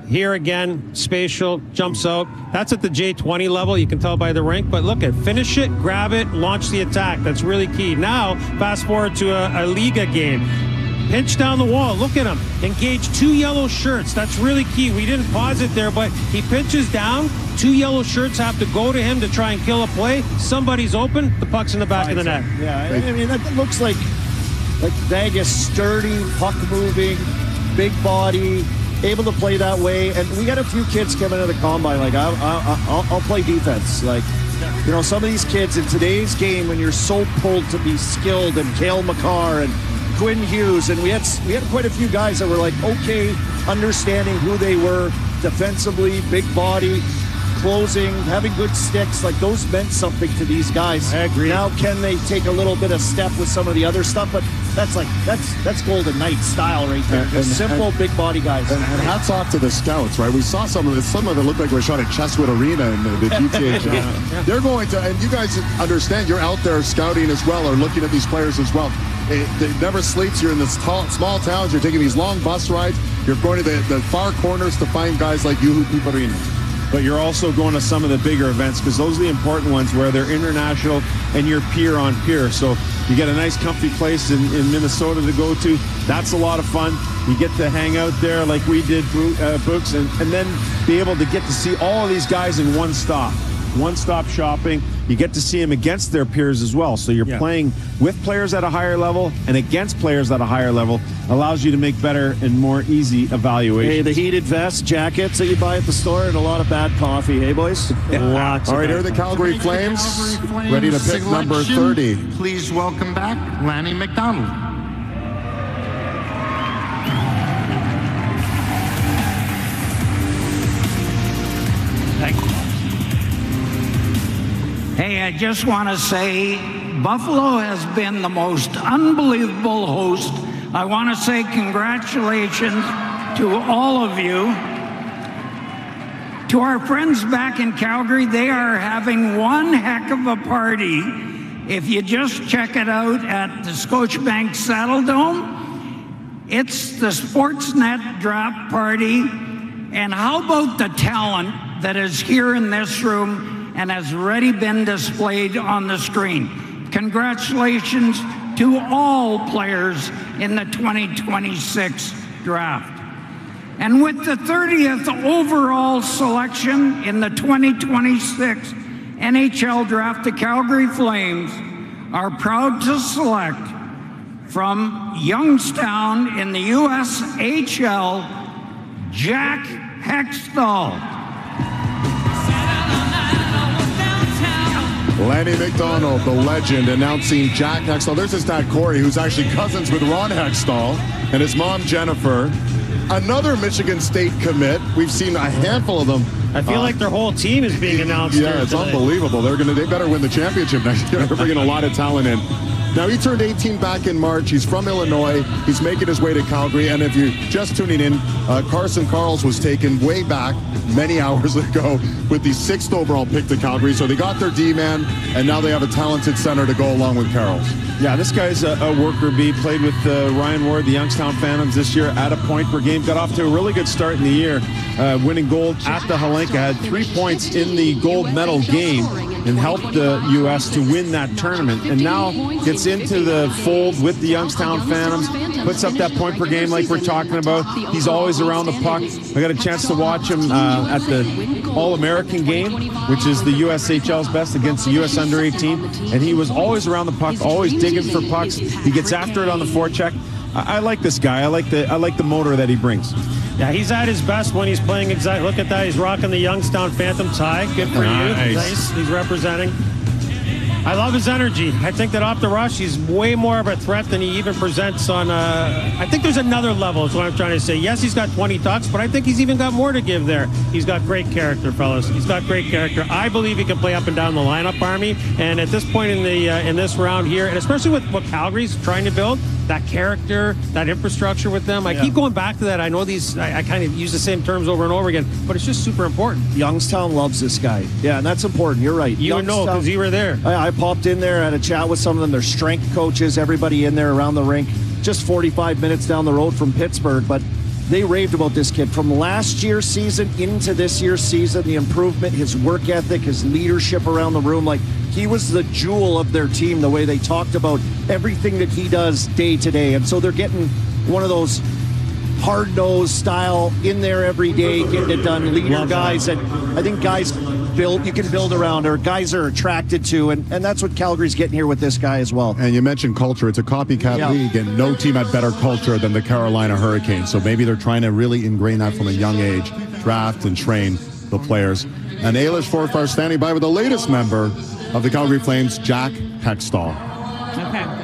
Here again, spatial, jumps out. That's at the J20 level. You can tell by the rink. But look at finish it, grab it, launch the attack. That's really key. Now, fast forward to a Liga game. Pinch down the wall. Look at him. Engage 2 yellow shirts. That's really key. We didn't pause it there, but he pinches down. 2 yellow shirts have to go to him to try and kill a play. Somebody's open. The puck's in the back of the net. Yeah, I mean, that looks like Vegas, sturdy, puck moving, big body, able to play that way. And we got a few kids coming to the Combine. Like, I'll play defense. Like, you know, some of these kids in today's game, when you're so pulled to be skilled, and Cale Makar and Quinn Hughes, and we had quite a few guys that were like, okay, understanding who they were defensively, big body, closing, having good sticks, like those meant something to these guys. I agree. Now can they take a little bit of step with some of the other stuff? But that's Golden Knight style right there. Simple, big body guys. And hats off to the scouts, right? We saw some of them looked like we shot at Chestwood Arena in the GTH. They're going to, and you guys understand, you're out there scouting as well, or looking at these players as well. It never sleeps. You're in the small towns. You're taking these long bus rides. You're going to the far corners to find guys like Juho Piiparainen. But you're also going to some of the bigger events, because those are the important ones where they're international and you're peer on peer. So you get a nice comfy place in Minnesota to go to. That's a lot of fun. You get to hang out there like we did, Books, and then be able to get to see all of these guys in one-stop shopping. You get to see them against their peers as well. So you're playing with players at a higher level and against players at a higher level. Allows you to make better and more easy evaluations. Hey, the heated vests, jackets that you buy at the store, and a lot of bad coffee. Hey, boys? Lots. All right, here are the Calgary Flames, ready to pick number 30. Please welcome back Lanny McDonald. Thank you. Hey, I just want to say Buffalo has been the most unbelievable host. I want to say congratulations to all of you. To our friends back in Calgary, they are having one heck of a party. If you just check it out at the Scotiabank Saddle Dome, it's the Sportsnet Draft Party. And how about the talent that is here in this room and has already been displayed on the screen? Congratulations to all players in the 2026 draft. And with the 30th overall selection in the 2026 NHL draft, the Calgary Flames are proud to select from Youngstown in the USHL, Jack Hextall. Lanny McDonald, the legend, announcing Jack Hextall. There's his dad, Corey, who's actually cousins with Ron Hextall, and his mom, Jennifer. Another Michigan State commit. We've seen a handful of them. I feel like their whole team is being announced. Yeah, it's today. Unbelievable. They better win the championship next year. They're bringing a lot of talent in. Now, he turned 18 back in March. He's from Illinois. He's making his way to Calgary. And if you're just tuning in, Carson Karls was taken way back many hours ago with the 6th overall pick to Calgary. So they got their D-man, and now they have a talented center to go along with Karls. Yeah, this guy's a worker bee. Played with Ryan Ward, the Youngstown Phantoms this year at a point per game. Got off to a really good start in the year, winning gold at the Halenka. Had 3 points in the gold medal game and helped the U.S. to win that tournament. And now gets into the fold with the Youngstown Phantoms, puts up that point per game like we're talking about. He's always around the puck. I got a chance to watch him at the All-American game, which is the USHL's best against the U.S. Under-18. And he was always around the puck, always digging for pucks. He gets after it on the forecheck. I like this guy. I like the motor that he brings. Yeah, he's at his best when he's playing exactly. Look at that. He's rocking the Youngstown Phantom tie. Good for you. Nice. He's representing. I love his energy. I think that off the rush, he's way more of a threat than he even presents on. I think there's another level is what I'm trying to say. Yes, he's got 20 tucks, but I think he's even got more to give there. He's got great character, fellas. He's got great character. I believe he can play up and down the lineup, Army. And at this point in the in this round here, and especially with what Calgary's trying to build, that character, that infrastructure with them. I keep going back to that. I know these, I kind of use the same terms over and over again, but it's just super important. Youngstown loves this guy. Yeah, and that's important. You're right. You would know because you were there. I popped in there, had a chat with some of them, their strength coaches, everybody in there around the rink, just 45 minutes down the road from Pittsburgh, but they raved about this kid. From last year's season into this year's season, the improvement, his work ethic, his leadership around the room, like he was the jewel of their team, the way they talked about everything that he does day to day. And so they're getting one of those hard-nosed style, in there every day, getting it done, leader guys that I think guys you can build around, or guys are attracted to, and that's what Calgary's getting here with this guy as well. And you mentioned culture. It's a copycat league, and no team had better culture than the Carolina Hurricanes. So maybe they're trying to really ingrain that from a young age, draft and train the players. And Ailish Forfar standing by with the latest member of the Calgary Flames, Jack Hextall. Okay.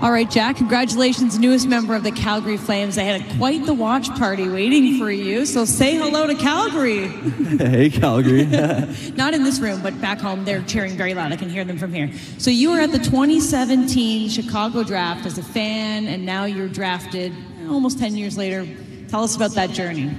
All right, Jack, congratulations, newest member of the Calgary Flames. They had quite the watch party waiting for you, so say hello to Calgary. Hey, Calgary. Not in this room, but back home, they're cheering very loud. I can hear them from here. So you were at the 2017 Chicago draft as a fan, and now you're drafted almost 10 years later. Tell us about that journey.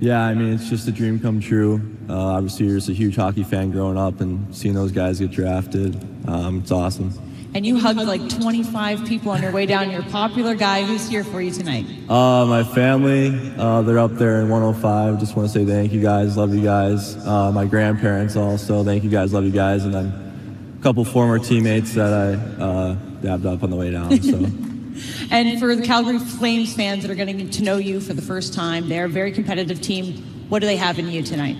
Yeah, I mean, it's just a dream come true. Obviously, you're just a huge hockey fan growing up, and seeing those guys get drafted, it's awesome. And you hugged like 25 people on your way down. You're a popular guy. Who's here for you tonight? My family, they're up there in 105. Just want to say thank you guys, love you guys. My grandparents also, thank you guys, love you guys. And then a couple former teammates that I dabbed up on the way down. So. And for the Calgary Flames fans that are getting to know you for the first time, they're a very competitive team. What do they have in you tonight?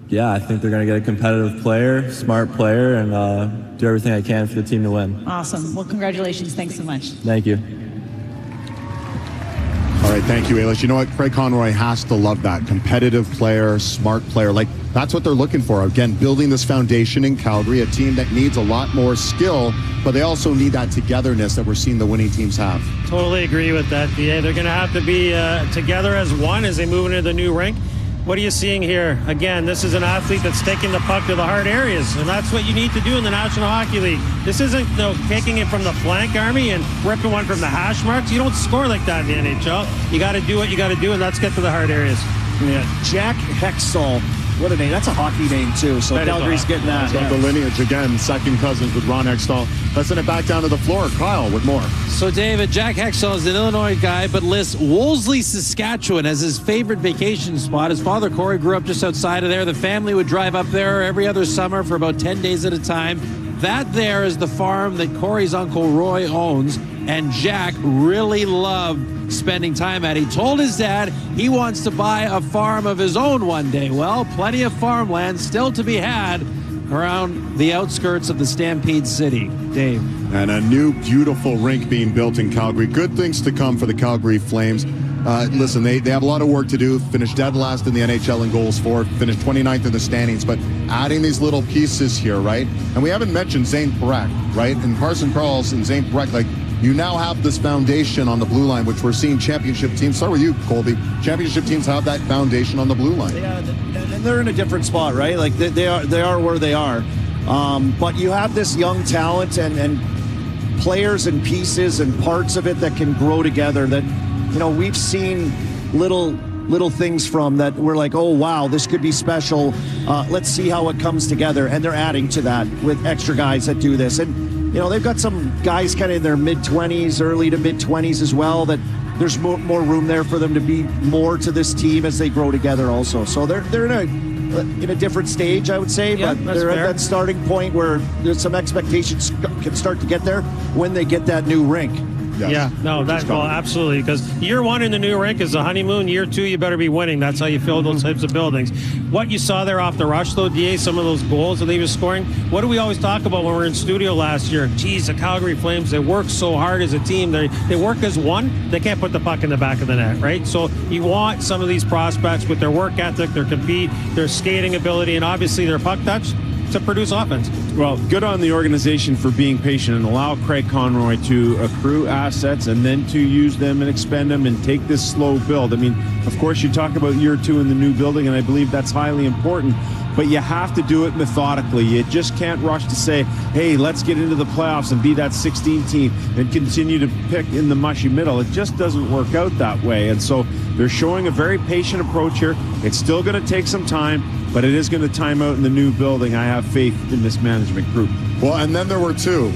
Yeah, I think they're going to get a competitive player, smart player, and do everything I can for the team to win. Awesome. Well, congratulations. Thanks so much. Thank you. All right, thank you, Ailish. You know what? Craig Conroy has to love that. Competitive player, smart player. Like, that's what they're looking for. Again, building this foundation in Calgary, a team that needs a lot more skill, but they also need that togetherness that we're seeing the winning teams have. Totally agree with that, BA. They're going to have to be together as one as they move into the new rink. What are you seeing here? Again, this is an athlete that's taking the puck to the hard areas, and that's what you need to do in the National Hockey League. This isn't taking it from the flank, Army, and ripping one from the hash marks. You don't score like that in the NHL. You got to do what you got to do, and let's get to the hard areas. Yeah. Jack Hextall, What a name. That's a hockey name, too. So Calgary's getting that. Got the lineage again, second cousins with Ron Hextall. Let's send it back down to the floor. Kyle with more. So, David, Jack Hextall is an Illinois guy, but lists Wolseley, Saskatchewan as his favorite vacation spot. His father, Corey, grew up just outside of there. The family would drive up there every other summer for about 10 days at a time. That there is the farm that Corey's uncle Roy owns, and Jack really loved spending time at. He told his dad he wants to buy a farm of his own one day. Well, plenty of farmland still to be had around the outskirts of the Stampede City. Dave. And a new beautiful rink being built in Calgary. Good things to come for the Calgary Flames. Listen, they have a lot of work to do. Finished dead last in the NHL in goals for. Finished 29th in the standings. But adding these little pieces here, right? And we haven't mentioned Zane Parekh, right? And Carson Karls and Zane Parekh, like, you now have this foundation on the blue line, which we're seeing championship teams. Start with you, Colby. Championship teams have that foundation on the blue line. Yeah, and they're in a different spot, right? Like they are where they are. But you have this young talent and players and pieces and parts of it that can grow together. That, you know, we've seen little things from that. We're like, oh wow, this could be special. Let's see how it comes together. And they're adding to that with extra guys that do this. And you know, they've got some guys kind of in their mid-20s, early to mid-20s as well, that there's more room there for them to be more to this team as they grow together also. So they're in a different stage, I would say, Yeah, but that's they're fair. at that starting point where there's some expectations can start to get there when they get that new rink. Yes. Yeah, no, absolutely. Because year one in the new rink is a honeymoon. Year two, you better be winning. That's how you fill those types of buildings. What you saw there off the rush, though, DA, some of those goals that he was scoring, what do we always talk about when we were in studio last year? Geez, the Calgary Flames, they work so hard as a team. They work as one. They can't put the puck in the back of the net, right? So you want some of these prospects with their work ethic, their compete, their skating ability, and obviously their puck touch to produce offense. Well, good on the organization for being patient and allow Craig Conroy to accrue assets and then to use them and expend them and take this slow build. I mean, of course, you talk about year two in the new building, and I believe that's highly important, but you have to do it methodically. You just can't rush to say, hey, let's get into the playoffs and be that 16 team and continue to pick in the mushy middle. It just doesn't work out that way. And so they're showing a very patient approach here. It's still going to take some time, but it is going to time out in the new building. I have faith in this management group. Well, and then there were two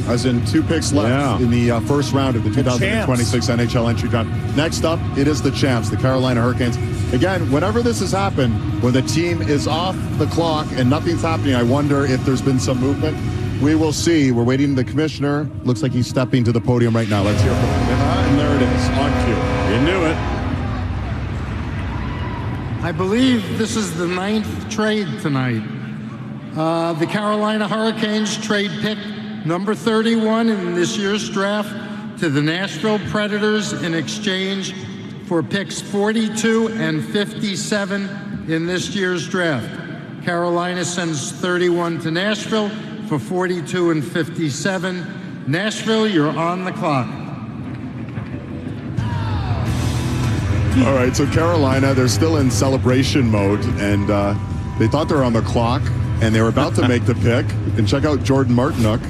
picks left in the first round of the 2026 NHL entry draft. Next up, it is the champs, the Carolina Hurricanes. Again, whenever this has happened, when the team is off the clock and nothing's happening, I wonder if there's been some movement. We will see. We're waiting. The commissioner looks like he's stepping to the podium right now. Let's hear from him. And there it is, on cue. You knew it. I believe this is the 9th trade tonight. The Carolina Hurricanes trade pick number 31 in this year's draft to the Nashville Predators in exchange for picks 42 and 57 in this year's draft. Carolina sends 31 to Nashville for 42 and 57. Nashville, you're on the clock. All right, so Carolina, they're still in celebration mode, and they thought they were on the clock, and they were about to make the pick. And check out Jordan Martinook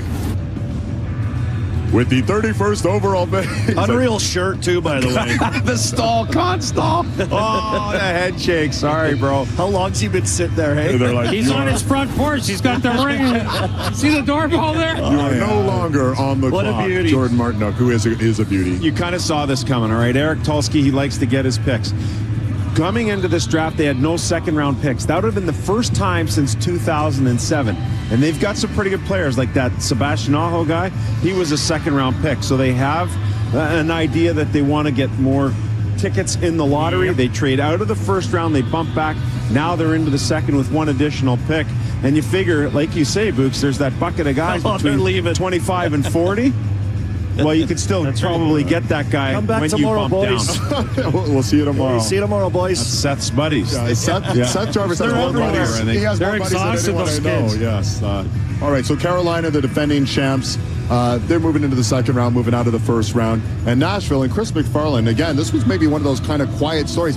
with the 31st overall pick. Unreal shirt, too, by the way. The stall, Constall. Oh, the head shake. Sorry, bro. How long's he been sitting there, hey? He's on his front porch. He's got the ring. See the doorbell there? You are no longer on the What a clock, beauty. Jordan Martinook, who is a beauty. You kind of saw this coming, all right? Eric Tulsky, he likes to get his picks. Coming into this draft, they had no second-round picks. That would have been the first time since 2007. And they've got some pretty good players, like that Sebastian Aho guy. He was a second-round pick. So they have an idea that they want to get more tickets in the lottery. Yep. They trade out of the first round. They bump back. Now they're into the second with one additional pick. And you figure, like you say, Books, there's that bucket of guys between 25 and 40. Well, you could still probably get that guy Come back when tomorrow, you bump boys. down. We'll see you tomorrow. See you tomorrow, boys. That's Seth's buddies. Seth Jarvis has more buddies. He has more buddies than anyone I know. Yes. All right, so Carolina, the defending champs, they're moving into the second round, moving out of the first round. And Nashville and Chris McFarland, again, this was maybe one of those kind of quiet stories.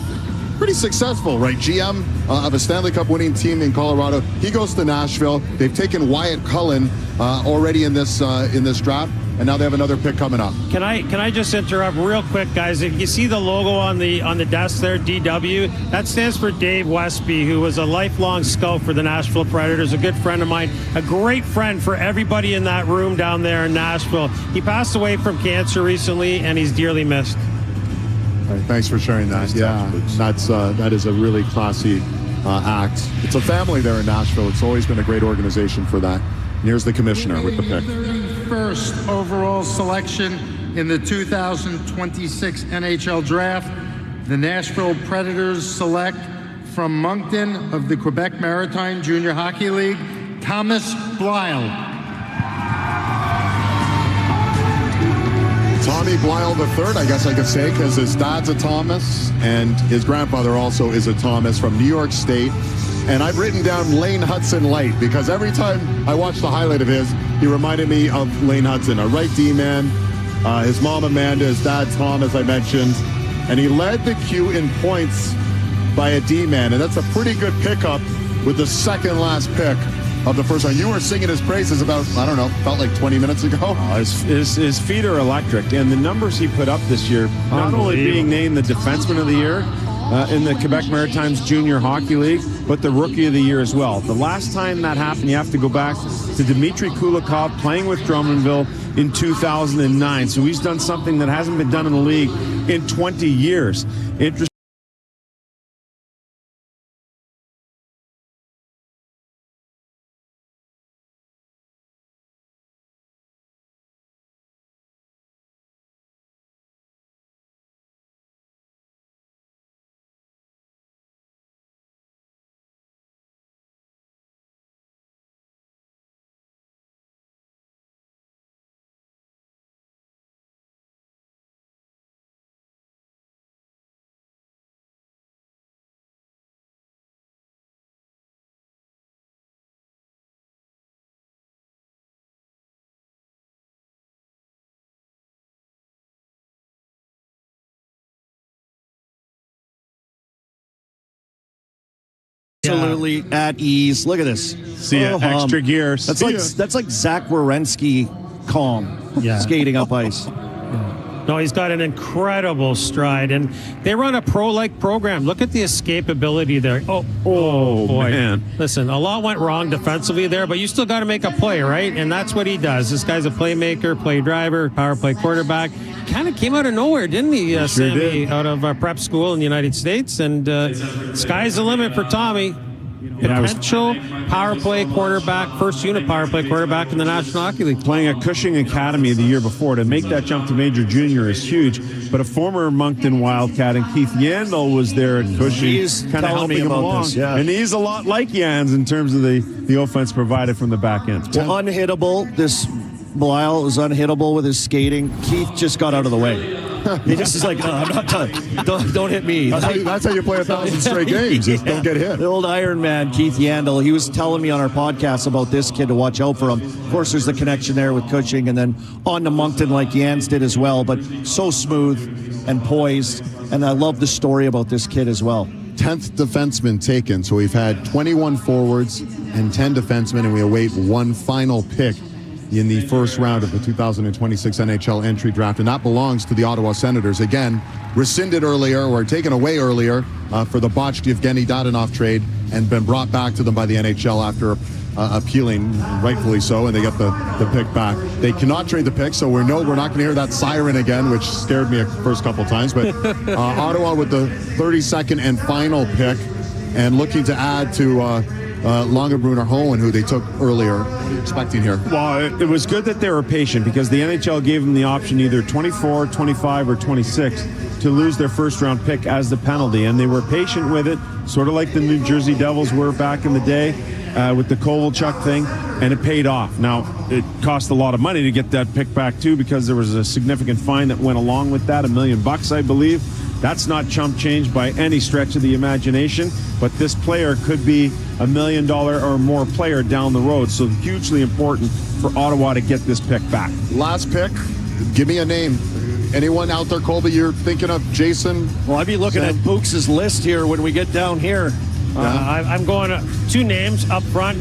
Pretty successful, right? GM of a Stanley Cup winning team in Colorado. He goes to Nashville. They've taken Wyatt Cullen already in this draft. and now they have another pick coming up. Can I just interrupt real quick, guys? If you see the logo on the desk there, DW, that stands for Dave Westby, who was a lifelong scout for the Nashville Predators, a good friend of mine, a great friend for everybody in that room down there in Nashville. He passed away from cancer recently, and he's dearly missed. All right, thanks for sharing that. That is a really classy act. It's a family there in Nashville. It's always been a great organization for that. And here's the commissioner with the pick. 31st overall selection in the 2026 NHL Draft, the Nashville Predators select from Moncton of the Quebec Maritime Junior Hockey League, Thomas Blyle. Tommy Blyle III, I guess I could say, because his dad's a Thomas and his grandfather also is a Thomas from New York State. And I've written down Lane Hudson Light because every time I watched the highlight of his, he reminded me of Lane Hudson, a right D-man. His mom Amanda, his dad Tom, as I mentioned. And he led the queue in points by a D-man. And that's a pretty good pickup with the second last pick of the first round. You were singing his praises about, I don't know, felt like 20 minutes ago. His feet are electric, and the numbers he put up this year, not only being named the Defenseman of the Year in the Quebec Maritimes Junior Hockey League, but the Rookie of the Year as well. The last time that happened, you have to go back to Dmitry Kulikov playing with Drummondville in 2009. So he's done something that hasn't been done in the league in 20 years. Absolutely at ease. Look at this. See ya. Extra gear. That's like Zach Werenski calm skating up ice. No, he's got an incredible stride, and they run a pro-like program. Look at the escapability there. Oh boy. Man. Listen, a lot went wrong defensively there, but you still got to make a play, right? And that's what he does. This guy's a playmaker, play driver, power play quarterback. Kind of came out of nowhere, didn't he, Sammy, out of prep school in the United States? And sky's the limit for Tommy. Potential power play quarterback, first unit power play quarterback in the National Hockey League. Playing at Cushing Academy the year before, to make that jump to major junior is huge. But a former Moncton Wildcat and Keith Yandel was there at Cushing, He's kind of helping him along. This, yeah. And he's a lot like Jans in terms of the offense provided from the back end. Well, unhittable. This Blyle is unhittable with his skating. Keith just got out of the way. He just is like, no, I'm not done. Don't hit me. That's how you play 1,000 straight games. Just don't get hit. The old Iron Man, Keith Yandel, he was telling me on our podcast about this kid to watch out for him. Of course, there's the connection there with Cushing, and then on to Moncton like Jans did as well, but so smooth and poised, and I love the story about this kid as well. 10th defenseman taken, so we've had 21 forwards and 10 defensemen, and we await one final pick in the first round of the 2026 NHL entry draft, and that belongs to the Ottawa Senators. Again, rescinded earlier or taken away earlier for the botched Evgeny Dadonov trade and been brought back to them by the NHL after appealing, rightfully so, and they get the pick back. They cannot trade the pick, so we're not going to hear that siren again, which scared me the first couple times. But Ottawa with the 32nd and final pick and looking to add to Longabrunner Hohen, who they took earlier. What are you expecting here? Well, it was good that they were patient because the NHL gave them the option either 24, 25, or 26 to lose their first-round pick as the penalty, and they were patient with it, sort of like the New Jersey Devils were back in the day with the Kovalchuk thing, and it paid off. Now, it cost a lot of money to get that pick back, too, because there was a significant fine that went along with that, $1 million, I believe. That's not chump change by any stretch of the imagination, but this player could be $1 million or more player down the road, so hugely important for Ottawa to get this pick back. Last pick, give me a name. Anyone out there, Colby, you're thinking of? Jason? Well, I'd be looking at Books' list here when we get down here. I'm going two names up front.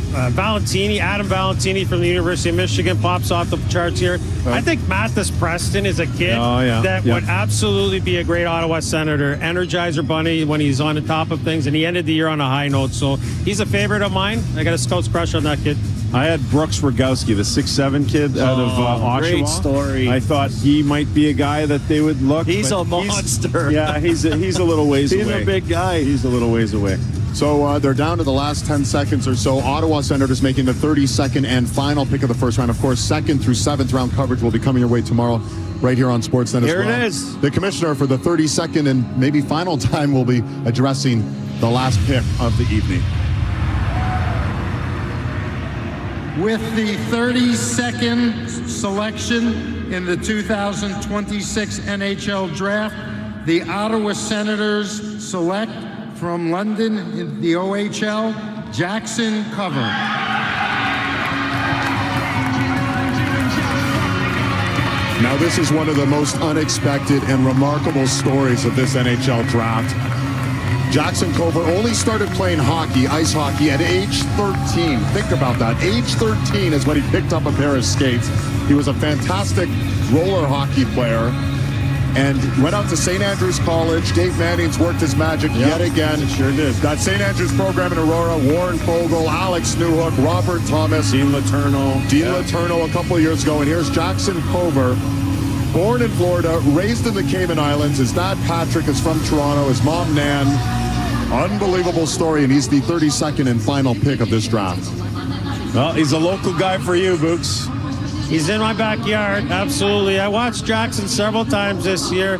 Valentini, Adam Valentini from the University of Michigan pops off the charts here. I think Mathis Preston is a kid that would absolutely be a great Ottawa Senator. Energizer Bunny when he's on the top of things, and he ended the year on a high note. So he's a favorite of mine. I got a scout's crush on that kid. I had Brooks Rogowski, the 6'7" kid out of Oshawa. Great story. I thought he might be a guy that they would look. He's a monster. He's a little ways away. He's a big guy. He's a little ways away. So they're down to the last 10 seconds or so. Ottawa Senators making the 32nd and final pick of the first round. Of course, 2nd through 7th round coverage will be coming your way tomorrow right here on Sportsnet as well. Here it is. The commissioner for the 32nd and maybe final time will be addressing the last pick of the evening. With the 32nd selection in the 2026 NHL Draft, the Ottawa Senators select from London in the OHL, Jackson Cover. Now, this is one of the most unexpected and remarkable stories of this NHL draft. Jackson Cover only started playing hockey, ice hockey, at age 13. Think about that. Age 13 is when he picked up a pair of skates. He was a fantastic roller hockey player and went out to St. Andrews College. Dave Manning's worked his magic yet again. Sure did. That St. Andrews program in Aurora, Warren Fogle, Alex Newhook, Robert Thomas, Dean Letourneau a couple of years ago. And here's Jackson Cover, born in Florida, raised in the Cayman Islands. His dad, Patrick, is from Toronto. His mom, Nan. Unbelievable story, and he's the 32nd and final pick of this draft. Well, he's a local guy for you, Books. He's in my backyard, absolutely. I watched Jackson several times this year.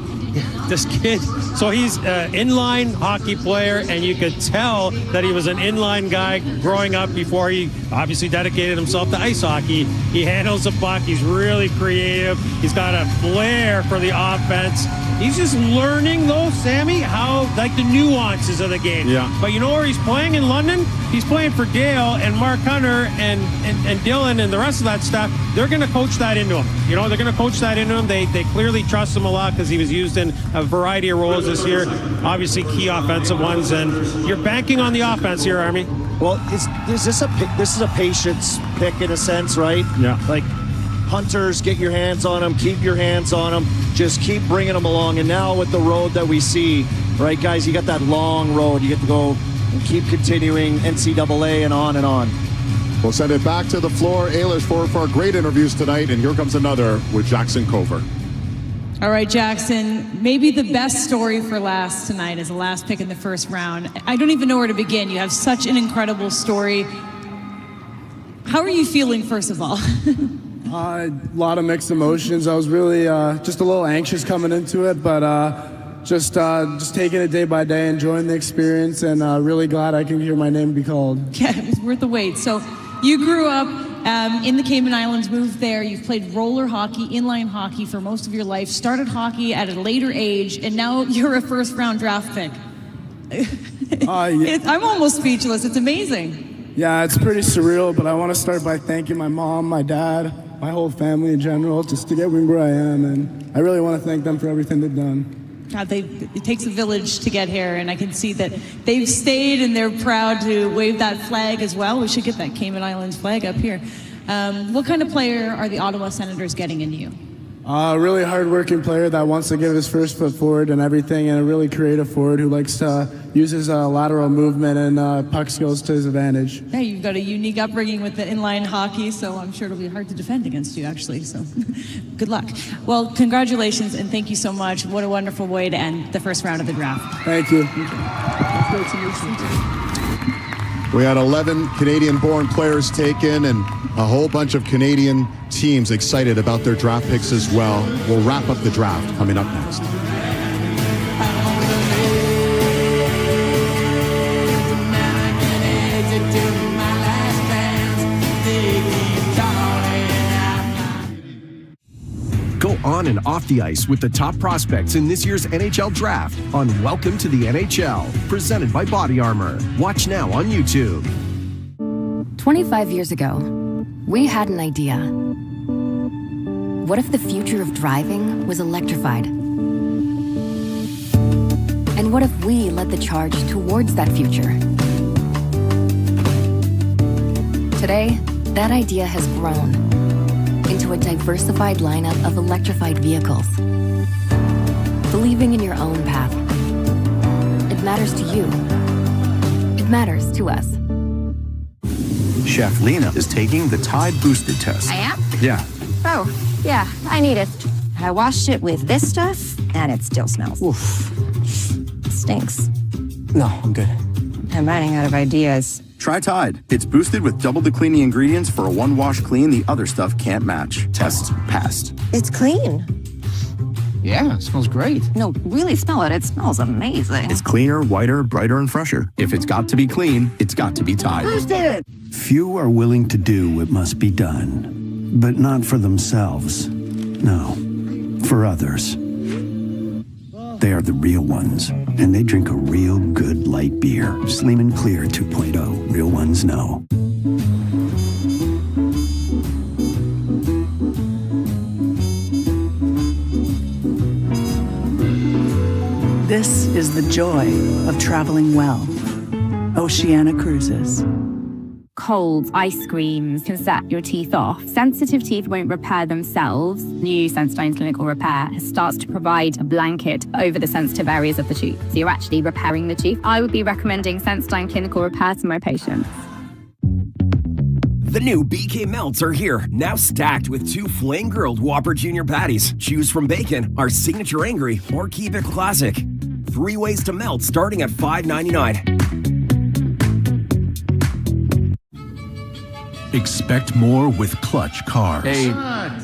This kid, so he's an inline hockey player, and you could tell that he was an inline guy growing up before he obviously dedicated himself to ice hockey. He handles the puck. He's really creative. He's got a flair for the offense. He's just learning, though, Sammy, how, like, the nuances of the game. Yeah. But you know where he's playing in London? He's playing for Dale and Mark Hunter and Dylan and the rest of that stuff. They're going to coach that into him. You know, they're going to coach that into him. They clearly trust him a lot because he was used in a variety of roles this year. Obviously, key offensive ones. And you're banking on the offense here, Army. Well, this is a patience pick in a sense, right? Yeah. Like, hunters, get your hands on them, keep your hands on them, just keep bringing them along. And now with the road that we see, right, guys, you got that long road. You get to go and keep continuing NCAA and on and on. We'll send it back to the floor. Ailish for our great interviews tonight. And here comes another with Jackson Cover. All right, Jackson, maybe the best story for last tonight is the last pick in the first round. I don't even know where to begin. You have such an incredible story. How are you feeling, first of all? A lot of mixed emotions. I was really just a little anxious coming into it, but just taking it day by day, enjoying the experience, and really glad I can hear my name be called. Yeah, it was worth the wait. So you grew up in the Cayman Islands, moved there. You've played roller hockey, inline hockey for most of your life, started hockey at a later age, and now you're a first-round draft pick. Yeah. I'm almost speechless. It's amazing. Yeah, it's pretty surreal, but I want to start by thanking my mom, my dad, my whole family in general, just to get me where I am, and I really want to thank them for everything they've done. God, it takes a village to get here, and I can see that they've stayed and they're proud to wave that flag as well. We should get that Cayman Islands flag up here. What kind of player are the Ottawa Senators getting in you? A really hard-working player that wants to give his first foot forward and everything, and a really creative forward who likes to use his lateral movement and puck skills to his advantage. Yeah, you've got a unique upbringing with the inline hockey, so I'm sure it'll be hard to defend against you, actually. So good luck. Well, congratulations, and thank you so much. What a wonderful way to end the first round of the draft. Thank you. We had 11 Canadian-born players taken and a whole bunch of Canadian teams excited about their draft picks as well. We'll wrap up the draft coming up next. Go on and off the ice with the top prospects in this year's NHL Draft on Welcome to the NHL, presented by Body Armor. Watch now on YouTube. 25 years ago, we had an idea. What if the future of driving was electrified? And what if we led the charge towards that future? Today, that idea has grown into a diversified lineup of electrified vehicles. Believing in your own path. It matters to you. It matters to us. Chef Lena is taking the Tide Boosted test. I am? Yeah. Oh, yeah, I need it. I washed it with this stuff, and it still smells. Oof. Stinks. No, I'm good. I'm running out of ideas. Try Tide. It's boosted with double the cleaning ingredients for a one-wash clean the other stuff can't match. Test passed. It's clean. Yeah, it smells great. No, really smell it. It smells amazing. It's cleaner, whiter, brighter, and fresher. If it's got to be clean, it's got to be Tide. Boosted! Few are willing to do what must be done, but not for themselves. No, for others. They are the real ones, and they drink a real good light beer. Slim and Clear 2.0. Real ones know. This is the joy of traveling well. Oceania Cruises. Cold ice creams can set your teeth off. Sensitive teeth won't repair themselves. New Sensodyne Clinical Repair starts to provide a blanket over the sensitive areas of the tooth. So you're actually repairing the tooth. I would be recommending Sensodyne Clinical Repair to my patients. The new BK Melts are here, now stacked with 2 flame-grilled Whopper Jr. patties. Choose from bacon, our signature angry, or keep it classic. 3 ways to melt starting at $5.99. Expect more with Clutch cars. Hey,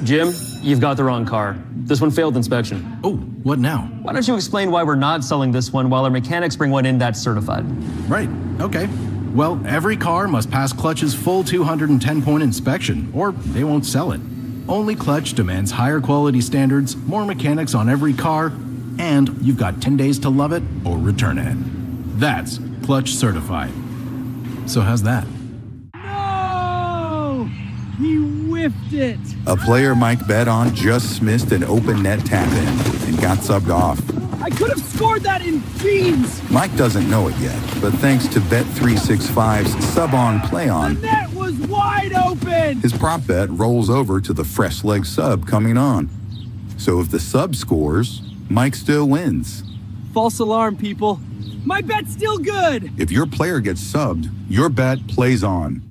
Jim, you've got the wrong car. This one failed inspection. Oh, what now? Why don't you explain why we're not selling this one while our mechanics bring one in that's certified? Right, okay. Well, every car must pass Clutch's full 210-point inspection, or they won't sell it. Only Clutch demands higher quality standards, more mechanics on every car, and you've got 10 days to love it or return it. That's Clutch certified. So how's that? He whiffed it. A player Mike bet on just missed an open net tap-in and got subbed off. I could have scored that in beans. Mike doesn't know it yet, but thanks to Bet365's sub-on play-on, The net was wide open. his prop bet rolls over to the fresh leg sub coming on. So if the sub scores, Mike still wins. False alarm, people. My bet's still good. If your player gets subbed, your bet plays on.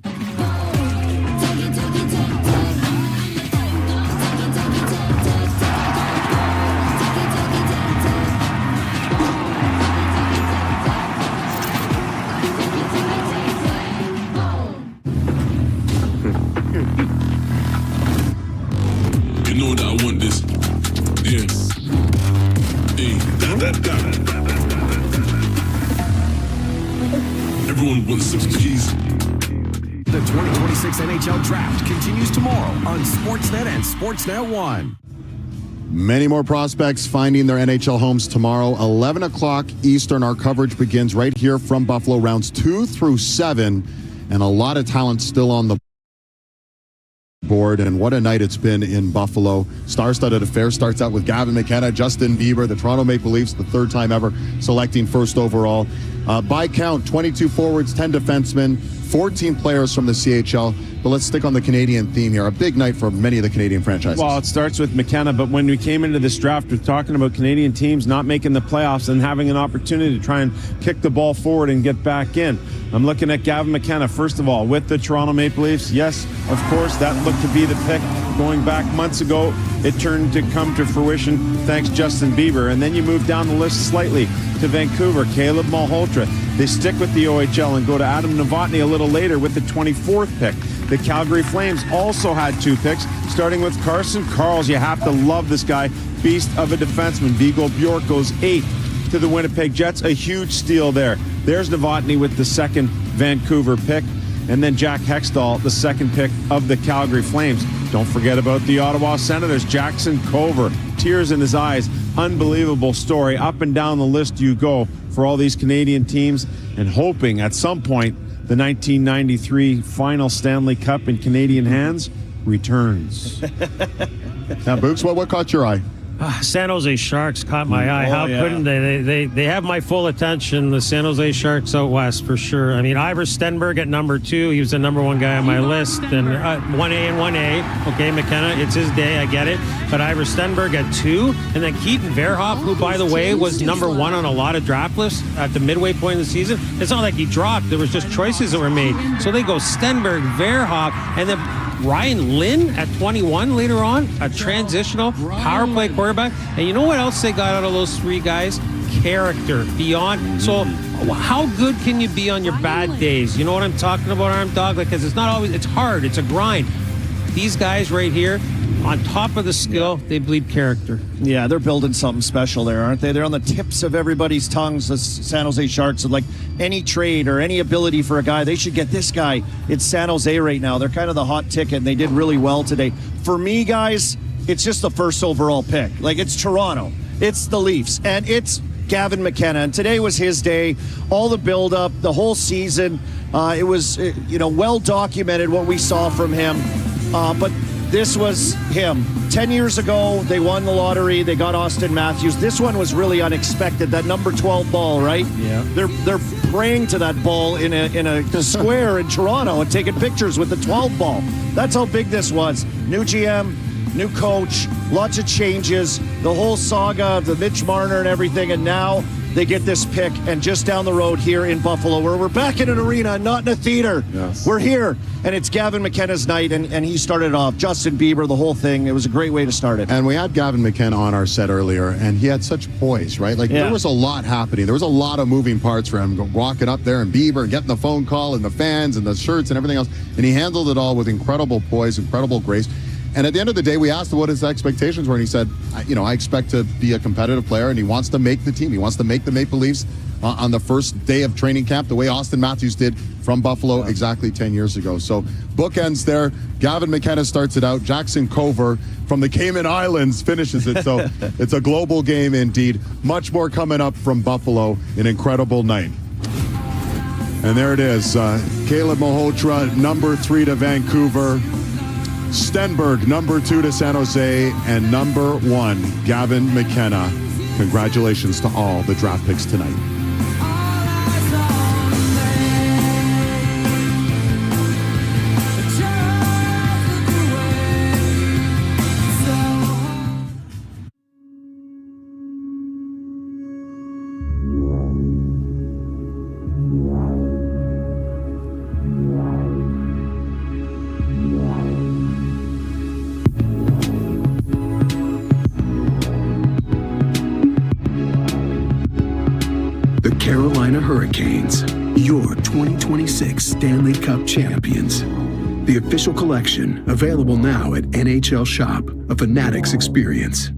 You know that I want this. Yeah. Hey, everyone wants some keys. The 2026 NHL Draft continues tomorrow on Sportsnet and Sportsnet 1. Many more prospects finding their NHL homes tomorrow, 11 o'clock Eastern. Our coverage begins right here from Buffalo, rounds 2 through 7, and a lot of talent still on the board. And what a night it's been in Buffalo. Star-studded affair starts out with Gavin McKenna, Justin Bieber, the Toronto Maple Leafs, the 3rd time ever selecting first overall. By count, 22 forwards, 10 defensemen, 14 players from the CHL. But let's stick on the Canadian theme here. A big night for many of the Canadian franchises. Well, it starts with McKenna, but when we came into this draft, we're talking about Canadian teams not making the playoffs and having an opportunity to try and kick the ball forward and get back in. I'm looking at Gavin McKenna, first of all, with the Toronto Maple Leafs. Yes, of course, that looked to be the pick going back months ago. It turned to come to fruition thanks Justin Bieber. And then you move down the list slightly to Vancouver, Caleb Malhotra. They stick with the OHL and go to Adam Novotny a little later with the 24th pick. The Calgary Flames also had 2 picks, starting with Carson Karls. You have to love this guy, beast of a defenseman. Viggo Bjork goes 8th to the Winnipeg Jets, a huge steal there. There's Novotny with the 2nd Vancouver pick, and then Jack Hextall, the 2nd pick of the Calgary Flames. Don't forget about the Ottawa Senators, Jackson Cover, tears in his eyes, unbelievable story. Up and down the list you go for all these Canadian teams, and hoping at some point the 1993 final Stanley Cup in Canadian hands returns. Now, Books, what caught your eye? San Jose Sharks caught my eye. How couldn't they? They have my full attention. The San Jose Sharks out west for sure. I mean, Ivor Stenberg at number 2. He was the number 1 guy on my list. And 1A and 1A. Okay, McKenna, it's his day. I get it. But Ivor Stenberg at 2, and then Keaton Verhoff, who by the way was number 1 on a lot of draft lists at the midway point of the season. It's not like he dropped. There was just choices that were made. So they go Stenberg, Verhoff, and then Ryan Lynn at 21 later on, a transitional power play quarterback. And you know what else they got out of those 3 guys? Character beyond. So how good can you be on your bad days? You know what I'm talking about, Arm Dog? Because it's not always, it's hard, it's a grind. These guys right here, on top of the skill, they bleed character. Yeah, they're building something special there, aren't they? They're on the tips of everybody's tongues, the San Jose Sharks. And like any trade or any ability for a guy, they should get this guy. It's San Jose right now. They're kind of the hot ticket, and they did really well today. For me, guys, it's just the first overall pick. Like, it's Toronto. It's the Leafs. And it's Gavin McKenna. And today was his day. All the build-up, the whole season. It was, well documented what we saw from him. But this was him. 10 years ago, they won the lottery. They got Austin Matthews. This one was really unexpected. That number 12 ball, right? Yeah. They're praying to that ball in a square in Toronto and taking pictures with the 12 ball. That's how big this was. New GM, new coach, lots of changes, the whole saga of the Mitch Marner and everything, and now they get this pick, and just down the road here in Buffalo, where we're back in an arena, not in a theater. Yes. We're here, and it's Gavin McKenna's night, and he started it off. Justin Bieber, the whole thing. It was a great way to start it. And we had Gavin McKenna on our set earlier, and he had such poise, right? Like, there was a lot happening. There was a lot of moving parts for him, walking up there and Bieber and getting the phone call and the fans and the shirts and everything else. And he handled it all with incredible poise, incredible grace. And at the end of the day, we asked him what his expectations were, and he said, I expect to be a competitive player, and he wants to make the team. He wants to make the Maple Leafs on the first day of training camp, the way Austin Matthews did from Buffalo exactly 10 years ago. So bookends there. Gavin McKenna starts it out. Jackson Cover from the Cayman Islands finishes it. So it's a global game indeed. Much more coming up from Buffalo. An incredible night. And there it is. Caleb Malhotra, number 3 to Vancouver. Stenberg, number 2 to San Jose, and number 1, Gavin McKenna. Congratulations to all the draft picks tonight. Carolina Hurricanes, your 2026 Stanley Cup champions. The official collection, available now at NHL Shop, a Fanatics experience.